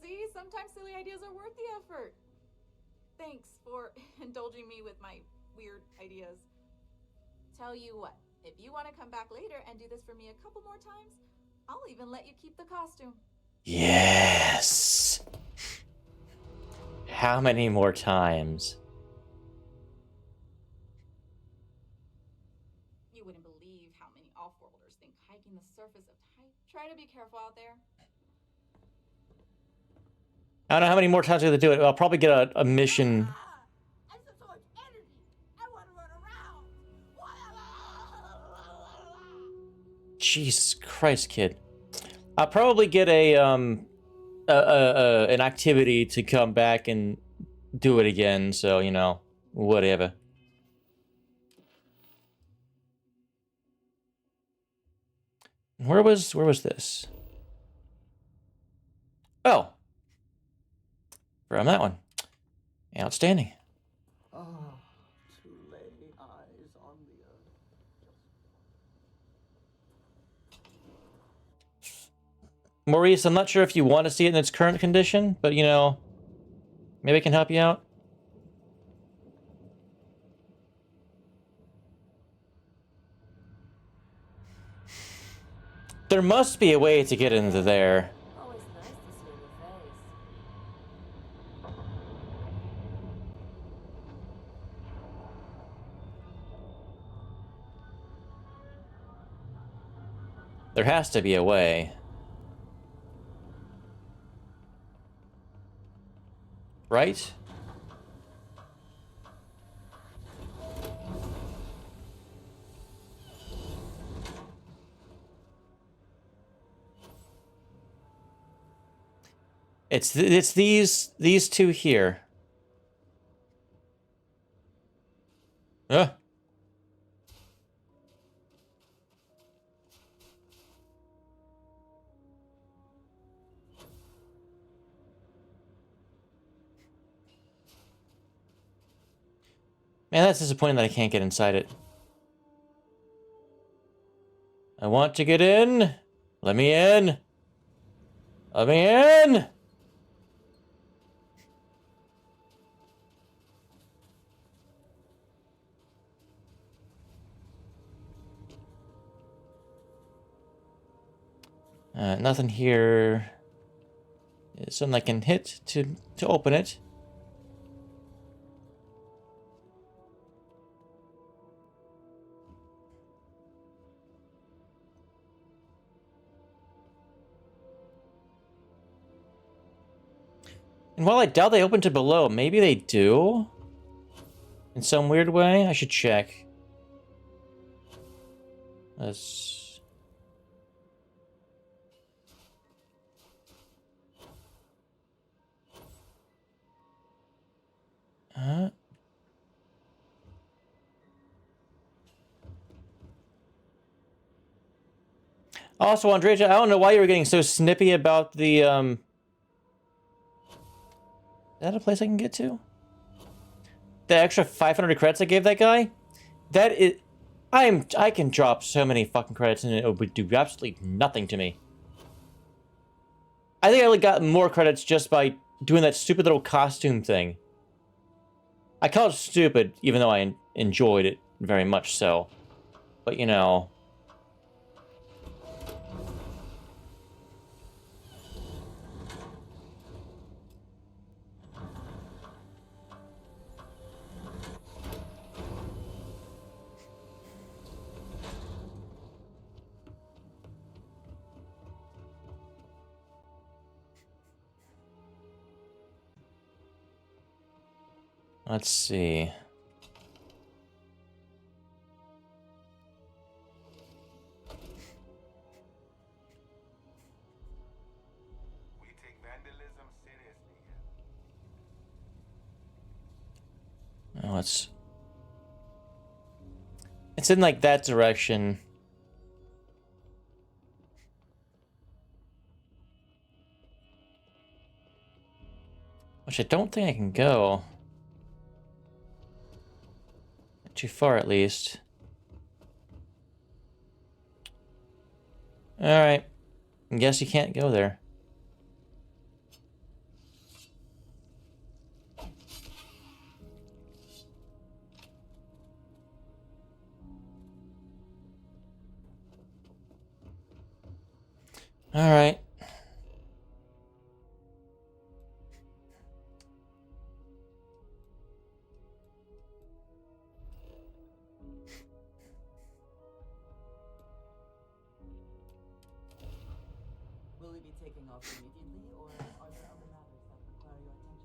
See, sometimes silly ideas are worth the effort. Thanks for indulging me with my weird ideas. Tell you what, if you want to come back later and do this for me a couple more times, I'll even let you keep the costume. Yes. How many more times? You wouldn't believe how many off-worlders think hiking the surface of Titan. Try to be careful out there. I don't know how many more times I have to do it. I'll probably get a mission. Jesus Christ, kid. I'll probably get an activity to come back and do it again, so, you know, whatever. Where was this? Oh. From that one. Outstanding. Ah, to lay eyes on the earth. Maurice, I'm not sure if you want to see it in its current condition, but, you know, maybe I can help you out. There must be a way to get into there. Always nice to see your face. There has to be a way. Right? It's these two here. Huh? Man, that's disappointing that I can't get inside it. I want to get in. Let me in. Let me in. Nothing here. Something I can hit to open it. And while I doubt they open to below, maybe they do? In some weird way? I should check. Let's... Also, Andrea, I don't know why you were getting so snippy about the, Is that a place I can get to? The extra 500 credits I gave that guy? That is... I can drop so many fucking credits and it would do absolutely nothing to me. I think I only got more credits just by doing that stupid little costume thing. I call it stupid, even though I enjoyed it very much so. But, you know... Let's see. We take vandalism seriously. Oh, it's in like that direction. Which I don't think I can go. Not too far, at least. Alright. Guess you can't go there. Alright. Will we be taking off immediately, or are there other matters that require your attention?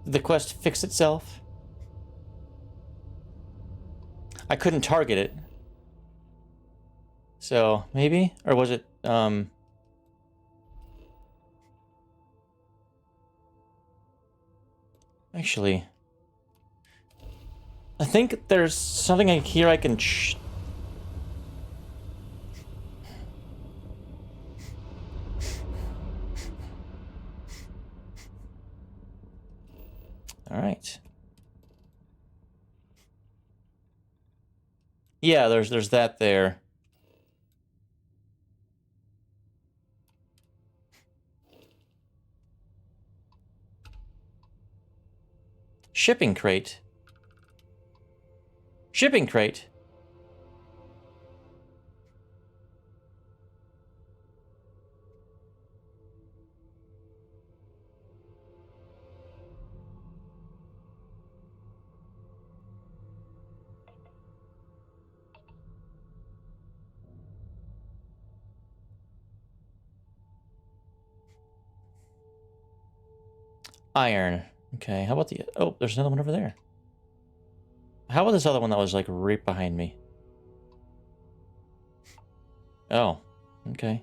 Did the quest fix itself? I couldn't target it. So, maybe? Or was it, Actually, I think there's something here I can Alright. Yeah, there's that there. Shipping crate. Shipping crate. Iron. Okay, how about the... Oh, there's another one over there. How about this other one that was, like, right behind me? Oh, okay.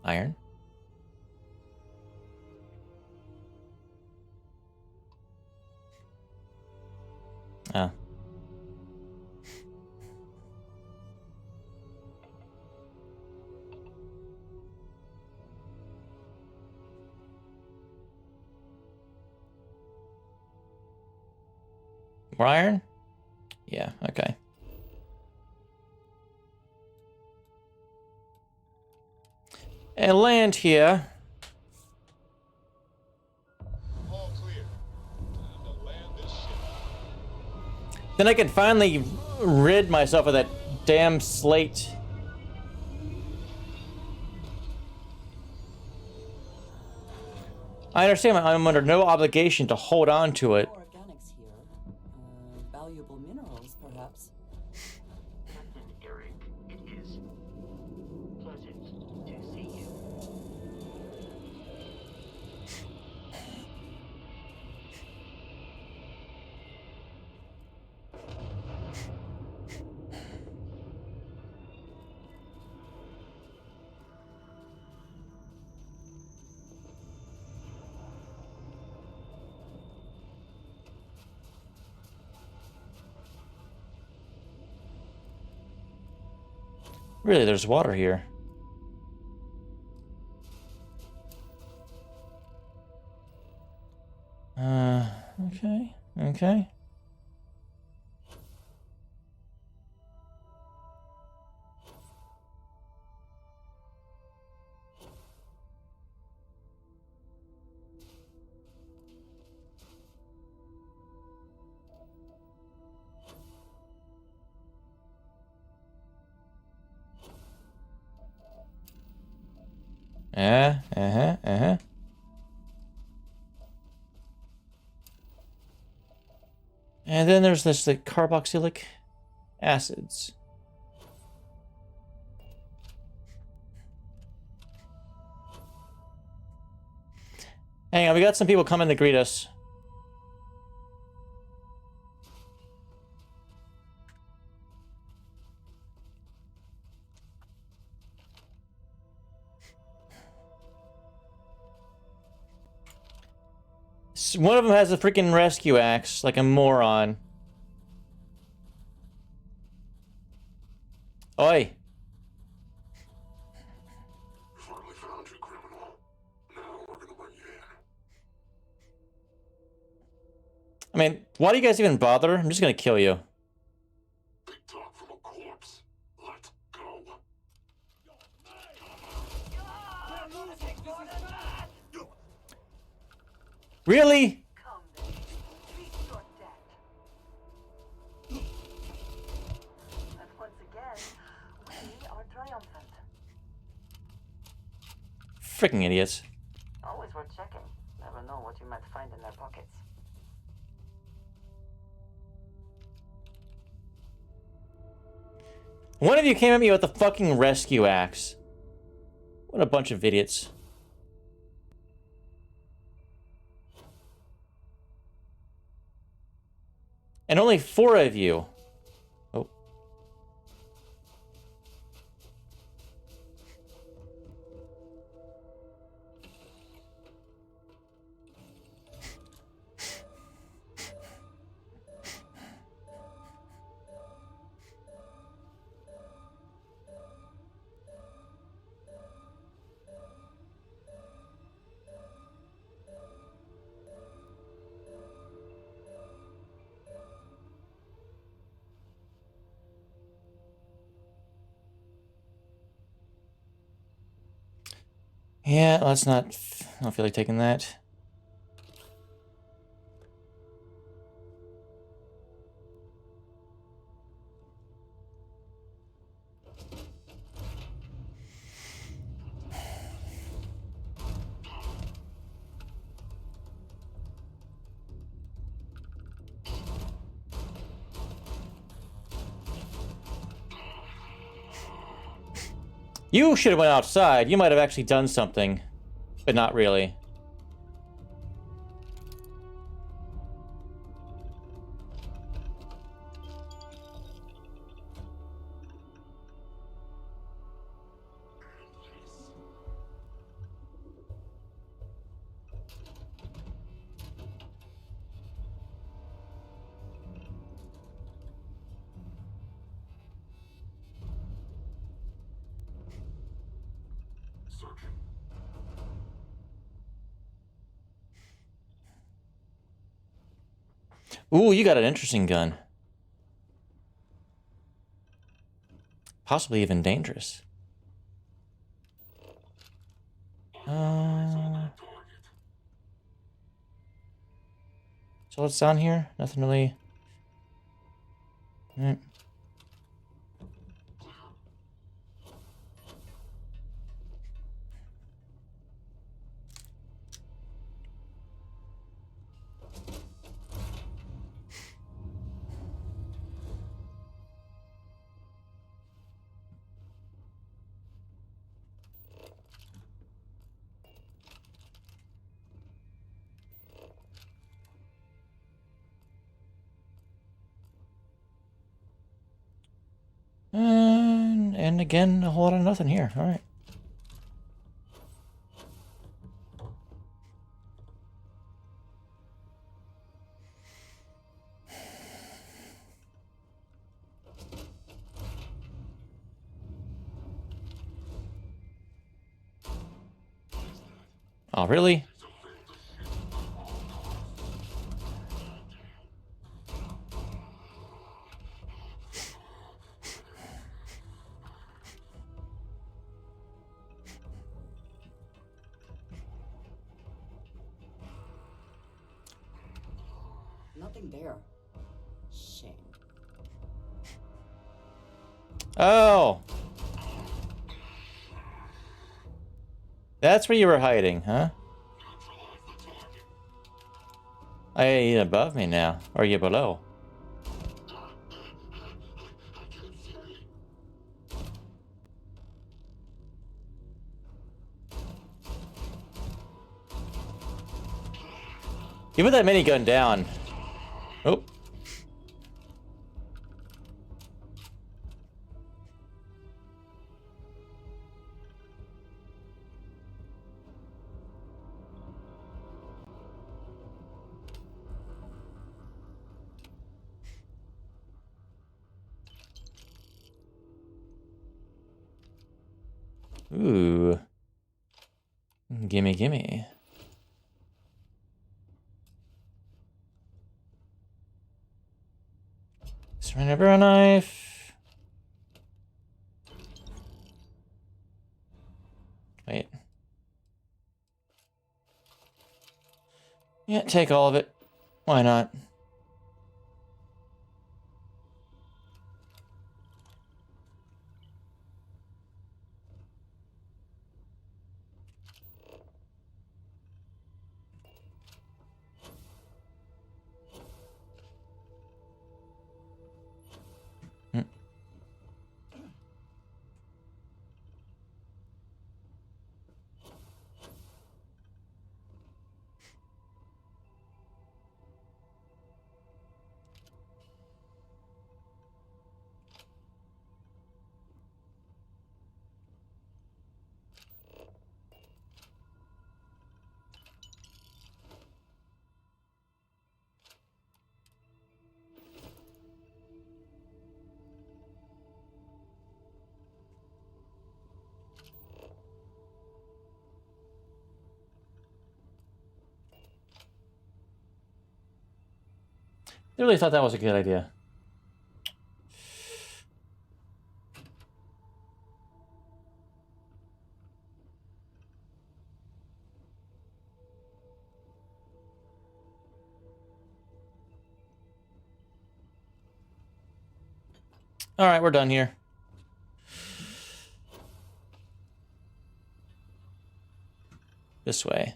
Iron. Ah. More iron? Yeah, okay. And land here. All clear. Time to land this ship. Then I can finally rid myself of that damn slate. I understand I'm under no obligation to hold on to it. Organics here. Valuable minerals, perhaps. Captain Eric, it is pleasant to see you. Really, there's water here. Okay, okay. And then there's this, like, carboxylic acids. Hang on, we got some people coming to greet us. One of them has a freaking rescue axe, like a moron. Oi. Finally found you, criminal. Now we're gonna bring you in. I mean, why do you guys even bother? I'm just gonna kill you. Big talk from a corpse. Let's go. Really? And once again, we are triumphant. Freaking idiots. Always worth checking. Never know what you might find in their pockets. One of you came at me with a fucking rescue axe. What a bunch of idiots. And only 4 of you. Oh. Yeah, let's not. I don't feel like taking that. You should have went outside. You might have actually done something, but not really. Ooh, you got an interesting gun. Possibly even dangerous. So what's down here? Nothing really. Alright. And again, a whole lot of nothing here. All right. Oh, really? Nothing there. Shame. Oh. That's where you were hiding, huh? Oh, yeah, you're above me now. Or are you below? You put that minigun down. Oh. Ooh. Gimme, gimme. Surrender a knife. Wait. Yeah, take all of it. Why not? I really thought that was a good idea. Alright, we're done here. This way.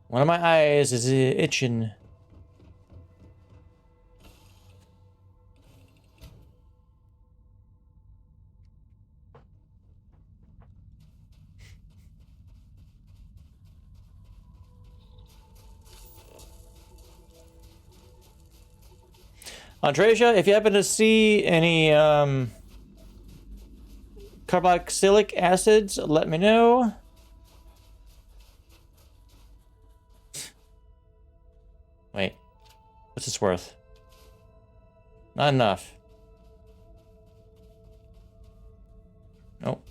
One of my eyes is itching. Andresia, if you happen to see any carboxylic acids, let me know. Wait, what's this worth? Not enough. Nope.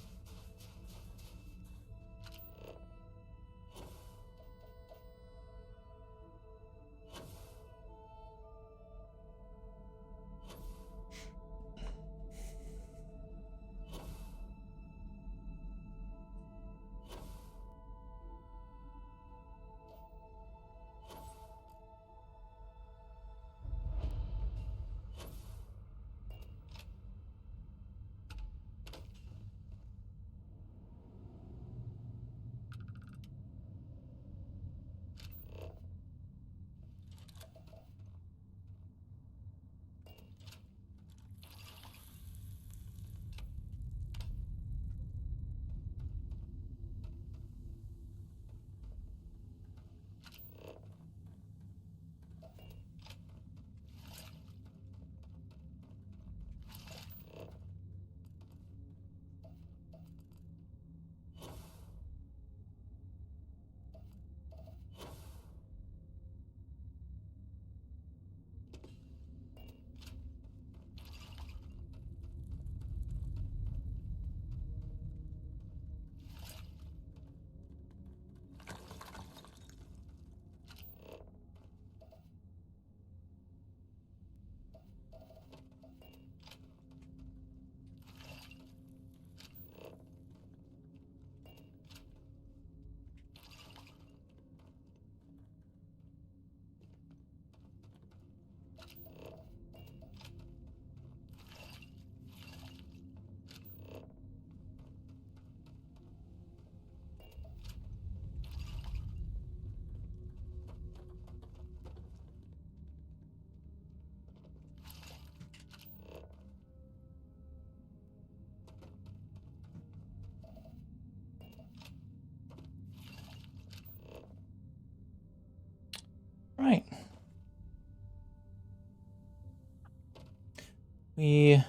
We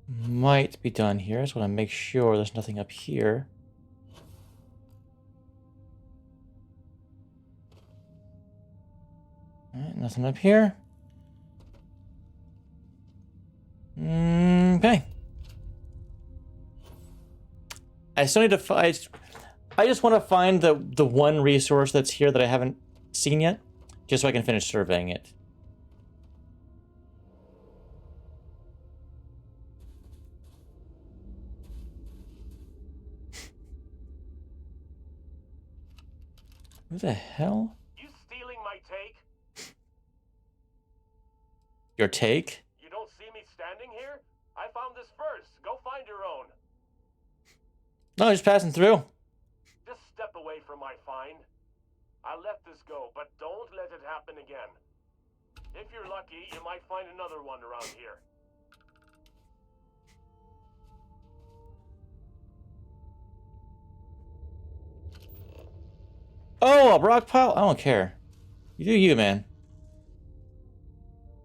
might be done here. I just want to make sure there's nothing up here. Alright, nothing up here. Okay. I still need to find... I just want to find the one resource that's here that I haven't seen yet, just so I can finish surveying it. Who the hell? You stealing my take? Your take? You don't see me standing here? I found this first. Go find your own. No, just passing through. Just step away from my find. I let this go, but don't let it happen again. If you're lucky, you might find another one around here. Oh, a rock pile? I don't care. You do you, man.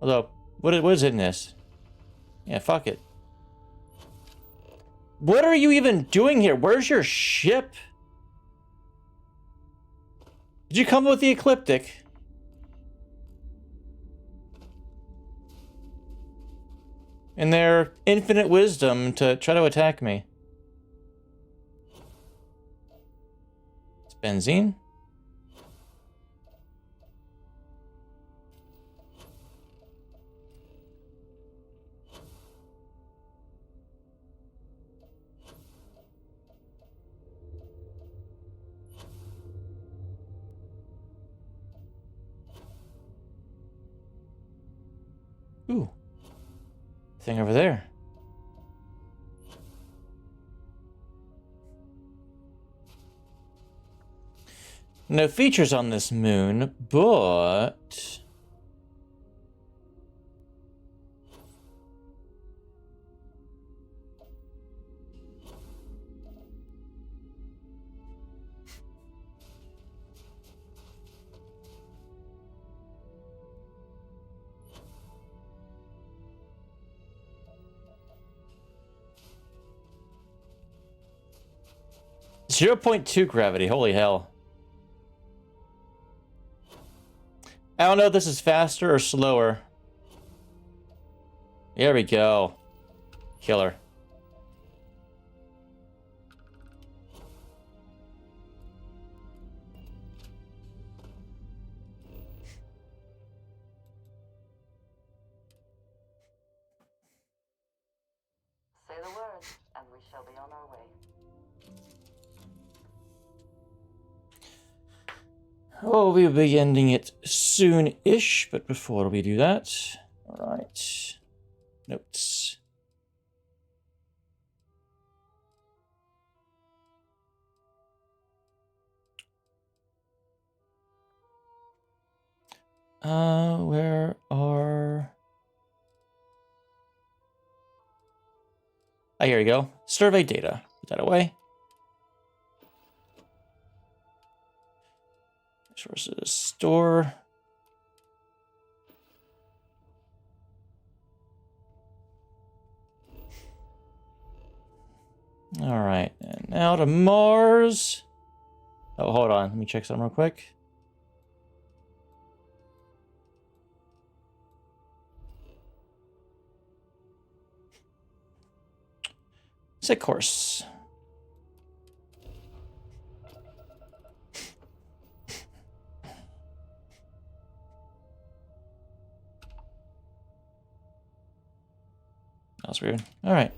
Although, what is in this? Yeah, fuck it. What are you even doing here? Where's your ship? Did you come with the Ecliptic? In their infinite wisdom to try to attack me. It's benzene. Ooh. Thing over there. No features on this moon, but... 0.2 gravity, holy hell. I don't know if this is faster or slower. There we go. Killer. Say the word, and we shall be on our way. Oh, we'll be ending it soon-ish, but before we do that... Alright. Notes. Where are... Ah, here we go. Survey data. Put that away. Resources, store. All right, and now to Mars. Oh, hold on. Let me check something real quick. Set course. That was weird. All right.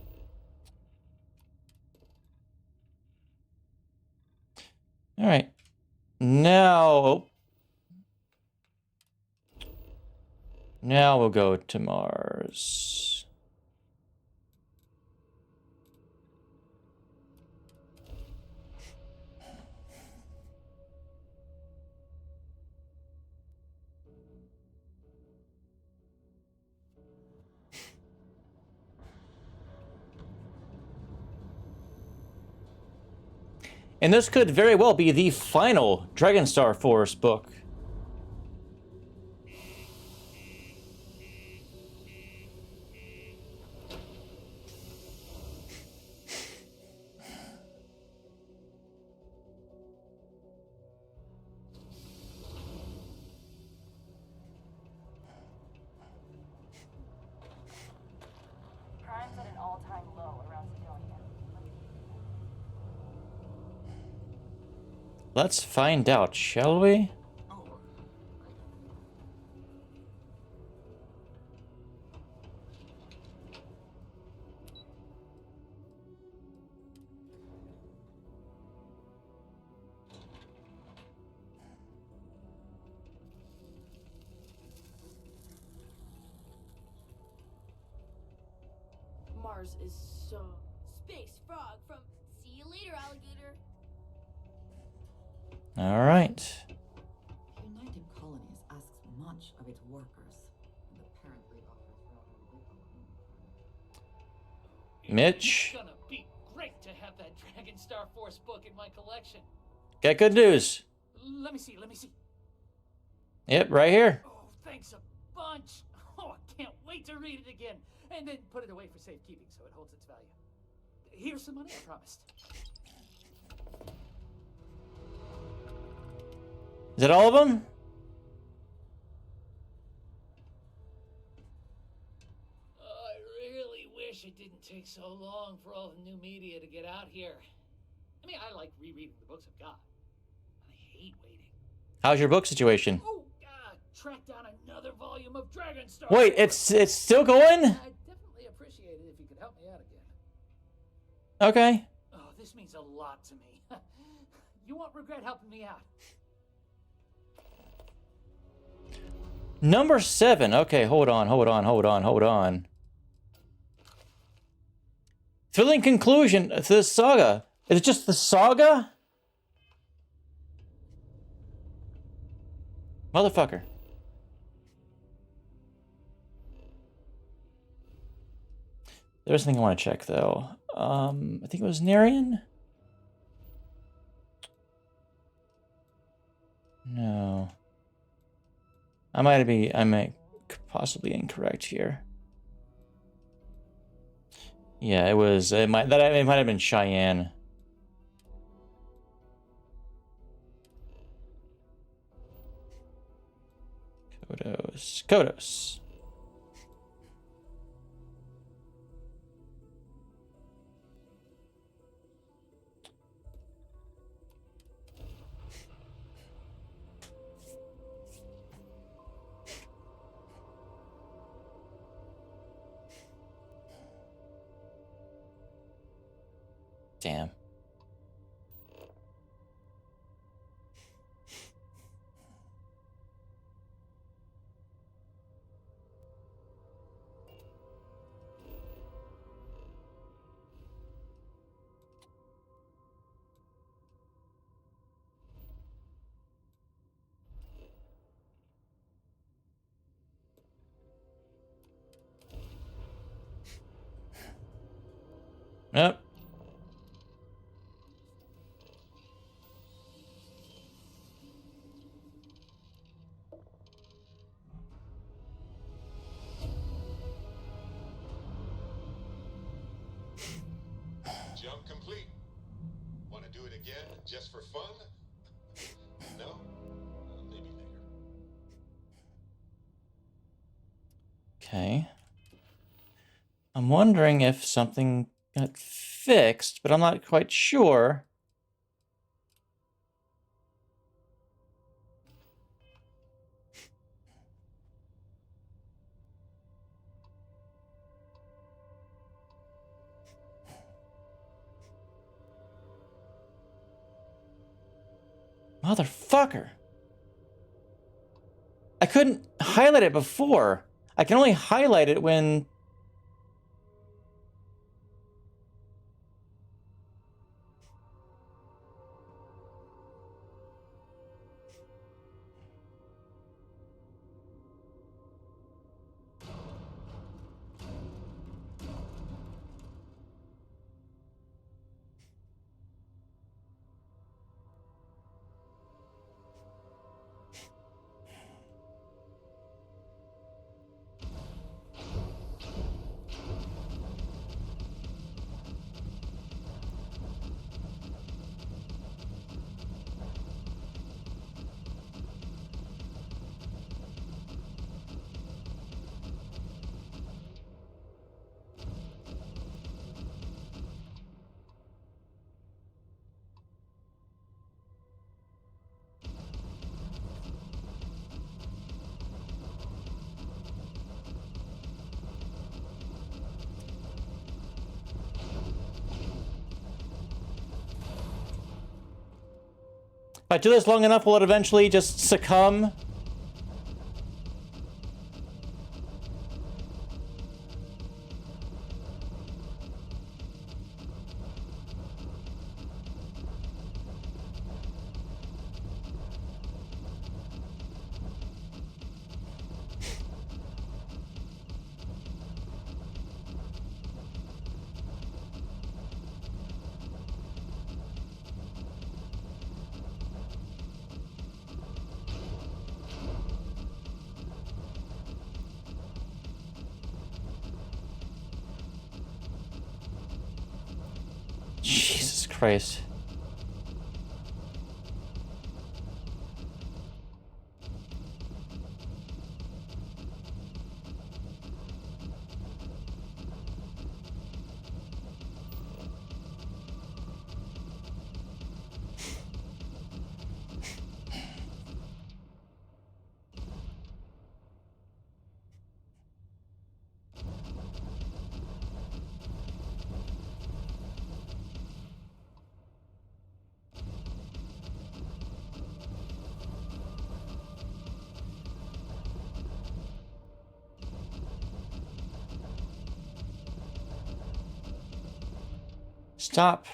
All right. Now we'll go to Mars. And this could very well be the final Dragonstar Force book. Let's find out, shall we? Mars is so... Space frog from... See you later, alligator. All right. United Colonies asks much of its workers, and apparently offers rather little in return. Mitch. It's gonna be great to have that Dragon Star Force book in my collection. Got good news. Let me see. Yep, right here. Oh, thanks a bunch. Oh, I can't wait to read it again. And then put it away for safekeeping so it holds its value. Here's some money I promised. Is that all of them? I really wish it didn't take so long for all the new media to get out here. I mean, I like rereading the books I've got. I hate waiting. How's your book situation? Oh, track down another volume of Dragon Star. Wait, it's still going? I'd definitely appreciate it if you could help me out again. Okay. Oh, this means a lot to me. You won't regret helping me out. Number 7. Okay, hold on. Thrilling conclusion to this saga. Is it just the saga? Motherfucker. There's something I want to check, though. I think it was Narian? No. I might possibly incorrect here. Yeah, it might have been Cheyenne. Kodos. Damn. Yep. Jump complete. Want to do it again just for fun? No? Maybe later. Okay. I'm wondering if something got fixed, but I'm not quite sure. Motherfucker. I couldn't highlight it before. I can only highlight it when... If I do this long enough, will it eventually just succumb? Jesus Christ. Stop.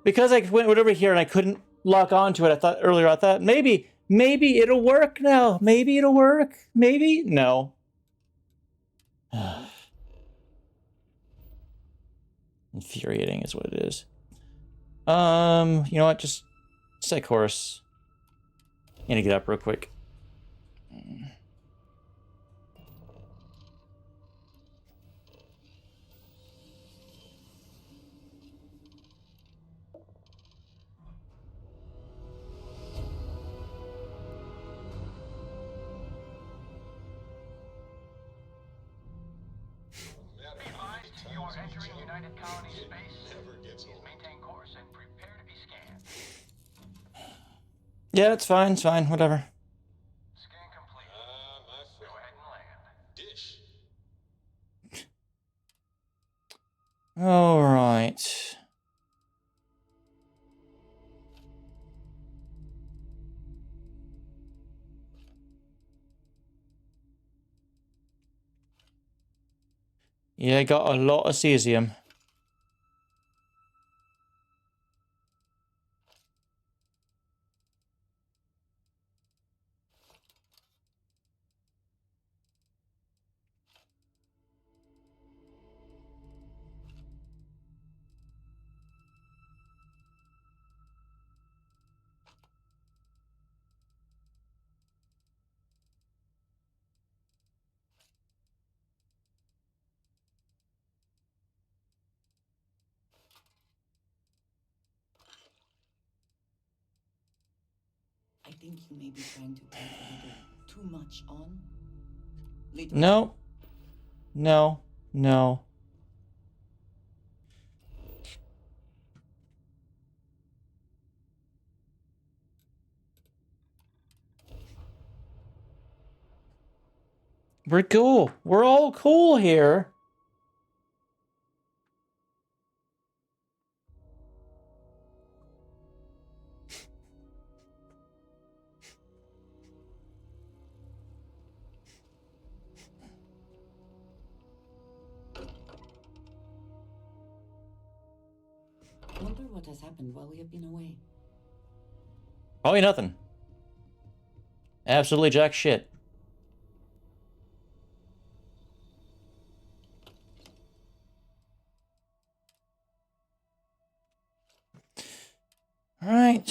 Because I went over here and I couldn't lock onto it, I thought maybe it'll work now. Maybe it'll work. Maybe? No. Infuriating is what it is. You know what? Just set course. I'm gonna get up real quick. You are entering United Colony space. Please maintain course and prepare to be scanned. Yeah, it's fine, whatever. Scan complete. My friend. Go ahead and land. Dish. All right. Yeah, I got a lot of cesium. I think you may be trying to take a little too much on. No. No. No. We're cool. We're all cool here. what has happened while we have been away. Probably nothing. Absolutely jack shit. All right.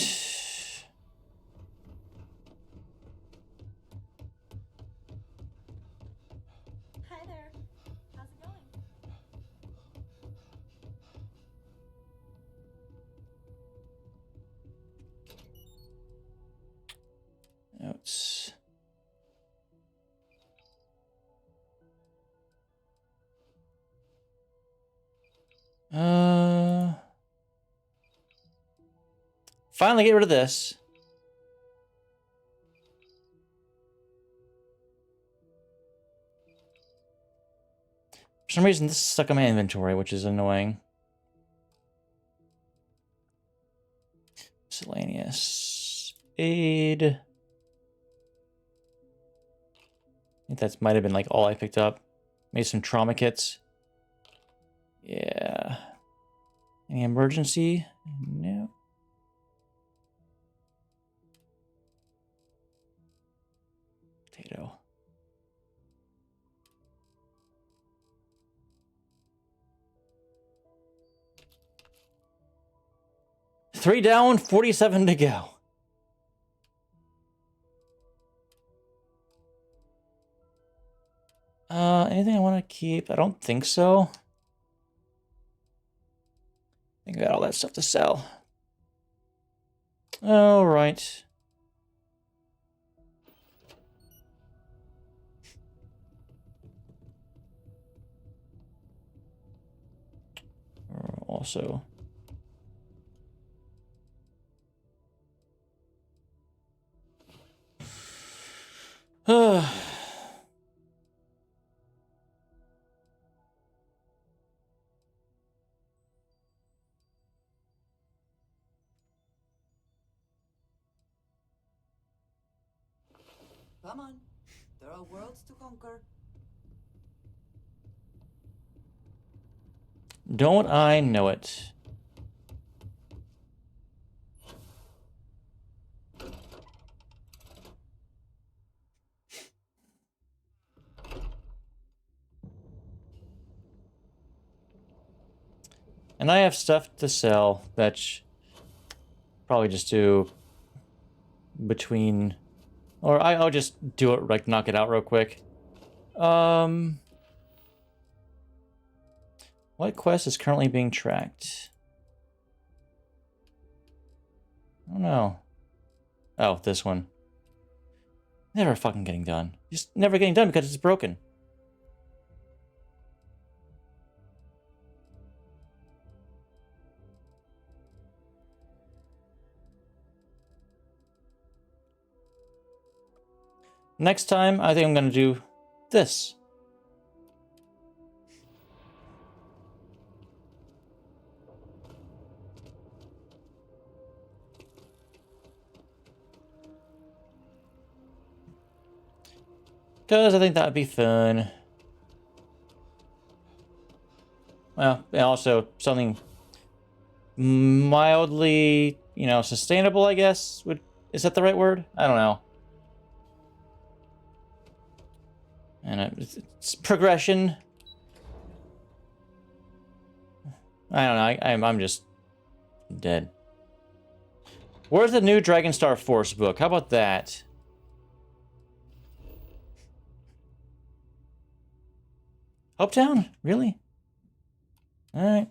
Hi there. How's it going? Notes. Finally get rid of this. For some reason, this is stuck in my inventory, which is annoying. Miscellaneous. Aid. I think that might have been like all I picked up. Maybe some trauma kits. Yeah. Any emergency? No. Potato. Three down, 47 to go. Anything I want to keep? I don't think so. I think I got all that stuff to sell. All right. Also. Come on. There are worlds to conquer. Don't I know it? And I have stuff to sell that probably just do between, or I'll just do it, like knock it out real quick. What quest is currently being tracked? I don't know. Oh, this one. Never fucking getting done. Just never getting done because it's broken. Next time, I think I'm gonna do this. Because I think that would be fun. Well, and also something mildly, you know, sustainable, I guess. Is that the right word? I don't know. And it's progression. I don't know. I'm just dead. Where's the new Dragonstar Force book? How about that? Hopetown? Really? Alright.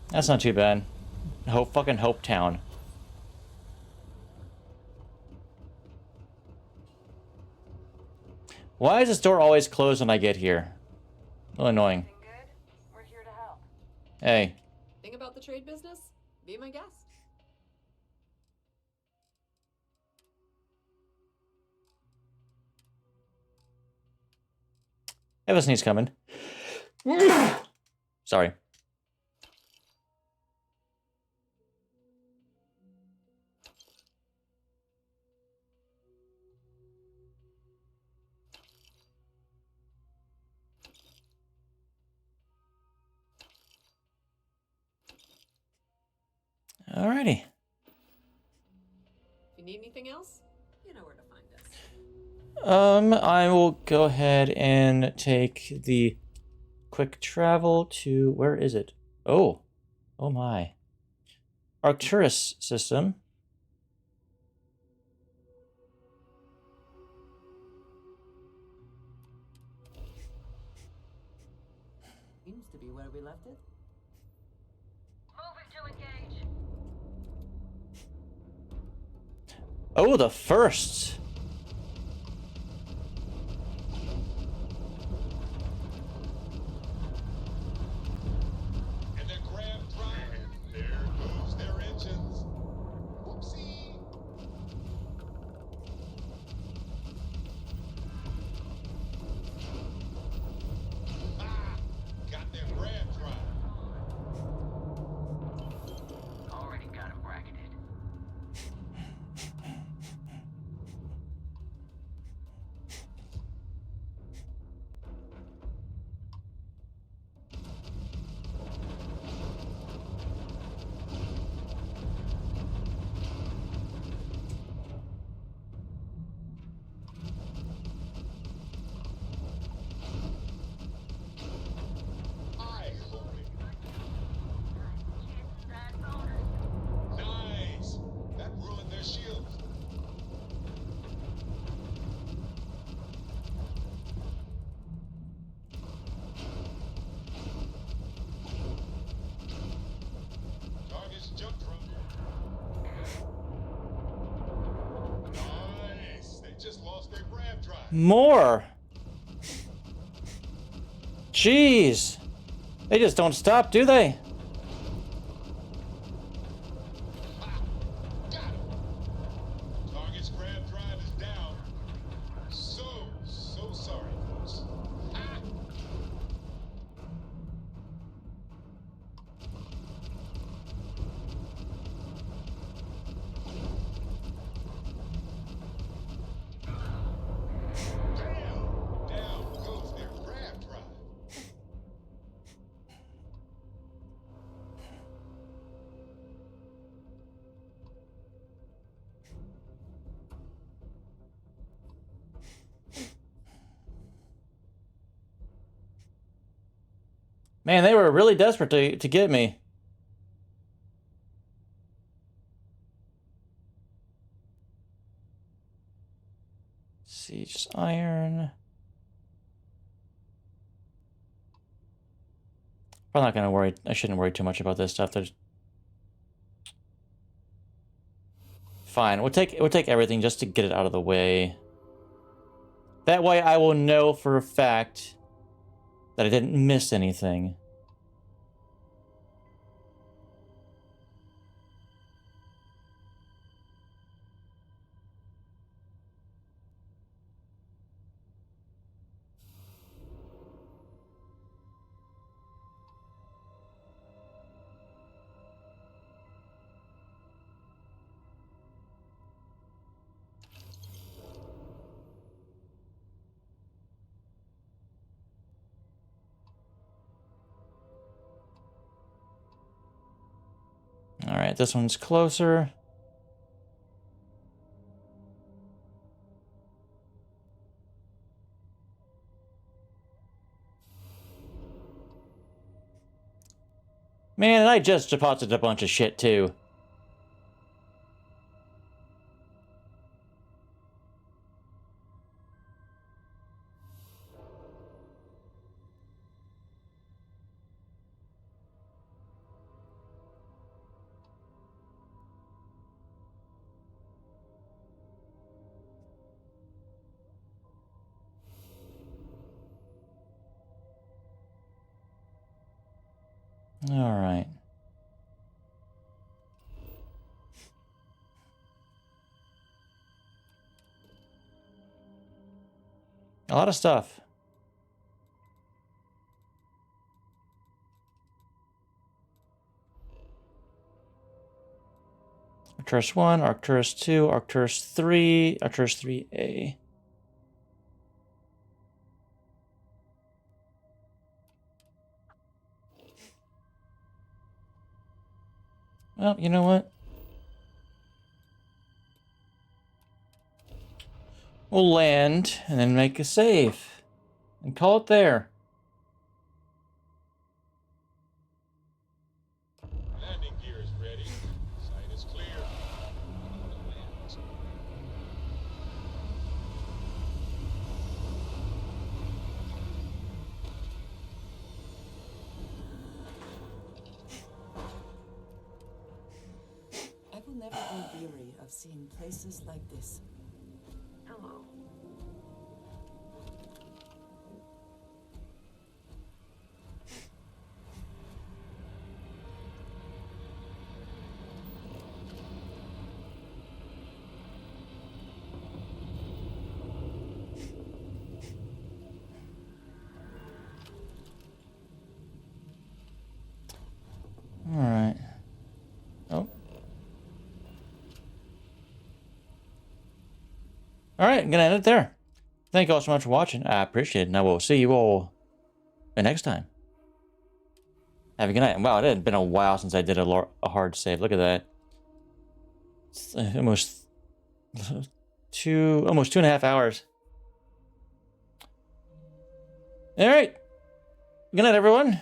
That's not too bad. Fucking Hopetown. Why is this door always closed when I get here? A little annoying. We're here to help. Hey. Think about the trade business? Be my guest. I have a sneeze coming. Sorry. Alrighty. If you need anything else, you know where to find us. I will go ahead and take the quick travel to, where is it? Oh my. Arcturus system. Seems to be where we left it. Moving to engage. Oh, the first. And their grab drive. And there goes their engines. Whoopsie. Ah, got their grab drive. Already got him bracketed. Eye holding. Nice. That ruined their shields. Target's jump drone. Nice. They just lost their grab drive. More. Jeez. They just don't stop, do they? Target's grab drive is down. So sorry, folks. Ah. Damn! Down goes their grab drive. Man, they were really desperate to get me. Siege iron. I'm not gonna worry. I shouldn't worry too much about this stuff. There's fine. We'll take everything just to get it out of the way. That way, I will know for a fact that I didn't miss anything. All right, this one's closer. Man, I just deposited a bunch of shit too. All right. A lot of stuff. Arcturus 1, Arcturus 2, Arcturus 3, Arcturus 3A. Well, you know what? We'll land and then make a save and call it there. Landing gear is ready. Site is clear. I will never grow weary of seeing places like this. Hello. All right. Oh. All right, I'm gonna end it there. Thank you all so much for watching. I appreciate it, and I will see you all next time. Have a good night. Wow, it had been a while since I did a hard save. Look at that. It's almost almost 2.5 hours. All right. Good night, everyone.